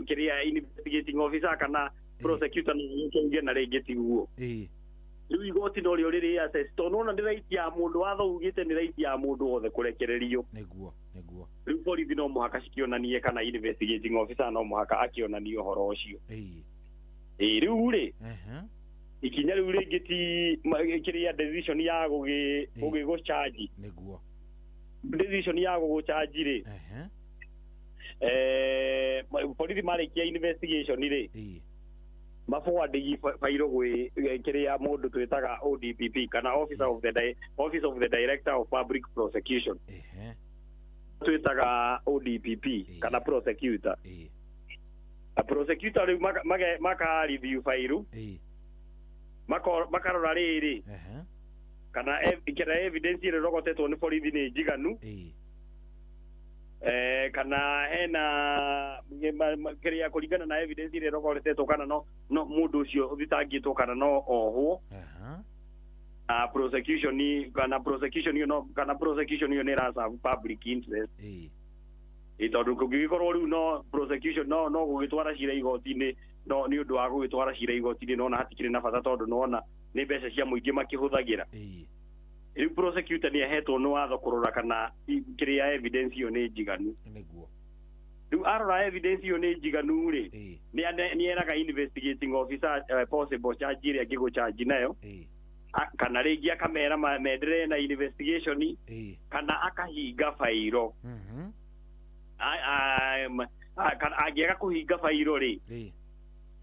kiria investigating officer kana prosecutor ni kinge na ringi tiguo riu igoti no rio riri assess to nona ni right ya mundu wathougite ni right ya mundu wothe kurekererio niguo riu borithi no muhaka cikionanie kana investigating officer no muhaka akionanie uhoro ucio riu ri ikinya riu ringi ti kiria decision ya go charge niguo decision ya go charge ri borithi marikia investigation ri maforward fairo gwe kiria mundu twitaga ODPP kana officer of the director of public prosecution twitaga ODPP kana prosecutor a prosecutor riu maka review fairo makarora riri kana kira evidence ire rogotetwo ni borithi ni njiganu kana hena kiria kuringana na evidence ire rogotetwo kana no mundu ucio uthitangitwo kana no ohwo prosecution yo ni rasa public interest tondu kugikorwo riu no prosecution no gugitwara cira igoti-ini no ni undu wa gugitwara cira igoti-ini no na hatikire na bata tondu nona ni mbeca cia muingi makihuthagira riu prosecutor ni ahetwo no watho kurora kana kiria evidence yo ni njiganu riu arora evidence yo ni njiganu ri ni eraga investigating officer possible charge iria gigo charge nayo kana ringi akamera medere na investigation kana akahinga fairo kana agiaga kuhinga fairo ri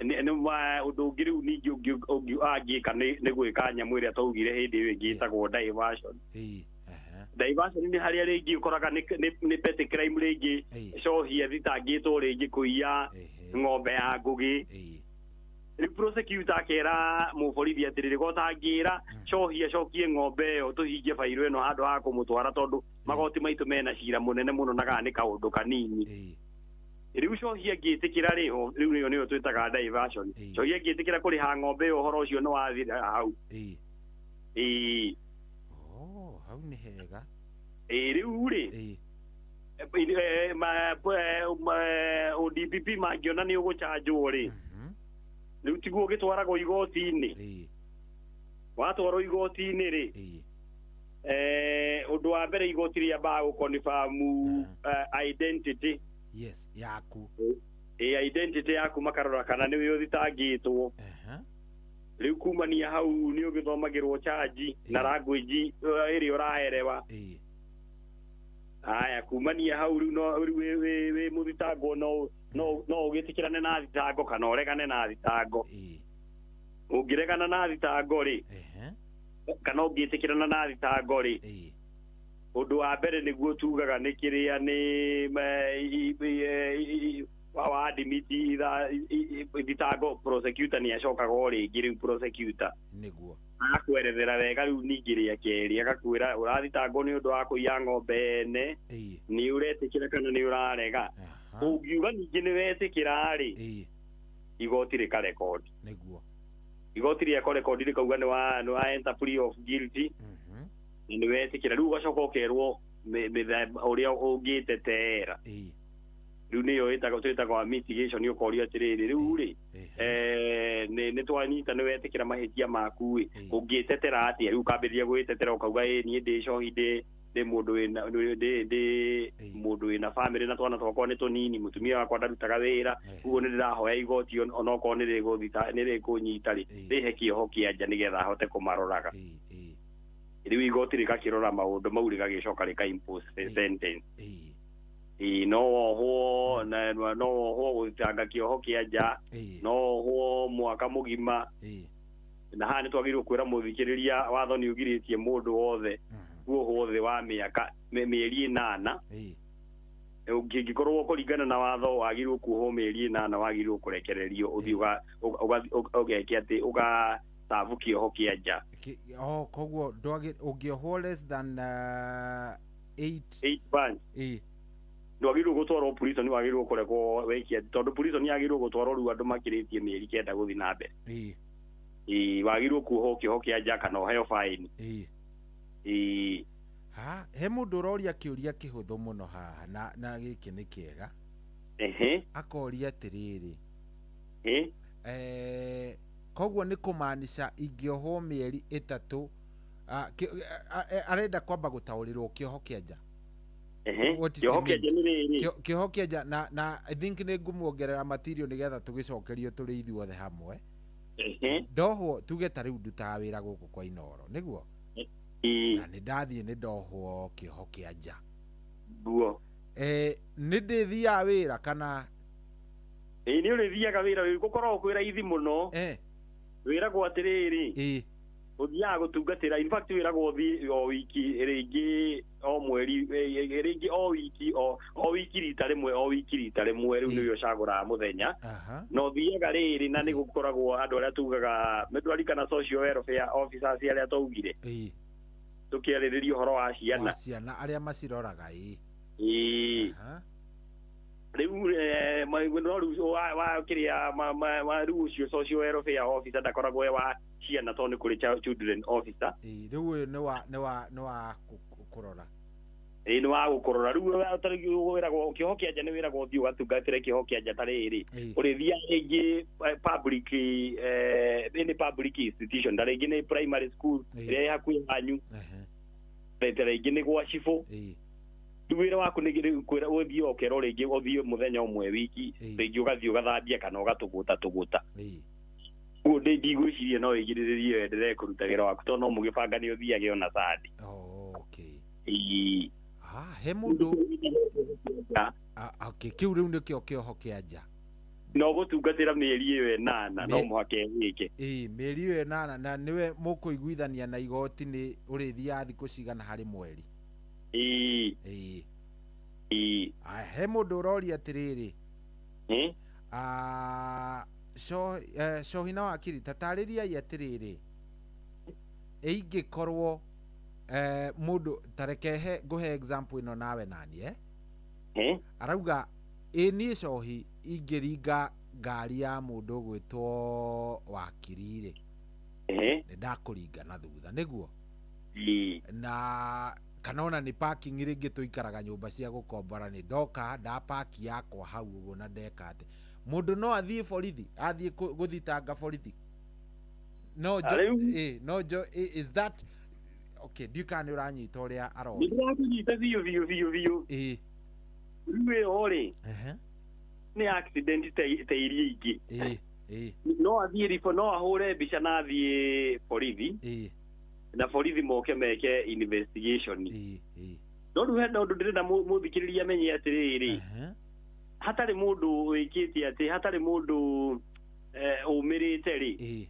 ni undu ungi riu ningi ungi agika ni gwika nyamu iria taugire hindi iyo ingi itagwo diversion diversion ni haria ringi ukoraga ni petty crime ringi cohia thitangitwo ringi kuiya ng'ombe ya ngugi riu prosecutor akera muborithi atiriri gotangira cohia cokie ng'ombe iyo tuhingie fairo ino handu ha kumutwara tondu magoti maitu mena cira munene muno na gani kaundu kanini riu cohia ngitikira riu niyo twitaga diversion cohia ngitikira kuriha ng'ombe uhoro ucio no wathira hau hau ni hega riu ri ODPP mangiona ni uguchanjwo ri riu tiguo ugitwaragwo igoti-ini watwarwo igoti-ini ri undu wa mbere igoti ria ba guconfirm identity yaku identity yaku makarora kana niwe uthitangitwo riu kumania hau ni ugithomagirwo charge na language iri uraherewa aya kumania hau riu we muthitango no ugitikirane na thitango kana uregane na thitango ungiregana na thitango ri kana ungitikirana na thitango ri undu wa mbere niguo tugaga ni kiria ni wa admiti thitango prosecutor ni acokaga ringi riu prosecutor niguo akwerethera wega riu ningi ria keri agakwira urathitangwo ni undu wa kuiya ng'ombe ene ni uretikira kana ni urarega ungiuga ningi ni wetikira ri igoti rika record niguo igoti ria record rikauga ni wa enter plea of guilty ni wetikira riu ugacoka ukerwo uria ungitetera riu niyo twitagwo mitigation ni ukorio atiriri riu ri ni twanyita ni wetikira mahitia maku ungitetera atia riu kambiria gwitetera ukauga ni ndi cohi ndi mundu wina family na twana twakwa ni tunini mutumia wakwa ndarutaga wira uguo ni ndirahoya igoti onoko ni rikunyita rihe kioho kianja nigetha hote kumaroraga riu igoti rikakirora maundu mau rigagicoka rika impose sentence no ho gutanga kioho kianja no ho mwaka mugima na hani twagirwo kwira muthikiriria watho ni ugiritie mundu wothe kuohwo thĩ wa mĩaka mĩeri 8 ũngĩkorwo kũringana na watho wagĩrĩirwo kuohwo mĩeri 8 wagĩrĩirwo kũrekererio ũthiĩ ũgeke atĩ ũgasavu kĩoho kĩa nja. Koguo ũngĩohwo less than 8 months ndwagĩrĩirwo gũtwarwo prison, wagĩrĩirwo kũrekwo wĩkie, tondũ prison yagĩrĩirwo gũtwarwo rĩu andũ makĩrĩtie mĩeri 9 gũthiĩ na mbere. Wagĩrĩirwo kuohwo kĩoho kĩa nja kana ũheo fine. He mũndũ ũroria kĩũria kĩhũthũ mũno haha na gĩkĩ nĩ kĩega. Akoria atĩrĩrĩ, koguo nĩ kũmaanisha ingĩohwo mĩeri 3 arenda kwamba gũtaũrĩrwo kĩoho kĩa nja. Kĩoho kĩa nja na I think nĩ ngũmuongerera material nĩgetha tũgĩcokerio tũrĩ ithuothe hamwe. Ndohwo tuge ta rĩu ndutaga wĩra gũkũ kwa Inooro nĩguo, na nĩ ndathiĩ nĩ ndohwo kĩoho kĩa nja, nĩ ndĩthiaga wĩra kana nĩ ũrĩthiaga wĩra gũkorwo kwĩ raithi mũno. Wĩragwo atĩrĩrĩ ũthiaga gũtungatĩra, in fact wĩragwo ũthiĩ o wiki rĩngĩ o mweri rĩngĩ o wiki rita rĩmwe rĩu nĩwe ũcagũraga mũthenya na ũthiaga rĩrĩ, na nĩ gũkoragwo andũ arĩa tugaga medwari kana social welfare officers arĩa twaugire tũkĩarĩrĩria ũhoro wa ciana arĩa maciroraga. Rĩu wa kĩrĩa rĩu ũcio social welfare officer ndakoragwo wa ciana tondũ nĩ kũrĩ children officer. Rĩu nĩ wa kũrora. Nĩ wa gũkũrora. Rĩu wĩragwo kĩoho kĩa nja, nĩ wĩragwo ũthiĩ ũgatungatĩre kĩoho kĩa nja ta rĩrĩ, ũrĩthia rĩngĩ public institution, ta rĩngĩ nĩ primary school ĩrĩa ĩ hakuhĩ hanyu, ta rĩngĩ nĩ gwa cibũ. Wĩra waku nĩ kwĩra ũthiĩ okero rĩngĩ ũthiĩ mũthenya ũmwe wiki, rĩngĩ ũgathiĩ ũgathambia kana ũgatũgũta. Ũguo ndigwĩciria no wĩgirĩrĩrie wenderee kũruta wĩra waku, tondũ no mũgĩbanga nĩ ũthiage ona sadi. He mũndũ kĩu rĩu nĩkĩo kĩoho kĩa nja, no gũtungatĩra mĩeri ĩyo 8 no mũhaka wĩke. Mĩeri ĩyo 8 na nĩwe mũkũiguithania na igoti nĩ ũrĩthiaga thikũ cigana harĩ mweri. He mũndũ ũroria atĩrĩrĩ, Cohina wa Kiri, tatarĩriai atĩrĩrĩ, ingĩkorwo mũndũ tareke ngũhe example ĩno nawe nani arauga niĩ Cohi ingĩringa ngari ya mũndũ gwĩtwo Wakiri nĩ ndakũringa na thutha nĩguo, na kana ona nĩ parking rĩngĩ tũikaraga nyũmba cia gũkombora, nĩ ndoka ndapaki yakwa hau ũguo na ndeka atĩ mũndũ no athiĩ borithi, athiĩ gũthitanga borithi? No is that okay? Ndiũka nĩ ũranyita ũrĩa aroria. Nĩ ndĩrakũnyita biũ. Rĩu ĩyo rĩ nĩ accident ta iria ingĩ, no athiĩ riboti, no ahũre mbica na athiĩ borithi na borithi moke meke investigation. No rĩu hena ũndũ ndĩrenda mũthikĩrĩria amenye atĩrĩrĩ, hatarĩ mũndũ wĩkĩte atĩ, hatarĩ mũndũ ũmĩrĩte rĩ,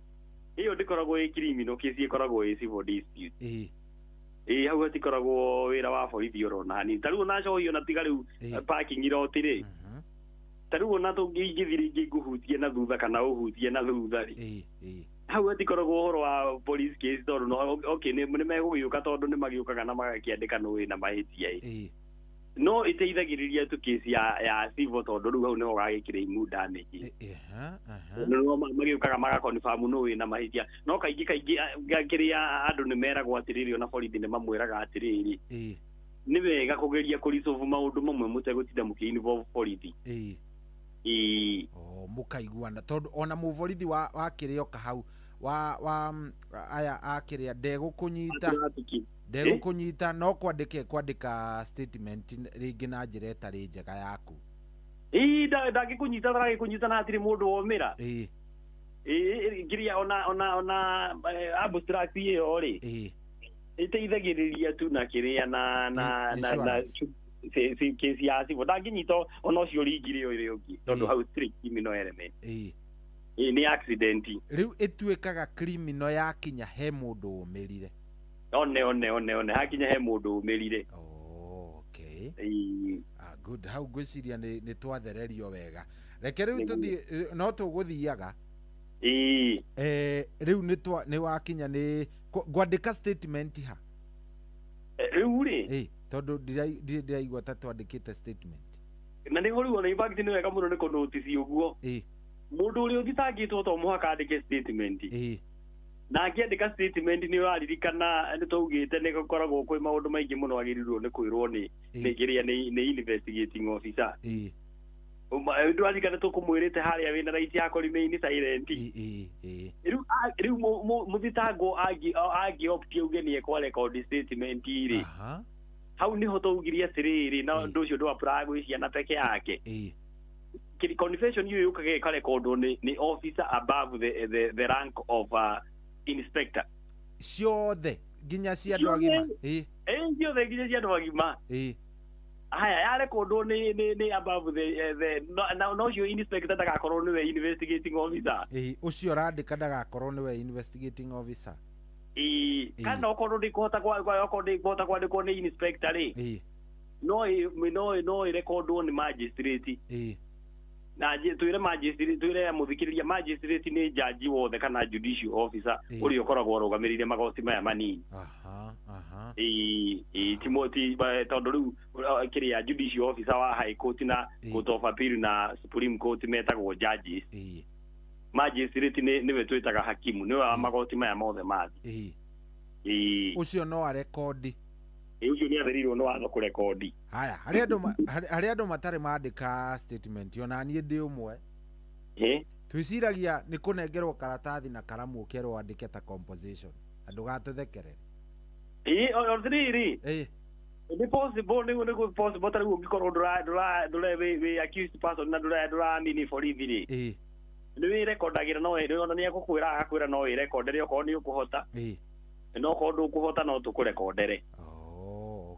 ĩyo ndĩkoragwo ĩ criminal case, ĩkoragwo ĩ civil dispute. Hau hatikoragwo wĩra wa borithi ũrona hanini. Ta rĩu ona Cohi ona tiga rĩu parking iroti rĩ, ta rĩu ona tũngĩingĩthi rĩngĩ ngũhutie na thutha kana ũhutie na thutha rĩ, hau hatikoragwo ũhoro wa police case, tondũ nĩ megũgĩũka, tondũ nĩ magĩũkaga na magakĩandĩka nũ wĩna mahĩtia. No ĩteithagĩrĩria tu case ya civil, tondũ rĩu hau nĩho gagĩkĩra imu damage. No magĩũkaga magakonfirm nũ wĩna mahĩtia. No kaingĩ kĩrĩa andũ nĩ meragwo atĩrĩrĩ, ona borithi nĩ mamwĩraga atĩrĩrĩ, nĩ wega kũgeria kũresolve maũndũ mamwe mũtegũtinda mũkĩ-involve borithi. Mũkaiguana, tondũ ona mũborithi wa kĩrĩoka hau aya akĩrĩa ndegũkũnyita, no kwandĩka statement rĩngĩ na njĩra ĩtarĩ njega yaku. Ndangĩkũnyita na hatirĩ mũndũ womĩra. Ngiria ona abstract ĩyo rĩ, ĩteithagĩrĩria tu na kĩrĩa na kesi ya civil, ndangĩnyita ona ũcio ũringire ũrĩa ũngĩ, tondũ hau strict criminal element. Nĩ accident. Rĩu ĩtuĩkaga criminal yakinya he mũndũ ũmĩrire. one hakinya he mundu umirire. Okay. Good. How gwiciria ni twathererio wega. Reke riu tuthie no tuguthiaga. Riu ni wakinya ni gwandika statement ha. Riu ri. Tondu ndiraigua ta twandikite statement. Na ni hori wona impact ni wega muno ni ko notice uguo. Mundu uri uthitangitwo to muhaka andike statement. Na akiandika statement ni waririkana ni tugite ni gukoragwo kwi maundu maingi muno agirirwo ni kwirwo ni ngiria ni investigating officer. Ndwaririkana tukumwirite haria wina raiti yako remain silent. Riu muthitango agi opti ugenie kwa record statement iri. Hau niho tugiria atiriri na ndu ucio ndu apply gwiciana na peke yake. Confession you ukage kale kodo ni officer above the rank of inspector. Ciothe ginya cia andu agima. Ciothe ginya cia andu agima. Haya yale kodo ni above the no you inspector ndagakorwo ni we investigating officer. Ucio randika ndagakorwo ni we investigating officer. Kana okorwo ndikota kwa ndiko ni inspector ri. No record ni magistrate. Na tuire magistrate tuire muthikiriria magistrate ni judge wothe kana judicial officer uri ukoragwo rugamirire magoti maya manini. Timothy tondu riu kiria judicial officer wa high court na court of appeal na supreme court metagwo judges. Magistrate ni we twitaga hakimu ni wa magoti maya mothe mathi. Ucio no a record. Ucio ni atherirwo no watho ku record. Haya hari andu matari mandika statement ona nie ndi umwe. Twiciragia ni kunengerwo karatathi na karamu ukerwo andike ta composition. Andu gatuthekerere. Ordinary. Ni possible ni possible tari ungikorwo ndura we accused person na ndura mini for living. Ni recordagira no ona ni akwira no recordere ko ni ukuhota. No ko ndukuhota no tukurekondere.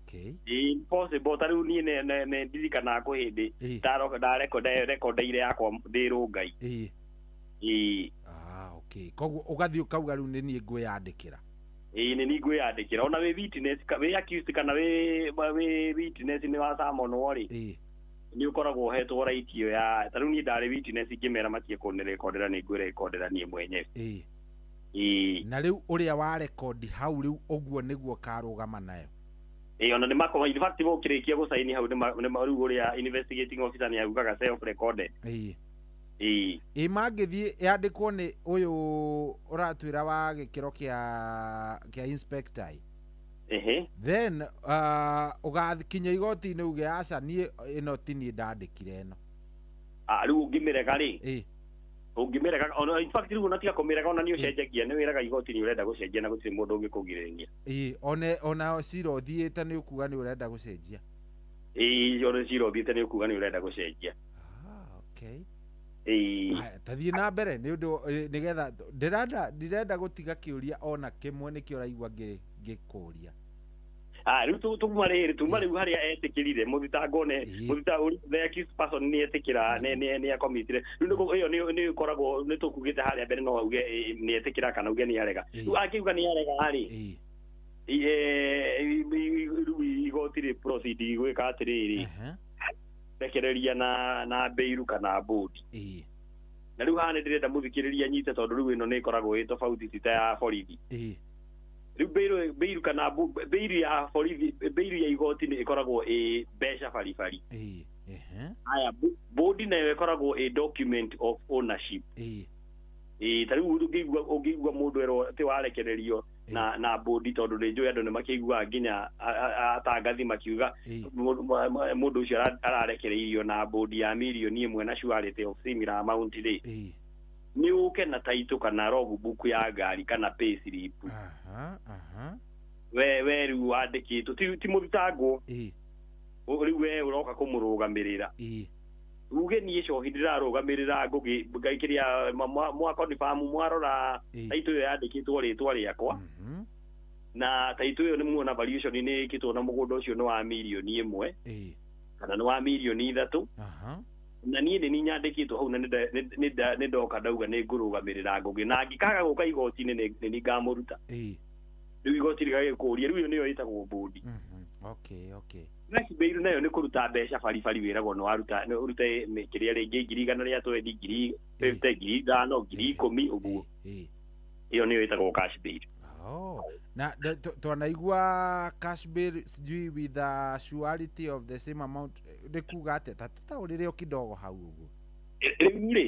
Okay. Impossible tari ni ne dirikana ko hindi taro da record ile yako ndiru ngai. Okay. Koguo ugathi ukauga riu ni nie ngwiyandikira. Ni ngwiyandikira ona we witness we accused kana we witness ni wa Samon wori. Ni ukoragwo hetwo right iyo ya tari ni ndari witness ikimera matie kunerekondera ni ngwirekondera nie mwenyewe. Na riu uria wa record hau riu oguo niguo karugama nayo. Ona ni mako in fact bo kirekia go saini hau ni riu uria investigating officer ni agukaga self recorded. Magithie yandikwo ni uyu uratwira wa gikiro kia inspector. Then ugathikinya igoti-ini uge aca nie ino tini ndandikire no. Riu ngimirega ri. Ungimereka ona in fact riu natia komereka ona ni ucenjagia ni wiraga igoti ni urenda gucenjia na gutire mundu ungikugirenia. Ona ciro thiete ni ukuga ni urenda gucenjia. Ona ciro thiete ni ukuga ni urenda gucenjia. Okay. Tathie na mbere ni undu nigetha ndirenda gutiga kiuria ona kimwe ni kioraigwa ngikuria. Riu tumari haria etikirire muthitango ne muthitanguri the accused person ni etikira ni akomitire riu iyo ni koragwo ni tukugite haria mbere no uge ni etikira kana uge ni arega riu akiuga ni arega hari igotire proceed gwika atiriri rekereria na beiru kana bodi na riu hane ndirenda muthikiriria nyite tondu riu ino ni koragwo i tofauti tita ya borithi. Beiru kana beiru ya borithi beiru ya igoti ni ikoragwo besha farifari. Aya bodi na ikoragwo document of ownership. Tariu ugigwa mundu ero ti warekererio na bodi tondu ni njui andu ni makigwa nginya atangathi makiuga mundu ucio ararekereirio na bodi ya milioni 1 na surety of similar amount ri. Ni uke na taito kana logbook ya gari kana payslip. We riu andikitwo ti muthitango. Riu we uroka kumurugamirira. Uge ni ico hindira rugamirira ngugi ngaikiria mwa confirm mwarora taito yo yandikitwo ritwa riakwa. Na taito yo ni muona valuation ni ikitwo na mugundo ucio ni wa milioni 1. Kana ni wa milioni 3. Na niĩ nĩ nyandĩkĩtwo hau na nĩ ndoka ndauga nĩ ngũrũgamĩrĩra ngũgĩ na ngĩkaga gũka igoti-inĩ nĩ ngamũruta. riu igoti rigagikuria riu niyo itagwo bodi. Okay. Cash bail nayo ni kuruta mbeca bari wirago no aruta urute kiria ringi 100 ria twendi 50 10 uguo. Iyo niyo itagwo cash bail. Na twanaigua cash bail sijui with the surety of the same amount de kuga ate tutauririo kidogo hau uguo. Riu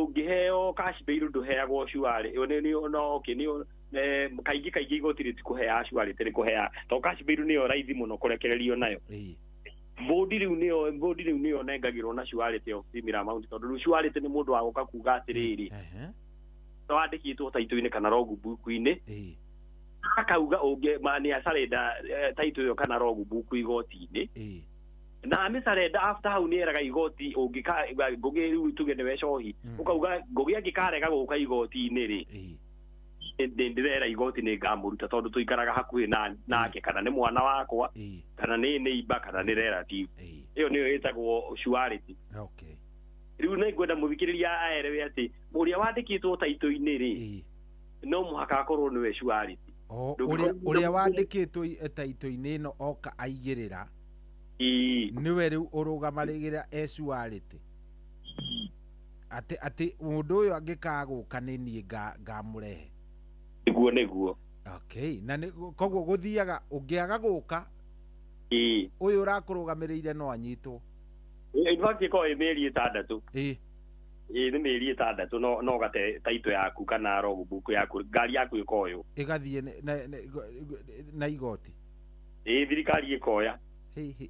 ungiheo cash bail nduheagwo surety kaingi igoti ritikuhea surety rikuhea to cash bail niyo raithi muno kurekererio nayo. Bodi riu niyo nengagirwo na surety of similar amount tondu surety ni mundu wa guka kuga atiriri to andikitwo taito-ini kana logbook-ini akauga unge mani asarenda taito yo kana logbook igoti-ini na amisarenda after hau ni eraga igoti ungika ngugi riu tugende wecohi ukauga ngugi angikarega guka igoti-ini ri ndirera igoti ni ngamuruta tondu tuikaraga hakuhi nake kana ni mwana wakwa kana ni neighbor kana ni relative iyo niyo itagwo surety. Riu na ngwenda muthikiriria aerewe ati uria wandikitwo taito-ini ri no muhaka akorwo niwe surety. Uria wandikitwo taito-ini no oka aigirira niwe riu urugamarigira surety ati mundu uyu angikaguka ni nie ngamurehe niguo. Okay, na koguo guthiaga ungiaga guka uyu urakurugamirire no anyitwo. In fact ko emeri 6 ni meri 6 no gate taito yaku kana logbook yaku ngari yaku ikoyo igathie na igoti thirikari ikoya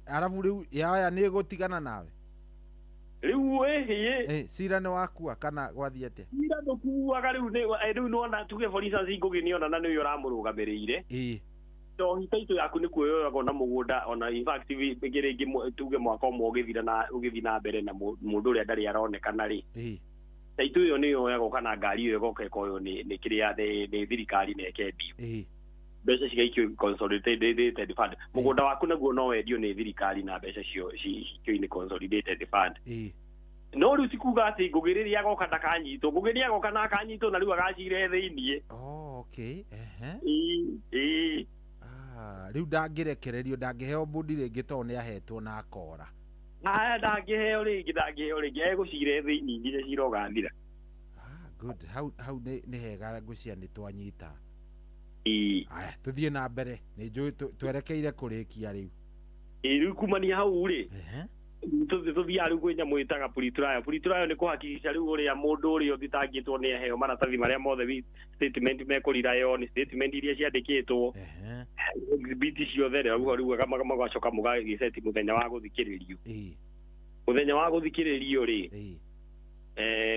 arabu riu yaya ni gutigana nawe riu cira ni wakua kana gwathie atia cira ndukuaga riu no na tuge for instance nguginiona na niyo ramurugamirire to hitaito yaku ni kuoyoga na mugunda ona in fact bigiringi tuge mwaka omwe ugithina mbere na mundu uria ndari aronekana ri taito yo ni yoyago kana ngari yo goka ikoyo ni kiria ni thirikari na ekendio mbeca cigaikio consolidated fund mugunda waku naguo no wendio ni thirikari na mbeca cio ni consolidated fund. No riu tikuga ati ngugiriria agoka ndakanyitwo ngugiriria agoka na akanyitwo na riu agacire thiini. Okay riu ndangirekererio ndangiheo bodi ringi to ni ahetwo na akora ndangiheo ringi egucire thiini nginya cirogathira. Good. Hau ni hega ngucia ni twanyita. Aya tuthie na mbere ni njui twerekeire kurikia riu riu kumania hau ri tuthia riu kwinya mwitaga puritrayo ni kuhakikisha riu uria mundu uria uthitangitwo ni aheo maratathi maria mothe statement mekurira yo ni statement iria ciandikitwo exhibit ciothe riu magacoka mugagiseti muthenya wa guthikiririo muthenya wa guthikiririo ri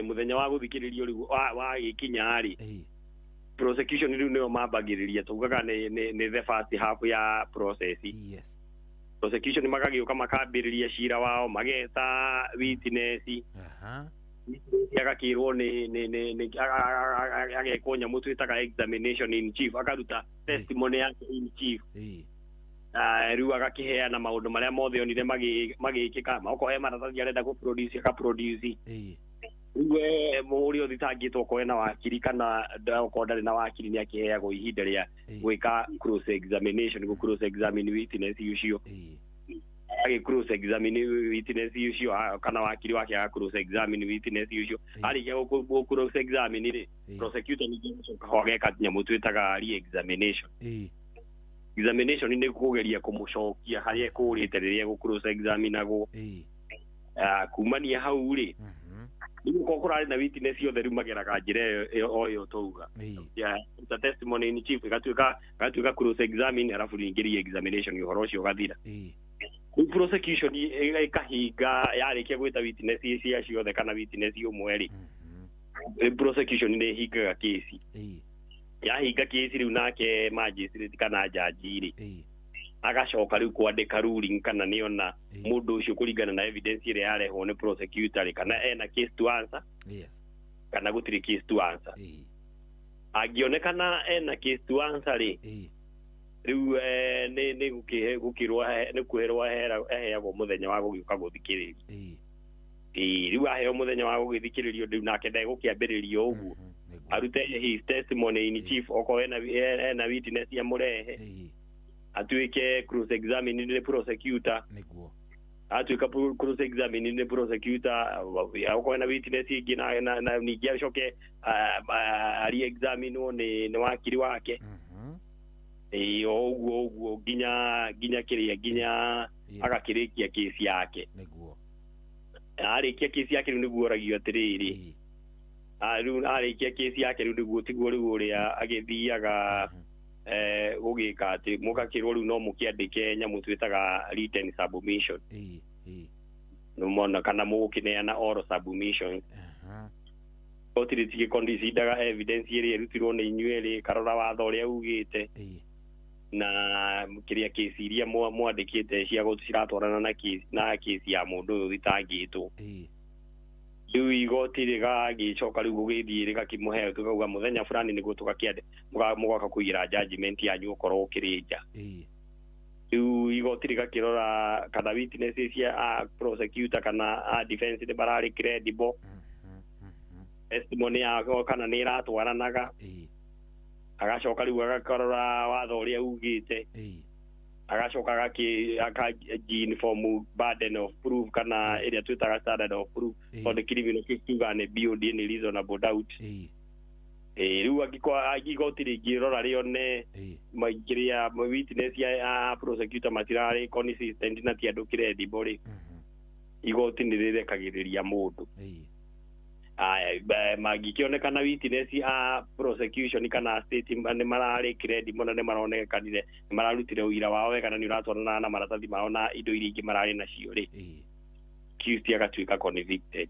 muthenya wa guthikiririo riu wa gikinya ri prosecution riu niyo mambagiriria tugaga ni the first half ya process. Prosecution magagiuka makambiriria cira wao mageta witness agakirwo ni agekwo nyamu twitaga examination in chief akaruta testimony yake in chief riu agakiheana maundu maria mothe onire magikika makohe maratathi arenda ku produce akaproduce we muri uthitangitwo koena wakiri kana ndari na wakiri ni akiheagwo ihinda ria gwika cross examination go cross examine witness ucio agi cross examine witness ucio kana wakiri wake aga cross examine witness ucio ari go cross examine ri prosecutor ni gicoka hogeka nyamu twitaga re-examination. Examination ni kugeria kumucokia haria kurite riria go cross examine go kumania hau ri niyo kokorari na witness yo theru mageraga njire oyo touga the testimony in chief gatuika cross examine arafu ringiri examination yo horocio gathira prosecution ikahinga yarikia gwita witness cia ciothe kana witness yo mweri prosecution ni hinga kesi yahinga kesi riu nake magistrate kana judge ri agacoka riu kwandika ruling kana niona mundu ucio kuringana na evidence ire yarehwo ni prosecutor kana ena case to answer kana gutiri case to answer agionekana ena case to answer ri riu ni gukirwa ni kwerwa heagwo muthenya wa gugiuka guthikiriria riu aheo muthenya wa guthikiririo riu nake ndegũkĩambĩrĩrio ũguo arute his testimony in chief oko ena witness ya murehe atuike cross examine ni prosecutor niguo atuika cross examine ni prosecutor oko ena witness igina na nigia shoke ali examine ni wakili wake oguo ginya kiria ginya agakirikia kesi yake niguo arikia kesi yake niguo ragio atiriri arikia kesi yake niguo tiguo ria agithiaga gugika ati mugakirwo riu no mukiandike nyamu twitaga written submission no mona kana mukineana oral submission otiri consider evidence iri irutirwo ni inyueri karora watho ria ugite na kiria kesi iria mwandikite cia gutiratwarana na kesi ya mundu thitangitwo riu igoti rigagicoka riu gugithii rigakimuhe tukauga muthenya fulani niguo tugakiande mugaka kugira judgment yanyu ukorwo ukirija riu igoti rigakirora kana witnesses cia prosecutor kana defense ni barari credible testimony yako kana ni iratwaranaga agacoka riu agakorora watho uria ugite agacoka inform burden of proof kana area twitaga standard of proof for the criminal case ni BOD ni reasonable doubt riu agigoti rigirora rione maikiria witness ya prosecutor matirari consistent na ti andu credible igoti ni rirekagiriria mundu magikionekana witness prosecution kana state ni marari credible na ni maronekanire ni mararutire uira wao kana ni uratwarana na maratathi mao na indo iria ingi marari nacio ri accused agatuika convicted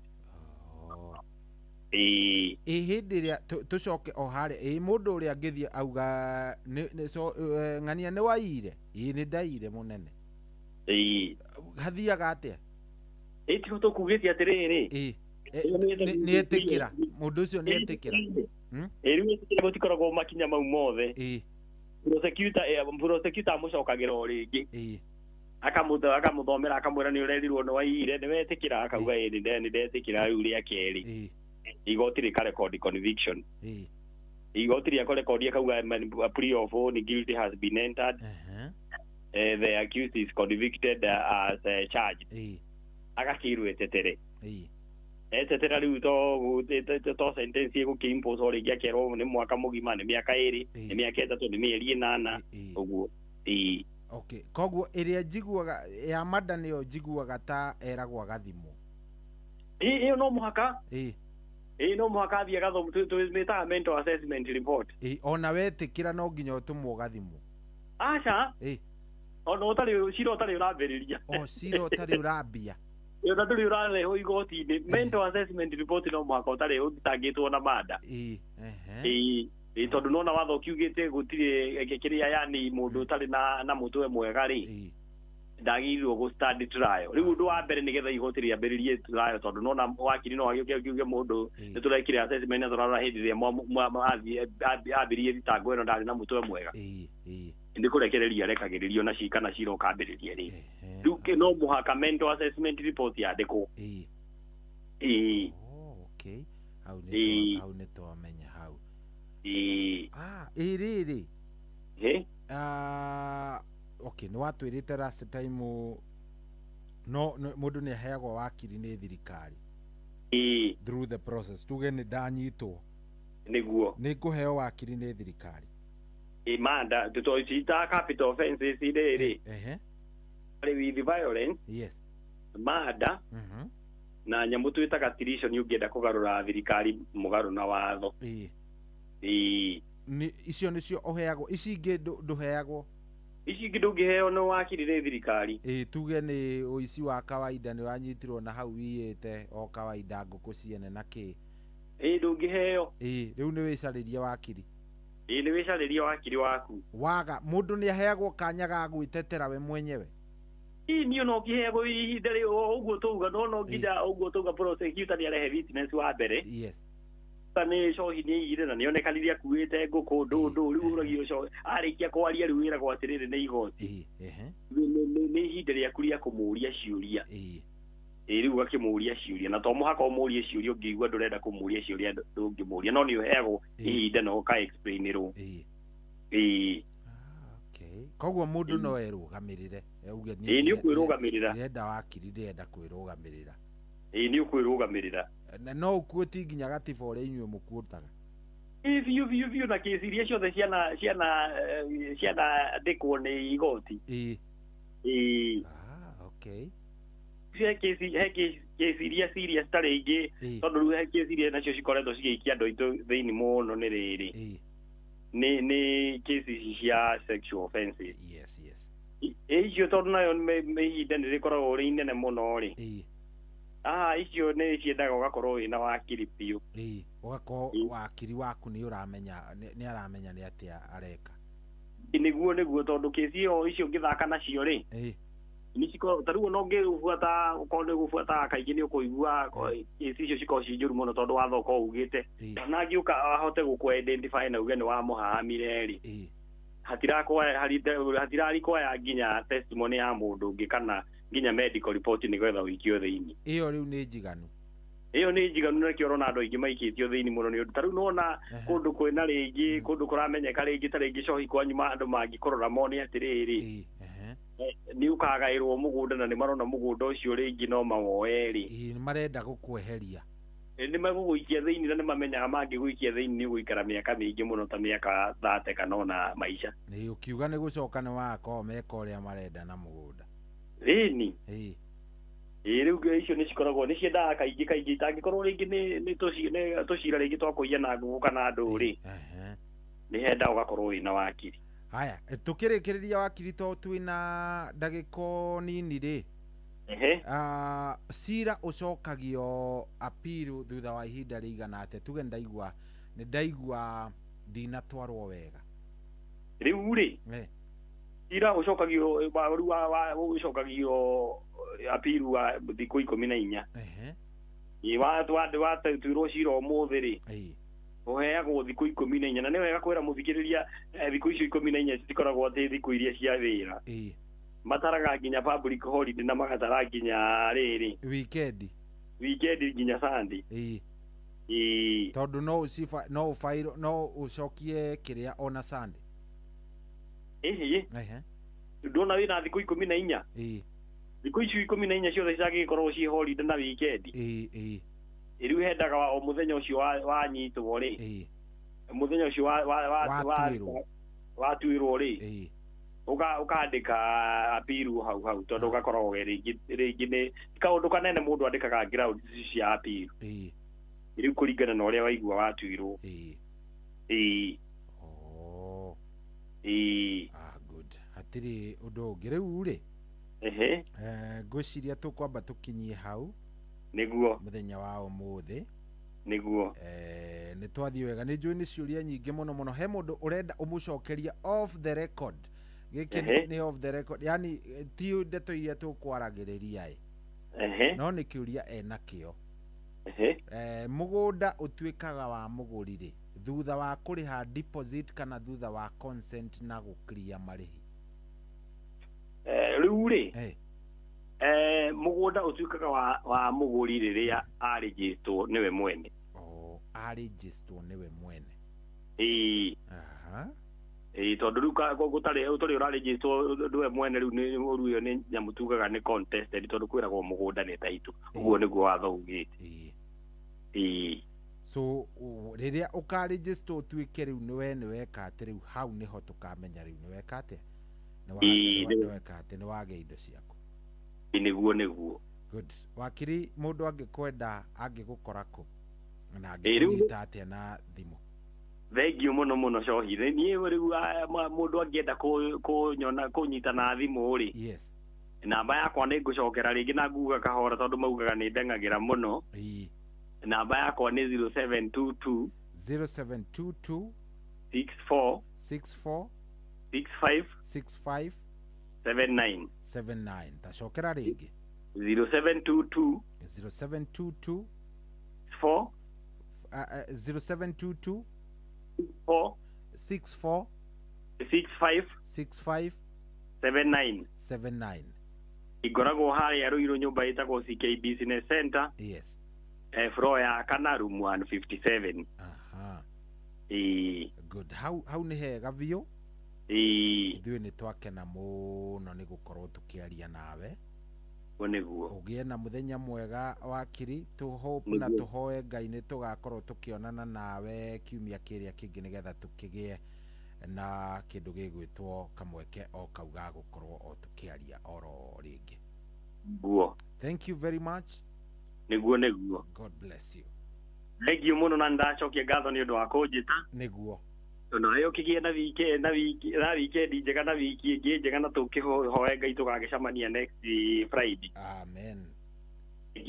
hindi ria tucoke o hari mundu uria ngithia auga ng'ania ni waire ni ndaire munene hathiaga atia tiho tukugithia atiriri ni etikira mundu ucio ni etikira riu etikira gutikoragwo makinya mau mothe prosecutor amucokagira o ringi akamuthomera akamwira ni urerirwo ni waire ni wetikira akauga ni ndetikira riu ria keri igoti rikarecord conviction igoti ria record akauga plea of ni guilty has been entered the accused is convicted as charged agakirwe tetere etetera riu to sentence ego kiimpose ori gia kero ni mwaka mugima ni miaka iri ni miaka 3 ni mieri 8 uguo okay koguo iria jiguaga ya mada niyo jiguaga ta eragwa gathimo iyo no muhaka no muhaka thia gathomo twimeta mental assessment report ona wetikira no nginya utumwo gathimo acha ona utari ciro utari urambiriria ciro utari urambia yo tatu yurale ho igoti ni mental assessment report no mwaka utari utangitwo na mada tondu nona watho kiugite gutire kiria yani mundu utari na mutwe mwega ri ndagirwo go study trial riu ndu wa mbere nigetha igoti riambiririe trial tondu nona wakiri no agioke mundu niturekire assessment na thorara hindi ria abirie thitango ino ndari na mutwe mwega ndi kurekereria rekagiririo na cikana ciro kambiririe ri duke no muhaka mental assessment report yandikwo okay hau ne to amenya hau riri okay no watwirite last time no mundu ni aheagwo wakiri ni thirikari through the process tuge ni ndanyitwo niguo ni kuheo wakiri ni thirikari manda tutoicita capital offenses iri with violence yes mada na nyamu twitaga treason ni ungienda kugarura thirikari mugaru na watho ni icio nicio oheagwo ici ingi nduheagwo ici ingi ndungiheo no wakirire thirikari tuge ni uici wa kawaida ni wanyitirwo na hau wiyete o kawaida nguku ciene na ki ndungiheo riu ni wicariria wakiri ni wicariria wakiri waku waga mundu ni aheagwo kanya ga gwitetera we mwenyewe niyo no kiheagwo ihinda ri uguo tuga no nginya uguo tuga prosecutor ni arehe witness wa mbere yes ni cohi ni igire na nionekanirie akuite nguku ndundu riu uragio co arikia kwaria riu wira gwatirire ni igoti ni ihinda riaku ria kumuria ciuria riu akimuria ciuria na to muhaka umurie ciuria ngigua ndurenda kumuria ciuria ndungimuria no ni uheagwo ihinda no ka explain ro koguo mundu no erugamirire uge ni ukwirugamirira ndenda wakiri ndenda kwirugamirira ni ukwirugamirira no ukuti nginya gatiba uria inywe mukuotaga biu na kesi iria ciothe ciana ndikwo ni igoti okay he kesi iria serious tari ingi tondu riu he kesi iria nacio cikoretwo cigiikia andu aitu thiini muno ni riri ni kesi cia sexual offenses yes icio tondu nayo ihinda ni rikoragwo ri inene muno ri icio ni ciendaga ugakorwo wina wakiri piu ugakorwo wakiri waku ni uramenya ni aramenya ni atia areka niguo tondu kesi icio ngithaka nacio ri ni ciko taruo no ngifuata ukonde gufuata kaingi ni ukuigua kesi icio ciko cinjuru muno tondu wathoko ugite na ngiuka ahote guku identify na uge ni wa muhahamire ri hatirari kwa ya nginya testimony ya mundu ngi kana nginya medical report ni gwetha wikio thiini iyo riu ni njiganu na kiorona andu aingi maikitio thiini muno ni taru nona kundu kwina ringi kundu kuramenyeka ringi ta ringi cohi kwa nyuma andu mangikorora moni atiriri ni ukagairwo mugunda na ni marona mugunda ucio ringi no mawoe ri ni marenda gukweheria ni maguikia thiini na ni mamenyaga mangiguikia thiini ni guikara miaka mingi muno ta miaka 30 kana ona maisha ni ukiuga ni gucoka ni wako meka uria marenda na mugunda riu icio ni cikoragwo ni ciendaga kaingi itangikorwo ringi ni tucira ringi twa kuiya na ngugu kana andu ri ni henda ugakorwo wina wakiri haya tukirikiriria wakiri to twina ndagiko nini ri cira ucokagio appeal thutha wa ihinda rigana ate tuge ndaigua ndinatwarwo wega riu ri cira ucokagio ucokagio appeal wa thiku 14 wa tuirwo cira umuthi ri uheagwo thiku 14 na ni wega kwira muthikiriria thiku icio 14 citikoragwo ati thiku iria cia wira mataraga nginya public holiday na magatara nginya riri weekend nginya Sunday tondu no ucokie kiria ona Sunday ndona wina thiku 14 thiku icio 14 ciothe ciagikorwo ci holiday na weekend riu hendaga o muthenya ucio wanyitwo ri muthenya ucio watuirwo ri ukandika apiru hau tondu ugakorwo ringi ni kaundu kanene mundu andikaga ground cia apiru riu kuringana na uria waigua watuirwo good hatiri undu ungi riu ri ngwiciria tukwamba tukinyie hau niguo muthenya wa umuthi niguo ni twathie wega ni njui ni ciuria nyingi muno he mundu urenda umucokeria off the record giki ni off the record yani ti ndeto iria tukwaragiriria no ni kiuria enakio mugunda utuikaga wa mugurire thutha wa kuriha deposit kana thutha wa consent na gukria marihi riu ri mugunda utuikaga wa muguri riria aregistrwo niwe mwene aregistrwo niwe mwene tondu riu gutari uraregistrwo niwe mwene riu uyo ni nyamutugaga ni contested tondu kwiragwo mugunda ni taitu uguo niguo watho ugite so riria ukaregistrwo tuike riu ni weka ati riu hau niho tukamenya riu ni weka ati ni wage indo ciaku niguo good wakiri mundu angikwenda angigukora ku na angikunyita atia na thimu thengio muno cohi ni riu mundu angienda kunyita na thimu ri namba yakwa ni ngucokera ringi na nguga kahora tondu maugaga ni ndengagira muno namba yakwa ni 0722 64 65 79 tacokera ringi 0722 4 0722 64 65 79 Igorago hari ya Ruiru nyumba itako CK Business Center. Yes. Floor ya kana room 157. Aha. Good. How ni hega vio? Ithuĩ nĩ twakena mũno nĩ gũkorwo tũkĩaria nawe. Oneguo. Ũgĩe na mũthenya mwega wakiri, hope na tũhoe Ngai nĩ tũgakorwo tũkĩonana nawe kiumia kĩrĩa kĩngĩ nĩgetha tũkĩgĩe na kĩndũ gĩgwĩtwo kamweke o kau ga gũkorwo o tũkĩaria oro rĩngĩ. Guo. Thank you very much. Nĩguo. God bless you. Thank you mũno na ndacokia ngatho nĩ ũndũ wa kũnjĩta. Nĩguo. Na yo kigie na weekend njega na wiki ĩngĩ njega na tũkĩhoe Ngai tũgagĩcemania next Friday. Amen. Thank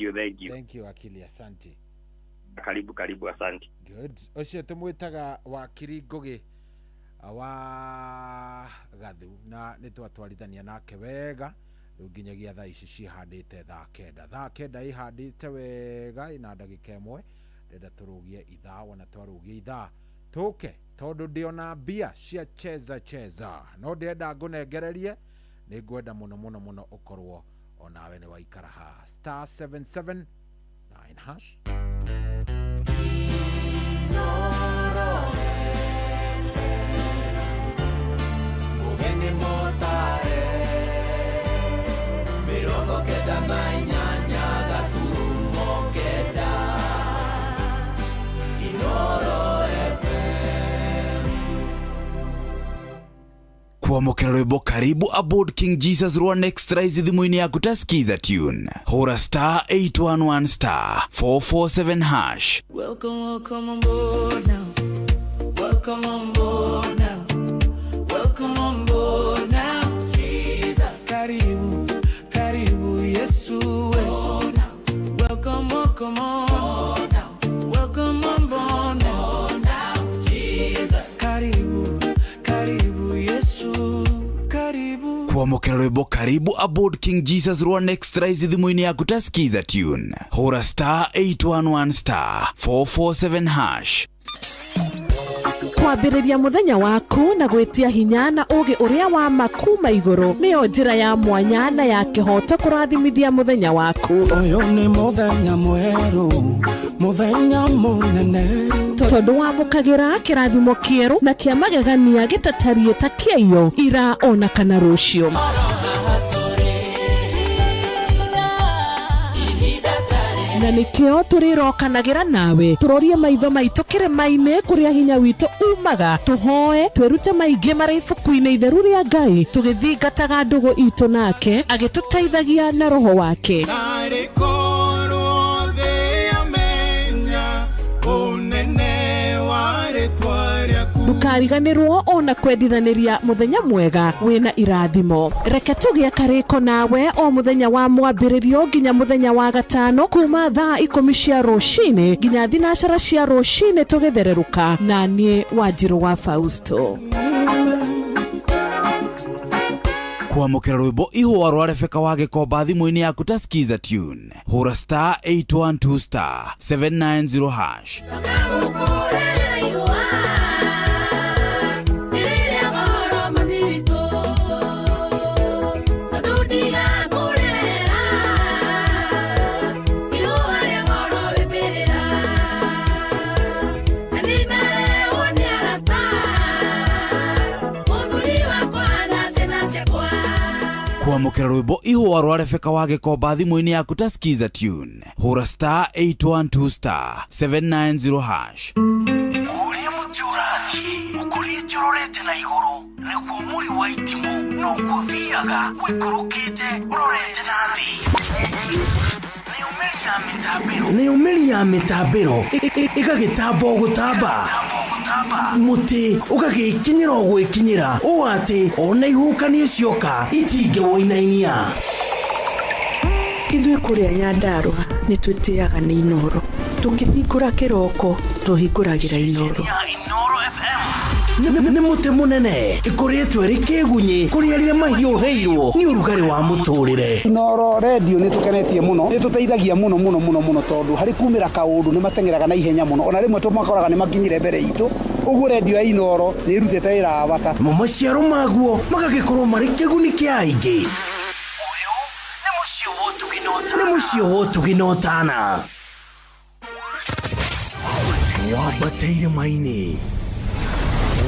you Akili, asante. Karibu asante. Good. Ũcio tũmwĩtaga wakiri Ngũgĩ wa Gathu na nĩ twatwarithania nake wega rĩu nginyagia thaa ici cihandĩte thaa kenda ihandĩte wega ina ndagĩka ĩmwe ndenda tũrũgie ithaa wona twarũgia ithaa tũke tondũ ndĩona mbia cia cheza no ndenda ngũnengererie nĩ ngwenda mũno ũkorwo onawe nĩ waikara ha *779# Ugeni motare mirongo kenda na inyanya gaturumo kenda Inoro FM. Kuamukira rwimbo karibu aboard King Jesus Rwan Extra thimũ-inĩ yaku taskiza tune hura *811 447#. Welcome on board now. Welcome on board now. Welcome on board now. Jesus. Karibu Yesu. Oh, welcome on now. Welcome on board now. Jesus. Karibu Yesu. Kuamukira rwimbo karibu aboard King Jesus Rwan Extra thimũ-inĩ yaku taskiza tune hura *811 447#. Kwambĩrĩria mũthenya waku na gwĩtia hinya na ũgĩ ũrĩa wa makuma igũrũ nĩyo njĩra ya mwanya na ya kĩhoto kũrathimithia mũthenya waku. Ũyũ nĩ mũthenya mwerũ, mũthenya mũnene, tondũ wamũkagĩra kĩrathimo kĩerũ na kĩa magegania gĩtatariĩ ta kĩayo ira ona kana rũciũ. Na nĩkĩo tũrĩrokanagĩra nawe tũrorie maitho maitũ kĩrĩma-inĩ kũrĩa hinya witũ umaga tũhoe twĩrute maingĩ marĩ ibuku-inĩ itheru rĩa Ngai tũgĩthingataga ndũgũ itũ nake agĩtũteithagia na roho wake. Ndũkariganĩrwo ona kwendithanĩria mũthenya mwega wĩna irathimo. Reke tũgĩe karĩko nawe o mũthenya wa mwambĩrĩrio nginya mũthenya wa gatano kuma thaa 10 cia rũcinĩ nginya thinacara cia rũcinĩ tũgĩthererũka na niĩ Wanjirũ wa Fausto. Kuamukira rwimbo ihũa rwa Rebeka wa Gĩkomba thimũ-inĩ yaku taskiza tune hura *812 790#. Kuamukira rwimbo ihũa rwa Rebeka wa Gĩkomba thimũ-inĩ yaku taskiza tune hura *812 790#. Ũrĩa mũtĩ ũrathiĩ ũkũrĩte ũrorete na igũrũ nĩguo mũri wa itimũ no gũthiaga wĩkũrũkĩte ũrorete na thĩ. Nĩ ũmĩri ya mĩtambĩro ĩgagĩtamba gũtamba mũtĩ ũgagĩkinyĩra gwĩkinyĩra ũũ atĩ ona ihukanio cioka itingĩwoinainia. Ithuĩ kũrĩa Nyandarũa nĩ twĩtĩaga nĩ Inoro, tũngĩhingũra kĩroko tũhingũragĩra Inoro. Nĩ mũtĩ mũnene ĩkoretwo ĩrĩ kĩgunyi kũrĩ arĩa mahiũhĩirwo nĩ ũrugarĩ wa mũtũrĩre. Inoro radio nĩ tũkenetie mũno, nĩ tũteithagia mũno tondũ harĩ kumĩra kaũndũ nĩ matengeraga na ihenya mũno, ona rĩmwe tũmakoraga nĩ makinyire mbere itũ. Ũguo radio ya Inoro nĩ ĩrutĩte wĩra wa bata. Maciaro maguo magagĩkorwo marĩ kĩguni kĩa aingĩ. Ũyũ nĩ Ucio tuginotana wabateire maini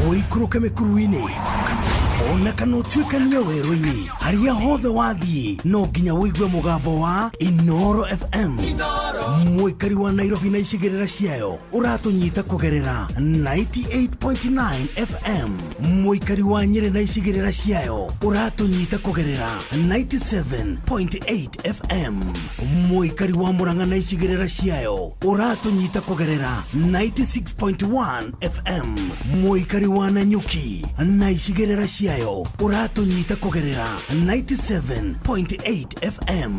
oikuruka mekuruini ona kanotwikania werũ-inĩ harĩa hothe wathiĩ no nginya wĩigue mũgambo wa Inoro FM mũikari wa Nairobi na icigĩrĩra ciayo ũratũnyita kũgerera 98.9 FM mũikari wa Nyĩrĩ na icigĩrĩra ciayo ũratũnyita kũgerera 97.8 FM mũikari wa Murang'a na icigĩrĩra ciayo ũratũnyita kũgerera 96.1 FM mũikari wa Nanyuki na icigĩrĩra ciayo uratunyita kugerera 97.8 FM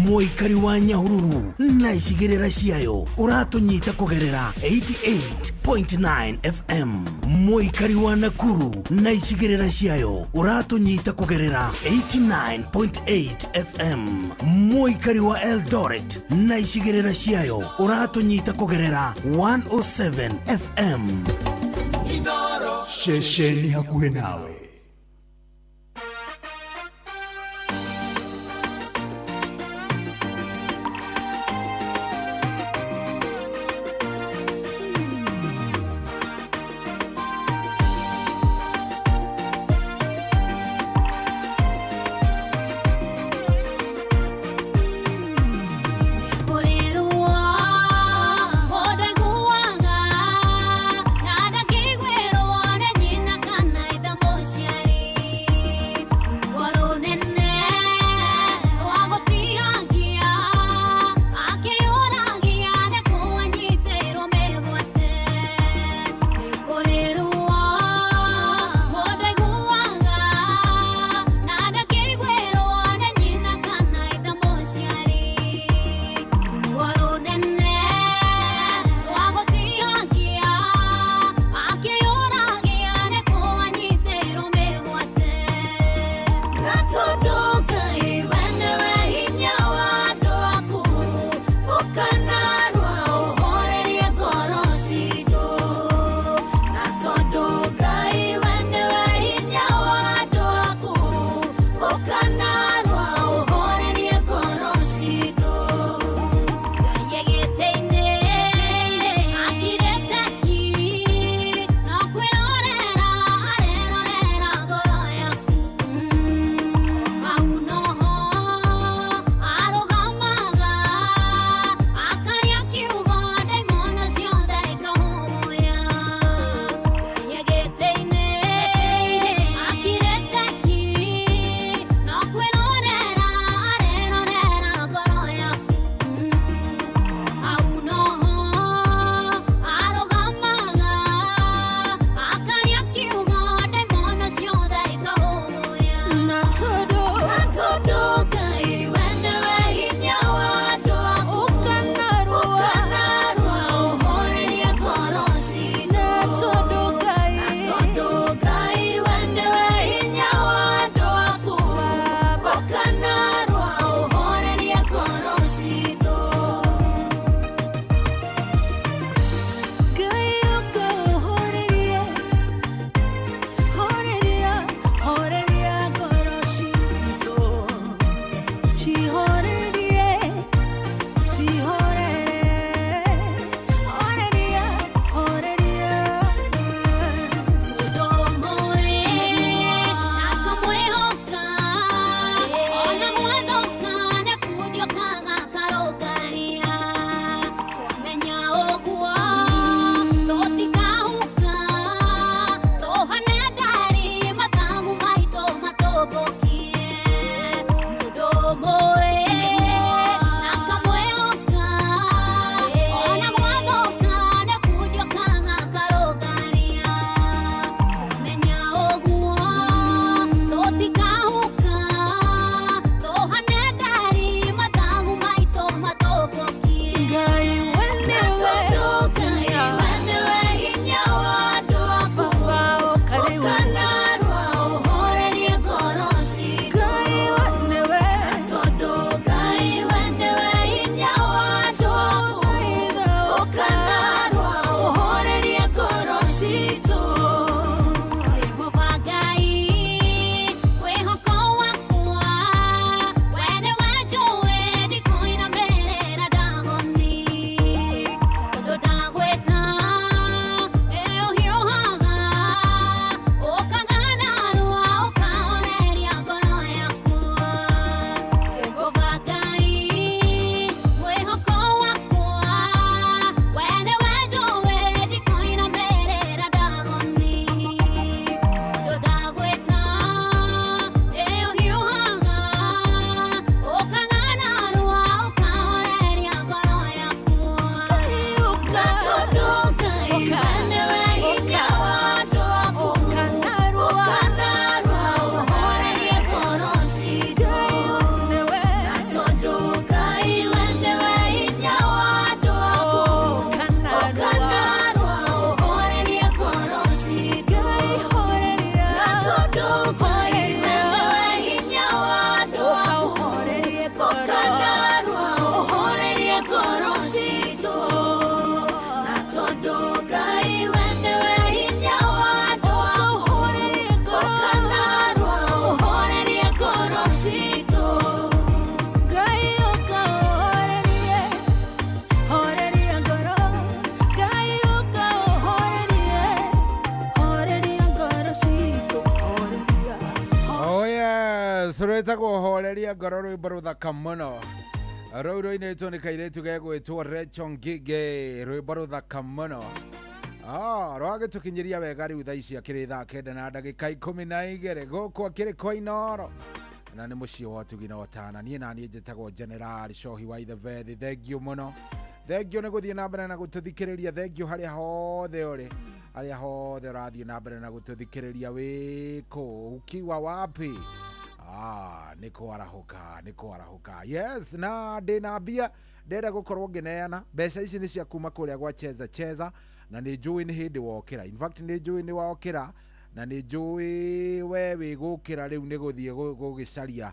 mũikari wa Nyahururu na icigĩrĩra ciayo uratunyita kugerera 88.9 FM mũikari wa Nakuru na icigĩrĩra ciayo uratunyita kugerera 89.8 FM mũikari wa Eldoret na icigĩrĩra ciayo uratunyita kugerera 107 FM Shesheni hakuhe nawe. Tukiria ngoro rwimbo ruthaka muno rũirũ-inĩ nĩ kairĩtu gegwĩtwo Rachel Ngige, rwimbo ruthaka muno rwagĩtũkinyĩria wega rĩu thaa ici akĩrĩ thaa 9:12 gũkũ akĩrĩ Koinoro na nĩ mũciĩ wa Tugi na Otana. Niĩ naniĩ njĩtagwo General Shohi wa Ithebeth. Thengio mũno, thengio nĩ gũthiĩ na mbere na gũtũthikĩrĩria, thengio harĩa hothe ũrĩ, harĩa hothe ũrathiĩ na mbere na gũtũthikĩrĩria wĩkũ ukiwa wapi. Niko arahuka. Yes, na ndĩna mbia ndenda gũkorwo ngĩneana. Mbeca ici nĩ cia kuma kũrĩa gwa Cheza na nĩ njũĩ nĩ hĩndĩ wokĩra. In fact nĩ njũĩ nĩ wokĩra na nĩ njũĩ we wĩgũkĩra rĩu nĩ gũthiĩ gũgĩcaria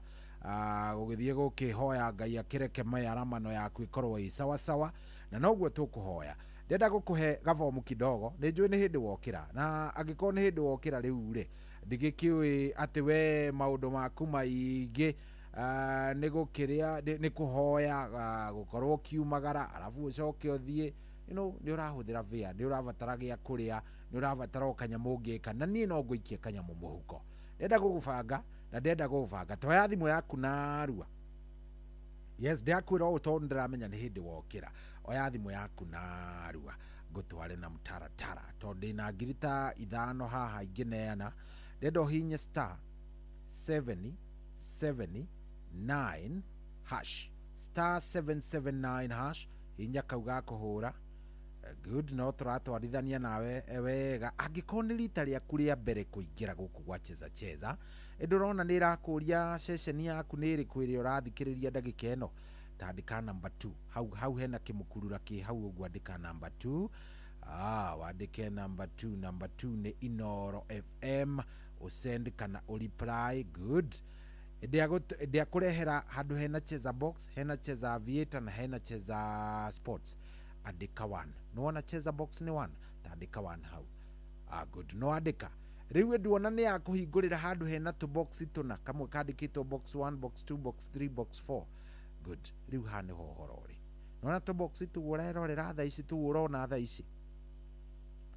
gũgĩthiĩ gũkĩhoya Ngai akĩreke mayaramano yaku ĩkorwo ĩ sawa sawa, na noguo tũkũhoya. Ndenda gũkũhe gabomu kidogo, nĩ njũĩ nĩ hĩndĩ wokĩra, na angĩkorwo nĩ hĩndĩ wokĩra rĩu rĩ ndigĩkĩũĩ atĩ we maũndũ maku maingĩ nĩ gũkĩrĩa nĩ kũhoya gũkorwo kiumagara arabu ũcoke ũthiĩ nĩ ũrahũthĩra vĩa, nĩ ũrabatara gĩa kũrĩa, nĩ ũrabatara kanyamũ ũngĩka, na niĩ no ngũikia kanyamũ mũhuko. Ndenda gũgũbanga na ndenda gũgũbanga, toya thimũ yaku narua. Yes, ndakwĩra ũũ tondũ ndĩramenya nĩ hĩndĩ wokĩra. Oya thimũ yaku narua ngũtware na mũtaratara, tondũ ndĩna ngiri ta 5 haha ingĩneana. Ndenda ũhinye *779# *779# hinya kau ga kũhũra. Good, no tũratwarithania nawe wega. Angĩkorwo nĩ rita rĩaku rĩa mbere kũingĩra gũkũ gwa Cheza, ndũrona nĩ ĩrakũria ceceni yaku nĩ ĩrĩkũ ĩrĩa ũrathikĩrĩria ndagĩka ĩno, tandĩka number 2 hau hena kĩmũkurura kĩ hau ũguo, andĩka number 2. Wandĩke number 2 nĩ Inoro FM, usend kana ureply. Good, ndia kũrehera handũ hena Cheza Box, hena Cheza Aviator na hena Cheza Sports. Andĩka 1. Nĩwona Cheza Box nĩ 1, tandĩka 1 hau. Good, no andĩka rĩu nduona nĩ ya kũhingũrĩra handũ hena tũboxi tũna, kamwe kandĩkĩtwo box 1, box 2, box 3, box 4. Good, rĩu ha nĩ hohoro ũrĩ. Nĩwona tũboxi tũu ũrerorera thaa ici, tũu ũrona thaa ici,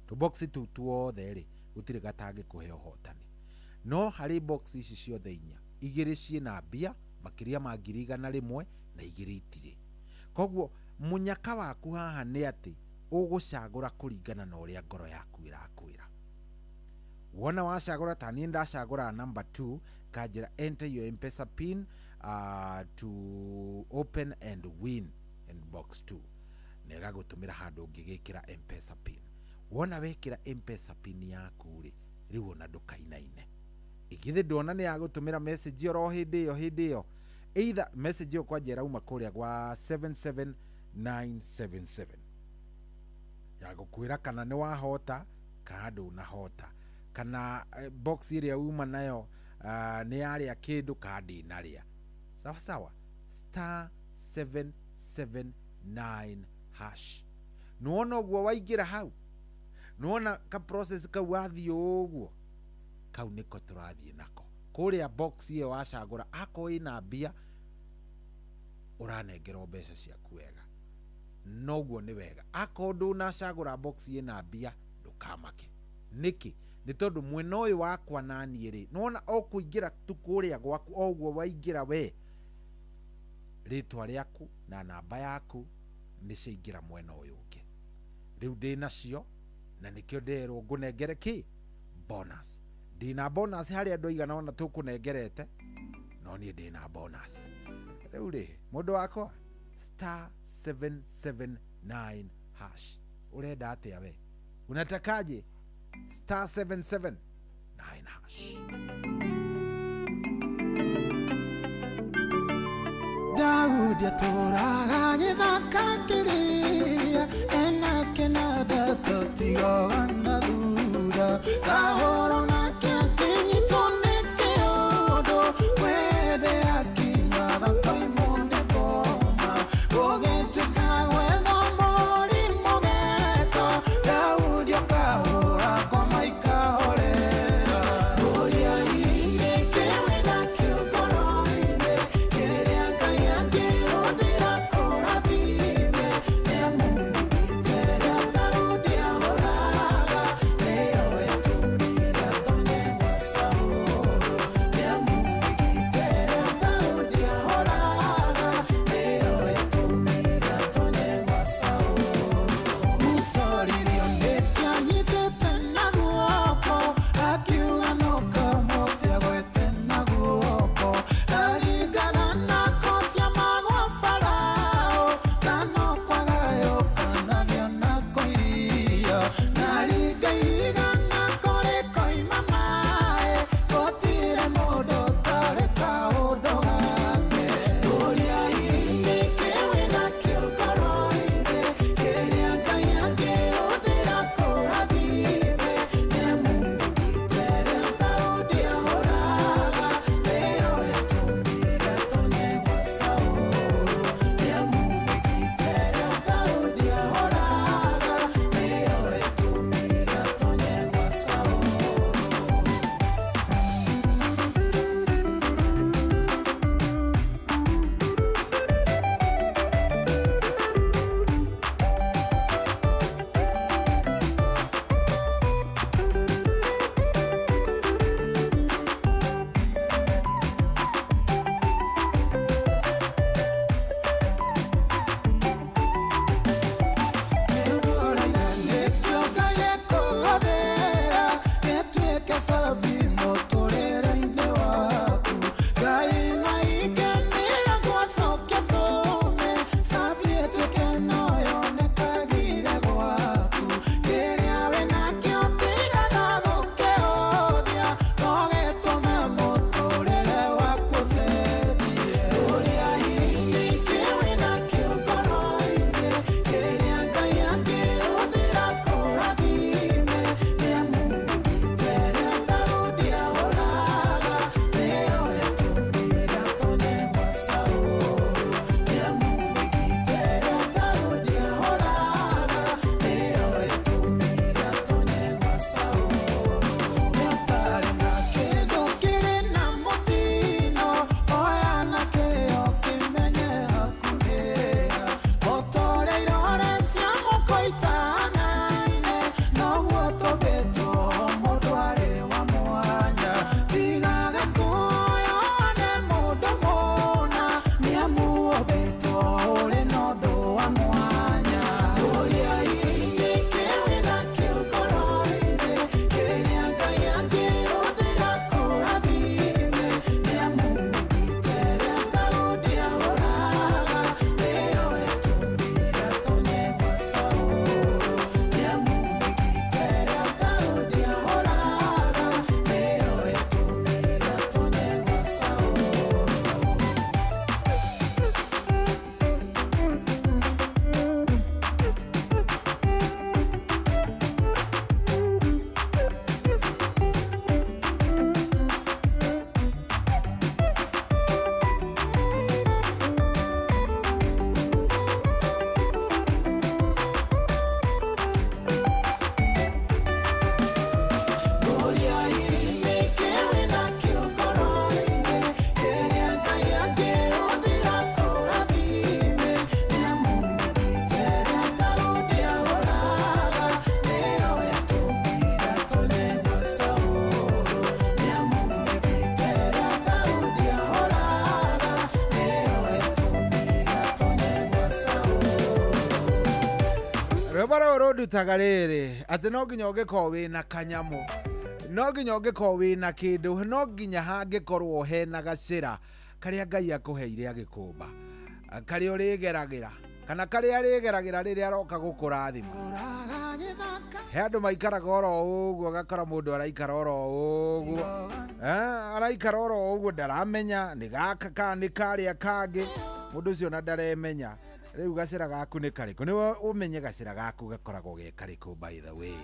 tũboxi tũu tuothe rĩ gũtirĩ gatangĩ kũhe ũhotani. No harĩ box ici ciothe 4, 2 ciĩna mbia makĩria ma 100,000 na 2 itirĩ. Koguo munyaka waku haha nĩ atĩ ũgũcagũra kũringana na ũrĩa ngoro yaku ĩrakwĩra. Wona wacagũra, ta niĩ ndacagũra number 2, kanjĩra enter your M-Pesa pin to open and win in box 2, na ĩgagũtũmĩra handũ ũngĩgĩkĩra M-Pesa pin. Wona wekĩra M-Pesa pin yaku rĩ, rĩu ona ndũkainaine. Igithĩ ndona nĩ yagũtũmĩra message oro hĩndĩ ĩyo, either message ĩyo kwanja ĩrauma kũrĩa gwa 77977 yagũkwĩra kana nĩ wahota kana ndũnahota, kana box ĩrĩa uma nayo nĩ yarĩa kĩndũ kana ndĩnarĩa. Sawa sawa, *779#. Nuona ũguo waingĩra hau, nuona ka process kau wathiĩ ũguo, kau nĩko tũrathiĩ nako. Kũrĩa box ĩyo wacagũra, akorwo ĩna mbia ũranengerwo mbeca ciaku wega, noguo nĩ wega. Akorwo ndũnacagũra box ĩna mbia ndũkamake. Nĩkĩ? Nĩ tondũ mwena ũyũ wakwa naniĩ rĩ, nona o kũingĩra tu kũrĩa gwaku o ũguo waingĩra we, rĩtwa rĩaku na namba yaku nĩ ciaingĩra mwena ũyũ ũngĩ. Rĩu ndĩnacio na nĩkĩo nderwo ngũnengere kĩ? Bonus. Ndĩna bonus harĩa andũ aigana ona tũkũnengerete, no niĩ ndĩna bonus. Rĩu rĩ, mũndũ wakwa, *779#. Ũrenda atĩa we? Unatakaje? *779#. Daudi atũraga gĩthaka kĩrĩa, ena kĩnanda tũtigoga na thutha, Sahoro nake akĩnyitwo nĩ kĩũndũ, wende akinywaga koimone ngoma, gũgĩtuĩka gwetha mũrimũ geka, Daudi akahũra ngoma ikahorera, mũrĩa-inĩ kĩwĩna kĩu ngoro-inĩ, kĩrĩa Ngai angĩhũthĩra kũrathime, nĩamu Rebara rodu tagarere ati no nginya ungiko wina kanyamo no nginya ungiko wina kindu no nginya hangikorwo hena gacira karia Ngai akuheire agikumba karia urigeragira kana karia arigeragira riria aroka gukurathima he andu maikaraga oro uguo gakora mundu araikara oro uguo araikara oro uguo ndaramenya ni gaka kana ni karia kangi mundu ucio na ndaremenya riu gacira gaku ni kariku ni umenye gacira gaku gakoragwo ge kariku by the way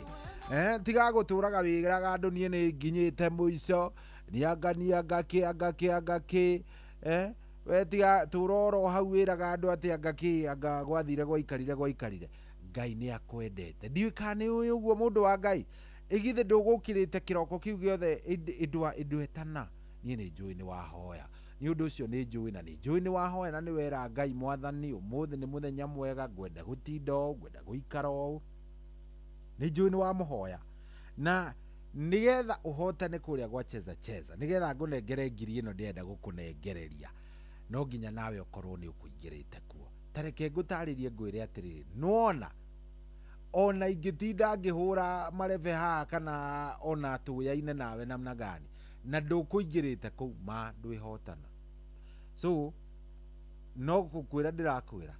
tiga guturaga wiraga andu nie ni nginyite muico niangania ngaki we tiga turoro hau wiraga andu ati ngaki anga gwathire gwaikarire Ngai ni akwendete ndiukane uyu guo mundu wa Ngai igithe ndugukirite kiroko kiu giothe indwetana nie ni njui ni wahoya ni undu ucio ni njui na ni njui ni wahoya na ni wera Ngai mwathani umuthi ni muthenya mwega ngwenda gutinda ngwenda guikara ni njui ni wa muhoya na nigetha uhotane kuria gwa cheza nigetha ngunengere ngiri ino ndienda gukunengereria no nginya nawe ukorwo ni ukuingirite kuo tareke ngutaririe ngwire atiriri nuona ona ingitinda ngihura mareve ha kana ona tuyaine nawe namna gani na ndukuingirite kuu ma ndwihotana so no kukwira ndirakwira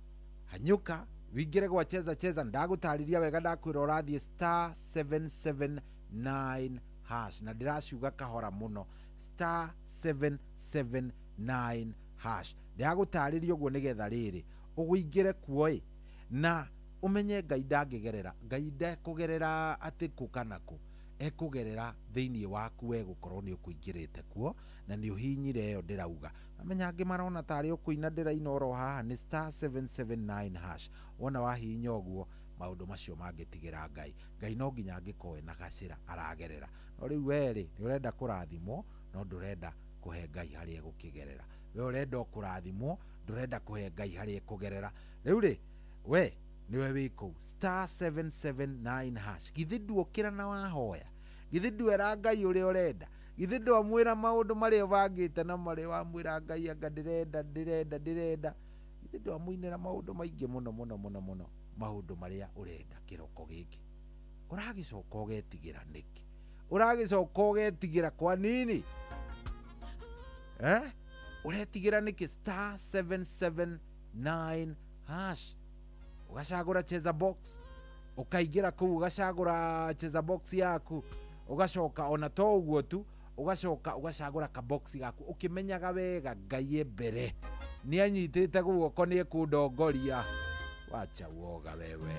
hanyuka wingire gwa cheza ndagutariria wega ndakwira urathie *779# na ndiraciuga kahora muno *779# ndagutariria uguo nigetha riri uguingire kuoi na umenye Ngai ndangigerera Ngai ndekugerera ati kukanaku ekugerera thiini waku we gukorwo ni ukuingirite kuo na ni uhinyire yo ndirauga amenya ngi marona tari ukuina ndiraina oro haha ni *779# wona wahinya uguo maundu macio mangitigira Ngai no nginya ngikoe na gacira aragerera no riu weri ni urenda kurathimwo no ndurenda kuhe Ngai hari egukigerera we urenda kurathimwo ndurenda kuhe Ngai hari ekugerera riu ri we niwe wiko *779# githi nduokira na wahoya githi ndwera Ngai uri urenda githi ndwamwira maundu mari ubangite na mari wamwira Ngai anga ndirenda githi ndwamuinira maundu maingi muno maundu maria urenda kiroko giki uragicoka ugetigira niki uragicoka ugetigira kwa nini uretigira niki star 779 hash ugacagura cheza box ukaigira kuu ugacagura cheza box yaku ugacoka ona to uguo tu ugacoka ugacagura ka box gaku ukimenyaga wega Ngai mbere ni anyitite guoko ni ekundongoria wacha woga wewe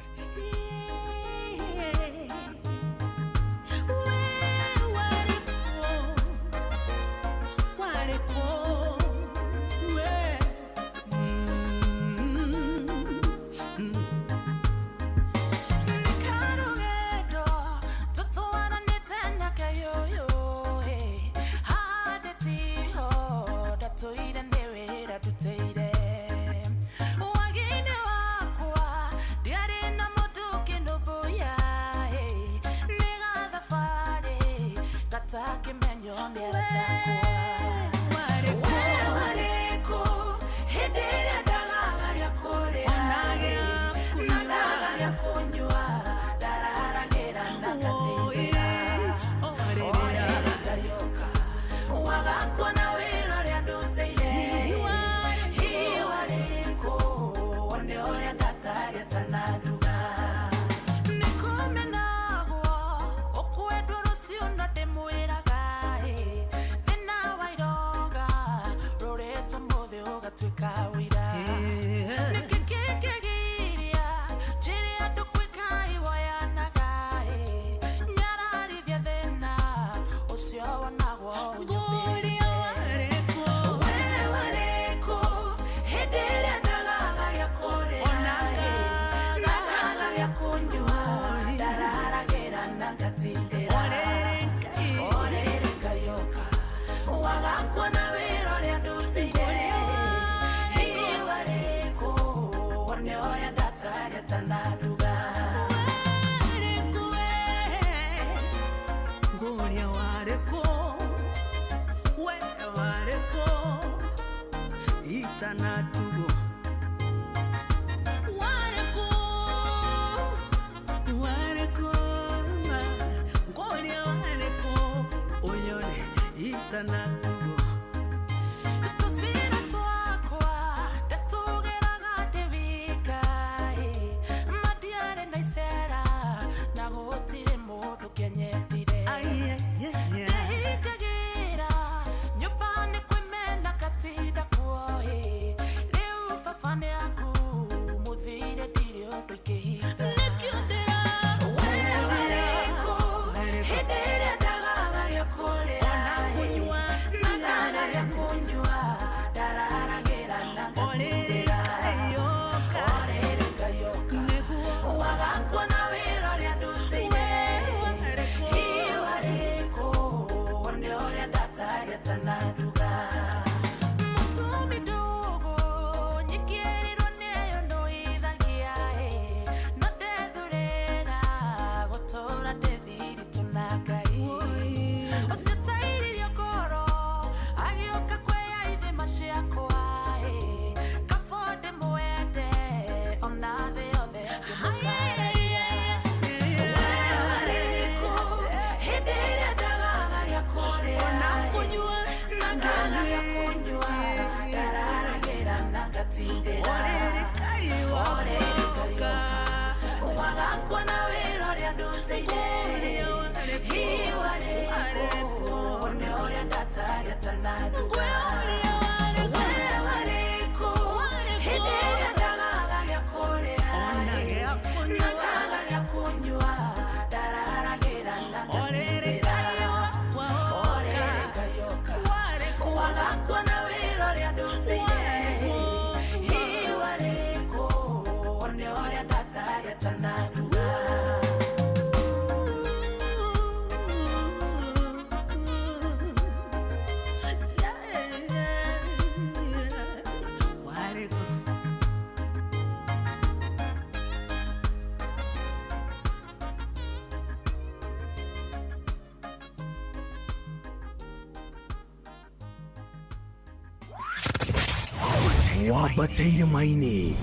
Wabateire maine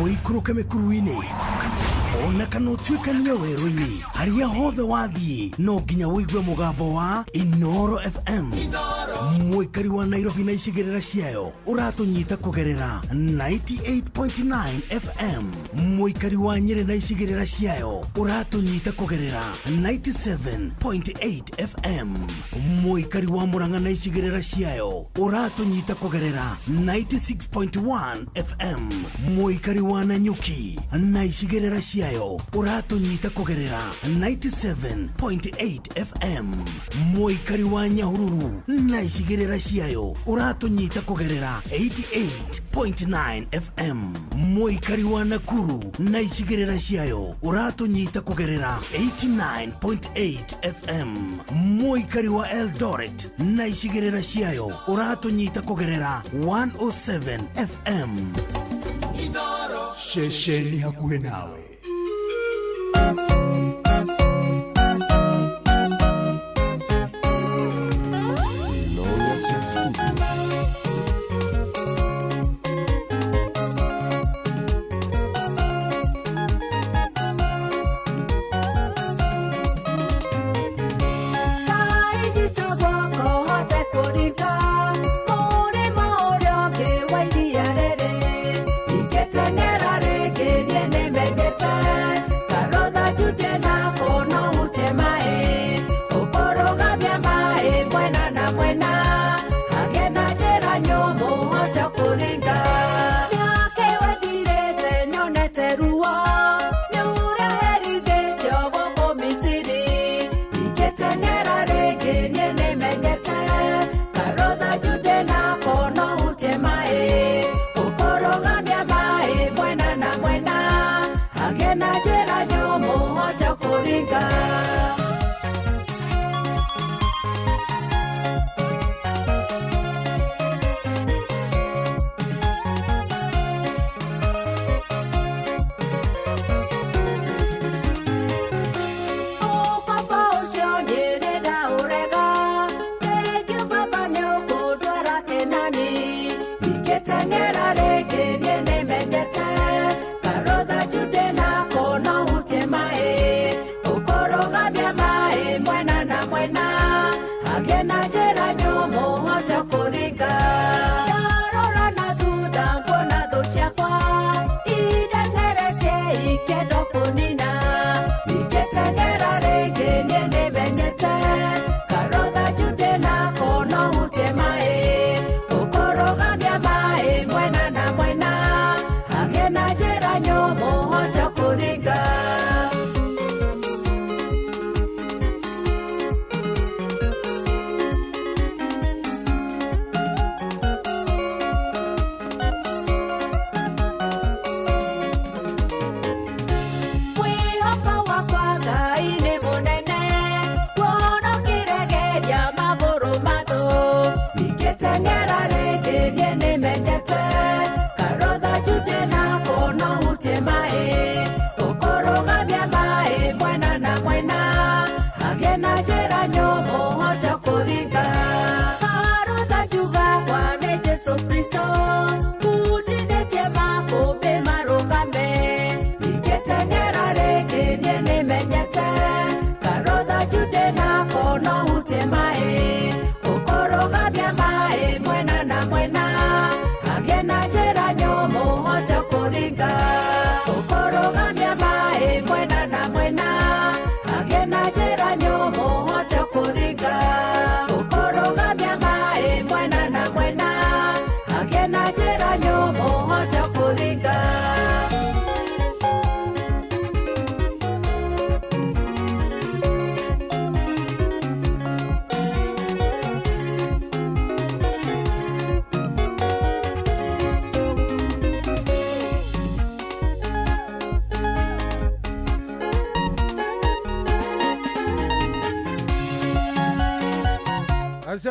Oikoroka mekuruine ona kana ũtuĩkanie werũ-inĩ harĩa hothe wathiĩ no nginya wĩigue mũgambo wa Inoro FM mũikari wa Nairobi na icigĩrĩra ciayo ũratũnyita kũgerera 98.9 FM mũikari wa Nyeri na icigĩrĩra ciayo ũratũnyita kũgerera 97.8 FM mũikari wa Murang'a na icigĩrĩra ciayo ũratũnyita kũgerera 96.1 FM mũikari wa Nanyuki na icigĩrĩra ciayo ũratũnyita kũgerera 97.8 FM mũikari wa Nyahururu na icigĩrĩra ciayo ũratũnyita kũgerera 88.9 FM mũikari wa Nakuru na icigĩrĩra ciayo ũratũnyita kũgerera 89.8 FM mũikari wa Eldoret na icigĩrĩra ciayo ũratũnyita kũgerera 107 FM Shesheni hakuhĩ nawe.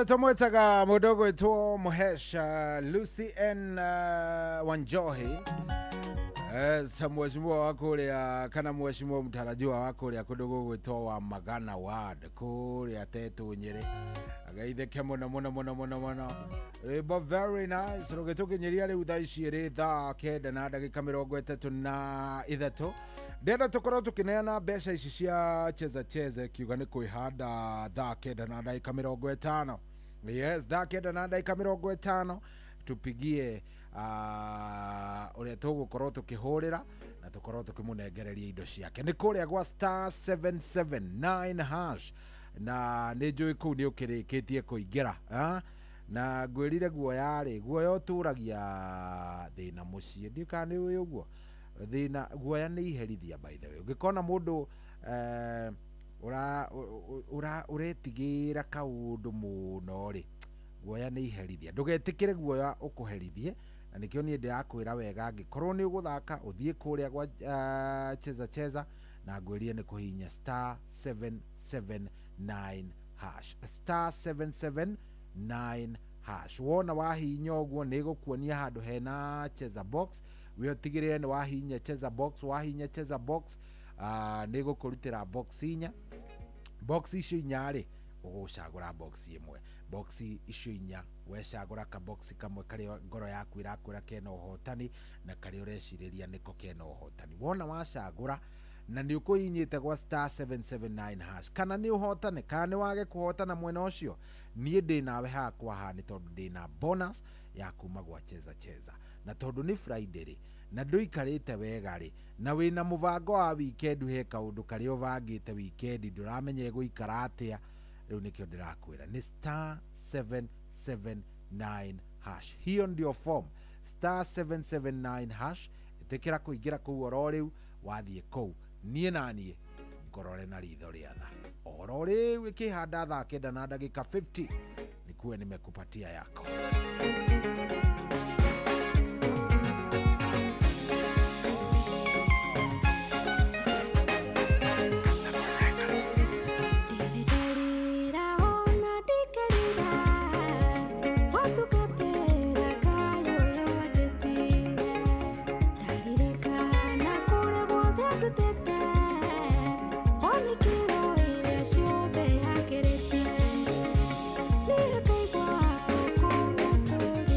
Tumwetaga mudogo wetu Muhesha Lucy N Wanjohi Mheshimiwa wa kuria kana mheshimiwa mtarajiwa wa kuria kundu gwitwo wa Magana Ward kuria Tetu Nyeri agaitheke muno but very nice rugitukinyiria riu thaa ici ri thaa 9:33 ndenda tukorwo tukineana mbeca ici cia cheza kiuga ni kwihanda thaa 9:50. Yes, thaa 9:50 tupigie uria tugukorwo tukihurira na tukorwo tukimunengereria indo ciake ni kuria gwa *779 hash na ni njui kuu ni ukirikitie kuingira na ngwirire guoya uturagia thina mucii ndika ni uyu guo thina guoya ni iherithia by the way ungikona mundu uretigira kaundu muno ri guoya ni iherithia ndugetikire guoya ukuherithie na nikio ni ndirakwira wega ngikorwo ni uguthaka uthie kuria gwa cheza na ngwirie ni kuhinya *779 hash *779 hash wona wahinya uguo ni gukuonia handu hena cheza box wiotigirire ni wahinya cheza box ni gukurutira box inya box icio inya ri ugucagura box imwe box icio inya wecagura ka box kamwe kari ngoro yaku irakwira kena uhotani na kari ureciriria niko kena uhotani wona wacagura na ni ukuinyite gwa *779 hash kana ni uhotane kana ni wage kuhotana mwena ucio nie ndi nawe hakwa hani tondu ndi na bonus ya kuma gwa cheza na tondu ni Friday ri na nduikarite wega ri na wina mubango wa weekend he kaundu kari ubangite weekend nduramenye guikara atia riu nikio ndirakwira ni *779 hash hiyo ndio form *779 hash itikira kuingira kuu oro riu wathie kuu nie nanie ngorore na ritho ria tha oro riu ikihanda thaa 9:50 nikuwe nimekupatia yako. Ni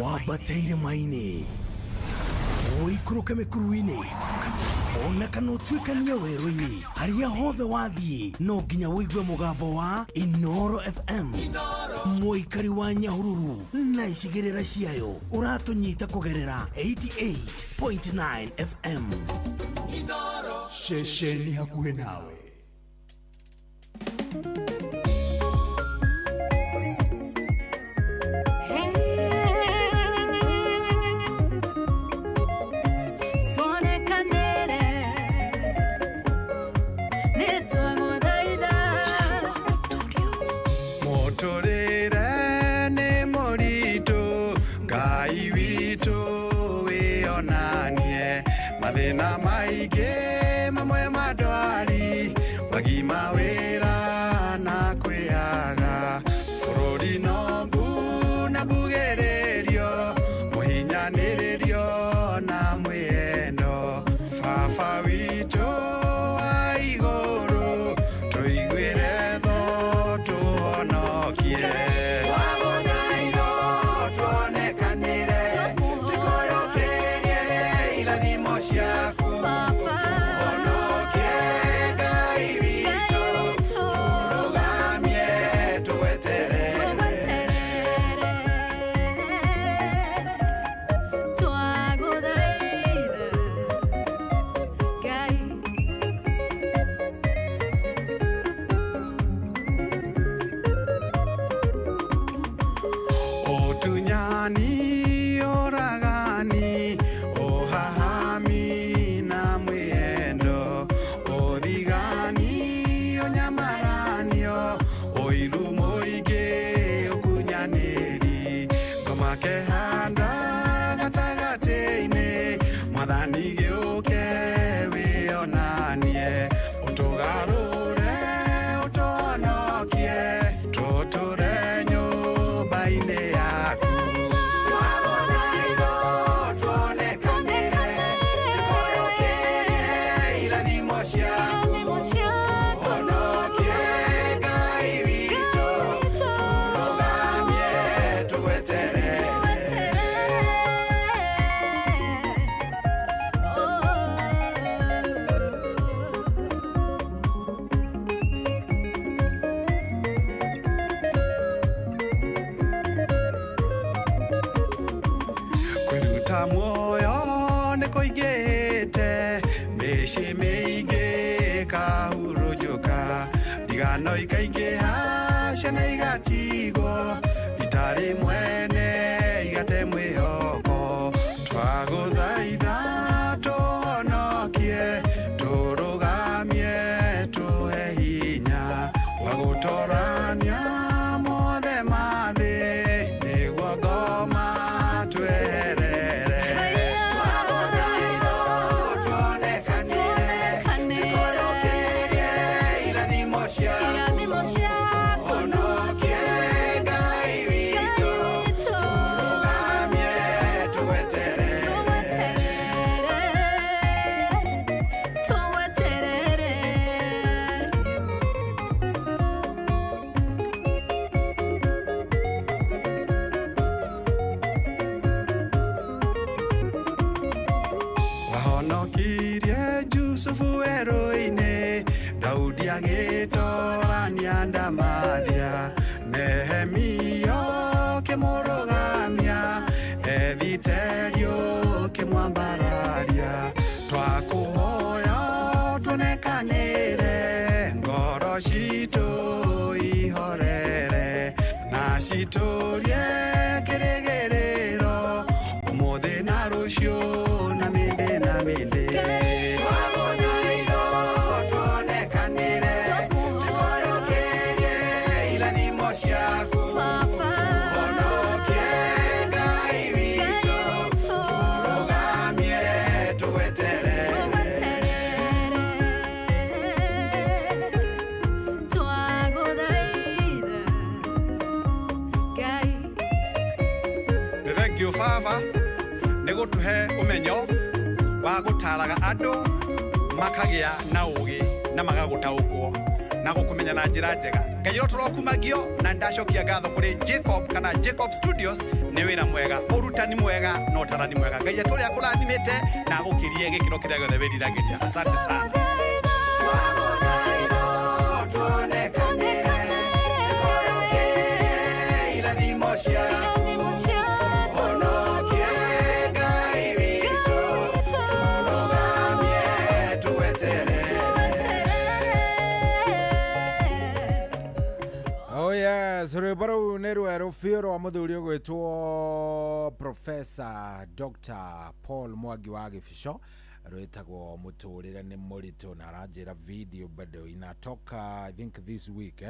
wambateire maini oikũrũke mĩkuru-inĩ ona kana ũtuĩkanie werũ-inĩ harĩa hothe wathiĩ no nginya wĩigue mũgambo wa Inooro FM mũikari wa Nyahururu na icigĩrĩra ciayo ũratũnyita kũgerera 88.9 FM Inooro ceceni hakuhĩ nawe. Mathina maingĩ mamwe madwari wagima wĩra na kwĩaga bũrũri no mbu na mbugĩrĩrio mũhinyanĩrĩrio na mwĩendo baba witũ wa igũrũ tũiguĩre tho tũhonokie no ikaingĩha ciana igatigwo itarĩ mwene igate mwĩhoko twagũthaitha tũhonokie tũrũgamie tũhe hinya wa gũtorania mothe mathĩ nĩguo ngoma tweherere agĩtorania ndamathia Nehemia kĩmũrũgamia Ethiterio kĩmwambararia twakũhoya tuonekanĩre ngoro citũ ihorere na citũrie kĩrĩgĩrĩro ũmũthĩ na rũciũ na mĩndĩ na mĩndĩ Baba nĩgũtũhe ũmenyo wa gũtaraga andũ makagĩa na ũgĩ na magagũtaũkwo na gukumenya na njira njega ngai turokumagio na ndacokia ngatho kuri Jacob kana Jacob Studios ni wira mwega urutani mwega no tarani mwega ngai turi akurathimite na gukirie gikiro kiria gothe wiriragiria asante sana Zuribaro neru fiero wa muthuri gwitwo Professor Dr. Paul Mwangi wa Gifisho rwetagwo muturire ni murito na ranjira video bado inatoka I think this week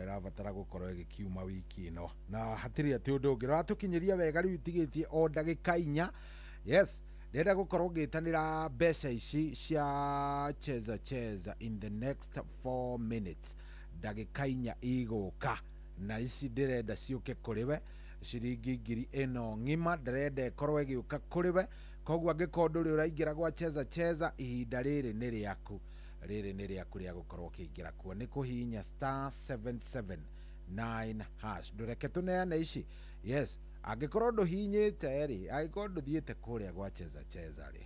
irabatara gukorwo igikiuma wiki no na hatiri ati undu ungi ratukinyiria wega riu itigitie o ndagika 4 yes ndenda gukorwo ngitanira mbeca ici cia cheza in the next 4 minutes ndagika 4 iguka na ici ndirenda ciuke kuriwe ciringi ngiri ino ngima ndirenda ikorwo igiuka kuriwe koguo angĩkorwo ndũrĩ ũraingĩra gwa cheza ihinda rĩrĩ nĩ rĩaku rĩa gũkorwo ũkĩingĩra kuo nĩ kũhihinya *779# ndũreke tũneane ici yes angĩkorwo ndũhihinyĩte rĩ angĩkorwo ndũthiĩte kũrĩa gwa cheza rĩ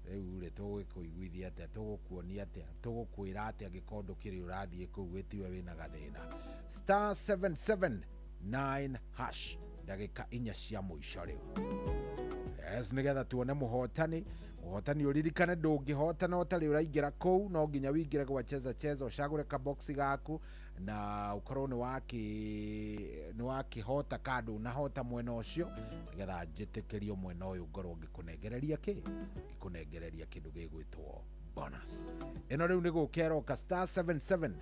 rĩu rĩ tũgũkũiguithia atĩa tũgũkuonia atĩa tũgũkwĩra atĩa angĩkorwo ndũkĩrĩ ũrathiĩ kũu wĩtiwe wĩna gathĩna *779# ndagĩka 4 cia mũico rĩu yes nigetha tuone muhotani uririkane ndũngĩhotana ũtarĩ ũraingĩra kũu no nginya wĩingĩre gwa cheza ucagũre ka box gaku na ukorwo nĩ wakĩhota kandu na hota mwena ũcio nigetha njĩtĩkĩrio mwena ũyũ ngorwo ngĩkũnengereria kĩndũ gĩgwĩtwo bonus ĩno rĩu nĩ gũkeroka *779#.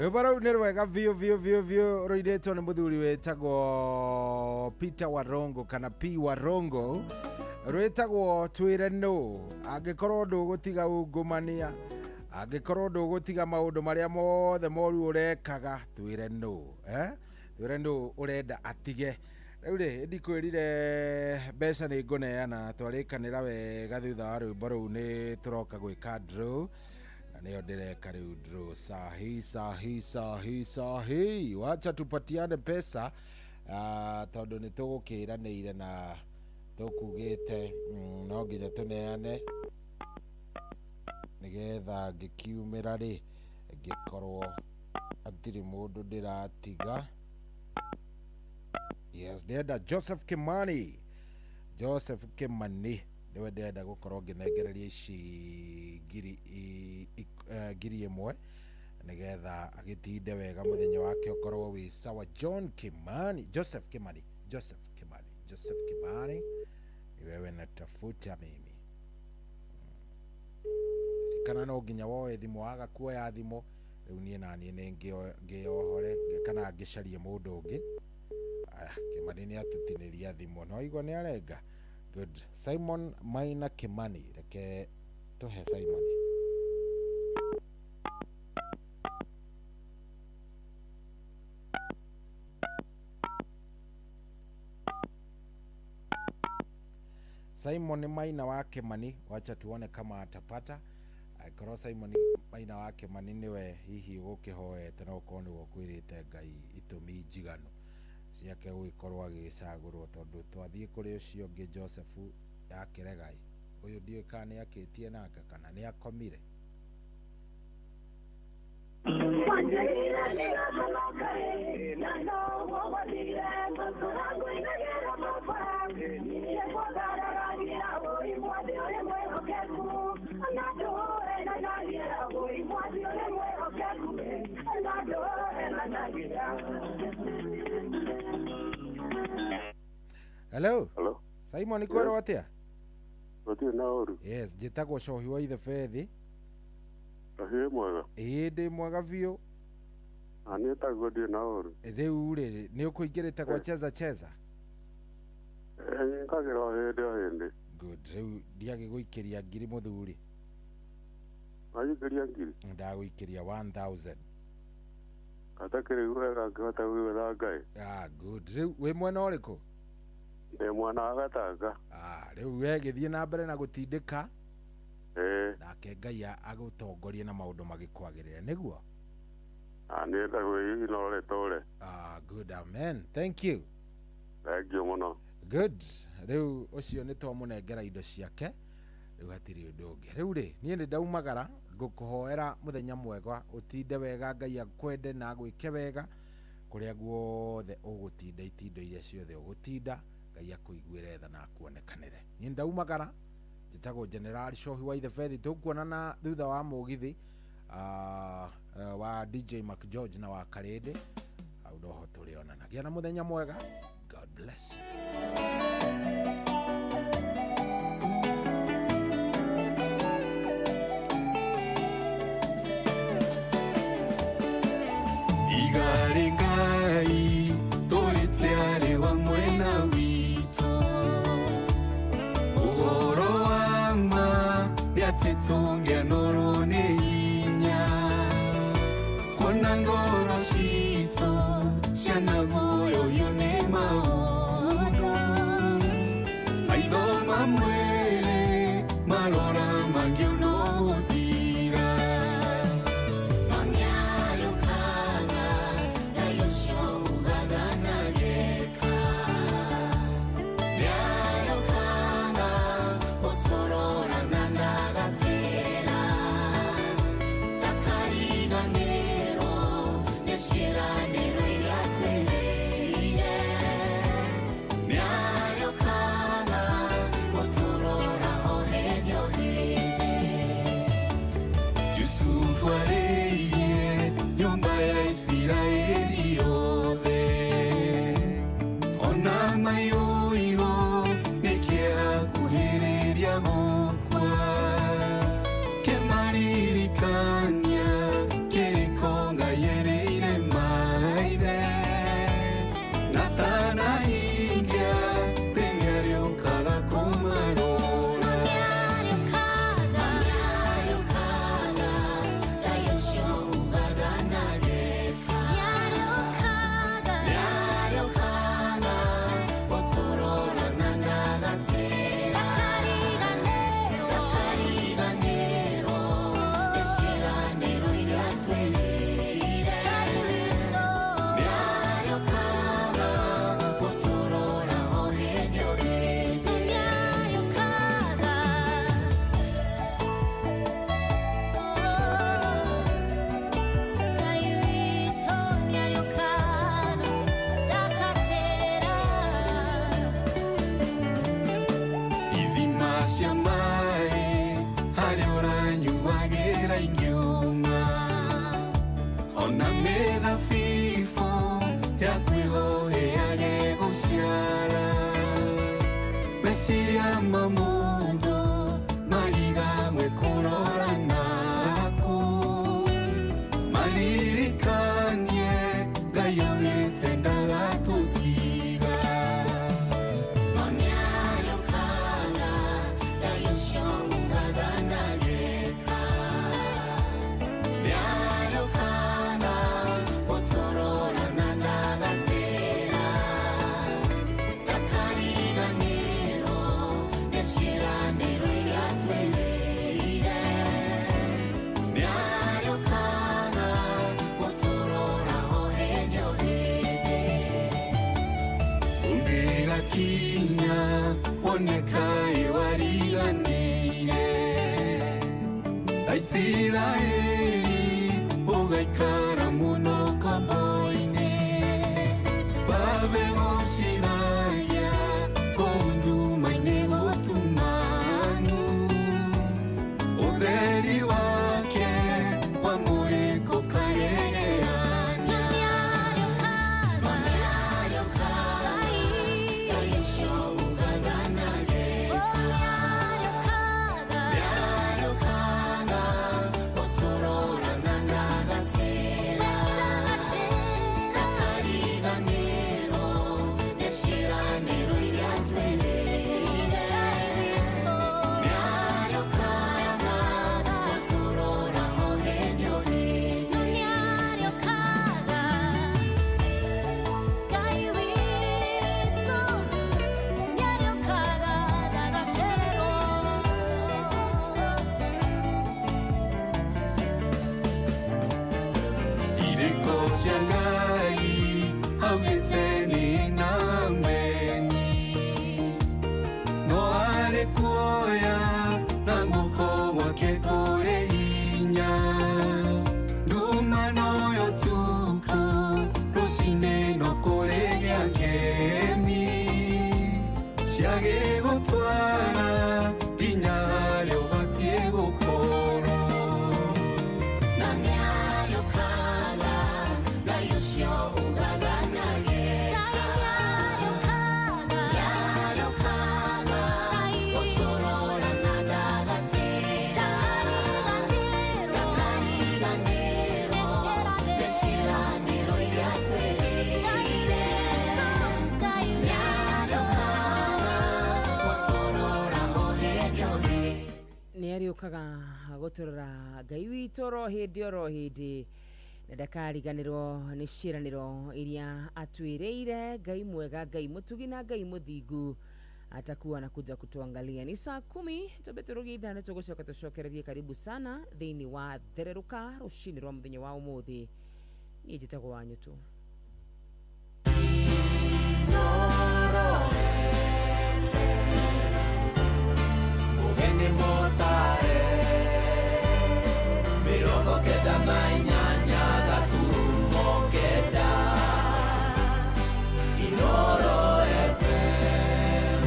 Rũbaro nĩ rwega biũ rũirĩtwo nĩ mũthuri wĩtagwo Peter Warongo kana P Warongo. Rwĩtagwo twĩre no. Angĩkorwo ndũgũtiga ungumania, angĩkorwo ndũgũtiga maũndũ marĩa mothe moru ũrekaga, twĩre no. Twĩre no ũrenda atige. Rĩu rĩ ndikwĩrire mbeca nĩ ngũneana, twarĩkanĩra wega thutha wa rwĩmbo rũu nĩ tũroka gwĩka draw. Neo ndireka rĩu draw sahi. Wacha tupatiane pesa tondũ nĩ tũgũkĩranĩire na tũkugĩte no nginya tũneane nĩgetha ngĩkiumĩra rĩ ngĩkorwo atirĩ mũndũ ndĩratiga. Yes, ndenda Joseph Kimani niwe ndenda gũkorwo ngĩnengereria ici ngiri ĩmwe nĩgetha agĩtinde wega mũthenya wake ũkorwo wĩ sawa. Joseph Kimani ni wewe natafuta mimi. Kana no nginya woe thimũ waga kuoya thimũ rĩu niĩ naniĩ nĩ ngĩohore kana ngĩcarie mũndũ ũngĩ. Kimani nĩ atutinĩria thimũ no igua nĩ arenga. Good. Simon Maina Kimani, reke tuhe Simon. Simon Maina wa Kimani, wacha tuone kama atapata. Aikoro Simon Maina wa Kimani niwe hihi gũkĩhoete no ũkorwo nĩguo kwĩrĩte Ngai itũmi njiganu ciake gũgĩkorwo agĩcagũrwo tondũ twathiĩ kũrĩ ũcio ũngĩ Joseph yakĩregai. Ũyũ ndiũĩ kana nĩ akĩtie nake kana nĩ akomire. Hello. Simon kwero atia? Atia na oru. Yes, njĩtagwo Cohi wa ithe Fethi. Ahie mwega. Ndĩ mwega biũ. Ani etagwo ndĩ na oru. Rĩu rĩ nĩ ũkũingĩrĩte kwa cheza? Ngagĩra hĩndĩ. Good. Rĩu ndiagĩgũikĩria ngiri mũthuri. Agĩkĩria ngiri. Ndagũikĩria 1000. Atakĩrĩ wega ngĩhota gwĩtha Ngai. Good. Rĩu wĩ mwena ũrĩkũ? Ndĩ mwena wa Gatanga. Rĩu we gĩthiĩ na mbere na gũtindĩka. Nake Ngai agũtongorie na maũndũ magĩkwagĩrĩra nĩguo? Nĩ ndagwĩ inore tore. Good, amen. Thank you. Thank you mũno. Good. Rĩu ũcio nĩ twamũnengera indo ciake. Rĩu hatirĩ ũndũ ũngĩ. Rĩu rĩ niĩ nĩ ndaumagara ngũkũhoera mũthenya mwega, ũtinde wega, Ngai akwende na gwĩke wega kũrĩa guothe ũgũtinda itindo iria ciothe ũgũtinda, Ngai akũiguĩre tha na akuonekanĩre. Niĩ ndaumagara njĩtagwo General Cohi wa ithe Fethi. Tũkuonana thutha wa mũgithi wa DJ Mac George na wa Karĩndĩ. Hau noho tũrĩonanagia na mũthenya mwega. God bless you. Igari Ngai tũrĩte arĩ wa mwena witũ, ũhoro wa ma nĩ atĩ tũngĩanorwo nĩ hinya, kuona ngoro citũ ciana guoyohio nĩ maũndũ, maitho ma mwĩrĩ marora mangĩona gũthira. Shiranero iriatwere ariukaga guturura Ngai witũ rohindi na ndakariganirwo nĩ ciĩranĩro iria atwĩrĩire. Ngai mwega, Ngai mũtugi na Ngai mũthingu atakuwa na kuja kutuangalia. Ni saa 10 tubeturugi ithano tugucoka tucokererie. Karibu sana thĩinĩ wa Thereruka rũcinĩ rwa mũthenya wa ũmũthĩ. Niĩ njĩtagwo wanyu tu Mugeni motare mirongo kenda na inyanya gaturumo kenda Inooro FM.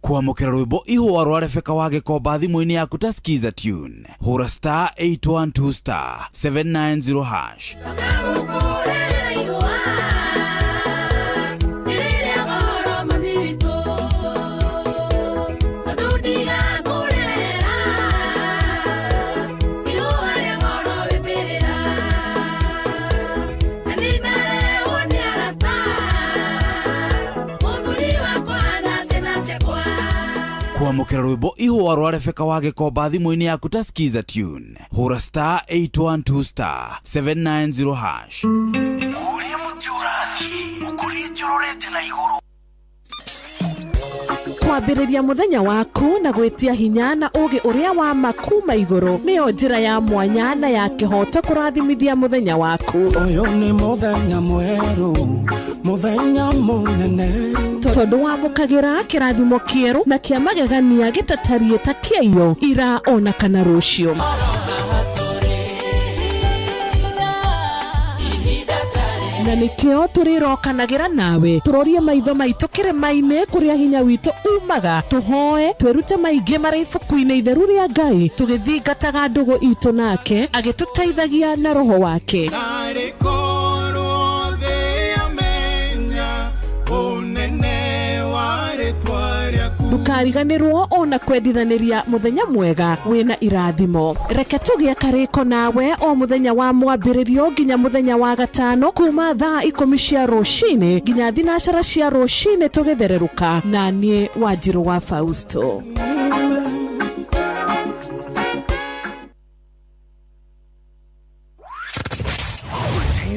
Kwamũkĩra rwĩmbo ihũa rwa Rebeka wa Gĩkomba thimũ-inĩ yaku ta skiza tune. Hũra star 812 star 790 hash. Kwamũkĩra rwĩmbo ihũa rwa Rebeka wa Gĩkomba thimũ-inĩ yaku ta skiza tune. Hũra star 812 star 790 hash. Ũrĩa mũtĩ ũrathiĩ ũkũrĩte ũrorete na igũrũ. Kwambĩrĩria mũthenya waku na gwĩtia hinya na ũgĩ ũrĩa wa makuma igũrũ nĩyo njĩra ya mwanya na ya kĩhoto kũrathimithia mũthenya waku. Ũyũ nĩ mũthenya mwerũ, mũthenya mũnene, tondũ wamũkagĩra kĩrathimo kĩerũ na kĩa magegania gĩtatariĩ ta kĩayo ira ona kana rũciũ. Na nĩkĩo tũrĩrokanagĩra nawe tũrorie maitho maitũ kĩrĩma-inĩ kũrĩa hinya witũ umaga, tũhoe twĩrute maingĩ marĩ ibuku-inĩ itheru rĩa Ngai tũgĩthingataga ndũgũ itũ nake agĩtũteithagia na roho wake. Ndukariganĩrwo ona kwendithanĩria mũthenya mwega wĩna irathimo. Reke tũgĩe karĩko nawe o mũthenya wa mwambĩrĩrio nginya mũthenya wa gatano kuma thaa 10 cia rũcinĩ nginya thinacara cia rũcinĩ tũgĩthererũka na niĩ Wanjirũ wa Fausto.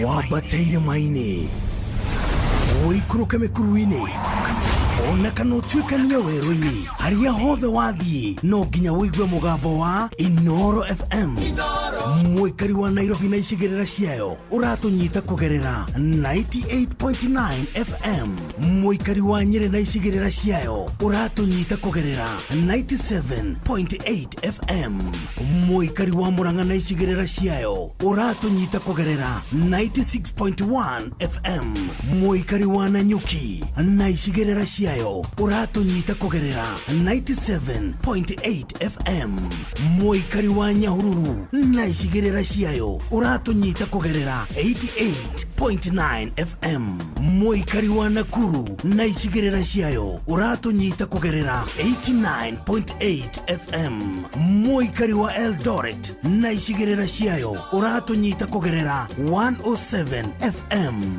Wabateire maini Oikũrũka mĩkuru-inĩ ona kana ũtuĩkanie werũ-inĩ harĩa hothe wathiĩ no nginya wĩigue mũgambo wa Inooro FM. Mũikari wa Nairobi na icigĩrĩra ciayo ũratũnyita kũgerera 98.9 FM. Mũikari wa Nyĩrĩ na icigĩrĩra ciayo ũratũnyita kũgerera 97.8 FM. Mũikari wa Murang'a na icigĩrĩra ciayo ũratũnyita kũgerera 96.1 FM. Mũikari wa Nanyuki na icigĩrĩra ciayo ũratũnyita kũgerera 97.8 FM. Mũikari wa Nyahururu na icigĩrĩra ciayo ũratũnyita kũgerera 88.9 FM. Mũikari wa Nakuru na icigĩrĩra ciayo ũratũnyita kũgerera 89.8 FM. Mũikari wa Eldoret na icigĩrĩra ciayo ũratũnyita kũgerera 107 FM.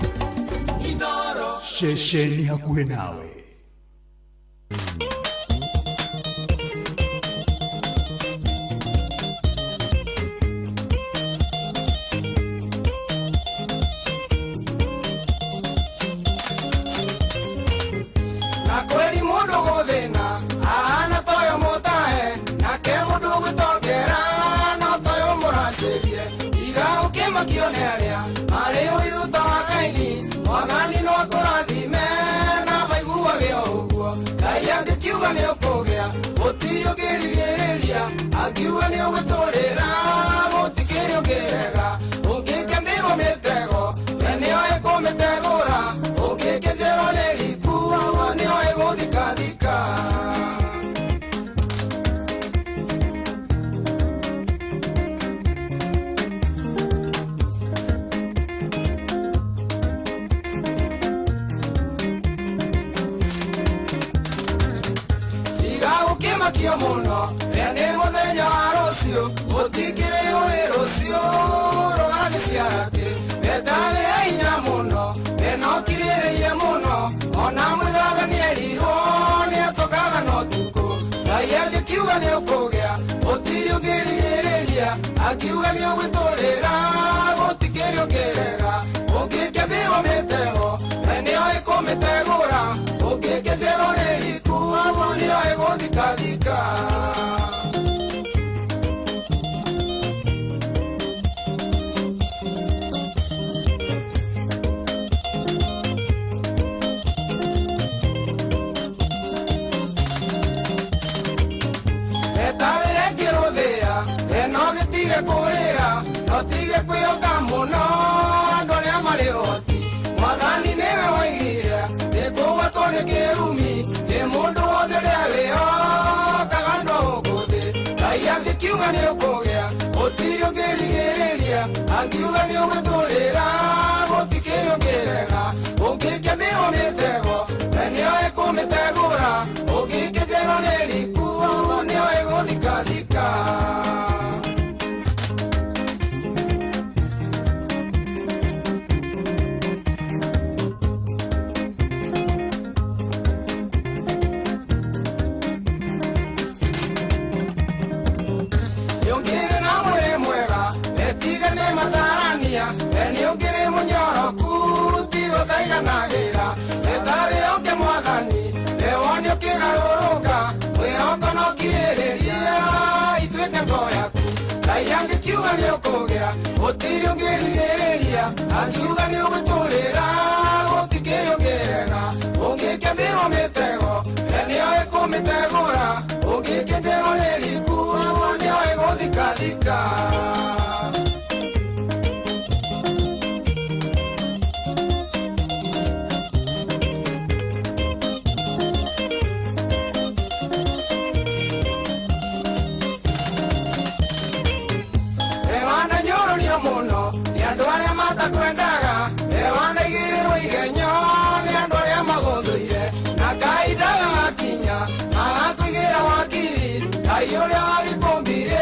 Shesheni hakuhĩ nawe. Na kweli mundu guthina ahana toyo mutahe nake mundu gutongera no toyo muracirie iga ukimakione aria ari uiruta wa kaini mwagani no kurathime na maiguage uguo Ngai angikiuga ni ukugia gutiugirigiriria akiuga ni uguturira gutikiri ungirega ungikembirwo mitego we nio ikumitegura ungikenjerwo ni rituo nio iguthikathika. Kio muno ene muthenya wa rũciũ gũtikĩrĩ ũĩ rũciũ rũgagĩciarake wetare hinya mũno wenokirĩrĩrie mũno ona mwĩthaga nĩerirwo nĩatokaga no tukũ Ngai nĩ ũkũgĩa gũtirĩ ũngĩrigĩrĩria akiuga nĩ ũgwĩtũrĩra gũtikĩrĩ ũngĩrega ũngĩkĩmbĩrwo mĩtego we nĩoĩ kũmĩtegũra ũngĩkĩnjerwo nĩ riku amo nĩoĩ gũthikathika kũrĩra no tige kwĩyoka mũno andũ arĩa marĩ hoti mwathani nĩwe waigire nĩkũgwatwo nĩ kĩrumi nĩ mũndũ wothe rĩa wĩyokaga no ũkũthĩ Ngai angĩkiuga nĩ ũkũgĩa gũtirĩ ũngĩrigĩrĩria angiuga nĩ ũgwĩtũrĩra gũtikĩrĩ ũngĩrega ũngĩkĩmbĩrwo mĩtego we nĩoĩ kũmĩtegũra ũngĩkĩnjerwo nĩ riku nĩoĩ gũthikathika nagĩra nĩtarĩ ũngĩ mwathani ewoni ũkĩgarũrũka mwĩhoko no kirĩrĩria ituĩke ngo yaku Ngai angĩkiuga nĩ ũkũgĩa gũtirĩ ũngĩrigĩrĩria angiuga nĩ ũgwĩtũrĩra gũtikĩrĩ ũngĩrega ũngĩkĩmbĩrwo mĩtego we nĩoĩ kũmĩtegũra ũngĩkĩnjerwo nĩ riku nĩoĩ gũthikathika mũno nĩ andũ arĩa matakwendaga ewanaigĩrĩrwo igenyo nĩ andũ arĩa magũthũire na Ngai ndagakinya agakũigĩra wakiri Ngai ũrĩa wagĩkũmbire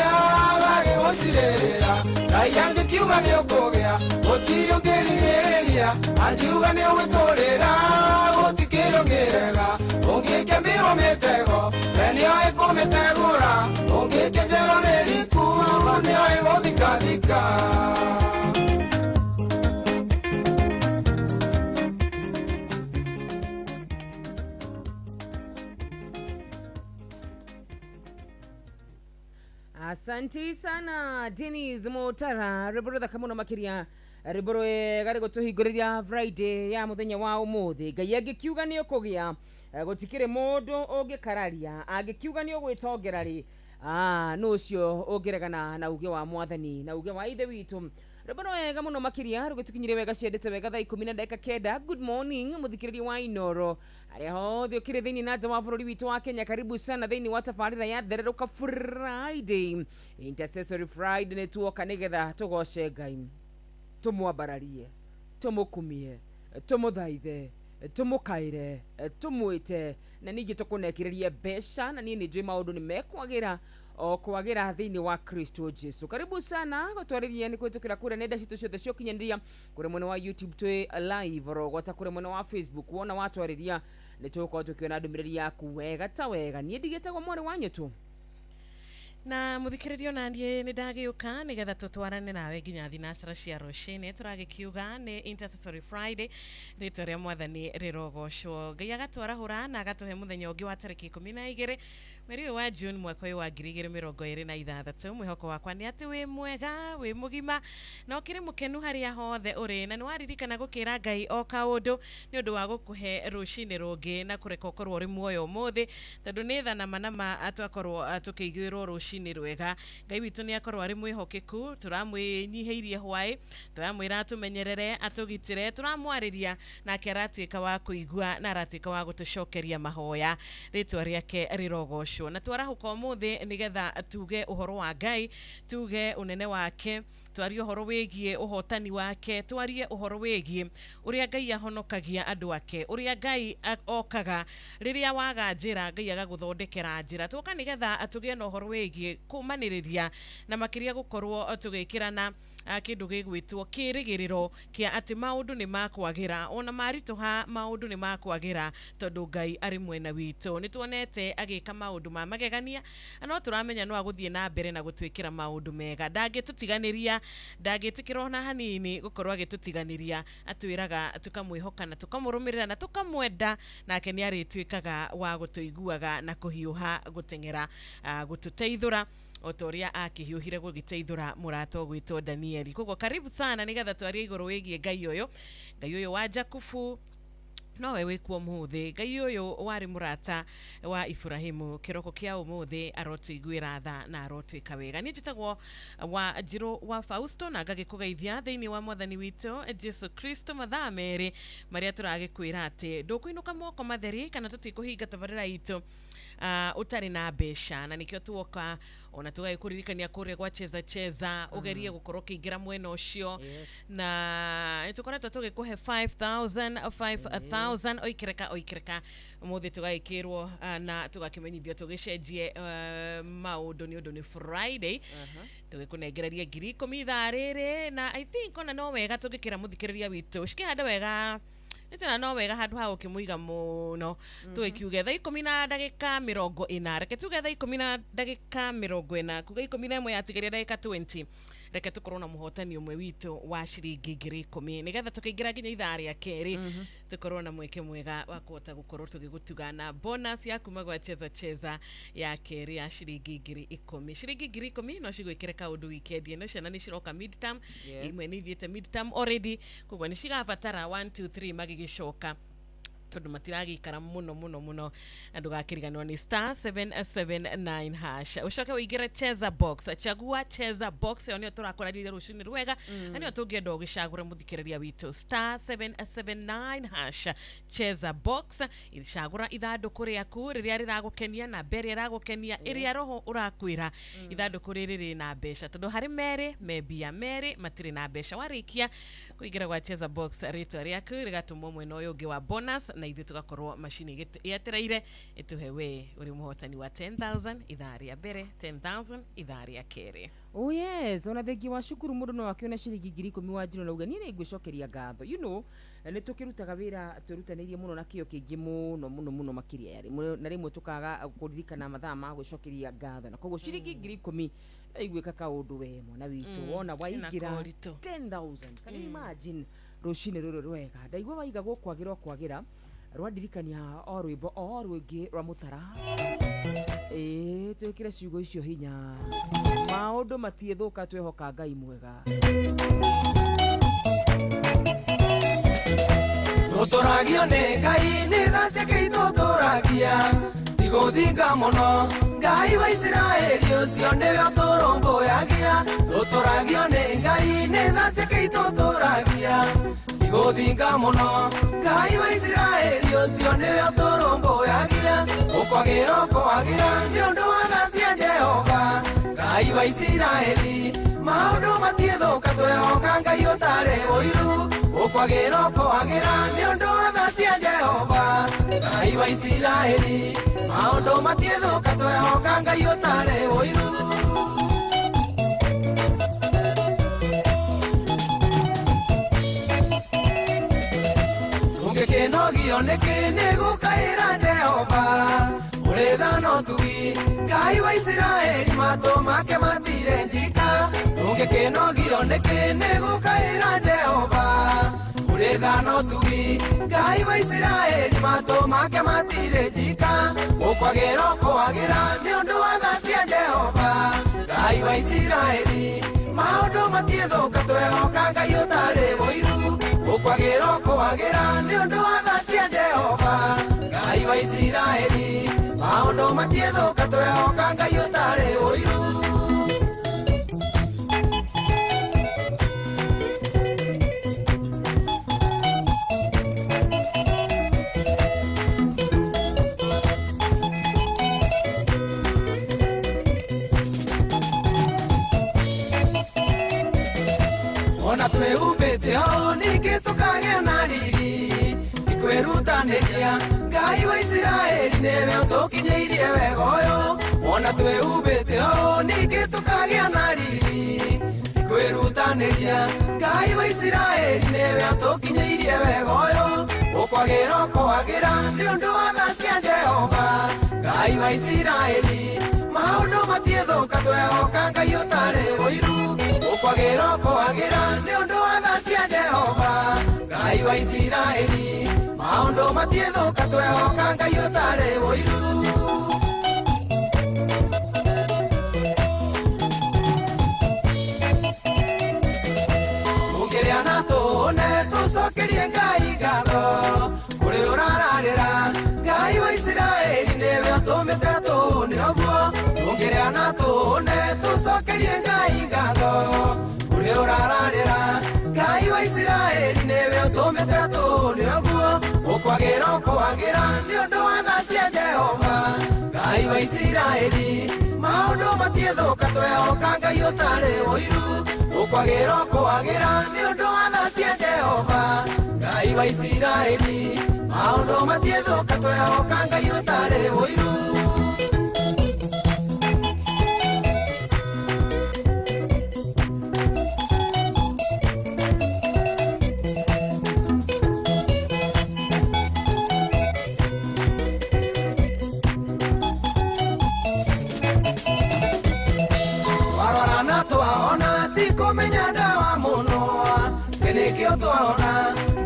agagĩgũcirĩrĩra Ngai angĩkiuga nĩ ũkũgĩa gũtirĩ ũngĩrigĩrĩria angiuga nĩ ũgwĩtũrĩra gũtikĩrĩ ũngĩrega ũngĩkĩmbĩrwo mĩtego we nĩoĩ kũmĩtegũra ũngĩkĩnjerwo nĩ riku nĩoĩ gũthikathika Asanti sana Dennis Motara riboro da kamuno makiria riboro gari gutuhinguriria Friday ya muthenya wa umuthi Ngai angikiuga ni ukugia gutikire mundu ungikararia angikiuga ni ugwitongera ri no cio ungiregana na uge wa mwathani na uge wa ithe witu riboro wega muno makiria rugutukinyire wega ciendete wega thaa 10:09 good morning muthikiriri wa Inoro aria hothe ukire thini na nja wa bururi witu wa Kenya karibu sana thini wa tafarira ya thereruka Friday intercessory Friday ne tuoka nigetha tugoce Ngai tumwambararie tumukumie tumuthaithe tumukaire tumwite na ningi tukunekirerie besha na nini njui maundu ni mekwagira o kwagira thini wa Kristo Jesu karibu sana gutwariria ni kwetukira kure nenda citu ciothe ciokinyanĩria kure mwena wa YouTube twi live rogota kure mwena wa Facebook wona watwariria ni tuko tukiona ndumiriri yaku wega ta wega nie ndigitagwo mwari wanyu tu na muthikiririo na ndie ni ndagiuka nigetha tutwarane nawe nginya thinacara cia rucini turagikiuga ni intercessory Friday rito ria mwathani rirogocwo Ngai agatwara hura na agatuhe muthenya ungi wa tariki 12 mweri wa June mwaka wa 2026 mwihoko wakwa ni ati wi mwega wi mugima na ukiri mukenu haria hothe uri na ni waririkana gukira Ngai o kaundu ni undu wa gukuhe rucini rungi na kureka ukorwo uri muoyo muthi tondu ni thana manama atwakorwo tukigwirwo rucini rwega Ngai witu ni akorwo ari mwihokeku turamwinyihiirie hwai turamwira tumenyerere atugitire turamwariria na keratuika wa kuigua na aratuika wa gutucokeria mahoya ritwa riake rirogocwo na twarahuka umuthi nigetha tuge uhoro wa Ngai tuge unene wake twarie uhoro wigie uhotani wake twarie uhoro wigie uria Ngai ahonokagia andu ake uria Ngai okaga riria waga njira Ngai agaguthondekera njira tuka nigetha atugie na uhoro wigie kumaniriria na makiria gukorwo tugikirana kindu gigwitwo kirigiriro kia ati maundu ni makwagira ona marito ha maundu ni makwagira tondu Ngai ari mwena witu ni tuonete agika maundu ma magegania no turamenya no aguthie na mbere na gutwikira maundu mega ndangitutiganiria ndangitwikira ona hanini gukorwa agitutiganiria atwiraga tukamwihoka na tukamurumirira na tukamwenda nake ni aritwikaga wa gutuiguaga na kuhiuha gutengera gututeithura otoria akihiuhire gugiteithura murato gwitwo Danieli. Koguo karibu sana nigetha twarie iguru wigie Ngai uyu wa Jakubu no wewe kuo muthi Ngai uyu wari murata wa Ibrahimu kiroko kia umuthi arotuiguira tha na arotwika wega. Ni njitagwo wa Njiro wa Fausto na ngagikugeithia thiini wa mwathani witu Jesu Kristo mathaa meri maria turagikwira ati ndukuinuka moko matheri kana tutikuhinga tabarira itu utari na besha na nikio tuoka ona tugaikuririkania kure gwa cheza ugerie gukorwo kiingira mwena ucio na nitukoretwo tugikuhe 5000 oikireka muthi tugaikirwo na tugakimenyithio tugicenjie maundu ni undu ni Friday tugikunengereria 10,000 ithaa riri na I think ona no wega tugikira muthikiriria witu cikihanda wega Nitana no wega handu ha ukimuiga muno tuikiuge thaa 10 na ndagika 40 reke tuge thaa 10 na ndagika 40 kuga 11 yatigeria ndagika 20 reke tukorwo na muhotani umwe witu wa ciringi 10,000 nigetha tukiingira nginya ithaa ria keri tukorwo na mweke mwega wa kuhota gukorwo tugigutugana bonus ya kuma gwa cheza ya keri ya ciringi 10,000 ciringi 10,000 no cigwikire kaundu weekend ino ciana ni ciroka midterm imwe ni thiete midterm already koguo ni cigabatara 1 2 3 magigicoka tondu matiragikara muno ndugakiriganwa ni *779 hash ucoke uigire cheza box chagua cheza box yo nio turakorarire rucini rwega anio tungienda ugicagura muthikiriria witu *779 hash cheza box icagura ithanduku riaku riria riragukenia na mbere iragukenia iria roho urakwira ithanduku riri na mbeca tondu hari mebia matiri na mbeca warikia kuigira gwa cheza box rito riaku rigatumwo mwena uyu ungi wa bonus na ithu tugakorwo machine yetereire ituhewe uri muhotani wa 10,000 ithaa ria mbere 10,000 ithaa ria keri. Oh yes, ona thengi wa shukuru mundu no akiona ciringi 10,000 wa Njiro nauga ni ngwicokeria ngatho ni tukirutaga wira twirutanirie muno na kio kingi muno makiria yari na rimwe tukaga kuririkana mathaa ma gwicokeria ngatho na koguo ciringi 10,000 igwika kaundu we mwana witu wona waigira 10,000 kana imagine rucini ruru rwega ndaigwa waiga kwagira rwandirikania o rwimbo o rwingi rwa mutara twikire ciugo icio hinya maundu matiethuka twehoka Ngai mwega Tutoragio ni Ngai ni tha ciake ituturagia iguthinga muno Ngai wa Israeli ucio niwe uturumbuyagia tutoragio ni Ngai ni tha ciake ituturagia iguthinga muno Ngai wa Israeli ucio niwe uturumbuyagia ukwagira ni undu wa tha cia Jehova Ngai wa Israeli maundu matiethuka twehoka Ngai utari uiru ukwagira ni undu wa tha cia Jehova Ngai wa Israeli maundu matiethuka twehoka Ngai utari uiru Ungekenogio niki gukaira Jehova uri thano tugi Ngai wa Israeli matu make matire njika Ungekenogio niki gukaira Jehova uri thano tugi Ngai wa Israeli matu make matire njika ukwagira ni undu wa tha cia Jehova Ngai wa Israeli maundu matiethuka twehoka Ngai utari muiru ukwagira ni undu wa tha cia Jehova Ngai wa Israeli maundu matiethuka twehoka Ngai utari muiru Ona tweumbite ho ningi tukagea na riri ikwerutaniria Ngai wa Israeli niwe utukinyeirie wega uyu ona tweumbite ho ningi tukagea na riri ikwerutaniria Israeli newe atokinyirie wega uyu ukwagira kwagira ni undu wa tha cia Jehova Ngai wa Israeli maundu matiethuka twehoka Ngai utari wiru ukwagira kwagira ni undu wa tha cia Jehova Ngai wa Israeli maundu matiethuka twehoka Ngai utari wiru tucokerie Ngai ngatho kuri urararira Ngai wa Israeli newe atumite tune oguo tungiria na tune tucokerie Ngai ngatho kuri urararira Ngai wa Israeli newe atumite tune oguo ukwagira kwagira ni undu wa tha cia Jehova Ngai wa Israeli maundu matiethuka twehoka Ngai utari wiru ukwagira kwagira ni undu wa tha cia Jehova Ngai wa Israeli maundu matiethuka twehoka Ngai utari wiru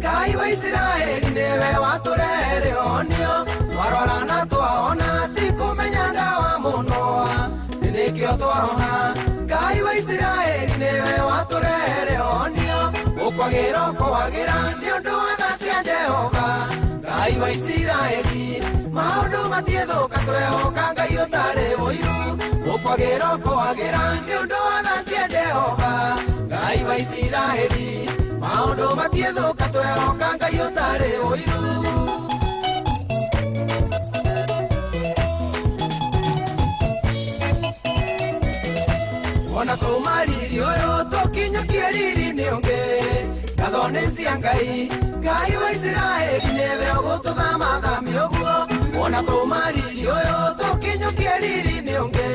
Ngai wa Israeli newe waturere onio twarorana twaona ti kumenya ndawa muno nikio twaona Ngai wa Israeli newe waturere onio ukwagira kwagira ni undu wa tha cia Jehova Ngai wa Israeli maundu matiethuka twehoka Ngai utari wiru ukwagira kwagira ni undu wa tha cia Jehova Ngai wa Israeli maundu matiethuka twehoka Ngai utari wiru ona tumariri uyu tukinyukie riri ni ungi gathone cia Ngai Ngai wa Israeli newe ugututhamathamia uguo ona tumariri uyu tukinyukie riri ni ungi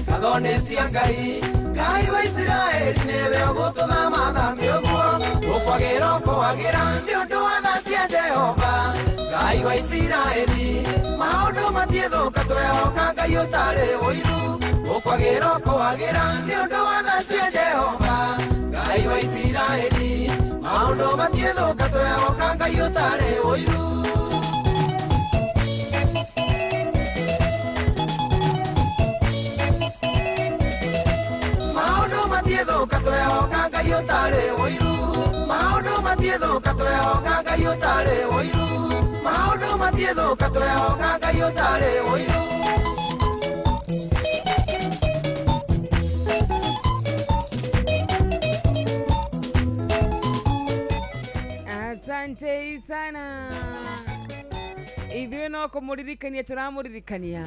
gathone cia Ngai Ngai wa Israeli newe ugututhamathamia uguo ukwagira kwagira ni undu wa tha cia Jehova Ngai wa Israeli maundu matiethuka twehoka Ngai utari wiru ukwagira kwagira ni undu wa tha cia Jehova Ngai wa Israeli maundu matiethuka twehoka Ngai utari wiru matiethuka twehoka Ngai utari wiru maundu matiethuka twehoka Ngai utari wiru maundu matiethuka twehoka Ngai utari wiru Asante sana ithuĩ no kũmũririkania tũramũririkania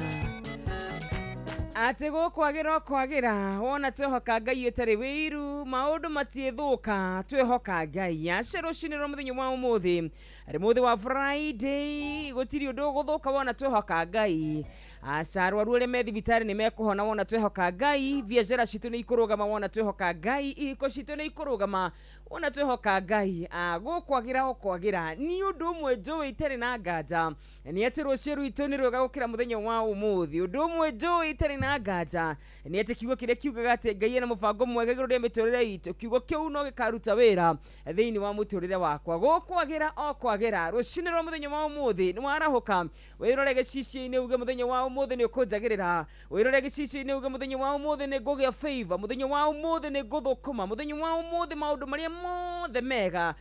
ati gukwagira wona twehoka Ngai utari wiru maundu matiethuka twehoka Ngai acero ciniro muthenya wa umuthi ari muthi wa Friday gutiri undu guthuka wona twehoka Ngai acarwaru ri methibitari ni mekuhona wona twehoka Ngai biashara citu ni ikurugama wona twehoka Ngai iko citu ni ikurugama wona twehoka Ngai gukwagira ni undu umwe njui itari na nganja ni ati ruciru itu ni rwega gukira muthenya wa umuthi undu umwe njui itari na nganja ni ati kiugo kiria kiugaga ati Ngai ena mubango mwega iguru ria miturire itu kiugo kiu no gikaruta wira thiini wa muturire wakwa gukwagira kwagira ruciniro muthenya wa umuthi ni warahuka wirore gicicio-ini uge muthenya wa umuthi ni ukunjagirira wirore gicicio-ini uge muthenya wa umuthi ni ngugia favor muthenya wa umuthi ni nguthukuma muthenya wa umuthi maundu maria mothe mega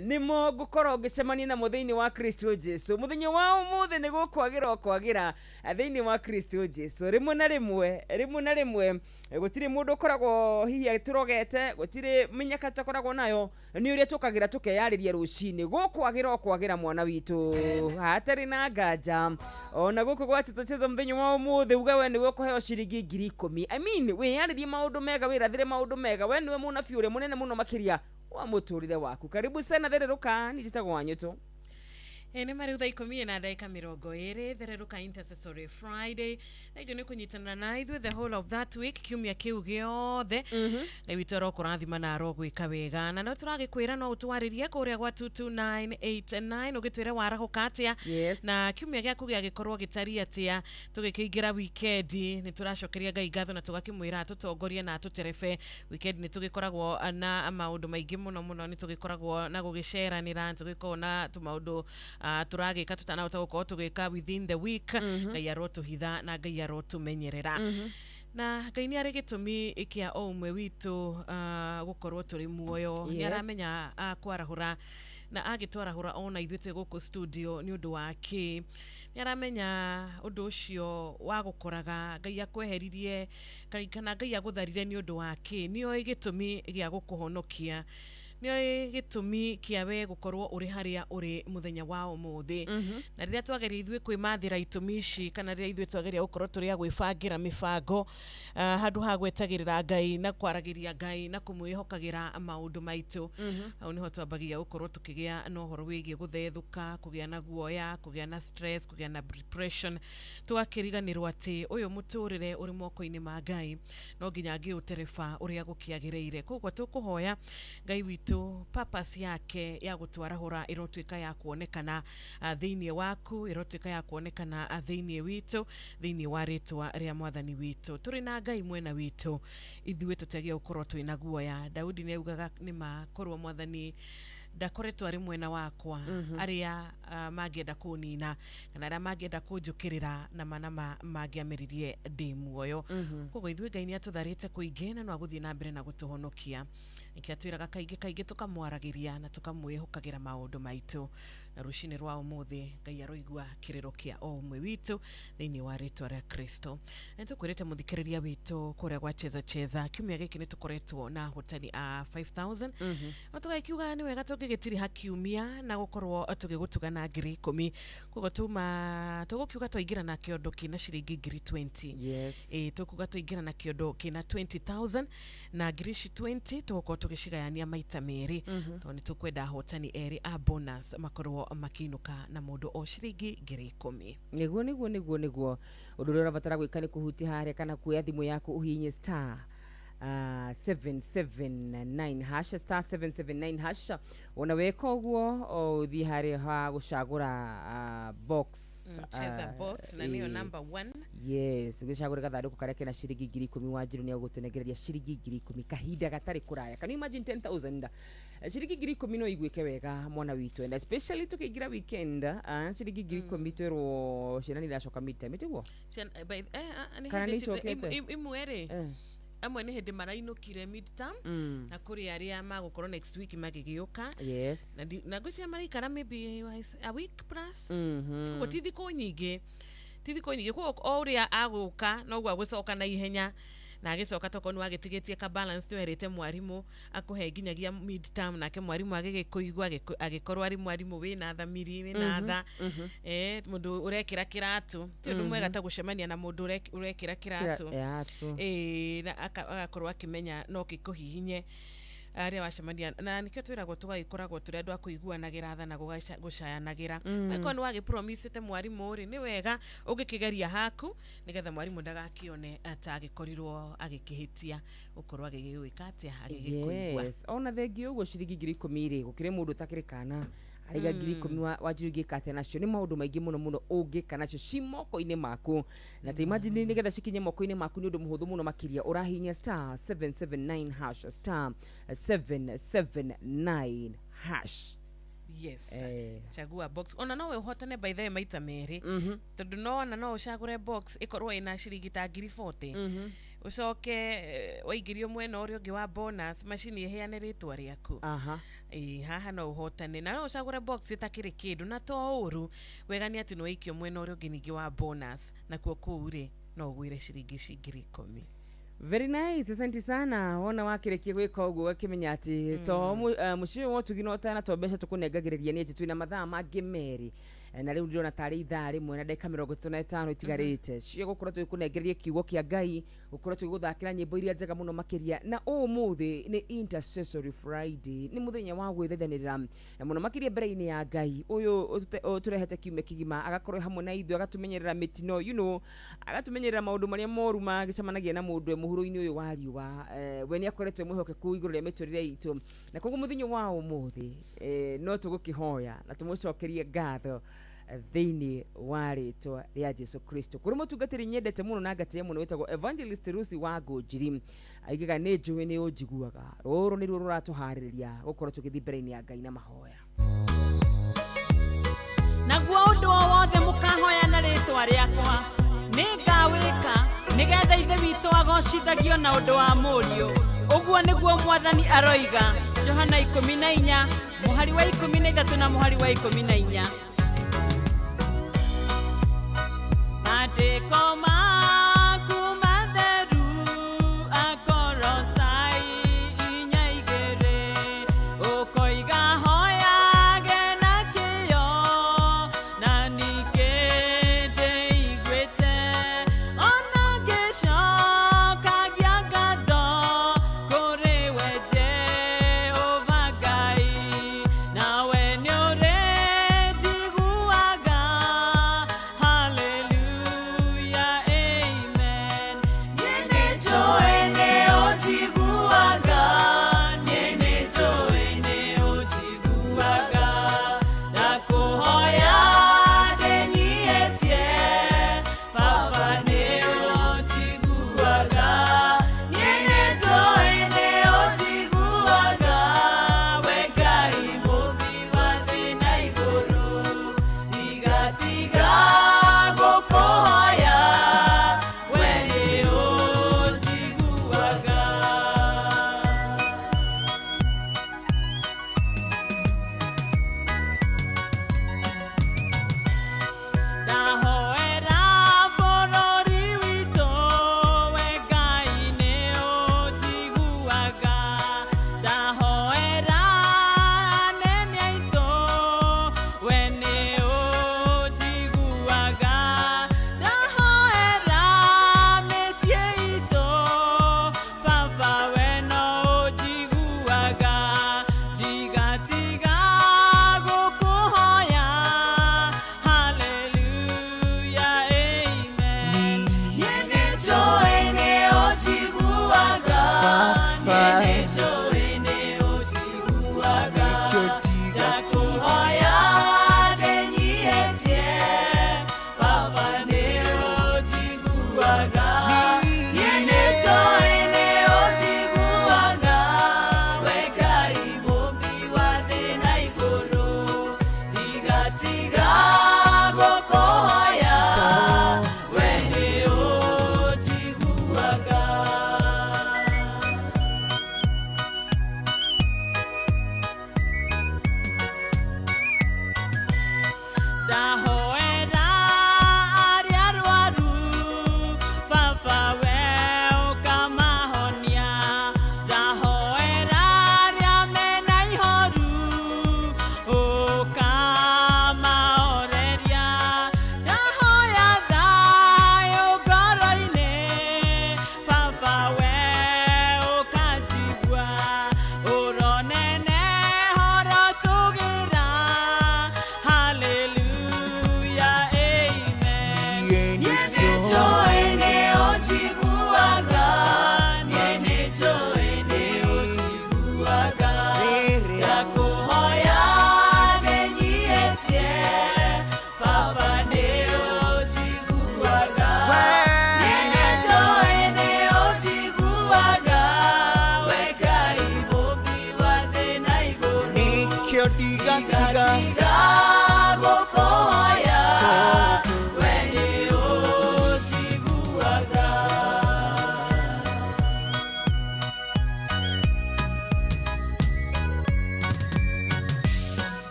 nimo ngukorwo ngicemania na muthiini wa Kristo Jesu muthenya wa umuthi ni gukwagira thiini wa Kristo Jesu rimwe na rimwe gutiri mundu koragwo hihi aturogete gutiri menyaka takoragwo nayo ni uria tukagira tukeyariria rucini gukwagira mwana witu hatari na nganja ona guku gwacheza muthenya wa umuthi uga we ni gukuheo ciringi 10,000 I mean we yaririe maundu mega wirathire maundu mega we niwe munabii uria munene muno makiria wa muturire waku karibu sana thereruka ni jitagwo wanyu tu Ene mari utha 10 na dakika 20 thereruka Intercessory Friday naijo ni kunyitana na ithu the whole of that week kiumia kiu giothe na witoro kurathima na ro gwika wega na no turagikwira no utwaririe kuria gwa 22989 ugitwire warahuka atia na kiumia giaku giagikorwo gitari atia tugikiingira weekend ni turacokeria Ngai ngatho na tugakimwira tutongorie na tuterefe weekend ni tugikoragwo na maundu maingi muno ni tugikoragwo na gugiceranira tugikorwo na tumaundu turagika tutana utagukorwo tugika within the week Ngai arotuhitha na Ngai arotumenyerera na Ngai ni ari gitumi ikia o umwe witu gukorwo turi muoyo ni aramenya kwarahura na agitwarahura ona ithuĩ twĩ gũkũ studio ni undu wake ni aramenya undu ucio wa gukoraga Ngai akweheririe kana Ngai agutharire ni undu wake ni o gitumi gia gukuhonokia ni gitumi kiawe gukorwo uri haria uri muthenya wa umuthi na riria twageria ithuĩ kwimathira itumishi kana riria ithuĩ twageria gukorwo turi a gwibangira mibango handu ha gwetagirira Ngai na kwaragiria Ngai na kumwihokagira maundu maitu au niho twambagia gukorwo tukigia no horo wigie guthethuka kugia na guoya kugia na stress kugia na depression twakiriganirwo ati uyu muturire uri moko-ini ma Ngai no nginya ngiutereba uria gukiagireire kogwo tukuhoya Ngai witu purpose yake ya gutwarahura irotwika ya kuonekana thiini waku irotwika ya kuonekana thiini witu thiini wa ritwa ria mwathani witu turi na Ngai mwena witu ithuĩ tutagia ukorwo twina guoya Daudi ni augaga ni makorwo mwathani ndakoretwo ari mwena wakwa aria mangienda kunina kana aria mangienda kunjukirira na manama mangiamiririe ndi muoyo kogwo ithuĩ Ngai ni atutharite kuingena no aguthie na mbere na gutuhonokia ikiatwiraga kaingi tukamwaragiria na tukamwihokagira maundu maitu na rucini rwa umuthi Ngai aroigua kiriro kia o umwe witu thiini wa ritwa ria Kristo nitukwirite muthikiriria witu kuria gwa cheza kiumia giki ni tukoretwo na hotani a 5000 tugakiuga ni wega tugigitiri hakiumia na gukorwo tugigutugana ngiri 10 kogwo tugukiuga twaingira na kiondo kina ciringi ngiri 20 tukuga twaingira na kiondo kina 20000 na ngiri 20 tugukorwo tugicigayania maita meri toni tukwenda hotani eri a bonus makorwo makinuka na mundu o ciringi ngiri 10 niguo undu uria urabatara gwika ni kuhutia haria kana kuoya thimu yaku uhinye star 779 hash star 779 hash ona weka uguo uthi haria ha gucagura box cheza box na niyo number 1 yes ugicagura gathanduku karia kena ciringi ngiri 10 wanjiru ni agutunegereria ciringi ngiri 10 kahinda gatari kuraya can you imagine 10000 ciringi ngiri 10 no igwike wega mwana witu and especially tukigira weekend ciringi ngiri 10 twero cirani ndacoka mitiguo kana ni imwere amwe ni hindi marainukire midterm na kuri aria magukorwo next week magigiuka na gucia marikara maybe a week plus ko tithiko nyingi ko oria aguka no gwa gucoka na ihenya na agicoka toko ni wagitigitie ka balance twerete mwarimu akuhe nginyagia midterm nake mwarimu agigikuigwa agikorwo ari mwarimu wina thamiri wina tha mundu urekira kiratu ti undu mwega ta gucemania na mundu urekira kiratu na agakorwo akimenya no kikuhihinye aria wacemania na nikio twiragwo tugagikoragwo turi andu akuiguanagira tha na gucayanagira ko ni wagi promise te mwarimu ri ni wega ugikigeria haku nigetha mwarimu ndagakione atagikorirwo agikihitia ukorwo agigwika atia agigikuigwa ona thengio uguo ciringi ngiri 10 ri gukire mundu takirikana ariga ngiri 10 wajirugika atia nacio ni maundu maingi muno ungika nacio cimoko-ini maku na ta imagine nigetha cikinye moko-ini maku ni undu muhuthu muno makiria urahinya star 779 hash star 779 hash chagua box ona no we hotane by the way maita meri tondu no ucagure box ikorwo ina ciringi ta ngiri 40 ucoke waingirio mwena uria ungi wa bonus machine iheane ritwa riaku haha no uhotane na no ucagure box itakiri kindu na to uru wega ni ati no ikio mwena uria ungi ningi wa bonus na kuo kuure no gwire ciringi ngiri 10 very nice asante sana wona wakirekie gwika uguo gakimenya ati to mucio wotugino tana to besha tukunengagireria ni ati twina mathaa mangi meri na riu ndirona tari ithaa rimwe na ndeka 35 itigarite cio gukorwo tukunengereria kiugo kia Ngai gukorwo tugiguthakira nyimbo iria njega muno makiria na umuthi ni Intercessory Friday ni muthenya wa gwithethanirira muno makiria mbere-ini ya Ngai uyu turehete kiume kigima agakorwo hamwe na ithu agatumenyerera mitino agatumenyerera maundu maria moru magicamanagia na mundu muhuro-ini uyu wa riuwa we ni akoretwe mwihokeku iguru ria miturire itu na koguo muthenya wa umuthi no tugukihoya na tumucokerie ngatho thiini wa ritwa ria Jesu Kristo kuri mutungatiri nyendete muno na ngate muno wetagwo Evangelist Rusi wa Ngũnjiri aigaga ni njui ni unjiguaga ruru ni ruru ratuhaririria gukorwo tugithi mbere-ini ya Ngai na mahoya naguo undu wothe mukahoya na ritwa riakwa ningawika nigetha ithe witũ agocithagio na undu wa mũriũ uguo niguo mwathani aroiga Johana 14 muhari wa 13 na muhari wa 14 Mateko maku matheru akorosai inyaigere ukoiga hoyage na kĩyo na nikende igwete ona ngĩcokagia ngatho kũrĩ we Jehova Ngai nawe nĩ ũrĩnjiguĩte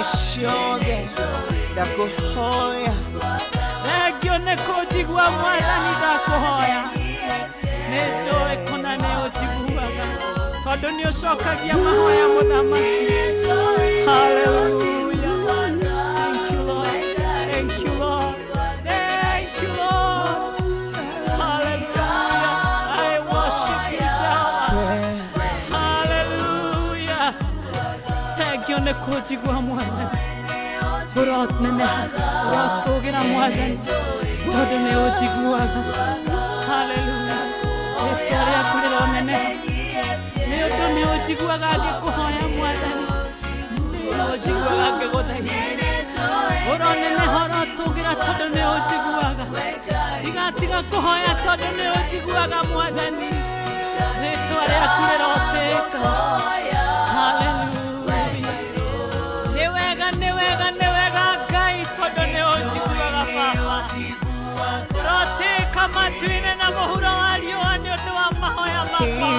ciothe ndakũhoya thengio nĩ kũnjigua mwathani ndakũhoya nĩ njũĩ kũna nĩ ũnjiguaga tondũ nĩ ũcokagia mahoya mũthamaki. Hallelujah. Thank you, Lord. Thank you, Lord. Thank you, Lord. Hallelujah. I worship you, Jehovah. Hallelujah. Thank you, nĩ kũnjigua mwathani ũrotũgĩra mwathani tondũ nĩ ũnjiguaga. Hallelujah. Rĩĩtwa rĩaku rĩroneneha nĩ ũndũ nĩ ũnjiguaga ngĩkũhoya mwathani, nĩ ũnjiguaga ngĩgũthaitha, ũroneneha ũrotũgĩra tondũ nĩ ũnjiguaga, igatiga kũhoya tondũ nĩ ũnjiguaga mwathani, rĩĩtwa rĩaku rĩrotĩka. Hallelujah. Nĩ wega Ngai tondũ nĩ ũnjiguaga Baba, ũrotĩka matu-inĩ na mũhuro wa riũa nĩ ũndũ wa mahoya makwa.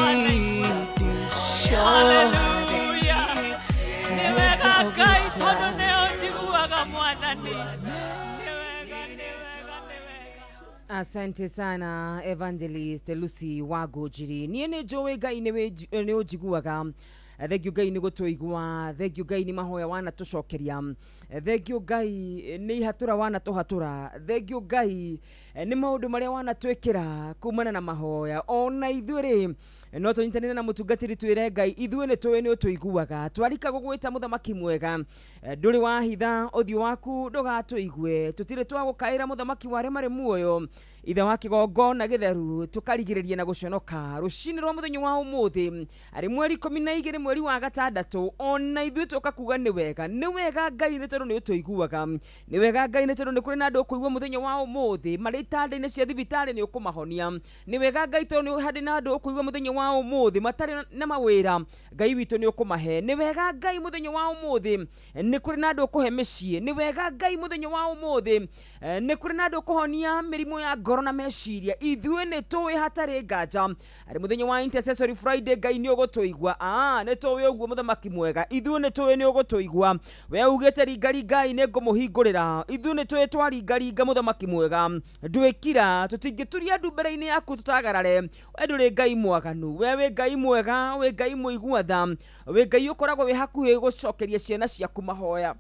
Hallelujah. Nĩ wega Ngai tondũ nĩ ũnjiguaga mwathani. Asante sana Evangelist Lucy Wagũnjiri. Niĩ nĩ njũĩ Ngai nĩ ũnjiguaga. Thengio Ngai nĩ gũtũigua, thengio Ngai nĩ mahoya wanatũcokeria, thengio Ngai nĩ ihatũra wanatũhatũra, thengio Ngai nĩ maũndũ marĩa wanatwĩkĩra kumana na mahoya. Ona ithuĩ rĩ no tũnyitanĩre na mũtungatĩri twĩre Ngai ithuĩ nĩ tũĩ nĩ ũtũiguaga, twarika gũgwĩta mũthamaki mwega, ndũrĩ wahitha ũthiũ waku ndũgatũigue, tũtirĩ twagũkaĩra mũthamaki wa arĩa marĩ muoyo, ithe wa kĩgongona gĩtheru, tũkarigĩrĩria na gũconoka rũcinĩ rwa mũthenya wa ũmũthĩ arĩ mweri 12 mweri wa gatandatũ. Ona ithuĩ tũka kuga nĩ wega Ngai nĩ tondũ nĩ ũtũiguaga, nĩ wega Ngai nĩ tondũ nĩ kũrĩ na andũ ũkũigua mũthenya wa ũmũthĩ marĩ itandainĩ cia thibitarĩ nĩ ũkũmahonia, nĩ wega Ngai tondũ nĩ harĩ na andũ ũkũigua mũthenya wa ũmũthĩ matarĩ na mawĩra, Ngai witũ nĩ ũkũmahe, nĩ wega Ngai mũthenya wa ũmũthĩ nĩ kũrĩ na andũ ũkũhe mĩciĩ, nĩ wega Ngai mũthenya wa ũmũthĩ nĩ kũrĩ na andũ ũkũhonia mĩrimũ ya ngoro na meciria. Ithuĩ nĩ tũĩ hatarĩ nganja arĩ mũthenya wa Intercessory Friday Ngai nĩ ũgũtũigua. Nĩ tũĩ ũguo mũthamaki mwega, ithuĩ nĩ tũĩ nĩ ũgũtũigua. We ugĩte Ngai nĩ ngũmũhingũrĩra, ithuĩ nĩ tũĩ twaringaringa mũthamaki mwega, ndwĩkira tũtingĩturia ndu mbere-inĩ yaku tũtagarare. We ndũrĩ Ngai mwaganu, we wĩ Ngai mwega, wĩ Ngai mũigua tha, wĩ Ngai ũkoragwo wĩ hakuhĩ gũcokeria ciana ciaku mahoya.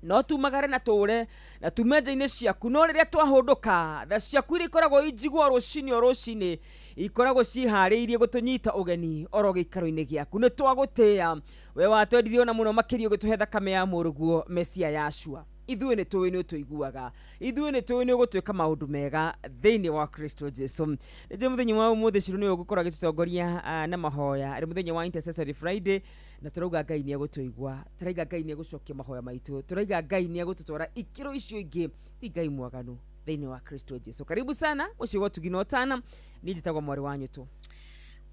No tumagare na tũre na tumenja-inĩ ciaku, no rĩrĩa twahũndũka tha ciaku iria ikoragwo injigwo rũcinĩ ikoragwo ciharĩirie gũtũnyita ũgeni oro gĩikaro-inĩ gĩaku. Nĩ twagũtĩĩa, we watwendirie ona mũno makĩria ũgĩtũhe thakame ya mũrũguo Mesia Yashua. Ithuĩ nĩ tũĩ nĩ ũtũiguaga, ithuĩ nĩ tũĩ nĩ ũgũtwĩka maũndũ mega thĩinĩ wa Kristo Jesu. Nĩjũ mũthenya wa ũmũthĩ ciro nĩ ũgũkorwo agĩtũtongoria na mahoya arĩ mũthenya wa Intercessory Friday, na tũrauga Ngai nĩ egũtũigua, tũrauga Ngai nĩ egũcokia mahoya maitũ, tũrauga Ngai nĩ egũtũtwara ikĩro icio ingĩ. Ti Ngai mwaganu thĩinĩ wa Kristo Jesu. Karibu sana mũciĩ wa Tugino Tana, niĩ njĩtagwo mwarĩ wanyu tu.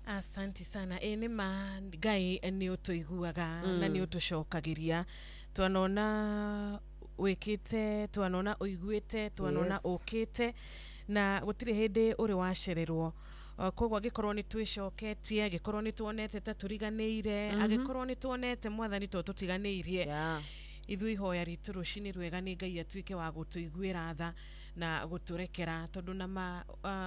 Asante sana. Nĩ ma Ngai nĩ ũtũiguaga na nĩ ũtũcokagĩria. Twanona wĩkĩte, twanona ũiguĩte, twanona ũkĩte, na gũtirĩ hĩndĩ ũrĩ wacererwo. Koguo angĩkorwo nĩ twĩcoketie, angĩkorwo nĩ tuonete ta tũriganĩire, angĩkorwo nĩ tuonete mwathani to tũtiganĩirie, ithuĩ ihoya ritũ rũcinĩ rwega nĩ Ngai atuĩke wa gũtũiguĩra tha na gũtũrekera, tondũ na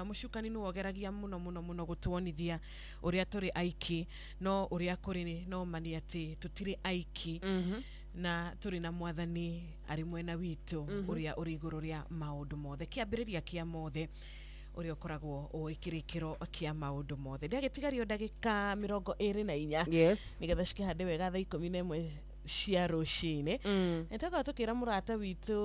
mũcukani nĩ wogeragia mũno gũtuonithia ũrĩa tũrĩ aiki, no ũrĩa kũrĩ no mani atĩ tũtirĩ aiki, na tũrĩ na mwathani arĩ mwena witũ ũrĩa ũrĩ igũrũ rĩa maũndũ mothe, kĩambĩrĩria kĩa mothe, ũrĩa ũkoragwo ũĩkĩrĩkĩro kĩa maũndũ mothe. Ndagĩtigario ndagĩka 24 nĩgetha cikĩhande wega thaa 11 cia rũcinĩ. Nĩtaka tũkĩra mũrata witũ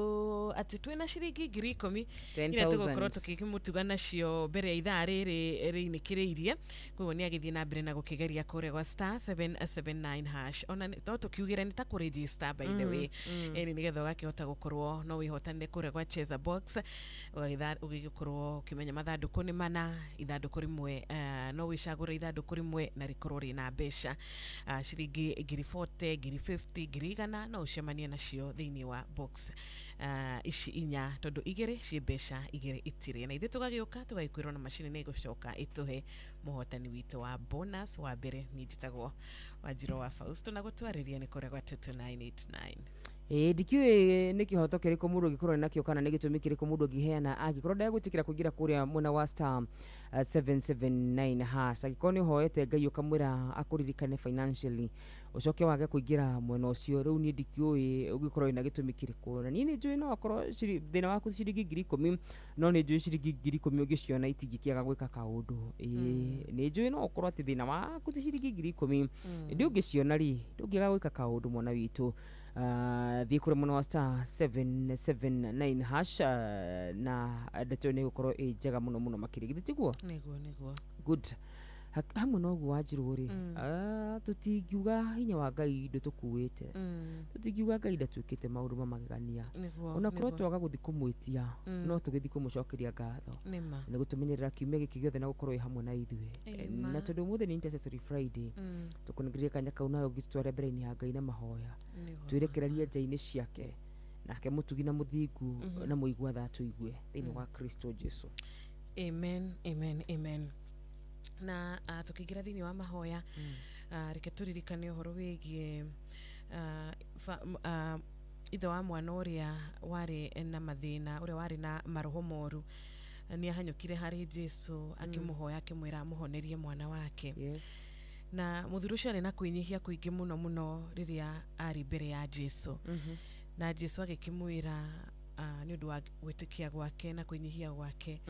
atĩ twĩna ciringi 10,000 iria tũgũkorwo tũkĩmũtuga nacio mbere ya ithaa rĩrĩ rĩinĩkĩrĩirie. Koguo nĩ agĩthiĩ na mbere na gũkĩgeria kũrĩa gwa *779#. Ona to tũkiugĩre nĩ ta kũregister by the way, nĩgetha ũgakĩhota gũkorwo no wĩhotanĩre kũrĩa gwa Cheza Box, ũgĩgĩkorwo ũkĩmenya mathandũkũ nĩ mana, ithandũkũ rĩmwe no wĩcagũre ithandũkũ rĩmwe na rĩkorwo rĩna mbeca ciringi 40,000, 50,000, 100,000 no ũcemanie nacio thĩinĩ wa box ici 4, tondũ 2 ciĩ mbeca 2 itirĩ, na ithuĩ tũgagĩũka tũgagĩkwĩrwo na macini nĩ ĩgũcoka ĩtũhe mũhotani witũ wa bonus wa mbere. Niĩ njĩtagwo Wanjirũ wa Fausto na gũtwarĩria nĩ kũrĩa gwa 2989. ndikiwe nä kä hoto kä rä kå må ndå gä korwo nakio kana nä gä tå mi kä rä kå må ndå ngä heana angä korwo ndagwä tä kä ra kå ingä ra kå rä a mwena wa star 779 hash angä korwo nä hoete ngai å kamwä ra akå ririkane financially å coke wage kå ingä ra mwena å cio rä u niä ndikiå å gä korwo na gä tå mi kä rä kå na niä nä njå no akorwo thä na waku ciringi 10,000 no nä njå ciringi 10,000 å gä ciona itingä kä aga gwä ka kaå ndå nä njå no okorwo atä thä na waku ti ciringi 10,000 ndä å ngä ciona ri ndå ngä aga gwä ka kaå ndå mwana witå thiä kå rä mwena wa star 779 hash na ndeto nä gå korwo ä njega må no må no makä rä gä thä tiguo good hamwe no guo wanjirå rä tå tingiuga hinya wa ngai ndå tå kuä te tå tingiuga ngai ndatuä kä te maå ndå mamagegania ona korwo twaga gå thiä kå mwä tia no tå gä thiä kå må cokeria ngatho nä gå tå menyerera kiumia gä kä gä othe na gå korwo ä hamwe na ithuä na tondå må thä nä intercessory friday tå kå nä kanya kau nayo gä tå tware mbere-inä ya ngai na mahoya twä rekererie nja-inä ciake nake må tugi na må thingu na må igua tha tå igue thä inä wa kristo jesu amen amen amen na tukiingira thini wa mahoya reke turirikane uhoro wigie ithe wa mwana uria wari na mathina uria wari na maroho moru ni ahanyukire hari Jesu akimuhoya akimwira muhonerie mwana wake na muthuri ucio ni na kuinyihia kuingi muno muno riria ari mbere ya Jesu na Jesu agikimwira ni undu wa gwitikia gwake na kuinyihia gwake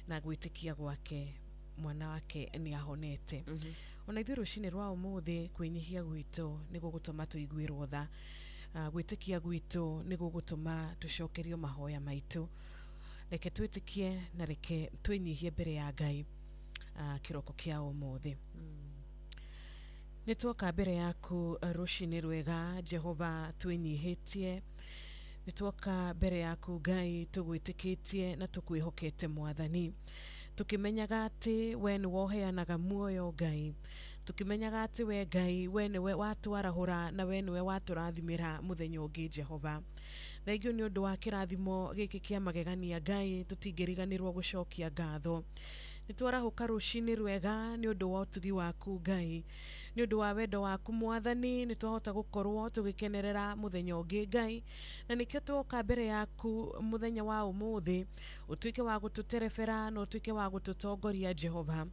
na gwitikia gwake mwana wake ni ahonete ona ithuĩ rũcinĩ rwa ũmũthĩ kwĩnyihia gwitũ nĩ gũgũtũma tũiguĩrwo tha gwĩtĩkia gwitũ nĩ gũgũtũma tũcokerio mahoya maitũ reke twĩtĩkie na reke twĩnyihie mbere ya Ngai kĩroko kĩa ũmũthĩ nĩ tuoka mbere yaku rũcinĩ rwega Jehova twĩnyihĩtie nĩ tuoka mbere yaku Ngai tũgwĩtĩkĩtie na tũkwĩhokete Mwathani tukimenyaga ati we ni woheanaga muoyo Ngai tukimenyaga ati we Ngai we ni we watwarahura na we ni we waturathimira muthenya ungi Jehova thengio ni undu wa kirathimo giki kia magegania Ngai tutingiriganirwo gucokia ngatho nitwarahuka rucinĩ rwega ni undu wa utugi waku Ngai ni undu wa wendo waku Mwathani nitwahota gukorwo tugikenerera muthenya ungi Ngai na nikio twoka mbere yaku muthenya wa umuthi utuike wa gututerebera no utuike wa gututongoria Jehova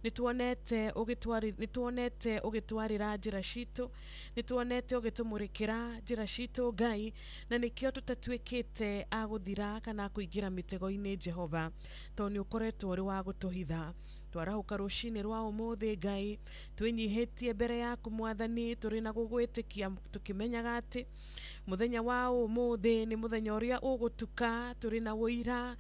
nitwonete ugitwarira njira citu nitwonete ugitumurikira njira citu Ngai na nikio tutatuikite aguthira kana kuingira mitego-ini Jehova to ni ukoretwo uri wa gutuhitha twarahuka rucinĩ rwa ũmũthĩ Ngai twĩnyihĩtie mbere yaku Mwathani tũrĩ na gũgwĩtĩkia tukimenyaga ati muthenya wa ũmũthĩ ni muthenya ũrĩa ũgũtuka tũrĩ na ũira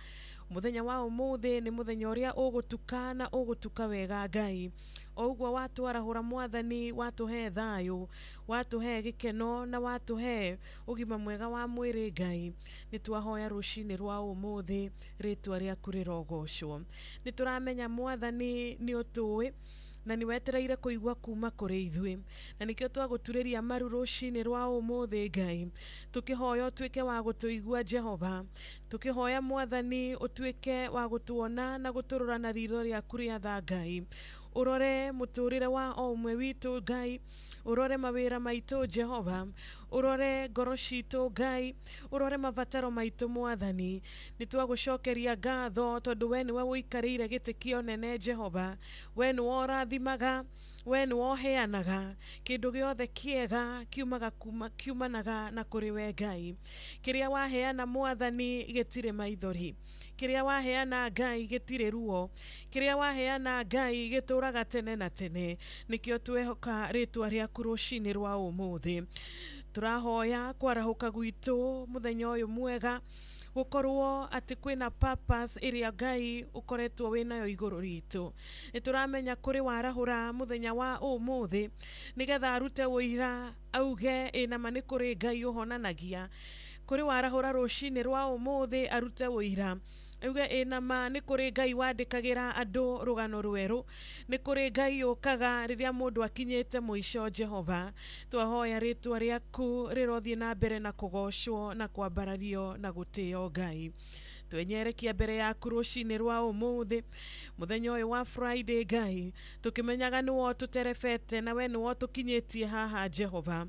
muthenya wa ũmũthĩ ni muthenya ũrĩa ũgũtuka na ũgũtuka wega Ngai ougwo watwarahura Mwathani watuhe thayo watuhe gikeno na watuhe ugima mwega wa mwiri Ngai nitwahoya rucinĩ rwa ũmũthĩ ritwa rĩaku rĩrogocwo nituramenya Mwathani ni ũtũĩ na ni wetereire kuigwa kuma kuri ithuĩ na nikio twaguturĩria maru rucinĩ rwa ũmũthĩ Ngai tukihoya utuike wa gutuigua Jehova tukihoya Mwathani utuike wa gutuona na guturura na ritho rĩaku rĩa tha Ngai urore muturire wa o umwe witu Ngai urore mawira maitu Jehova urore ngoro citu Ngai urore mabataro maitu Mwathani nitwagucokeria ngatho tondu we niwe uikarĩire gĩtĩ kĩa ũnene Jehova we niwe ũrathimaga we niwe ũheanaga kĩndũ gĩothe kĩega kiumanaga na kũrĩ we Ngai kĩrĩa waheana Mwathani gĩtirĩ maithori kĩrĩa waheana Ngai gĩtirĩ ruo kĩrĩa waheana Ngai gĩtũraga tene na tene nikio twehoka ritwa rĩaku rũcinĩ rwa ũmũthĩ turahoya kwarahuka gwitũ muthenya ũyũ mwega gukorwo ati kwina purpose iria Ngai ukoretwo winayo iguru ritu nituramenya kuri warahura muthenya wa ũmũthĩ nigetha arute ũira auge ina mani kuri Ngai uhonanagia kuri warahura rucinĩ rwa ũmũthĩ arute ũira auge ina ma ni kuri Ngai wandikagira andu rugano rweru ni kuri Ngai ukaga riria mundu akinyete muico Jehova twahoya ritwa riaku rirothie na mbere na kugocwo na kwambarario na gutio Ngai twenyerekia mbere yaku rucinĩ rwa ũmũthĩ muthenya ũyũ wa Friday Ngai tukimenyaga ni wo tuterebete na we ni wo tukinyĩtie haha Jehova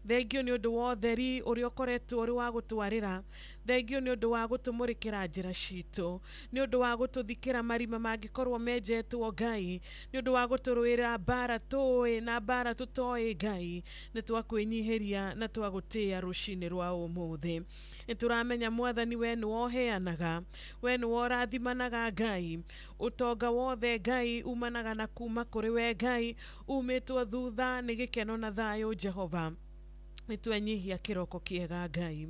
thengio nĩ ũndũ wa ũtheri ũrĩa ũkoretwo ũrĩ wa gũtwarĩra, thengio nĩ ũndũ wa gũtũmũrĩkĩra njĩra citũ, nĩ ũndũ wa gũtũthikĩra marima mangĩkorwo menjetwo Ngai, nĩ ũndũ wa gũtũrũĩra mbara tũĩ na mbara tũtoĩ Ngai, nĩ twakwĩnyihĩria na twagũtĩĩa rũcinĩ rwa ũmũthĩ. Nĩ tũramenya Mwathani we nĩ woheanaga, we nĩ worathimanaga Ngai, ũtonga wothe Ngai umanaga na kuma kũrĩ we Ngai, umĩtwo thutha nĩ gĩkeno na thayũ Jehova. Nĩtwenyihia kĩroko kĩega Ngai.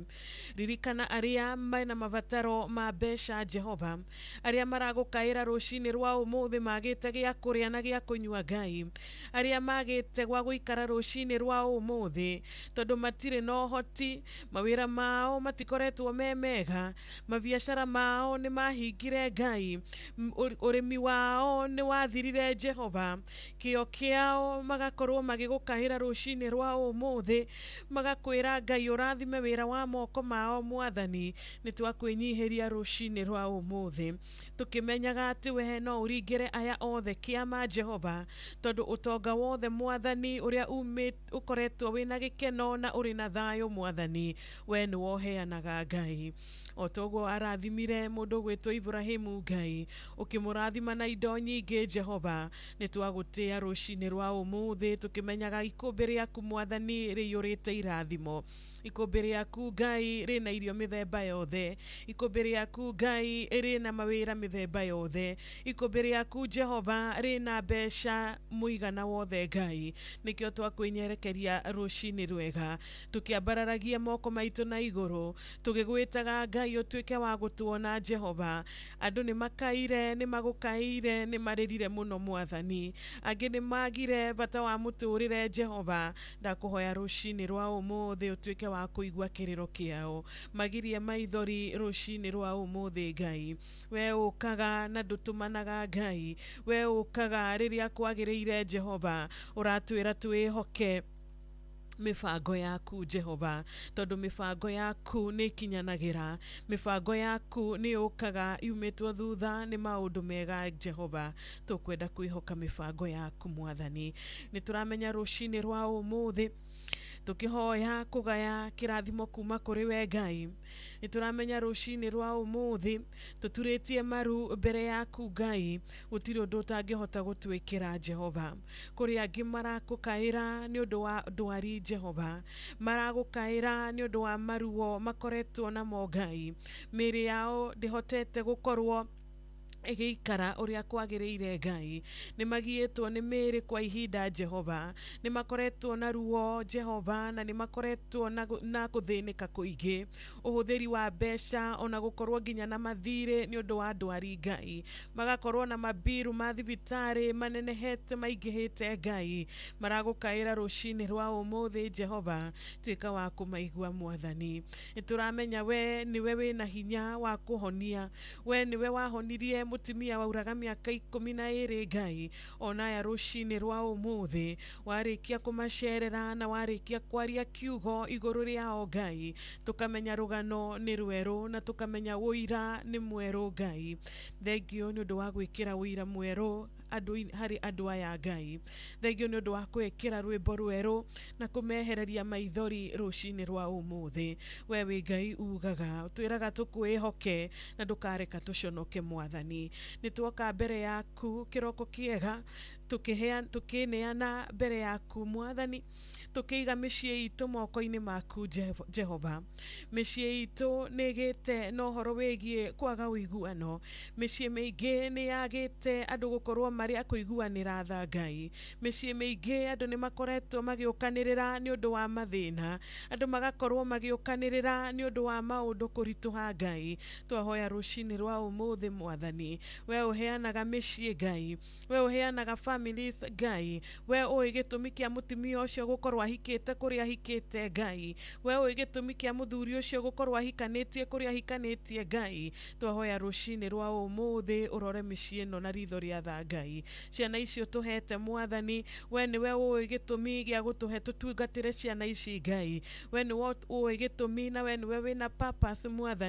Ririkana arĩa mena mabataro ma mbeca Jehova, arĩa maragũkaĩra rũcinĩ rwa ũmũthĩ magĩte gĩa kũrĩa na gĩa kũnyua Ngai, arĩa magĩte gwa gũikara rũcinĩ rwa ũmũthĩ tondũ matirĩ na ũhoti, mawĩra mao matikoretwo me mega, mabiacara mao nĩ mahingire Ngai, ũrĩmi wao nĩ wathirire Jehova, kĩo kĩao magakorwo magĩgũkaĩra rũcinĩ rwa ũmũthĩ, magakwĩra Ngai ũrathime wĩra wa moko mao Mwathani. Nĩ twakwĩnyihĩria rũcinĩ rwa ũmũthĩ, tũkĩmenyaga atĩ we no ũringĩre aya othe kĩama Jehova, tondũ ũtonga wothe Mwathani ũrĩa ũkoretwo wĩna gĩkeno na ũrĩ na thayũ Mwathani, we nĩ woheanaga Ngai. O toguo arathimire mũndũ gwĩtwo Ibrahimu Ngai, ũkĩmũrathima na indo nyingĩ Jehova, nĩ twagũtĩĩa rũcinĩ rwa ũmũthĩ, tũkĩmenyaga ikũmbĩ rĩaku Mwathani rĩiyũrĩte irathimo, ikũmbĩ rĩaku Ngai rĩna irio mĩthemba yothe, ikũmbĩ rĩaku Ngai rĩna mawĩra mĩthemba yothe, ikũmbĩ rĩaku Jehova rĩna mbeca mũigana wothe Ngai. Nĩkĩo twakwĩnyerekeria rũcinĩ rwega, tũkĩambararagia moko maitũ na igũrũ, tũgĩgwĩtaga Ngai ũtuĩke wa gũtuona Jehova. Andũ nĩ makaire, nĩ magũkaire, nĩ marĩrire mũno Mwathani, angĩ nĩ magire bata wa mũtũrĩre Jehova. Ndakũhoya rũcinĩ rwa ũmũthĩ ũtuĩke wa kũigua kĩrĩro kĩao, magirie maithori rũcinĩ rwa ũmũthĩ Ngai. We ũkaga na ndũtũmanaga Ngai, we ũkaga rĩrĩa kwagĩrĩire Jehova, ũratwĩra twĩhoke mibango yaku Jehova, tondũ mibango yaku nĩ kinyanagĩra, mibango yaku nĩ ũkaga yumĩtwo thutha nĩ maũndũ mega Jehova. Tũkwenda kwĩhoka mibango yaku Mwathani. Nĩ tũramenya rũcinĩ rwa ũmũthĩ tukihoya kugaya kirathimo kuma kuri we Ngai. Nĩ tũramenya rũcinĩ rwa ũmũthĩ tũturĩtie maru mbere yaku Ngai, gũtirĩ ũndũ ũtangĩhota gũtwĩkĩra Jehova. Kũrĩ angĩ marakũkaĩra nĩ ũndũ wa ndwari Jehova, maragũkaĩra nĩ ũndũ wa maruo makoretwo namo Ngai, mĩĩrĩ yao ndĩhotete gũkorwo ĩgĩikara ũrĩa kwagĩrĩire Ngai, nĩ magiyĩtwo nĩ mĩĩrĩ kwa ihinda Jehova, nĩ makoretwo na ruo Jehova, na nĩ makoretwo na gũthĩnĩka kũingĩ, ũhũthĩri wa mbeca, ona gũkorwo nginya na mathirĩ nĩ ũndũ wa ndwari Ngai, magakorwo na mabiru ma thibitarĩ manenehete maingĩhĩte Ngai, maragũkaĩra rũcinĩ rwa ũmũthĩ Jehova, tuĩka wa kũmaigua Mwathani. Nĩ tũramenya we nĩwe wĩna hinya wa kũhonia, we nĩwe wahonirie mutumia wauraga mĩaka 12 Ngai, ona ya rũcinĩ rwa ũmũthĩ warĩkia kũmacerera na warĩkia kwaria kiugo igũrũ rĩao Ngai, tũkamenya rũgano nĩ rwerũ na tũkamenya wũira nĩ mwerũ Ngai. Thengio nĩ ũndũ wa gwĩkĩra wũira mwerũ harĩ andũ aya Ngai. Thengio nĩ ũndũ wa kwĩkĩra rwĩmbo rwerũ na kũmehereria maithori rũcinĩ rwa ũmũthĩ. We wĩ Ngai ugaga, twĩraga tũkwĩhoke na ndũkareka tũconoke Mwathani. Nĩ tuoka mbere yaku kĩroko kĩega, tũkĩneana mbere yaku Mwathani, tũkĩiga mĩciĩ itũ moko-inĩ maku Jehova. Mĩciĩ itũ nĩ ĩgĩte na ũhoro wĩgiĩ kwaga ũiguano, mĩciĩ mĩingĩ nĩ yagĩte andũ gũkorwo marĩ a kũiguanĩra tha Ngai, mĩciĩ mĩingĩ andũ nĩ makoretwo magĩũkanĩrĩra nĩ ũndũ wa mathĩna, andũ magakorwo magĩũkanĩrĩra nĩ ũndũ wa maũndũ kũritũha Ngai. Twahoya rũcinĩ rwa ũmũthĩ Mwathani, we ũheanaga mĩciĩ Ngai, we ũheanaga families Ngai, we ũĩ gĩtũmi kĩa mũtumia ũcio gũkorwo ahikĩte kũrĩa ahikĩte Ngai, we ũĩ gĩtũmi kĩa mũthuri ũcio gũkorwo ahikanĩtie kũrĩa ahikanĩtie Ngai. Twahoya rũcinĩ rwa ũmũthĩ ũrore mĩciĩ ĩno na ritho rĩa tha Ngai. Ciana icio tũhete Mwathani, we nĩwe ũĩ gĩtũmi gĩa gũtũhe tũtungatĩre ciana ici Ngai, we nĩwe ũĩ gĩtũmi na we nĩwe wĩna purpose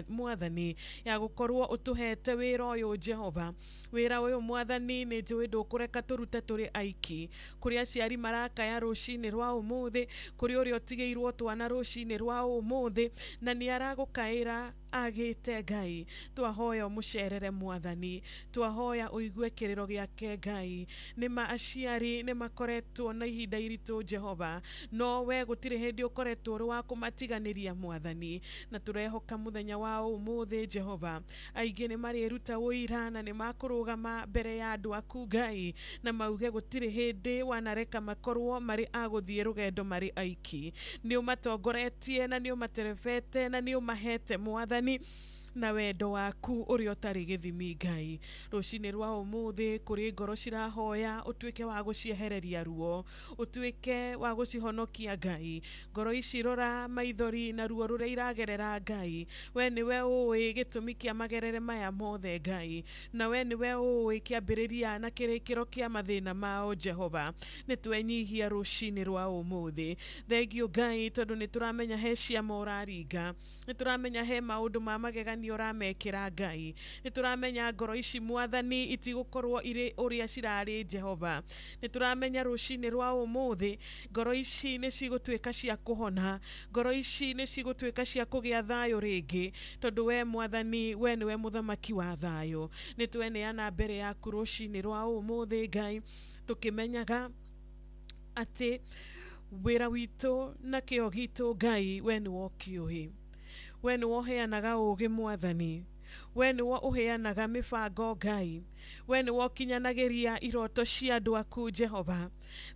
Mwathani ya gũkorwo ũtũhete wĩra ũyũ Jehova. Wĩra ũyũ Mwathani nĩ njũĩ ndũkũreka tũrute tũrĩ aiki, kũrĩa aciari marakaya rũcinĩ rwa ũmũthĩ umuthi kuri uria utigeirwo twana rucini rwa umuthi na ni aragukaira agite Ngai. Twahoya mucerere Mwathani, twahoya uigue kiriro giake Ngai. Nima aciari nimakoretwo na ihinda iritu Jehova, no we gutire hindi ukoretwo uri wa kumatiganiria Mwathani, na turehoka muthenya wa umuthi Jehova aingi ni mariruta uira na ni makurugama mbere ya andu aku Ngai, na mauge gutire hindi wanareka makorwo mari aguthie rugendo mari aiki. Ni umatongoretie na ni umaterefete na ni umahete Mwathani na wendo waku uri utari githimi Ngai. Rucini rwa umuthi kuri ngoro cirahoya utuike wa guciehereria ruo, utuike wa gucihonokia Ngai. Ngoro ici rora maithori na ruo ruria iragerera Ngai, we niwe uwi gitumi kia magerere maya mothe Ngai, na we niwe uwi kiambiriria na kirikiro kia mathina mao Jehova. Nitwenyihia rucini rwa umuthi. Thengio Ngai tondu nituramenya he ciama uraringa, nituramenya he maundu ma magegania uramekira Ngai, nituramenya ngoro ici Mwathani itigukorwo iri uria cirari Jehova. Nituramenya rucini rwa umuthi ngoro ici ni cigutuika cia kuhona, ngoro ici ni cigutuika cia kugia thayo ringi, tondu we Mwathani we niwe muthamaki wa thayo. Nitweneana mbere yaku rucini rwa umuthi Ngai, tukimenyaga ati wira witu na kio gitu Ngai we ni wokiuhi, we ni woheanaga ugi Mwathani, we ni wo uheanaga mibango Ngai, we ni wokinyanagiria iroto cia andu aku Jehova.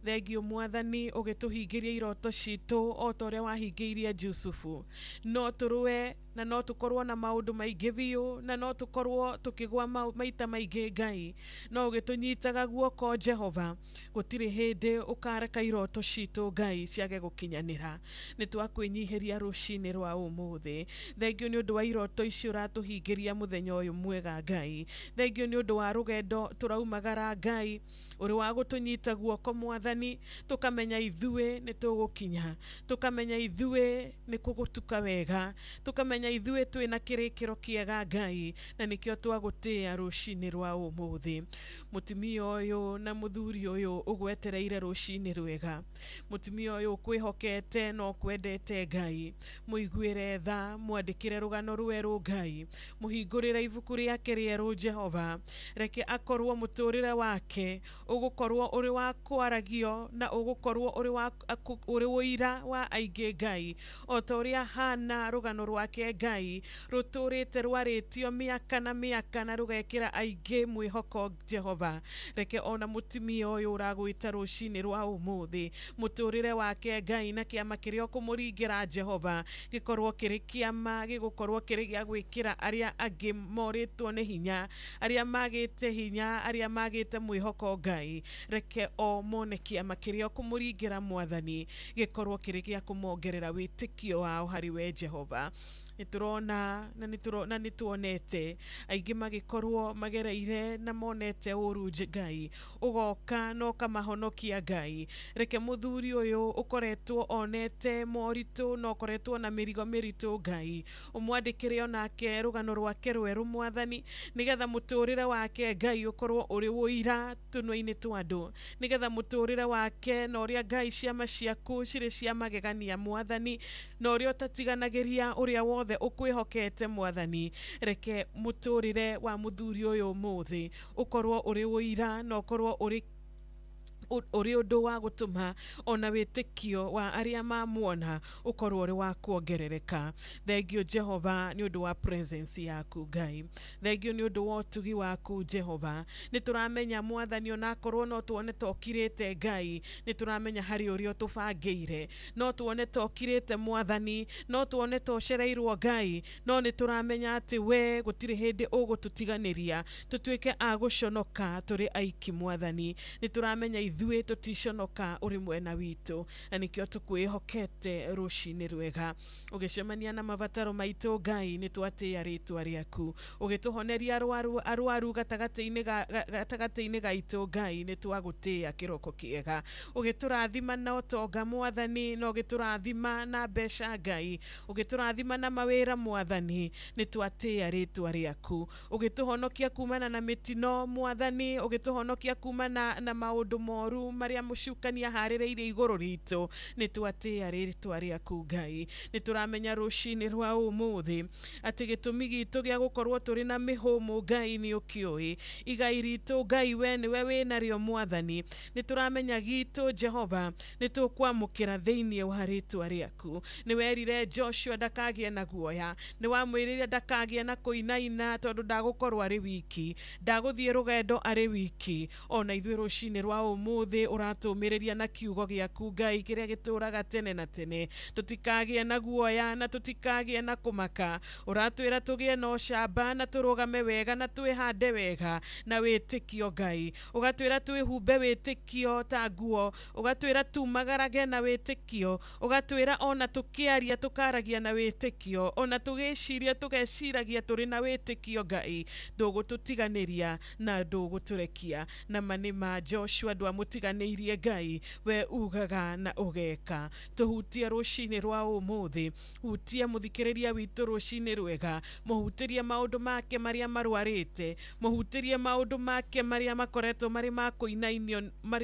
Thengio Mwathani ugituhingiria iroto citu o ta uria wahingiirie Jusufu, no turuwe na no tukorwo na maundu maingi biu, na no tukorwo tukigwa maita maingi Ngai, no ugitunyitaga guoko Jehova. Gutiri hindi ukareka iroto citu Ngai ciage gukinyanira. Nitwakwinyihiria rucini rwa umuthi. Thengio ni undu wa iroto icio uratuhingiria muthenya uyu mwega Ngai. Thengio ni undu wa rugendo turaumagara Ngai, uri wa gutunyita guoko Mwathani, tukamenya ithue ni tugukinya, tukamenya ithue ni kugutuka wega, tukamenya ithue twina kirikiro kiega Ngai, na nikio twagutia rucini rwa umuthi. Mutumia uyu na muthuri uyu ugwetereire rucini rwega, mutumia uyu kwihokete no kwendete Ngai, muiguire tha, mwandikire rugano rweru Ngai, muhingurire ibuku riake rieru Jehova. Reke akorwo muturire wake ugukorwo uri wa kwaragio na ugukorwo uri uira wa aingi Ngai, o ta uria hana rugano rwake Ngai ruturite rwaritio miaka na miaka na rugekira aingi mwihoko Jehova. Reke ona mutumia uyu uragwita rucini rwa umuthi, muturire wake Ngai na kiama kirio kumuringira Jehova gikorwo kiri kiama gigukorwo kiri gia gwikira aria angi moritwo ni hinya, aria magite hinya, aria magite mwihoko Ngai. Reke o mone kiama kirio kumuringira Mwathani gikorwo kiri gia kumongerera witikio wao hari we Jehova. Niturona na nituonete aingi magikorwo magereire na monete uru Ngai, ugoka no kamahonokia Ngai. Reke muthuri uyu ukoretwo onete moritu no koretwo na mirigo miritu Ngai, umwandikire onake rugano rwake rweru Mwathani, nigetha muturire wake Ngai ukorwo uri wuira tunwa-ini twandu, nigetha muturire wake no ria Ngai ciama ciaku ciri cia magegania Mwathani, no ria utatiganagĩria uria wothe ukwihokete Mwathani. Reke muturire wa muthuri uyu muthi ukorwo uri uira no ukorwo uri undu wa gutuma ona witikio wa aria mamuona ukorwo uri wa kuongerereka. Thengio Jehova ni undu wa presence yaku Ngai, thengio ni undu wa utugi waku Jehova. Nituramenya Mwathani ona korwo no tuone tokirite Ngai, nituramenya hari urio tubangiire, no tuone tokirite Mwathani, no tuone tocereirwo Ngai, no nituramenya ati we gutiri hindi ugututiganiria tutuike aguconoka turi aiki Mwathani. Nituramenya ithuĩ tuticonoka uri mwena witu, na nikio tukwihokete rucini rwega. Ugicemania na mabataro maitu Ngai, nitwatia ritwa riaku, ugituhoneria arwaru gatagati-ini gaitu Ngai, nitwagutia kiroko kiega. Ugiturathima na utonga Mwathani, no ugiturathima na mbeca Ngai, ugiturathima na mawira Mwathani, nitwatia ritwa riaku. Ugituhonokia kumana na mitino Mwathani, ugituhonokia kumana na maundu moru mahoru maria mucukania harireire iguru rito nitwatia ritwa riaku Ngai nituramenya rucini rwa umuthi ati gitumi gitu gia gukorwo turi na mihumu Ngai ni ukioi igai rito Ngai we niwe wina rio Mwathani nituramenya gitu Jehova nitukwamukira thiini wa ritwa riaku niwerire Joshua ndakagie na guoya niwamwirire ndakagie na kuinaina tondu ndagukorwo ari wiki ndaguthie rugendo ari wiki ona ithuĩ rucini rwa umuthi uratumiriria na kiugo giaku Ngai kiria gituraga tene na tene tutikagie na guoya na tutikagie na kumaka uratwira tugie no shamba na turugame wega na twihande wega na witikio Ngai ugatwira twihumbe witikio ta nguo ugatwira tumagarage na witikio ugatwira ona tukiaria tukaragia na witikio ona tugiciria tugeciragia turi na witikio Ngai ndugututiganiria na nduguturekia na manima Joshua ndwamutiganirie Ngai we ugaga na ugeka tuhutie rucini rwa umuthi hutie muthikiriria witu rucini rwega muhutirie maundu make maria marwarite muhutirie maundu make maria makoretwo mari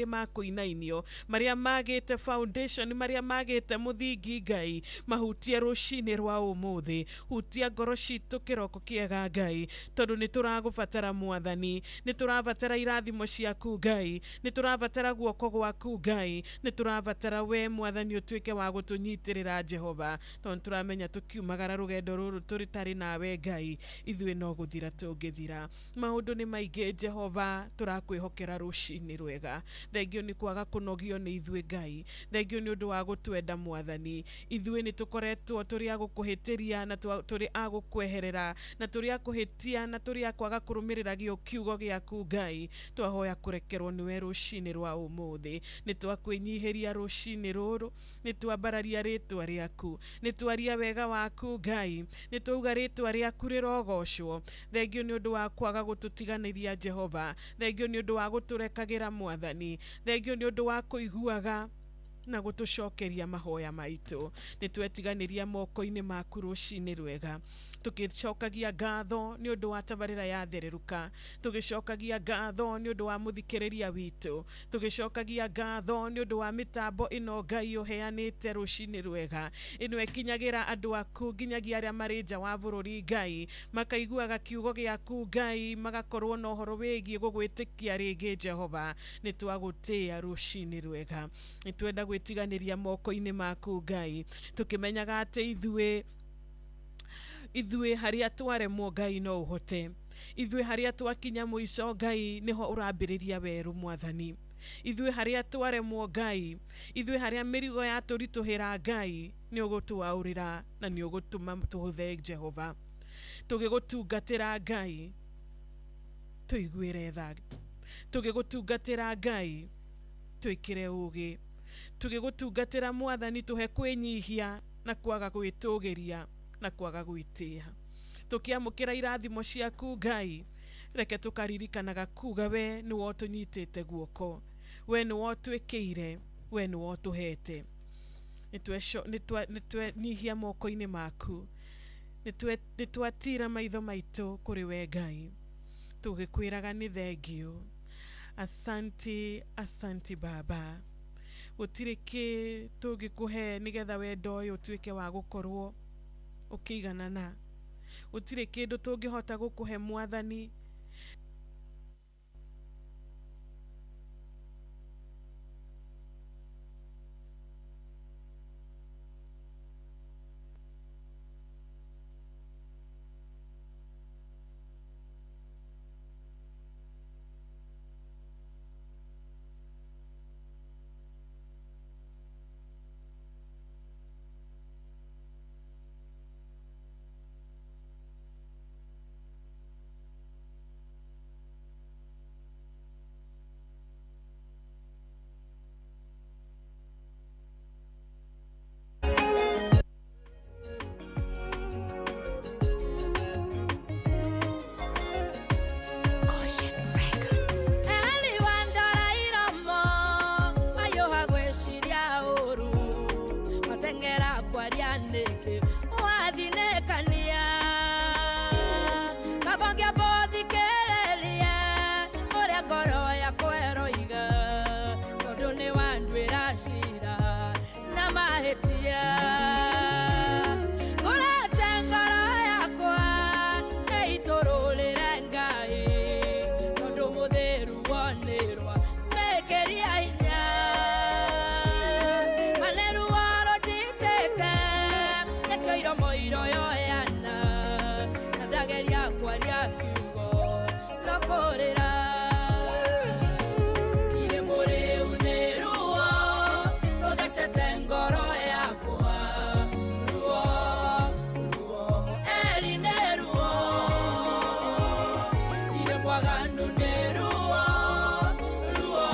makuinainio maria magite foundation maria magite muthingi Ngai mahutie rucini rwa umuthi hutia ngoro citu kiroko kiega Ngai tondu nituragubatara Mwathani niturabatara irathimo ciaku Ngai niturabatara guoko gwaku Ngai niturabatara we Mwathani utuike wa gutunyitirira Jehova tondu turamenya tukiumagara rugendo ruru turitari nawe Ngai ithuĩ no guthira tungithira maundu ni maingi Jehova turakwihokera rucini rwega thengio ni kwaga kunogio ni ithuĩ Ngai thengio ni undu wa gutwenda Mwathani ithuĩ ni tukoretwo turi agukuhitiria na turi agukweherera na turi akuhitia na turi akwaga kurumirira gio kiugo giaku Ngai twahoya kurekerwo niwe rucini rwa umuthi nitwakwinyihiria rucini ruru nitwambararia ritwa riaku nitwaria wega waku Ngai nitwauga ritwa riaku rirogocwo thengio ni undu wa kwaga gututiganiria Jehova thengio ni undu wa guturekagira Mwathani thengio ni undu wa kuiguaga na gutucokeria mahoya maitu nitwetiganiria moko-ini maku rucini rwega tugicokagia ngatho ni undu wa tabarira ya thereruka tugicokagia ngatho ni undu wa muthikiriria witu tugicokagia ngatho ni undu wa mitambo ino Ngai uheanite rucini rwega ino ekinyagira andu aku nginyagia aria mari nja wa bururi Ngai makaiguaga kiugo giaku Ngai magakorwo na uhoro wigie gugwitikia ringi Jehova nitwagutia rucini rwega nitwenda gwitiganiria moko-ini maku Ngai tukimenyaga ati ithuĩ haria twaremwo Ngai no uhote ithuĩ haria twakinya muico Ngai niho urambiriria weru Mwathani ithuĩ haria twaremwo Ngai ithuĩ haria mirigo ya turituhira Ngai ni ugutuaurira na ni ugutuma tuhuthe Jehova tugigutungatira Ngai tuiguire tha tugigutungatira Ngai twikire ugi tugigutungatira Mwathani tuhe kwinyihia na kwaga gwitugiria na kwaga gwitia tukiamukira irathimo ciaku Ngai reke tukaririkanaga kuga we ni wotunyitite guoko we ni wotwikire we ni wotuhete nitwe nyihia moko-ini maku nitwatira maitho maitu kuri we Ngai tugikwiraga ni thengio asanti Baba utiriki tugikuhe nigetha wendo uyu tuike wa gukorwo ukiganana utire kindu tungihota gukuhe Mwathani moiro moiro yoyana ndageria kwaria kiugo nokorera ile more uneruo todesete ngoro yakwa ruo elineruo ile mwaganu neruo ruo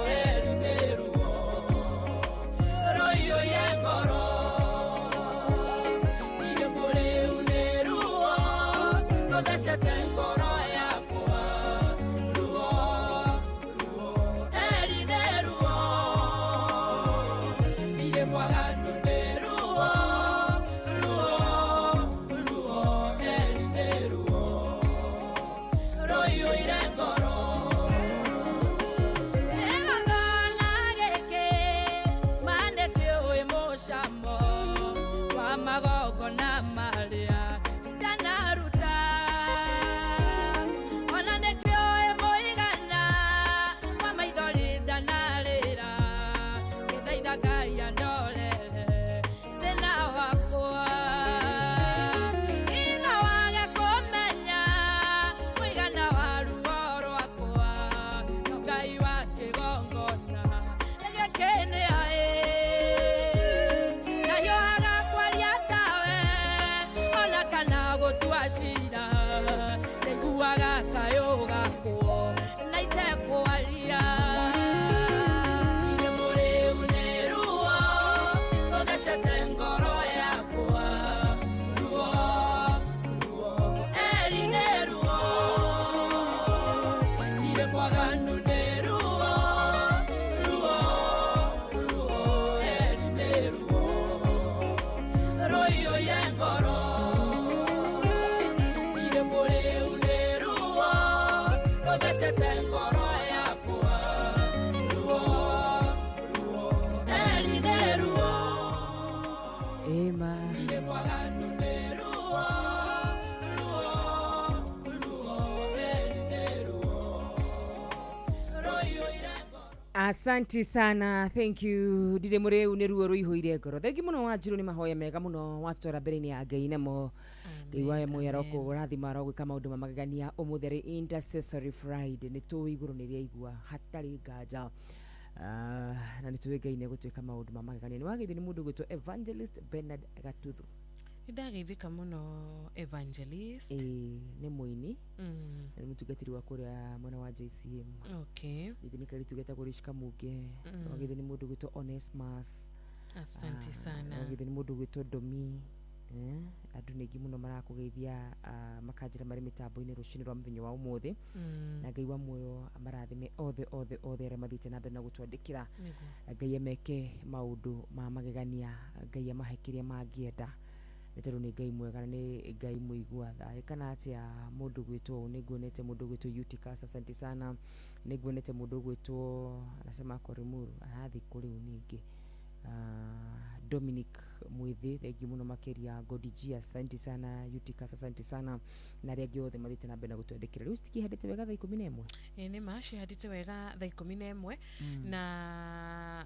elineruo royo yengoro ile more uneruo todesete ngoro yakwa ruo elineruo ile mwaganu neruo ruo elineruo royo irengoro engana geke maneke oe moshamo wa magogo na maria danaruta ona ndeke oe moigana wa maithori danarira gethaitha ngai andorere thina wakwa ino wage kumenya mũigana wa ruo rwakwa no ngai wa kĩgongona gĩkĩnĩ aĩ ndahiũhaga kwaria tawe ona kana gũtua cira ndaiguaga kayũ gakwo na itekwaria ile mũrĩu nĩ ruo rũthecete ngoro yakwa ruo eri nĩ ruo ile mwaganu nĩ ruo eri nĩ ruo royo ye ngoro ile mũrĩu nĩ ruo rũthecete ngoro yakwa ruo eri nĩ ruo ema ile mwaganu nĩ ruo eri nĩ ruo royo irengo. Asanti sana, thank you. Ndire mureu ni ruo ruihoire ngoro. Thengi muno Wanjiru ni mahoya mega muno watwara mbere ni ya Ngai namo. Ngai wae moya roko urathima rogwika maundu mamagania umutheri Intercessory Friday ni tuwi iguru ni ria igua hatari nganja. Na ni tuwi Ngai ne gutwika maundu mamagania. Ni wagethi ni mundu gwitwo Evangelist Bernard Gatuthu. Ndageithika muno Evangelist. Ni muini. Ni mutungatiri wa kuria mwana wa JCM. Okay. Ithi ni kari tugeta kurishika muge. Wagethi ni mundu gwitwo Onesmus. Asante sana. Wagethi ni mundu gwitwo Domi. Andu ningi muno marakugeithia makanjira mari mitambo-ini rucini rwa muthenya wa umuthi na Ngai wa muoyo amarathime othe aria mathite na mbere na gutwandikira Ngai ameke maundu ma magegania Ngai amahe kiria mangienda nĩtondũ nĩ Ngai mwega na nĩ Ngai mũigua tha kana atia mundu gwitwo nĩnguonete mundu gwitwo Eutychus asante sana nĩnguonete mundu gwitwo anasema Korimuru arathi kuri uningi Dominic Mwithi thank you muno makeria Godiji asante sana Eutychus asante sana na regi othe mathite na mbere na gutwandikira riu tikihadite wega thaa 11 ni mashi hadite wega thaa 11 na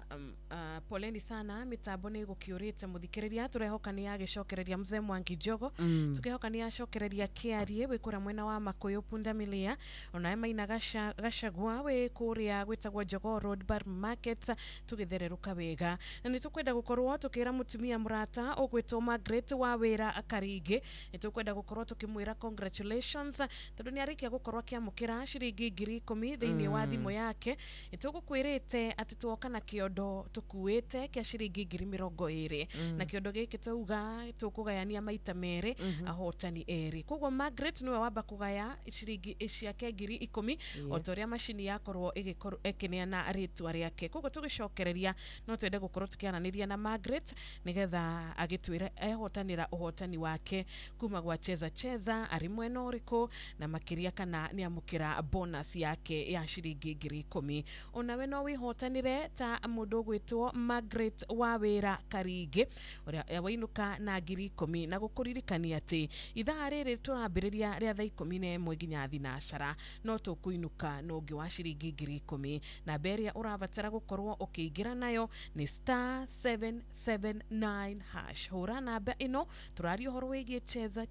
poleni sana mitambo ni gukiurite muthikiriria turehoka ni agicokereria mzee Mwangi Njogo tukihoka ni acokereria kiarie wikura mwena wa Makuyu Pundamilia ona maina gacagwa we kuria gwitagwo Njogo Road Bar Market tugithereruka wega na nitukwenda gukorwo tukira mutumia murata ogwitwo Margaret wa wira Karingi nitukwenda gukorwo tukimwira congratulations tondu ni arikia gukorwo akiamukira ciringi 10,000 thiini wa thimu yake nitugukwirite ati tuoka na kiondo tukuite kia ciringi 20,000 na kiondo giki tuuga tukugayania maita mere ahotani eri koguo Margaret niwe wamba kugaya ciringi ciake 10,000 otoria machini yakorwo ikineana ritwa riake koguo tugicokereria no twende gukorwo tukiananiria na Margaret nigetha agitwire ehotanira uhotani wake kuma gwa cheza ari mwena uriku na makiria kana ni amukira bonus yake ya ciringi 10,000 onawe no wihotanire ta mundu gwitwo Margaret wa wira Karingi uria wainuka na 10,000 na gukuririkania ati ithaa riri turambiriria ria thaa 11 nginya thinacara no tukuinuka no ngi wa ciringi 10,000 na beria urabatara gukorwo ukiingira nayo ni *779 *779# hura namba ino turario horo wege cheza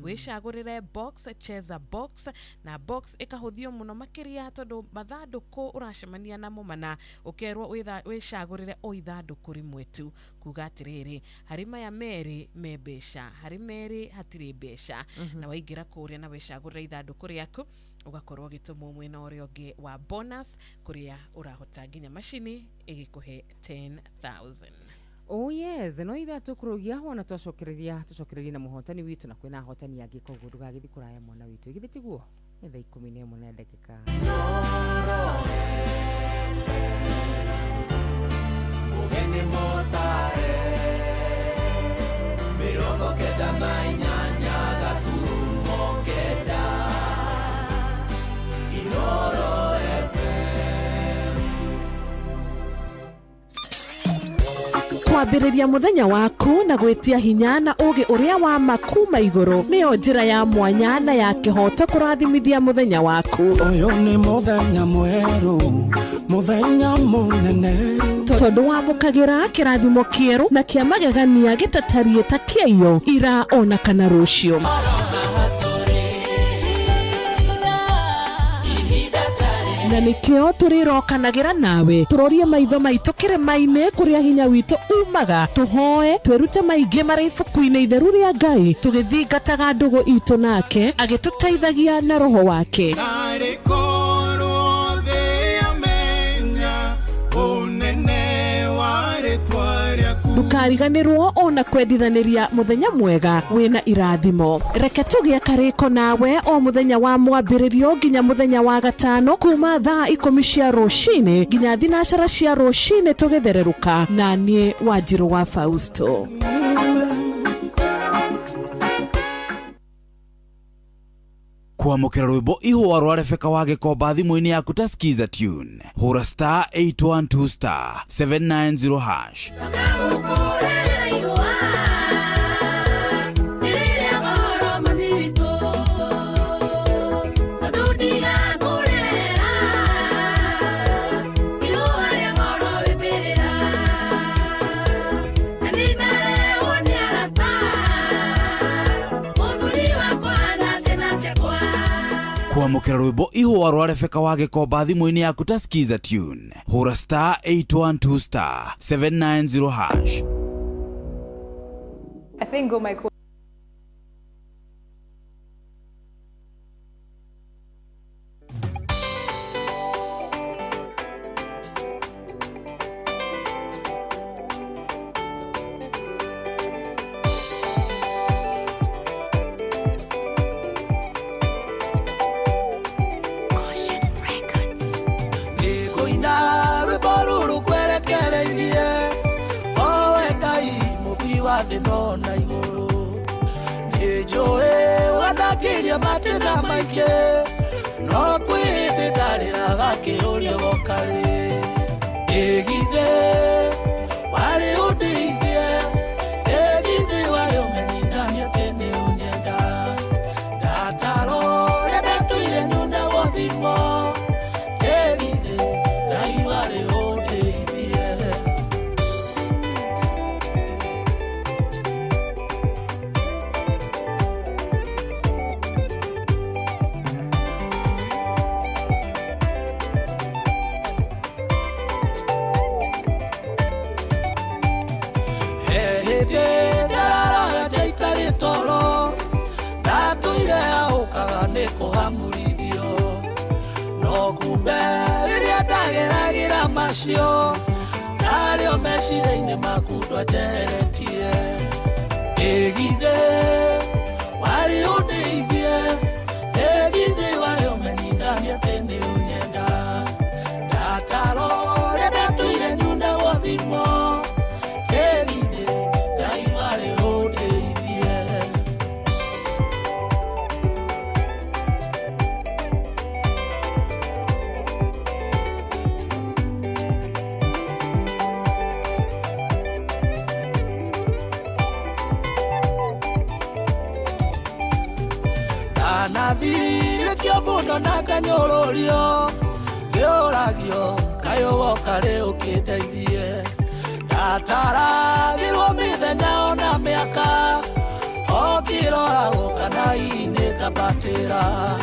wicagurire box cheza box na box ikahuthio muno makiria tondu mathanduku uracemania namo mana ukerwo wicagurire o ithanduku rimwe tu kuga atiriri hari maya meri mebesha hari meri hatiri besha na waigira kuria na wicagurire ithanduku riaku ugakorwo gitumwo mwena uria ungi wa bonus kuria urahota ginya mashini igikuhe 10,000. Oh yes, no itha tukurugia hona twacokereria na muhotani witu na kwina hotani yangi koguo ndugagithi kuraya mwana witu igithi tiguo ni thaa 11 na dakika Mugeni motare mirongo kenda na inyanya gaturumo kenda Inoro kwambĩrĩria mũthenya waku na gwĩtia hinya na ũgĩ ũrĩa wa makuma igũrũ nĩyo njĩra ya mwanya na ya kĩhoto kũrathimithia mũthenya waku. Ũyũ nĩ mũthenya mwerũ, mũthenya mũnene, tondũ wamũkagĩra kĩrathimo kĩerũ na kĩa magegania gĩtatariĩ ta kĩayo ira ona kana rũciũ. Na nikio turirokanagĩra nawe turorie maitho maitũ kĩrĩma-inĩ kũrĩa hinya witũ umaga tuhoe twĩrute maingĩ marĩ ibuku-inĩ itheru rĩa Ngai tũgĩthingataga ndũgũ itũ nake agĩtũteithagia na roho wake. Ndukariganĩrwo ona kwendithanĩria mũthenya mwega wĩna irathimo. Reke tũgĩe karĩko nawe o mũthenya wa mwambĩrĩrio nginya mũthenya wa gatano kuma thaa 10 cia rũcinĩ nginya thinacara cia rũcinĩ tũgĩthererũka na niĩ Wanjirũ wa Fausto. Kwamũkĩra rwĩmbo ihũa rwa Rebeka wa Gĩkomba thimũ-inĩ yaku ta skiza tune hũra *812*790#. Kwamũkĩra rwĩmbo ihũa rwa Rebeka wa Gĩkomba thimũ-inĩ yaku ta skiza tune hũra *812*790#. I think go my thino na iguru nijoe wadakiria matenda maingĩ no kwĩndĩ ndarĩraga kĩũria gokari ĩgithe warĩ ũndeithie ĩgithe warĩ ũmenyithania atĩ nĩ ũnyenda ndataro ũrĩa ndatũire nyũnda gũthimo ĩgithe Ngai warĩ ũndeithie. Macio nario meciria-inĩ maku ndwanjeretie ĩgithe warĩ ũndeithie ĩgithe warĩ ũmenyithania atĩ nĩ ũnyenda ndataro ũrĩa ndatũire nyũnda gũthimo ĩgithe Ngai warĩ ũndeithie. Nathire kio muno na nganyũrũrio ngĩũragio kayũ gokarĩ ũkĩndeithie ndataragĩrwo nyenda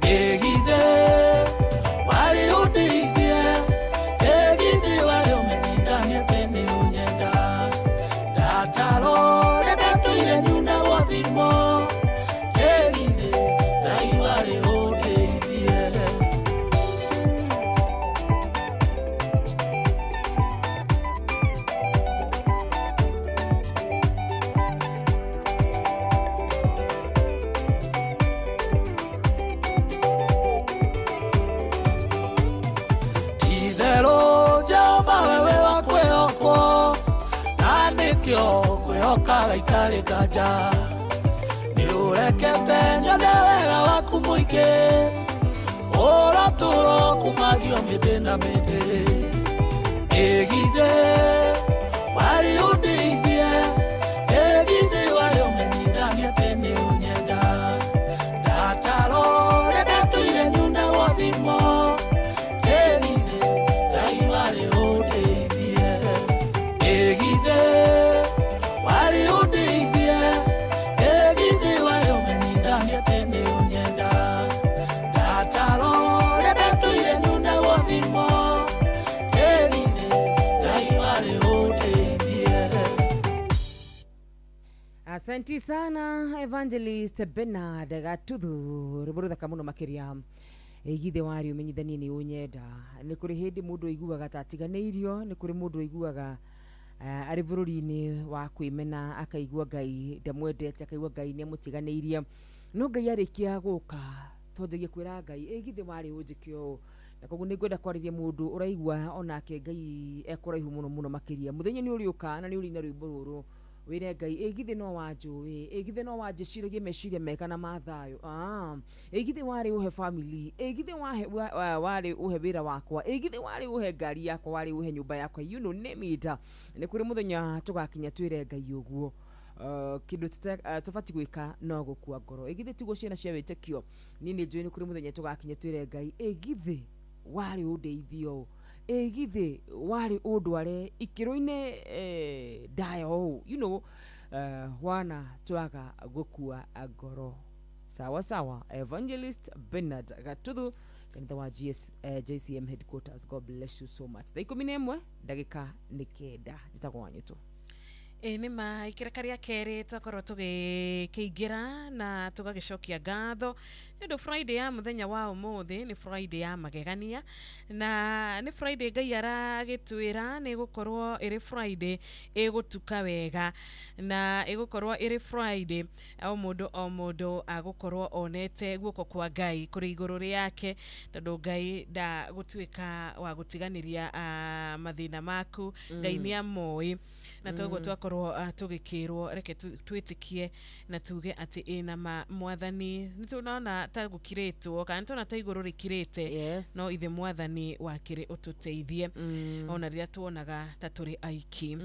egithe wari undeithie egithe wari umenyithanie tene unyenda ndatarore ndatuire nyuna gwa thimo egithe ngai wari undeithie kwĩhokaga itarĩ nganja nĩ ũrekete nyone wega waku mũingĩ ũratũũro kumagio mĩndĩ na mĩndĩ ĩgithe warĩ ũndeithie ĩgithe warĩ ũmenyithanie atĩ nĩ ũnyenda ndatarore ndatũire nyuna gwa thimo ĩgithe ngai warĩ ũndeithie ĩgithe wari undeithie egithe wari umenyithanie tene unyenda ndatarore ndatuire nyuna gwa thimo egithe ngai wari undeithie. Asante sana Evangelist Bernard Gatuthu ruburuthaka muno makiria egithe wari umenyithanie ni unyenda ni kuri hindi mundu aiguaga tatiganeirio ni kuri mundu aiguaga ari bururi-ini wa kwimena akaigua ngai ndamwendete akaigua ngai ni amutiganeirie no ngai arikia guka tonjagia kwira ngai egithe wari unjikio na koguo ni ngwenda kwariria mundu uraigua onake ngai ekuraihu muno muno makiria muthenya ni uriuka na ni uri na rwimbo ruru wire ngai egithe no wanjui egithe no wanjiciragie meciria mega na mathayo egithe wari uhe family egithe wari uhe wira wakwa egithe wari uhe ngari yakwa wari uhe nyumba yakwa you know name it ni kuri muthenya tugakinya twire ngai uguo kindu tufati gwika no gukua ngoro egithe tigo ciana cia witekio nini njui ni kuri muthenya tugakinya twire ngai egithe wari undeithio egithe wari undware ikiro-ine dayo you know wana twaga gukua ngoro sawa sawa. Evangelist Bernard Gatuthu kanitha wa JCM headquarters. God bless you so much. Thaiko minemwe ndagika nikenda jitagwo wanyitu nima ikirakari keri twakorwo tugikiingira na tugagicokia ngatho ndu Friday ya muthenya wa umuthi ni Friday ya magegania na ni Friday ngai aragitwira ni gukorwo iri Friday igutuka wega na igukorwo iri Friday o mundu agukorwo onete guoko kwa ngai kuri iguru riake tondu ngai da gutwika wa gutiganiria mathina maku ngai ni amoi na toguo twakorwo tugikirwo reke twitikie na tuge ati ina mwathani nitunaona ta gukiretwo kana tuna ta iguru rikirete no ithe mwathani wakire ututeithie ona ria tuonaga ta turi aiki.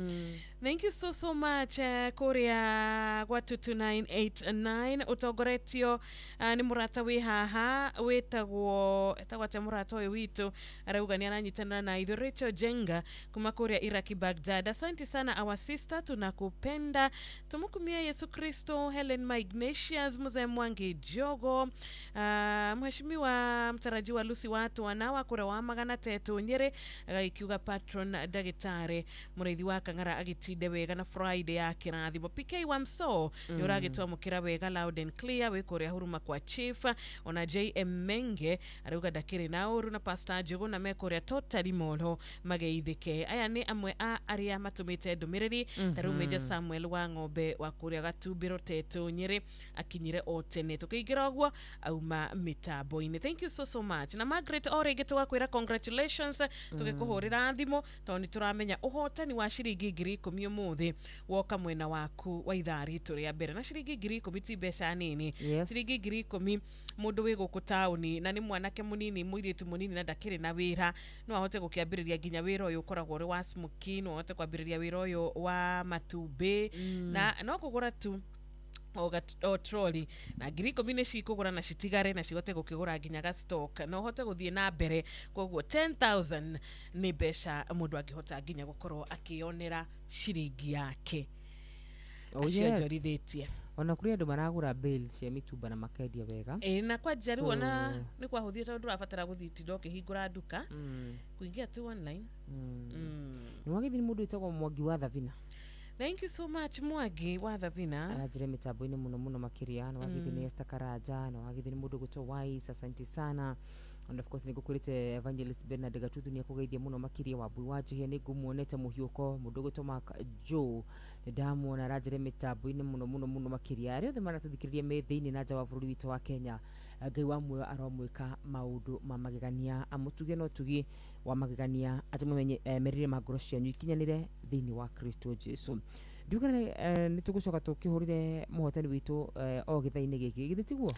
Thank you so much kuria gwa 22989 utongoretio ni murata wi haha wetagwo te murata uyu witu arauga ni ananyitana na ithe Rachel Jenga kuma kuria Iraki Baghdad. Asante sana our sister, tunakupenda. Tumukumia Yesu Kristo. Helen Ignatius Mzee Mwangi Jogo, mheshimiwa mtarajiwa Lucy watu wanawa kura wa magana tetu Nyeri ikiuga patron dagitare mureithi wa Kang'ara agitinde wega na Friday ya kirathimo. PK Wamso yuragitwa mukira wega loud and clear we kuria huruma kwa chief ona JM Menge arauga dakiri na uru na pastor Jogo na mekoria totally molo mageithike. Aya ni amwe aria matumite ndumiriri tarumeja Samuel wa ng'ombe wa kuria Gatubiro tetu Nyeri akinyire otene tukigira ogwo auma mitambo-ini. Thank you so much. Na Margaret Orege wa kwira congratulations tugikuhurira thimo toni turamenya uhotani wa shiringi 10,000 umuthi woka mwena waku wa ithari turi mbere na shiringi 10,000 ti mbeca nini. Shiringi 10,000 mundu wi guku tauni na ni mwanake munini muiritu munini na ndakiri na wira no ahote gukiambiriria ginya wira uyu ukoragwo ri wa smoky no ahote kwambiriria wira uyu wa matumbi na no kugura tu o trolley na 10,000 cikugura na citigare na cigote gukigura ginya ga stock no hote guthie na mbere koguo 10,000 ni mbeca mundu angihota ginya gukorwo akionera shiringi yake acionjorithitie ona kuri andu maragura bail cia mitumba na makendia wega na kwa jaru ona ni kwa huthia tondu afatara guthii tindo kihingura duka kuingia tu online ni wagithini mundu itagwo Mwangi wa Thavina. Thank you so much Mwangi wa Thavina. Anajire mitambo-ini muno makiria na wagithini Esther Karaja na wagithini mundu gutwa Wise, asante sana. And of course nigukurite Evangelist Bernard Gatutu ni akugeithia muno makiria wa bui wajihia ni ngumuonete muhiuko mundu gutwa Mark Joe ndamu na rajire mitambo-ini muno makiria ari othe maratuthikiriria me thiini na nja wa bururi witu wa Kenya. Ngai wa muoyo aromwika maundu mamagegania amutuge no tugi wa magegania atimumenye merire magoro cianyu ikinyanire thiini wa Kristo Jesu. Ndugane nitugucoka tukihurire muhotani witu o githaini giki githitiguo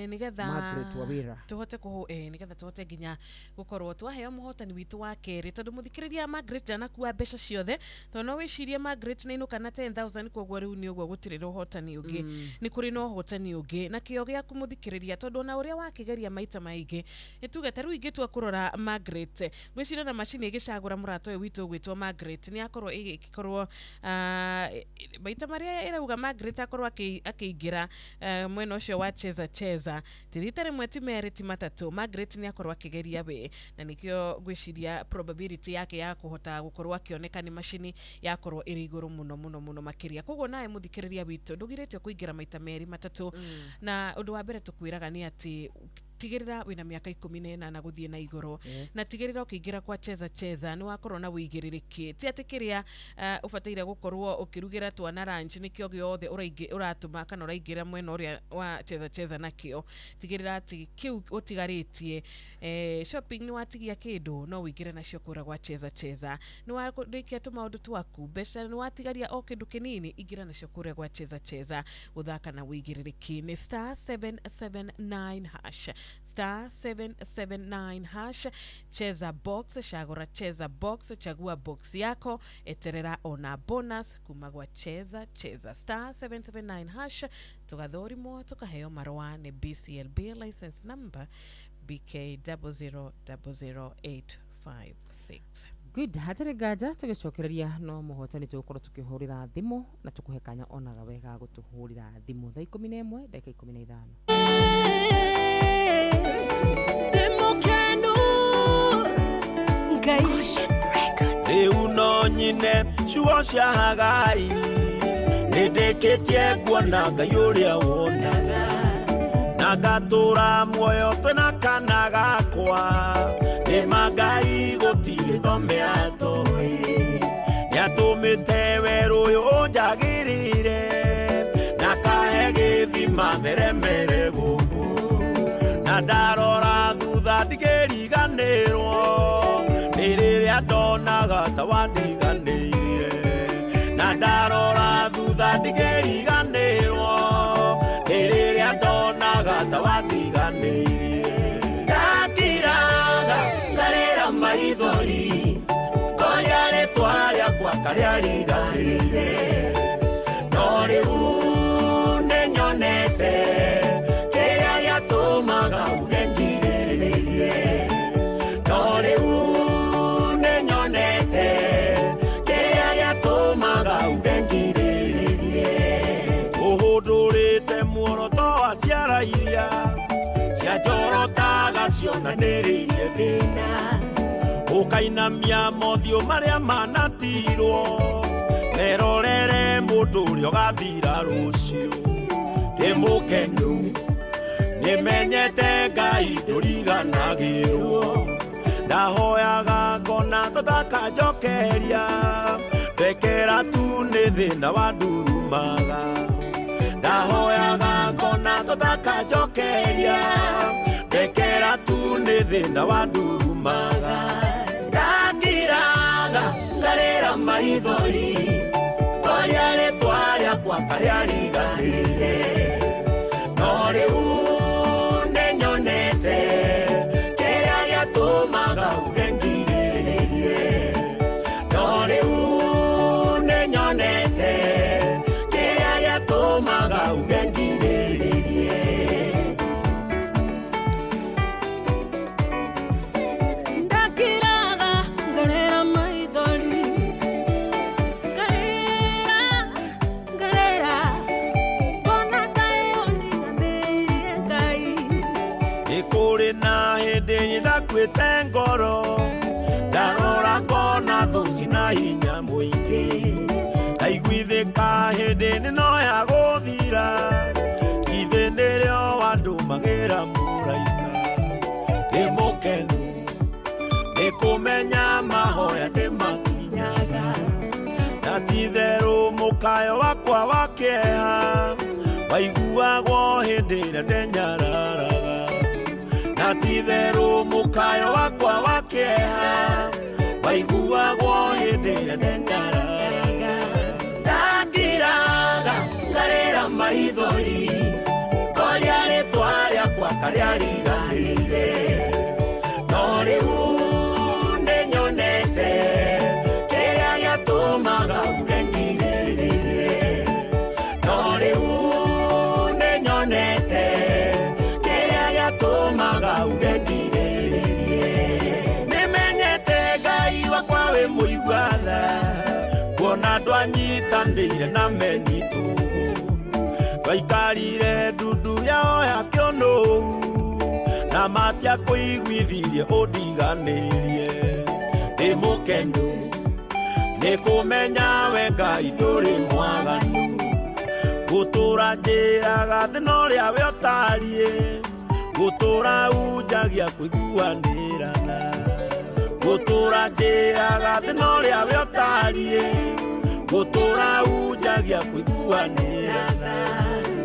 nigetha Margaret Wawira tuhote ku nigetha tuhote ginya gukorwo twaheo muhotani witu wa keri tondu muthikiriria Margaret anakuwa mbeca ciothe to no wicirie Margaret ni inuka na 10,000 kogwo riu ni ugwo gutirira uhotani ungi ni kuri no uhotani ungi na kio gia kumuthikiriria tondu na uria wakigeria maita maingi nituge taru ingi twa kurora Margaret gwicira na machine igicagura murato witu gwitwo Margaret ni akorwo igikorwo baita maria irauga Margaret akorwo akiingira mwena ucio wa cheza tirita rimwe timeriti matatu Margaret ni akorwo akigeria we na nikio gwiciria probability yake ya kuhota gukorwo akioneka ni machine yakorwo iri iguru muno makiria kogwo nae muthikiriria witu ndugiretio kuingira maita meri matatu na undu wa mbere tukwiraga ni ati tigirira wina miaka 14 na guthie na igoro na tigirira ukiingira kwa cheza ni wakorwo na wigiririki ti atikiria ufataire gukorwo ukirugira twana ranch nikio giothe uratuma kana uraingira mwena uria wa cheza nakio tigirira ati kiu utigaritie shopping ni watigia kindu no wigire nacio kura gwa cheza ni warikia tu maundu twaku besha ni watigaria o kindu kinini igira nacio kura gwa cheza uthaka na wigiririki ni *779# *779# cheza box shagora cheza box chagua box yako eterera ona bonus kumagwa cheza *779# tugathorimo tukaheo marwa ni BCLB license number BK0000856. Good, hatari gaja tugicokereria no muhotani tugukorwo tukihurira thimu na tukuhekanya onaga wega gutuhurira thimu thaa 11 dakika 15 Riu no nyine ciugo cia Hagai nindikitie kuona Ngai uria wonaga na ngatura muoyo twina kana gakwa ni Ngai gutiri thome atoi niatumite weru uyu njagirire na kahe githima meremere guku na ndarora thutha ndigiriganirwo niriria ndonaga ta wandiganĩirie na ndarora thutha ndigiriganirwo niriria ndonaga ta wandiganĩirie ndakiraga ngarĩra maithori ngoria rĩtwa rĩakwa karĩa riganĩire no rĩu nĩnyonete kĩrĩa gĩatũmaga uge ngirĩrĩrie no rĩu nĩnyonete kĩrĩa gĩatũmaga uge ngirĩrĩrie ũhũndũrĩte muoroto wa ciara iria cianjorotaga cionanĩrĩirie thĩna ũkainamia mothiũ marĩa manatirwo merorere mũndũ ũrĩa ũgathira rũciũ ndĩ mũkenu nĩmenyete Ngai ndũriganagĩrwo ndahoyaga ngona tũtakanjokeria ndekera tu nĩ thĩna wandurumaga ndahoyaga ngona tũtakanjokeria ndekera tu nĩ thĩna wandurumaga ndakiraga ngarĩra maithori ngoria rĩtwa rĩakwa karĩa riganĩire no rĩu nĩnyonete kĩrĩa gĩatũmaga uge ngirĩrĩrie no rĩu nĩnyonete kĩrĩa gĩatũmaga uge ngirĩrĩrie ndakiraga ngarĩra maithori ngarĩra njiguĩte ngoro ndarora ngona thũ cina hinya mũingĩ ndaiguithĩka hĩndĩ no ya gũthira ithe nĩrĩo wandũmagĩra mũraika ndĩ mũkenu nĩ kũmenya mahoya ndĩmakinyaga na ti-itherũ mũkayo wakwa wa kĩeha waiguagwo hĩndĩ ĩrĩa ndenyararaga na ti-itherũ mũkayo wakwa wa kĩeha waiguagwo hĩndĩ ĩrĩa ndenyararaga ndangiraga ngarĩra maithori ngoria rĩtwa rĩakwa karĩa riganĩire no rĩu nĩnyonete kĩrĩa gĩatũmaga uge ngirĩrĩrie no rĩu nĩnyonete kĩrĩa gĩatũmaga uge ngirĩrĩrie nĩmenyete Ngai wakwa wĩ mũigua tha kuona andũ anyitanĩire na menyitũ ndwaikarire ndundu yao ya kĩũnũhu na matiakũiguithirie ũndiganĩrie ndĩ mũkenu nĩ kũmenya we Ngai ndũrĩ mwaganu gũtũra njĩraga thĩna ũrĩa we ũtariĩ gũtũra unjagia kũiguanĩrana gũtũra njĩraga thĩna ũrĩa we ũtariĩ gũtũra unjagia kũiguanĩrana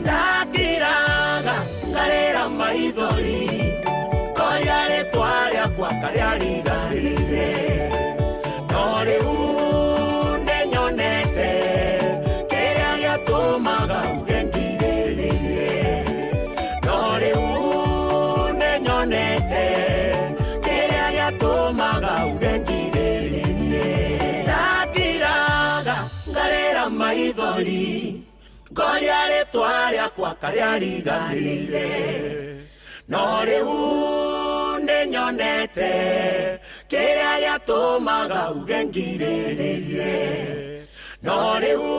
ndakiraga ngarĩra maithori ngoria rĩtwa rĩakwa karĩa riganĩire no rĩu nĩnyonete kĩrĩa gĩatũmaga uge ngirĩrĩrie no rĩu nĩnyonete kĩrĩa gĩatũmaga uge ngirĩrĩrie ndakiraga ngarĩra maithori ngoria rĩtwa rĩakwa karĩa riganĩire no rĩu nĩnyonete kĩrĩa gĩatũmaga uge ngirĩrĩrie no rĩu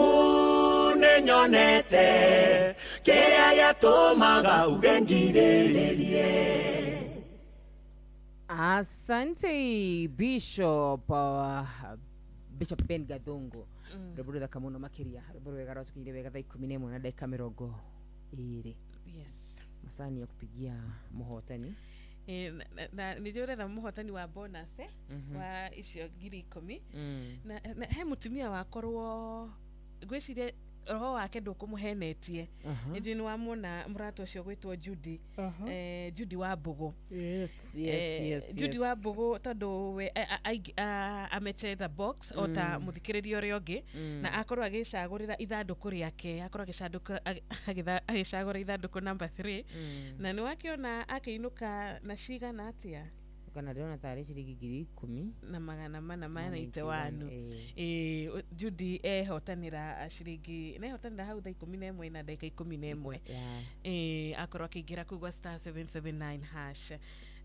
nĩnyonete kĩrĩa gĩatũmaga uge ngirĩrĩrie. Asante Bishop Ben Gathungu rũbũrũ thaka mũno makĩria rũbũrũ wega rwatũkĩire wega thaa 11 na dakika 20 masani ya kupigia muhotani na nĩjũretha muhotani wa bonus wa icio 10,000 na he mutumia wakorwo gwĩciria roho wake ndũkũmũhenetie nĩ wamwona mũrata ũcio gwĩtwo Judy Judy wa Mbogo Judy wa Mbogo tondũ we amechetha box o ta mũthikĩrĩria ũrĩa ũngĩ na akorwo agĩcagũrĩra ithandũkũ rĩake akorwo agĩcagũra ithandũkũ number 3 na nĩ wakĩona akĩinũka na cigana atĩa kana ndĩrona tarĩ ciringi 10,000 na 491 Judy ehotanĩra ciringi na ehotanĩra hau thaa 11 na dakika 11 akorwo akĩingĩra kugwa star 779 hash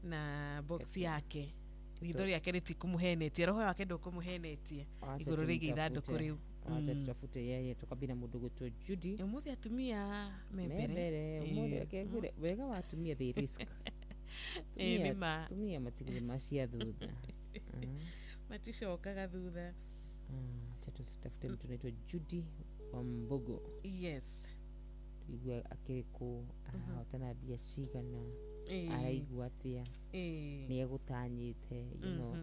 na box yake ritho rĩake rĩtikũmũhenetie roho wake ndũkũmũhenetie igũrũ rĩgiĩ ithandũkũ rĩu acha tutafute yeye tukabina mũndũ gwĩtwo Judy ũmũthĩ atumia membere ũmũthĩ wega wa atumia they risk tumia matigire macia thutha matishokaga thutha tatu tutafute mtu anaitwa Judy wa Mbogo igua akĩrĩkũ ahotana mbia cigana araigua atĩa nĩ egũtanyĩte you know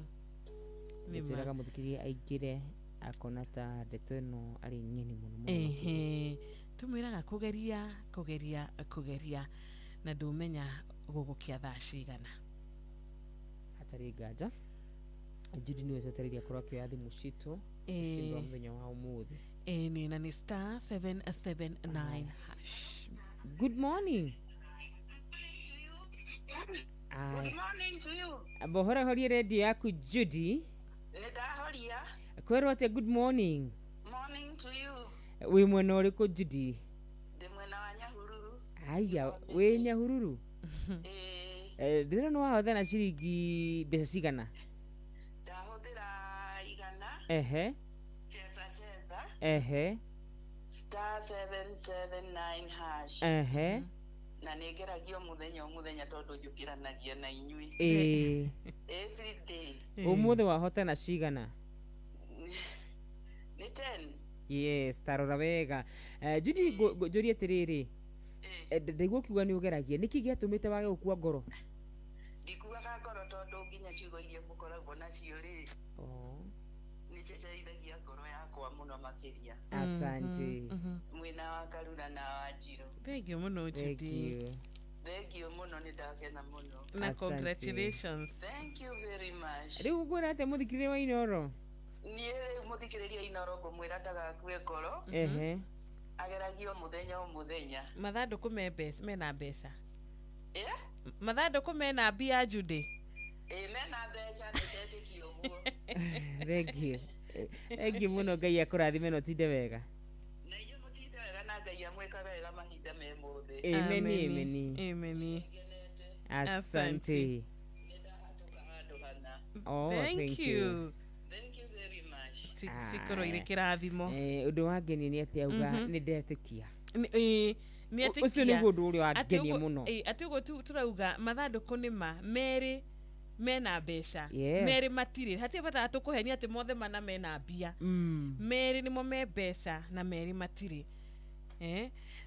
nĩtwĩraga mũthikĩrĩria aingĩre akona ta ndeto ĩno arĩ nyeni mũno tumwĩraga kũgeria na ndũmenya gũgũkia thaa cigana hatarĩ nganja Judy nĩwe cotereria korwo akĩoya thimũ citũ cindwa mũthenya wa ũmũthĩ nĩ na nĩ star 779 hash. Good morning. Good morning to you. Bohora horia radio yaku Judy. Ndahoria. Kwerwo atĩa good morning. Morning to you. Wĩ mwena ũrĩkũ Judy? Ndĩ mwena wa Nyahururu. Aya, wĩ Nyahururu? Ndĩrona nĩ wahothana ciringi mbeca cigana? Ndahũthĩra igana. Cheza. Star 779 hash. na negeragio muthenya tondu njukiranagia na inyui every day. Umuthi wahota na cigana? Ni 10. Yes, tarora wega. Judy njuri atiriri, ndaigua kiuga ni ugeragia, niki giatumite wage gukua ngoro? Ndikuaga ngoro tondu nginya ciugo iria mukoragwo nacio ri ni ceceithagia ngoro yakwa muno makiria. Asante. Mwina wa Karura na Wanjiru. Thank you muno Judy. Thank you muno, ni ndakena muno. Na congratulations. Thank you very much. Riu ngwira ate muthikirire wa Inoro? Nie muthikiriria Inoro ngumwira ndagakue ngoro. Ageragio muthenya. Mathanduku mena mbeca. Mathanduku mena mbia Judy. Mena mbeca ndetikio guo. Thank you. Thank you muno, Ngai akurathime no tinde wega. Na iyo mutinde wega na Ngai amwekaga wega mahinda me mothe. Amen. Asante. Oh, thank you. Thank you very much. Sikoro ile kirathimo. Undu wangeni ni ati auga ni ndetikia. Ni atikia. Ucio ni undu uri wangeni muno. Ati ugo turauga mathanduku ni meri mena mbeca. Meri matiri. Hati bata tukuhenia ati mothe mana mena mbia. Meri nimo me mbeca na meri matiri.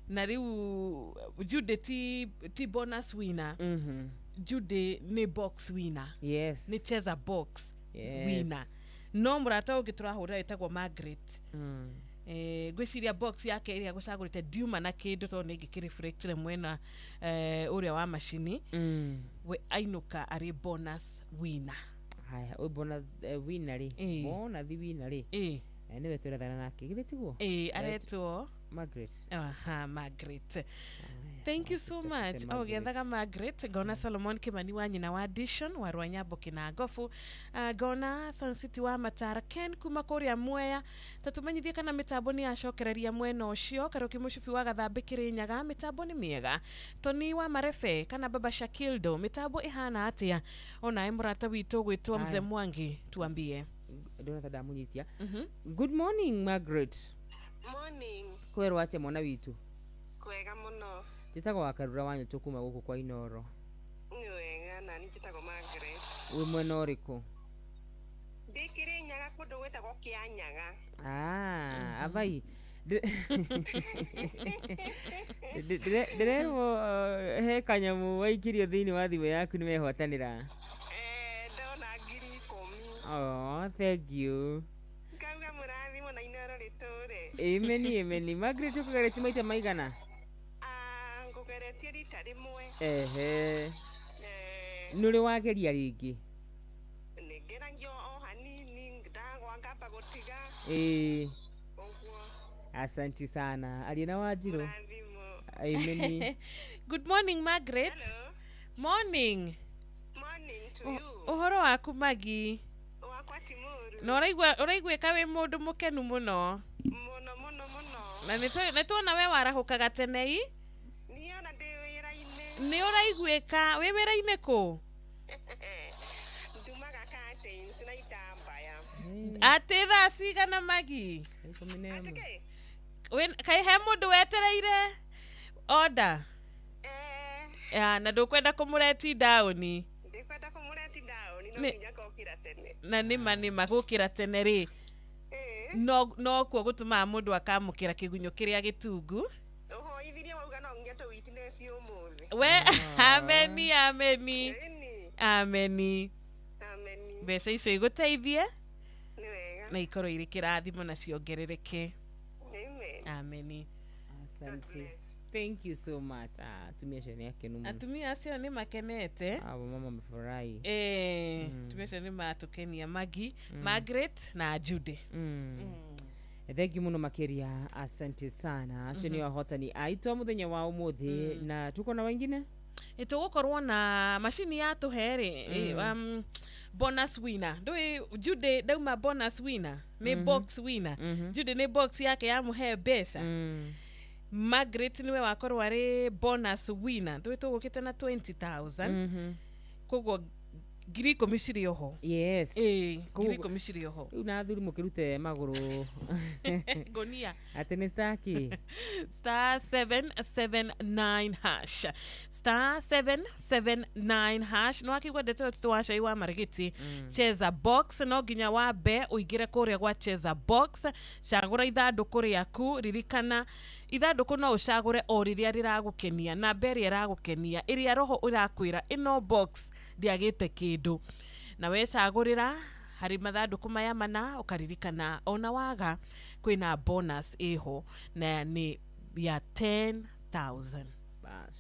Na riu Jude ti bonus winner. Jude ni box winner. Yes. Ni cheza box winner. No murata ungi turahura etagwo Margaret. Gwiciria box yake iria gucagurite Duma na kindu to ni ngikireflectire mwena uria wa machini. We ainuka ari bonus winner. Haya, o bonus winner ri. Bona thi winner ri. Ni wetu rathana nake githitiguo. Aretwo Margaret. Margaret. Thank you so much. Gethaga Margaret, Gona Solomon Kimani wa nyina wa Dishon wa Rwanyambo Kinagofu, Gona Sun City wa Matara, Ken kuma kuria Mwea, tatumenyithie kana mitambo ni yacokereria mwena ucio, Karoki Mushufi wa Gathambe Kirinyaga, mitambo ni miega. Toni wa Marefe kana Baba Shakildo, mitambo ihana atia. Ona emurata witu gwitwa Mzee Mwangi, tuambie. Ndona tadamunyitia. Good morning Margaret. Morning. Kwerwa atia mwana witu? Kwega muno. Jitagwo Wakarura wanyu tukuma guku kwa Inoro. Ni wega na ni jitagwo Margaret. We mwena uriku? Ndikirinyaga kundu gwitagwo Kianyaga. Avai. Ndirerwo he kanyamu waikirio thiini wa thimu yaku ni mehotanira. Ndona 10,000. Oh, thank you. Kauga murathimo na Inoro riture. Amen. Margaret ukugeretie maita maigana? Ngugeretie rita rimwe. Nuri wageria ringi? Ngeragio o hanini ndagwa ngamba gutiga. Oguo. Asante sana. Aliena Wanjiru. Amen. Good morning Margaret. Hello. Morning to you. Uhoro waku Magi? Wakwa Timuru. No uraigwika wi mundu mukenu muno. Muno. Na nitwona we warahukaga tene i? Niona ndi wira-ini. Ni uraigwika wi wira-ini ku? Ndumaga curtains na itambaya. Ati thaa cigana Magi? Kai he mundu wetereire order? Na ndukwenda kumureti down? Ndikwenda kumureti down, no nginya gukira tene. Na nima gukira tene ri? No kuo gutuma mundu akamukira kigunyo kiria gitungu. Oho ithiria wauga no ngeto witness umuthi. We ameni. Mbeca icio iguteithie. Ni wega. Na ikorwo iri kirathimo na ciongerereke. Amen. Asante. Thank you so much. Atumia cio ni akenu muno. Atumia acio ni makenete. Mama mfurahi. Atumia cio ni matukenia Magi, Margaret na Jude. Thank you muno makiria, asante sana. Acio ni ahotani aitwa muthenya wa umuthi na tuko na wengine? Itugukorwo na machine ya tuhere bonus winner. Ndui Jude dauma bonus winner ni box winner. Jude ni box yake ya muhe pesa. Margaret niwe wakorwo ari bonus winner. Ndui tugukite na 20,000. Koguo ngiri 10 cirĩ oho. Yes. Ngiri 10 cirĩ oho. Rĩu na thuri mũkĩrute magũrũ. Ngonia. Atĩ nĩ star kĩ? Star 779 hash. Star 779 hash. No akigwa ndeto tũwaca iwa marigiti. Cheza box no nginya wambe uingire kũrĩa gwa cheza box. Cagũra ithandũkũ rĩaku, ririkana ithandũkũ no ũcagũre o rĩrĩa rĩragũkenia na mbere ĩragũkenia ĩrĩa roho ũrakwĩra ĩno box ndiagĩte kĩndũ na wecagũrĩra harĩ mathandũkũ maya mana ũkaririkana ona waga kwĩna bonus ĩho na nĩ ya 10,000 bas.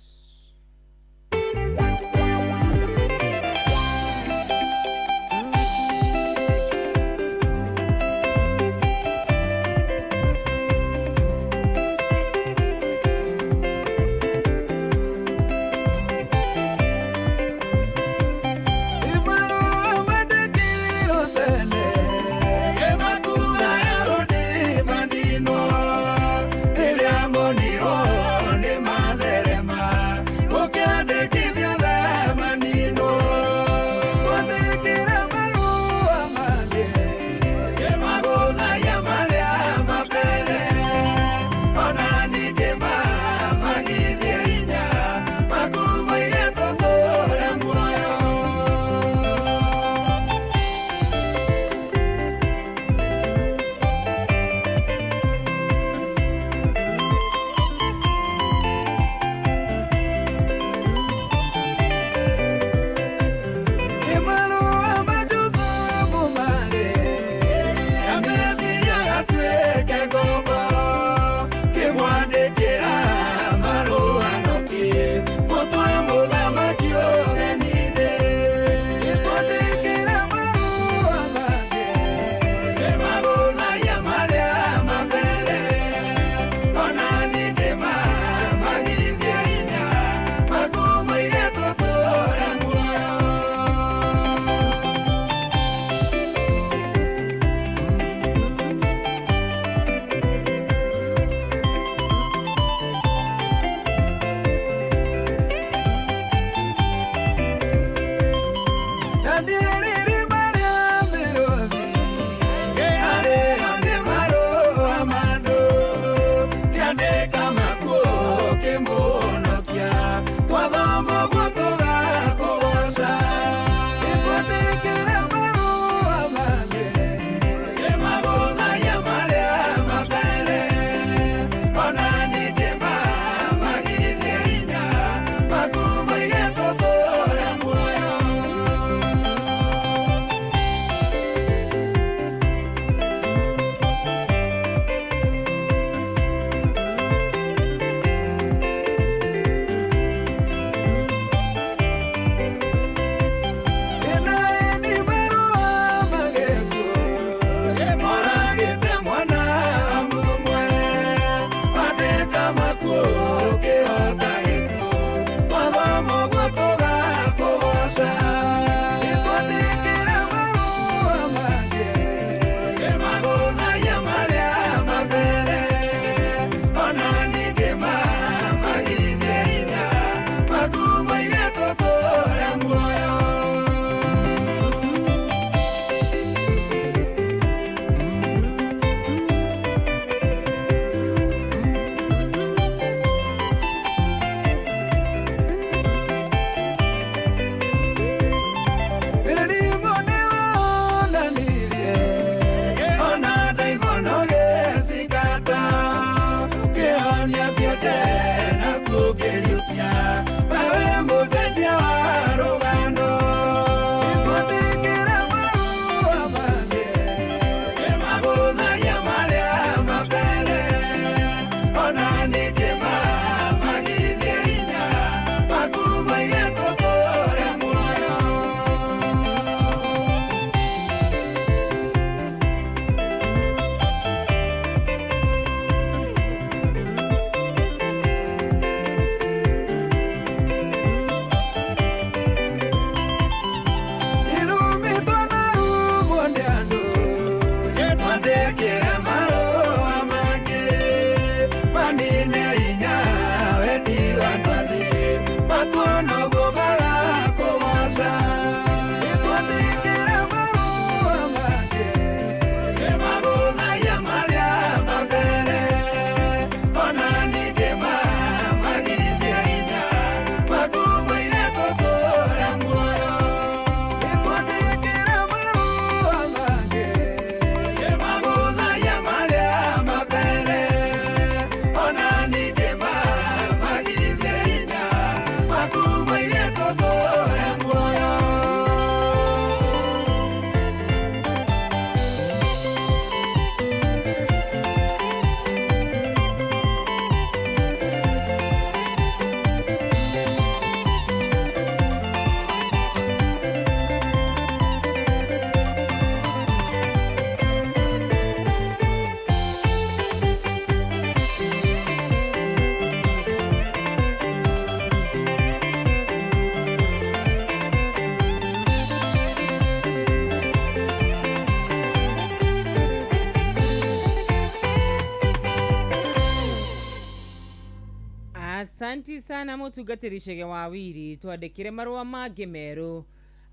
Asanti sana mutungatiri Chege Wawiri twandikire marua mangĩ merũ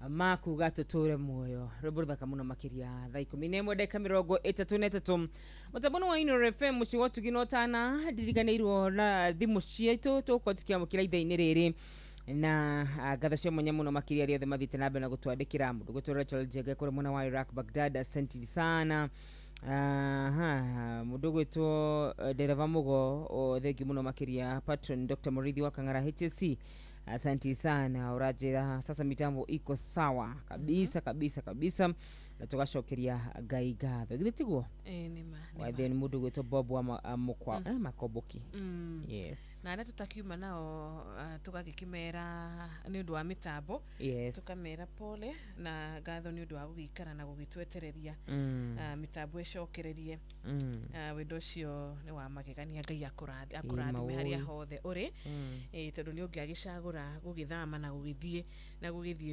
makuga tuture muoyo rũbũrthaka mũno makĩria thaa 11:33 mũtambo wa Ino FM mũciĩ wa Tugino Tana ndiriganĩirwo na thimũ ciitũ tũkwa tukiamũkĩra ithaa-inĩ rĩrĩ na gatho cia mwanya mũno makĩria rĩothe mathite na mbere na gũtwandĩkĩra mũndũ gũtũ Rachel Jege kũrĩ mwena wa Iraq Baghdad. Asanti sana. Mũndũ gwĩtwo dereva mũgo o thengi mũno makĩria patron Dr. Murithi wa Kang'ara HSC. Asanti sana, urajira sasa mitambo iko sawa kabisa kabisa na tugacokeria Ngai ngatho githitiguo nima then mundu gwetwo Bob wa mukwa makoboki. Yes, na tutakiuma nao tugagikimera ni undu wa mitambo. Yes, tukamera pole na ngatho ni undu wa gukara na gugitwetereria mitambo icokererie wendo cio ni wa magegania. Ngai akurathime haria hothe uri tondu ni ungiagicagura gugithama na gugithie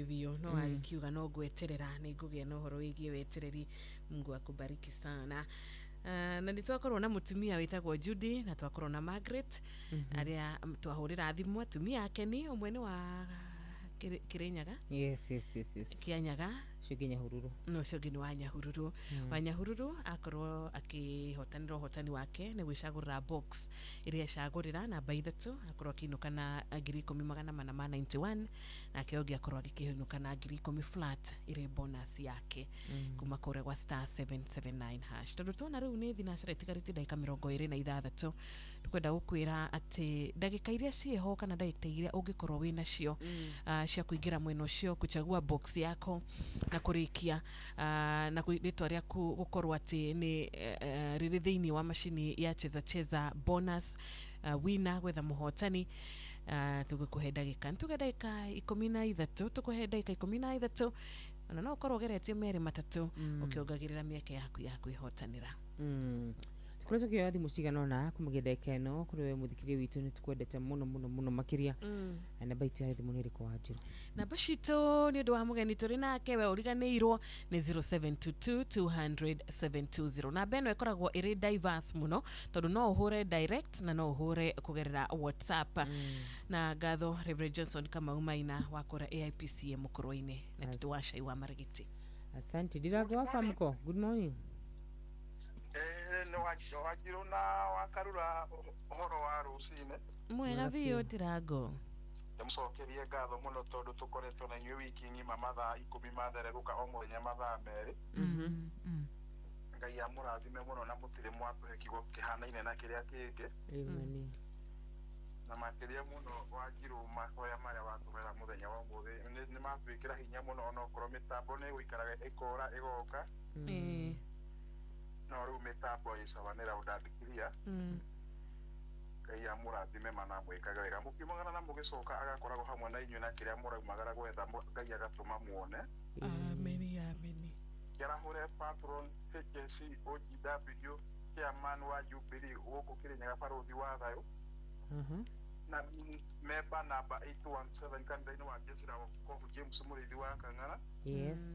bio no agikiuga no gweterera ni ngugia no horo wigie wetereri. Mungu akubariki sana. Na nitwakorwo na mutumia witagwo Judy na twakorwo na Margaret aria twahurira thimu. Atumia ake ni omwe ni wa Kirinyaga. Yes. Kianyaga Shuginya Hururu. No Shugini wa Nyahururu. Wa Nyahururu akorwo akihotanira hotani wake ni gwicagurira box iria cagurira na baithatu akorwo akinuka na 10,491 na kiongi akorwo akinuka na 10,000 flat ire bonus yake kuma kore kwa *779#. Tondu tona riu ni thinacara tigarite ndagika 26 tukwenda gukwira ati ndagika iria cieho kana ndagika iria ungikorwo wina cio cia kuingira mweno cio kuchagua box yako na kurikia na kuitwa ria gukorwo ati ni riri thiini wa machini ya cheza bonus winner gwetha muhotani. Tugukuhe ndagika 13 tukuhe ndagika 13 na no ukorwo geretie mere matatu ukiongagirira mieke yaku ya kwihotanira. Tukoretwo kĩoya thimũ ciganona kumũgĩndeka ĩno kũrĩ we mũthikĩria witũ nĩ tukwendete mũno makĩria. Namba itũ ya thimũ nĩ ĩrĩkũ Wanjirũ? Namba citũ nĩ ũndũ wa mũgeni tũrĩ nake we ũriganĩirwo nĩ 0722200720. Namba ĩno ĩkoragwo ĩrĩ diverse mũno tondũ no ũhũre direct na no ũhũre kũgerera WhatsApp. Na ngatho Reverend Johnson Kamau Maina wa kũra AIPC mũkũrũ-inĩ na tũtũ wa Cai wa Marigiti. Asante. Ndirago wa famko. Good morning. No Wanjirũ na wakarura ũhoro wa rũcinĩ. Mwega biũ Ndirago. Ndĩmũcokerie ngatho mũno tondũ tũkoretwo na inyuĩ wiki ng'ima mathaa 10 mathererũka o mũthenya mathaa merĩ. Ngai amũrathime mũno na mũtirĩ mwakũhe kiugo kĩhanaine na kĩrĩa kĩngĩ. Na makĩria mũno Wanjirũ mahoya marĩa watũhera mũthenya wa ũmũthĩ nĩ matwĩkĩra hinya mũno ona okorwo mĩtambo nĩ ĩgũikaraga ĩkora ĩgoka. No rĩu mĩtambo ĩcabanĩra ũndandĩkithia. Ngai amũrathime mana mwĩkaga wega mũkiumagana na mũgĩcoka agakoragwo hamwe na inyuĩ na kĩrĩa mũraumagara gwetha Ngai agatũma muone. Ameni. Yarahũre patron HSC OGW chairman wa Jubilee gũkũ Kirinyaga barũthi wa thayũ. Na memba namba 817 kanitha-inĩ wa Jesu na James Mũrĩithi wa Kang'ara. Yes.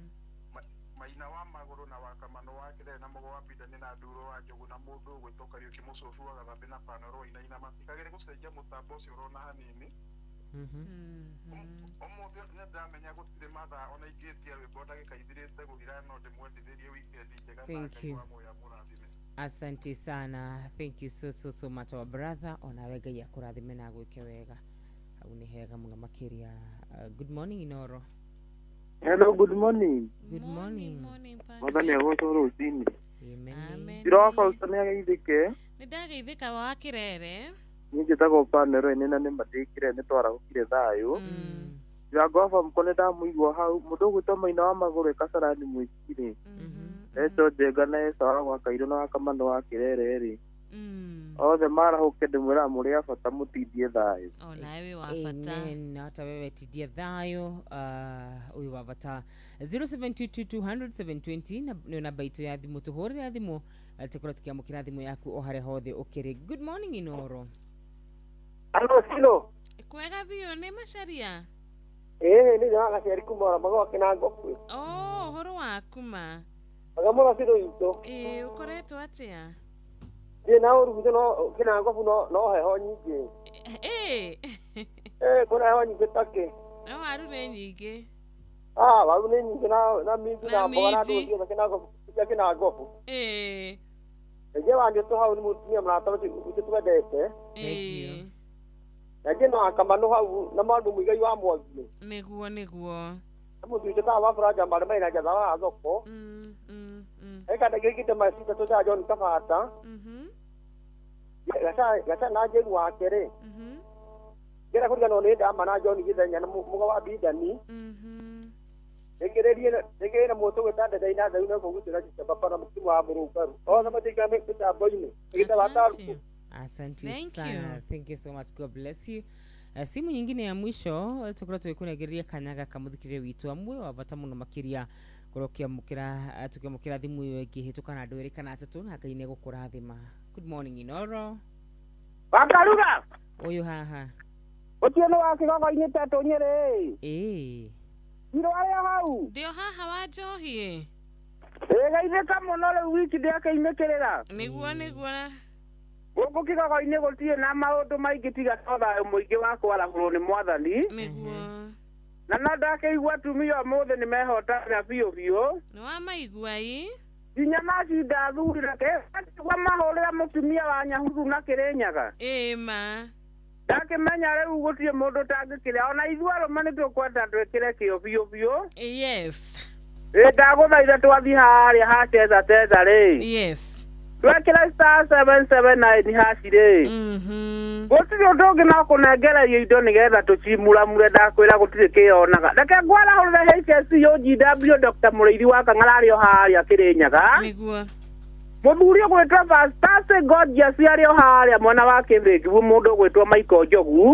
Maina wa Magũrũ na wa Kamano wa Kĩrere na Mũgo wa Bidani na Nduro wa Njogu na mũndũ gwĩtwo Kariuki Mũcũcu wa Gathambi na Panoro ina matikagĩrĩ gũcenjia mũtambo ũcio ũrona hanini. Ũmũthĩ nĩ ndamenya gũtirĩ mathaa ona ingĩtia rwĩmbo ndagĩka ithirĩte gũthira no ndĩmwendithĩrie wikendi njega na Ngai wa muoyo amũrathime. Asante sana. Thank you so much our brother. Ona we Ngai akũrathime na gwĩke wega. Hau nĩ hega mũno makĩria. Good morning Inoro. Hello, good morning. Good morning. Mwathani agocwo rũcinĩ. Amen. Ndĩroka ũcane ageithĩke. Nĩ ndageithĩka wa Kĩrere. Niĩ njĩtagwo panero-inĩ na nĩ matikire nĩ twarahũkire thayũ. Ndĩrangova mko nĩ ndamũigua hau mũndũ ũgwĩtwo Maina wa Magũrũ Kasarani Mwĩkirĩ. Eto Njenga na Esa wa gwa Kairũ na wa Kamano wa Kĩrere rĩ. Othe marahũke ndĩmwĩra mũrĩ a bata mũtindie thayũ. Onawe wa bata. Amen. Hata wewe tidie thayũ uyu wa bata. 0722200720 nĩ namba itũ ya thimũ tũhũrĩre ya thimũ tũkorwo tũkĩamũkĩra thimũ yaku o harĩa hothe ũkĩrĩ. Good morning Inoro. Allo Silo. Kwega biũ nĩ Macharia. Nĩ nyaga ciari kumora magoke na ngokwe. Horo waku ma. Agamũra Silo itũ. Ũkoretwo atĩa? na oru no kina ngofu no heho nyingi kuna heho nyingi take no waru ne nyingi waru ne nyingi na mingi na bora ndo kina ngofu eje wanje to hau ni mutumia mrata utitwendete na no akamano hau na mandu muigai wa mwangi niguo mutu ta wa furaja mara mai na jaza wa azoko eka da gigite masita to ta John kafata gata na je wa kere kera kurga no ne da mana John gidanya na muga wa bidani ekere na moto weta da dai na da una ko gutira ci papa na mutu wa burukaru na matika me kuta boyine kita watalu. Asante sana. Thank you so much. God bless you. Simu nyingine ya mwisho tukura twikunegeria kanyaga kamuthikirie witu amwe wabata muno makiria kurokia tukimukira thimu iyo ingihituka na ndwiri kana atatu na Ngai negukurathima. Good morning Inoro. Wakaruga. Uyu haha. Otieno wa kigogo-ini tatu Nyeri. Iro aria hau. Ndio haha wa Njohi. Gaitheka muno riu wiki ndiakaimekerera. Niguo. Guku kigogo-ini gutie na maundu maingi tiga tothayo muingi wa kwarahurwo ni Mwathani. Niguo. Na no ndakeigua atumia mothe ni mehotana biũ. Ni wa maigua ii. Nginya macinda thurira ke kwa mahurira mutumia wa Nyahururu na Kirinyaga. Ma. Ndakimenya riu gutie mundu tangikira ona ithuaro mani tukwenda twikire kio biũ. Yes. Ndaguthaitha twathi haria ha teza ri. Yes. Twekira star 779 haci ri. Gutiri undu ungi no kunengereria indo nigetha tucimuramure ndakwira gutiri kionaga. Ndake ngwarahurire HSC UGW Dr. Mureiri wa Kang'arari o haria Kirinyaga. Niguo. Muthuri gwitwa Pastor Gorgeous ari o haria mwana wa Kithingu mundu gwitwa Michael Njogu.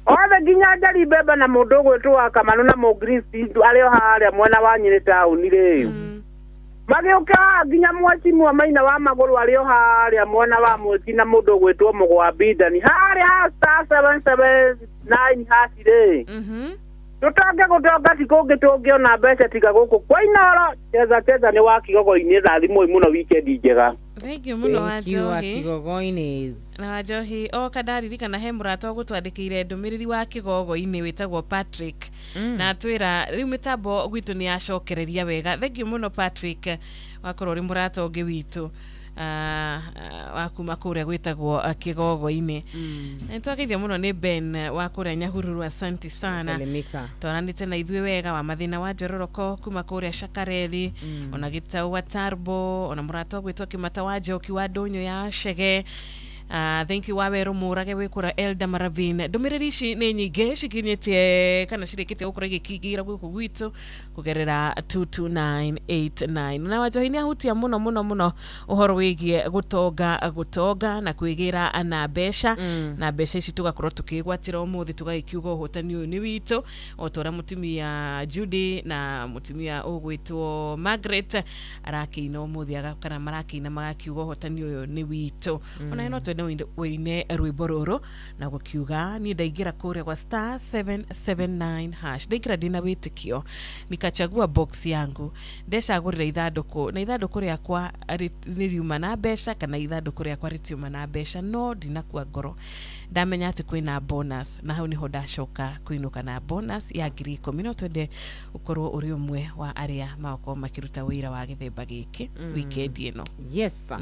Othe nginya Njari Mbemba na mundu gwitwa Kamanu na Mugristi ari o haria mwana wa Nyeri town ri. Magioka nginya Mwachimu wa Maina wa Maguru ari o haria mwana wa Mweki na mundu gwitwa Mugwambindani haria star 779 haci ri. Tutange gutonga tikungi tungiona mbeca tiga guku kwa Inoro cheza ni wa kigogo-ini thathimo muno weekend njega. Thank you muno wa Njohi. Kigogo-ini. Na Njohi kadariri he murata gutwandikire ndumiriri wa kigogo-ini witagwo Patrick. Na twira riu mitambo gwitu ni acokereria wega. Thank you muno Patrick wakorwo ri murata ungi witu. Wakuma kuria gwitagwo kigogo-ini. Nitwageithia muno ni Ben wa kuria Nyahururu, asante sana. Twaranite na ithuĩ wega wa mathina wa Njororoko kuma kuria Shakareli ona Gitau wa Tarbo ona murata gwitwo Kimata wa Njoki wa Ndonyo ya Shege. Thank you Waweru Murage wikura Elda Maravin. Ndumiriri ici ni nyingi cikinyetie kana cirikite gukora gikigira guku gwitu kugerera 22989 na Wanjohi ahutia muno uhoro wigie gutonga na kwigira na mbeca na mbeca ici tugakorwo tukigwatira umuthi tugakiuga uhotani uyu ni witu otora mutumia Judy na mutumia ugwitwo Margaret arakina umuthi agakana marakina magakiuga uhotani uyu ni witu ona ino wine rwimbo ruru na gukiuga ni ndaigira kuria kwa star 779 hash ndaigira dina witikio nikachagua box yangu ndecagurira ithanduku na ithanduku riakwa ririuma na mbeca kana ithanduku riakwa ritiuma na mbeca no ndinakua ngoro ndamenya ati kwina bonus na hau niho ndacoka kuinuka na bonus ya 10,000 no twende ukorwo uri umwe wa aria maoko makiruta wira wa githemba giki weekend ino. Yes.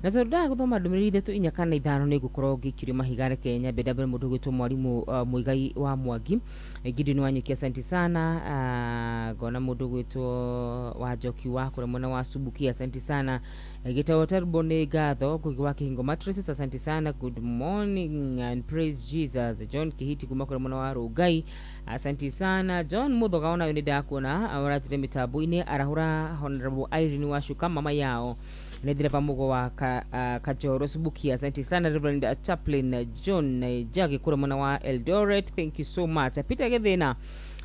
Na tonda guthoma ndumiriri thetu inya kana ithano ni gukorwo gikirio mahigare Kenya bedabere mundu gwitwo mwarimu Muigai wa Mwangi Gideon Wanyuki, asante sana. Gona mundu gwitwo wa Njoki wa kure mwana wa Subuki, asante sana. Gitau Tarbo ni gatho kugiwa Kihingo Mattresses, asante sana. Good morning and praise Jesus. John Kihiti kuma kure mwana wa Rugai, asante sana. John Muthoga ona yone ndakuona awaratire mitabu-ini arahura Honorable Irene Washuka mama yao Nedira pamugo wa Kajoro Subuki, asante sana. Reverend Chaplain John Jagi kura mwana wa Eldoret, thank you so much. Peter Gethena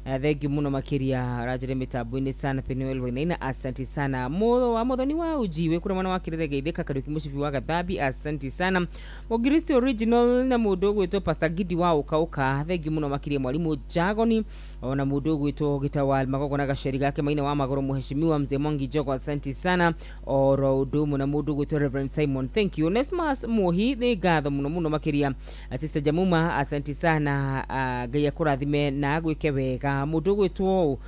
Thank you muno makiria rajire mitambo-ini sana Penuel Wainaina, asante sana. Motho wa Muthoni wa Ujiwe kura mwana wa Kirere Geithika Karuki Mushifi wa Gathambi, asante sana. Mogiristi original na mundu gwitwo Pastor Gidi wa Ukauka, thank you muno makiria mwalimu Jagoni, ona mundu gwitwo Gitawal Magogo na gaceri gake Maina wa Magoro muheshimiwa Mzee Mwangi Jogo, asante sana. Oro udumu na mundu gwitwo Reverend Simon, thank you. Nesmas Mohi the gatho muno makiria. Sister Jamuma, asante sana. Gaya kurathime na gwike wega mundu gwitwo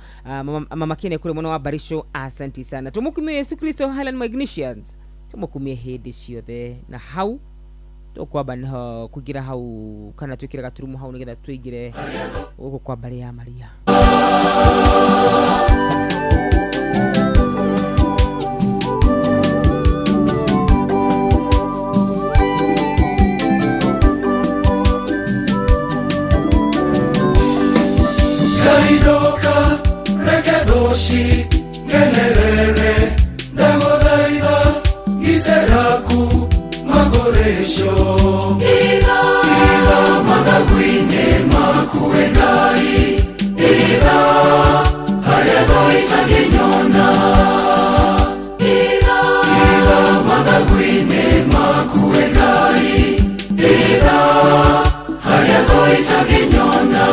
mama Kene kuri mwana wa Barisho, asante sana. Tumukumie Yesu Kristo Highland Magnesians, tumukumie hedi ciothe na hau tokwamba niho kugira hau kana twikire gaturumu hau nigetha twigire uko kwa bari ya Maria. Kaidoka rekedoshi generere ndagothaitha giteraku magoresho ira mathagu-inĩ maku we Ngai, ira harĩa thũitangĩnyona, ira mathagu-inĩ maku we Ngai, ira harĩa thũitangĩnyona.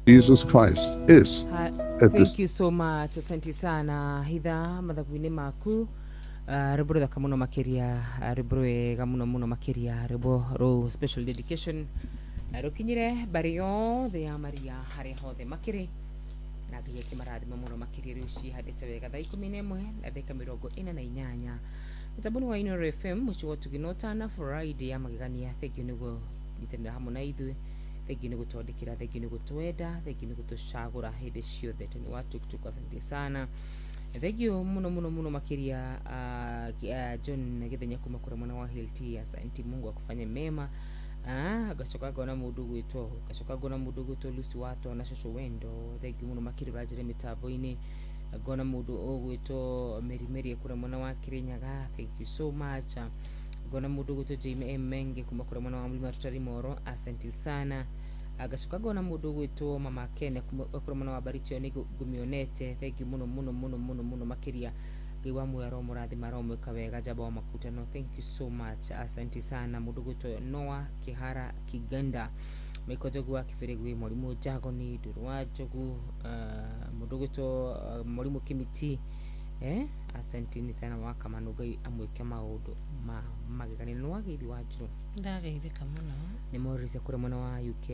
Jesus Christ is at this. Thank you so much. Asante sana hitha mathaguini maku ribro da kamuno makeria ribro gamuno muno makeria ribro ro special dedication rokinyire bario the Maria hari hothe makiri na giye kimaradi muno makeria rushi hadete wega thaa 11 na dakika 48 Mtabuni wa Inoro FM muchuo tuginotana Friday ya magigania thank you nigo nitenda hamwe na ithuĩ thank you nigo twandikira thank you nigo twenda thank you nigo tushagura hĩndĩ ciothe tani watu kutuka asante sana thank you muno makiria John Githenya kuma kura mwana wa Hilti asante Mungu akufanye mema gacoka gona mundu gwitwo gacoka gona mundu gwitwo Lucy Wato na Shosho Wendo thank you muno makiri bajire mitambo-ini gona mundu ogwitwo Meri kura mwana wa Kirinyaga thank you so much gona mundu gwitwo Jaime Menge kuma kura mwana wa Mlima Tutari Moro asante sana agacuka gona mundu gwitwo Mama Kene kura mwana wa Baricho ni gumionete thank you muno makiria giwa mwero murathi maromwe kawega jaba wa makutano thank you so much asante sana mundu gwitwo Noah Kihara Kiganda Mikojogu wa Kiferegwe Mwalimu Jagoni Durwa Jogu mundu gwitwo Mwalimu Kimiti asanteni sana wakamanugai amwike maundu magegani no wagithi wajuru ndageithika muno ni Morris kura mwana wa UK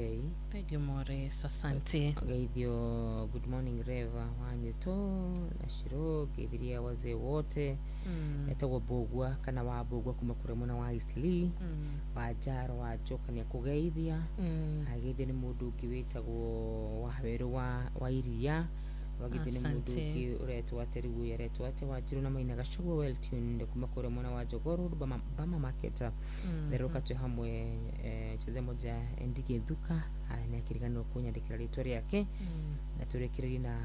thank you Morris asante geithio good morning Reva wanyeto na Shiro geithiria wazee wote etagwo Bogwa kana wa Bogwa kuma kura mwana wa Isli wa Jaro wa Joka ni kugeithia ageithia ni mundu ngiwitagwo Waweru wa Iria wagithine mundu ki uretwa Terigu yaretwa ate wajiru na maina gacogwo well tuned kuma kura mwana wa Jogoro bama market leroka twe hamwe cheze moja endike duka na kirigano kunyandikira ritwa riake na turekiriri na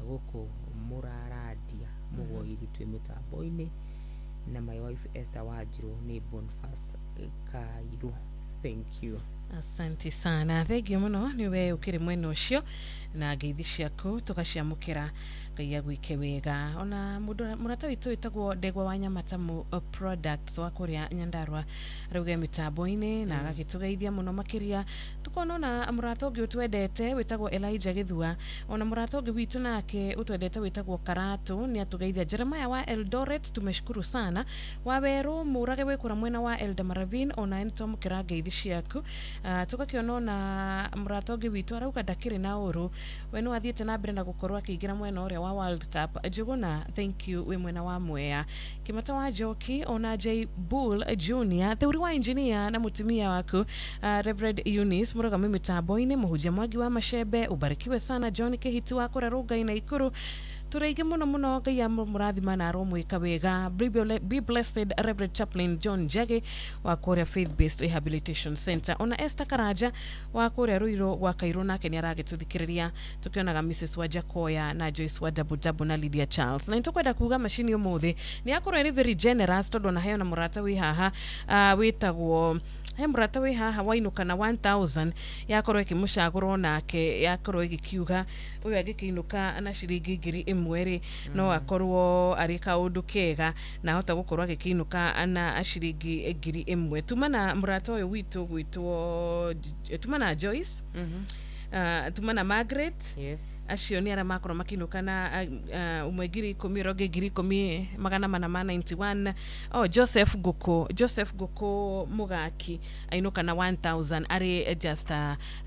goko muraradia mugoiri twe mitambo-ini na my wife Esther Wajiru ni Boniface Kairu thank you asante sana thank you muno niwe ukiri mwene ucio na ngeithi ciaku tugaciamukira ngai agwike wega ona murata witu witagwo Ndegwa wa Nyamatamu products wa kuria Nyandarua rauge mitambo-ini na agagitugeithia muno makiria tukona na murata ungi utwendete witagwo Elijah Githua ona murata ungi witu nake utwendete witagwo Karatu ni atugeithia Jeremiah wa Eldoret tumeshukuru sana Waweru murage wekura mwena wa Eldamaravine ona entomukira ngeithi ciaku tugakiona na murata ungi witu arauga ndakiri na uru we no athiete na mbere na gukorwa akiingira mwena uria wa World Cup Juguna thank you we mwena wa Mwea Kimata wa Joki ona J Bull Junior theuri wa engineer na mutumia waku Reverend Eunice muraga mimi mitambo-ini muhujia Mwagi wa Mashebe ubarikiwe sana John Kihiti wa kura Ruga ina Ikuru tureige muno ngai ya murathima na aromwika wega be blessed Reverend Chaplain John Jage wa Korea Faith Based Rehabilitation Center ona Esther Karaja wa Korea Ruiro wa Kairo nake ni aragituthikiriria tukionaga Mrs Wajakoya na Joyce wa Dabu na Lydia Charles na nitokwenda kuga machine umuthi ni akorwo eri very generous tondu na hayo na murata wi haha witagwo murata wi haha wainuka na 1000 yakorwo ikimucagurwo nake yakorwo igikiuga uyu agikiinuka na ciringi 1000 no akorwo ari kaundu kega na hota gukorwo agikiinuka na ciringi 1000 tumana murata uyu witu gwitwo tumana Joyce tumana Margaret yes acio ni ara makorwo makinuka na umwe 10,000 roge 10,891 Joseph Goko Mugaki ainuka na 1000 ari just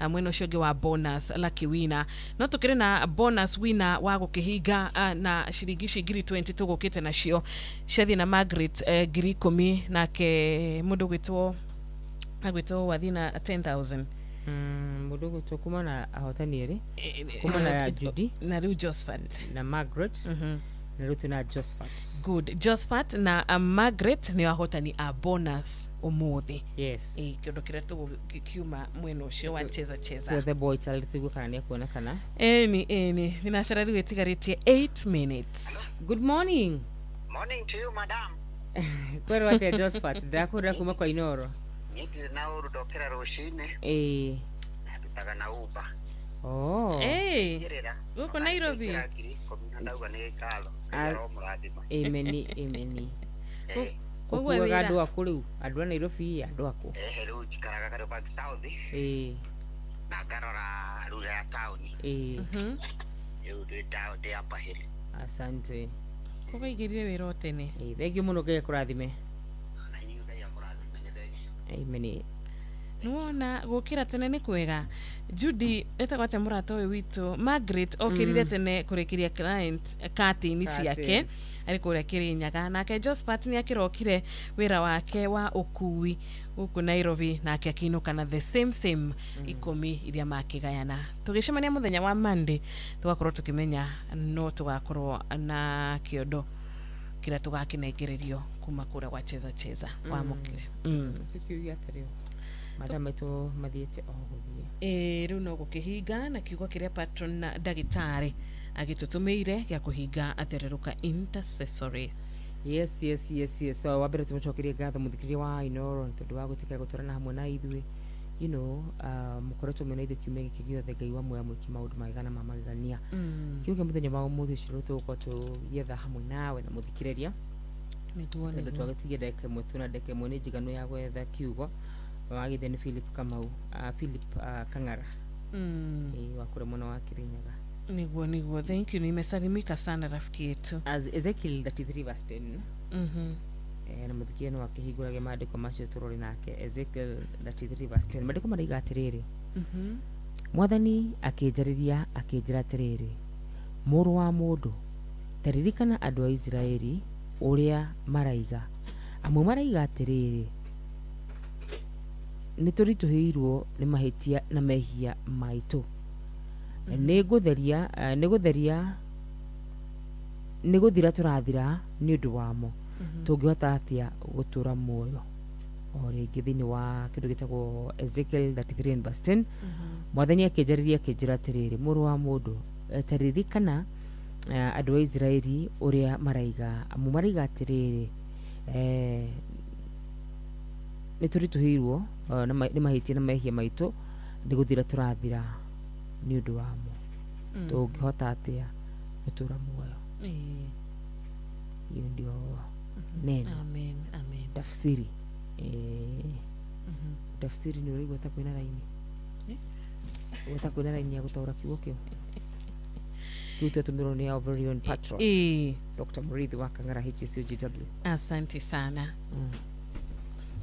mweno cionge wa bonus lucky winner no tukire na bonus winner wa gukihinga na ciringi 20 tugukite nacio ciathi na Margaret 10,000 nake mundu gwitwo wathina 10,000 mudogo to kuma na ahotani eri kuma na Judy na riu Josephat na Margaret na rutu na Josephat good Josephat na Margaret ni ahotani a bonus umuthi yes kindo kiretu kikiuma mweno ucio wa cheza so the boy child tugu kana ni kuona kana eni ninashara riu etigarite 8 minutes good morning to you madam kwero wake Josephat ndakura kuma kwa Inoro niti na uru dokera roshine dutaga na Uber uko Nairobi ndauga ni kalo emeni kwa gado akuru adwa Nairobi adwa ko riu jikaraga kare pa South na garora lugha ya tauni rĩu ndĩ hapa hili. Asante kubaigirire wĩra o tene. Thengio mũno Ngai akũrathime. Na inyuĩ Ngai akũrathime nĩ thengio. Amen. Nuona gukira tene ni kwega. Judy etagwo atĩa mũrata ũyũ witũ Margaret okirire tene kurekiria client kati-ini ciake ari kuria Kirinyaga, nake Josephat ni akirokire wira wake wa ukui huku Nairobi, nake akinuka na the same 10 iria makigayana. Tugicemania muthenya wa Monday tugakorwo tukimenya no tugakorwo na kiondo kira tugakinegererio kuma kura kwa cheza wa mukire. Tukiugia atarĩo madam eto mathiete o guthie riu no gukihinga na kiugo kiria patron na ndagitari agitutumeire gya kuhinga athereruka intercessory. Yes. So wabere tumucokerie ngatho muthikiria wa Inoro tondu wa gutikira guturana hamwe na ithui, you know, mukoretwo mwena ithui kiumia giki giothe Ngai wa muoya mwiki maundu magana ma magania. Kiugo muthenya wa umuthi ucio tugukorwo tugietha hamwe nawe na muthikiriria niguo twagetigia ndeke mwe tuna ndeke mwe ni njiganu ya gwetha kiugo wagitheni Philip Kamau Kang'ara wa kule mwana wa Kirinyaga. Niguo thank you, nimesalimika sana rafiki yetu. As Ezekiel 33 verse 10 na muthikiriria no akihinguragia maandiko macio turori nake. Ezekiel 33 verse 10 maandiko maraiga atiriri Mwathani akinjariria akinjira atiriri, mũrũ wa mũndũ, taririkana andũ a Israeli ũrĩa maraiga. Amwe maraiga atiriri, niturituhirwo ni mahitia na mehia maitu. Niguthira turathira ni undu wamo. Tungihota atia gutura muoyo o ringi thiini wa kindu gitagwo Ezekiel 33 verse 10. Mwathani akinjariria akinjira atiriri, mũrũ wa mũndũ, taririkana andũ a Israeli ũrĩa maraiga. Amwe maraiga atiriri, niturituhirwo ni mahitia na mehia maitu, niguthira turathira ni undu wamo. Tungihota atia gutura muoyo. Hiyo ndio neno. Amen. Tafsiri tafsiri ni urigwa ta kwina raini kwina raini ya gutaura kiugo kio kiuto tumiro ni our very own patron Dr. Murithi wa Kang'ara HCOGW. Asante sana.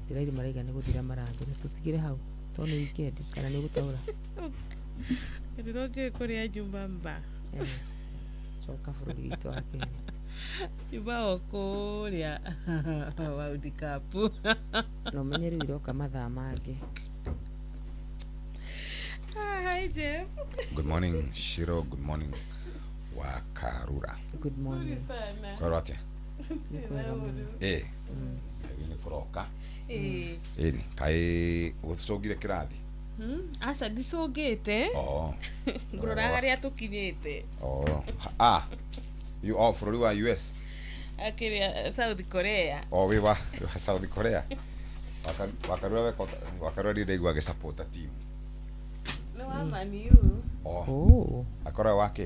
Tirairi maraiga ni guthira marathira tutigire hau tone weekend kana ni gutaura ndiroge kuria jumba mba choka fururi witũ wa Kenya ibao kuria World Cup no menyeri iroka mathaa mangi. Hi Jeff. Good morning Shiro, good morning wa Karura. Good morning. Kwa rote ni kuroka ni kai uthogire kirathi asa disogete ngurora haria tukinyete you all from the US akiria South Korea we wa South Korea wakarua ndigwa ge support team no amani you akora wake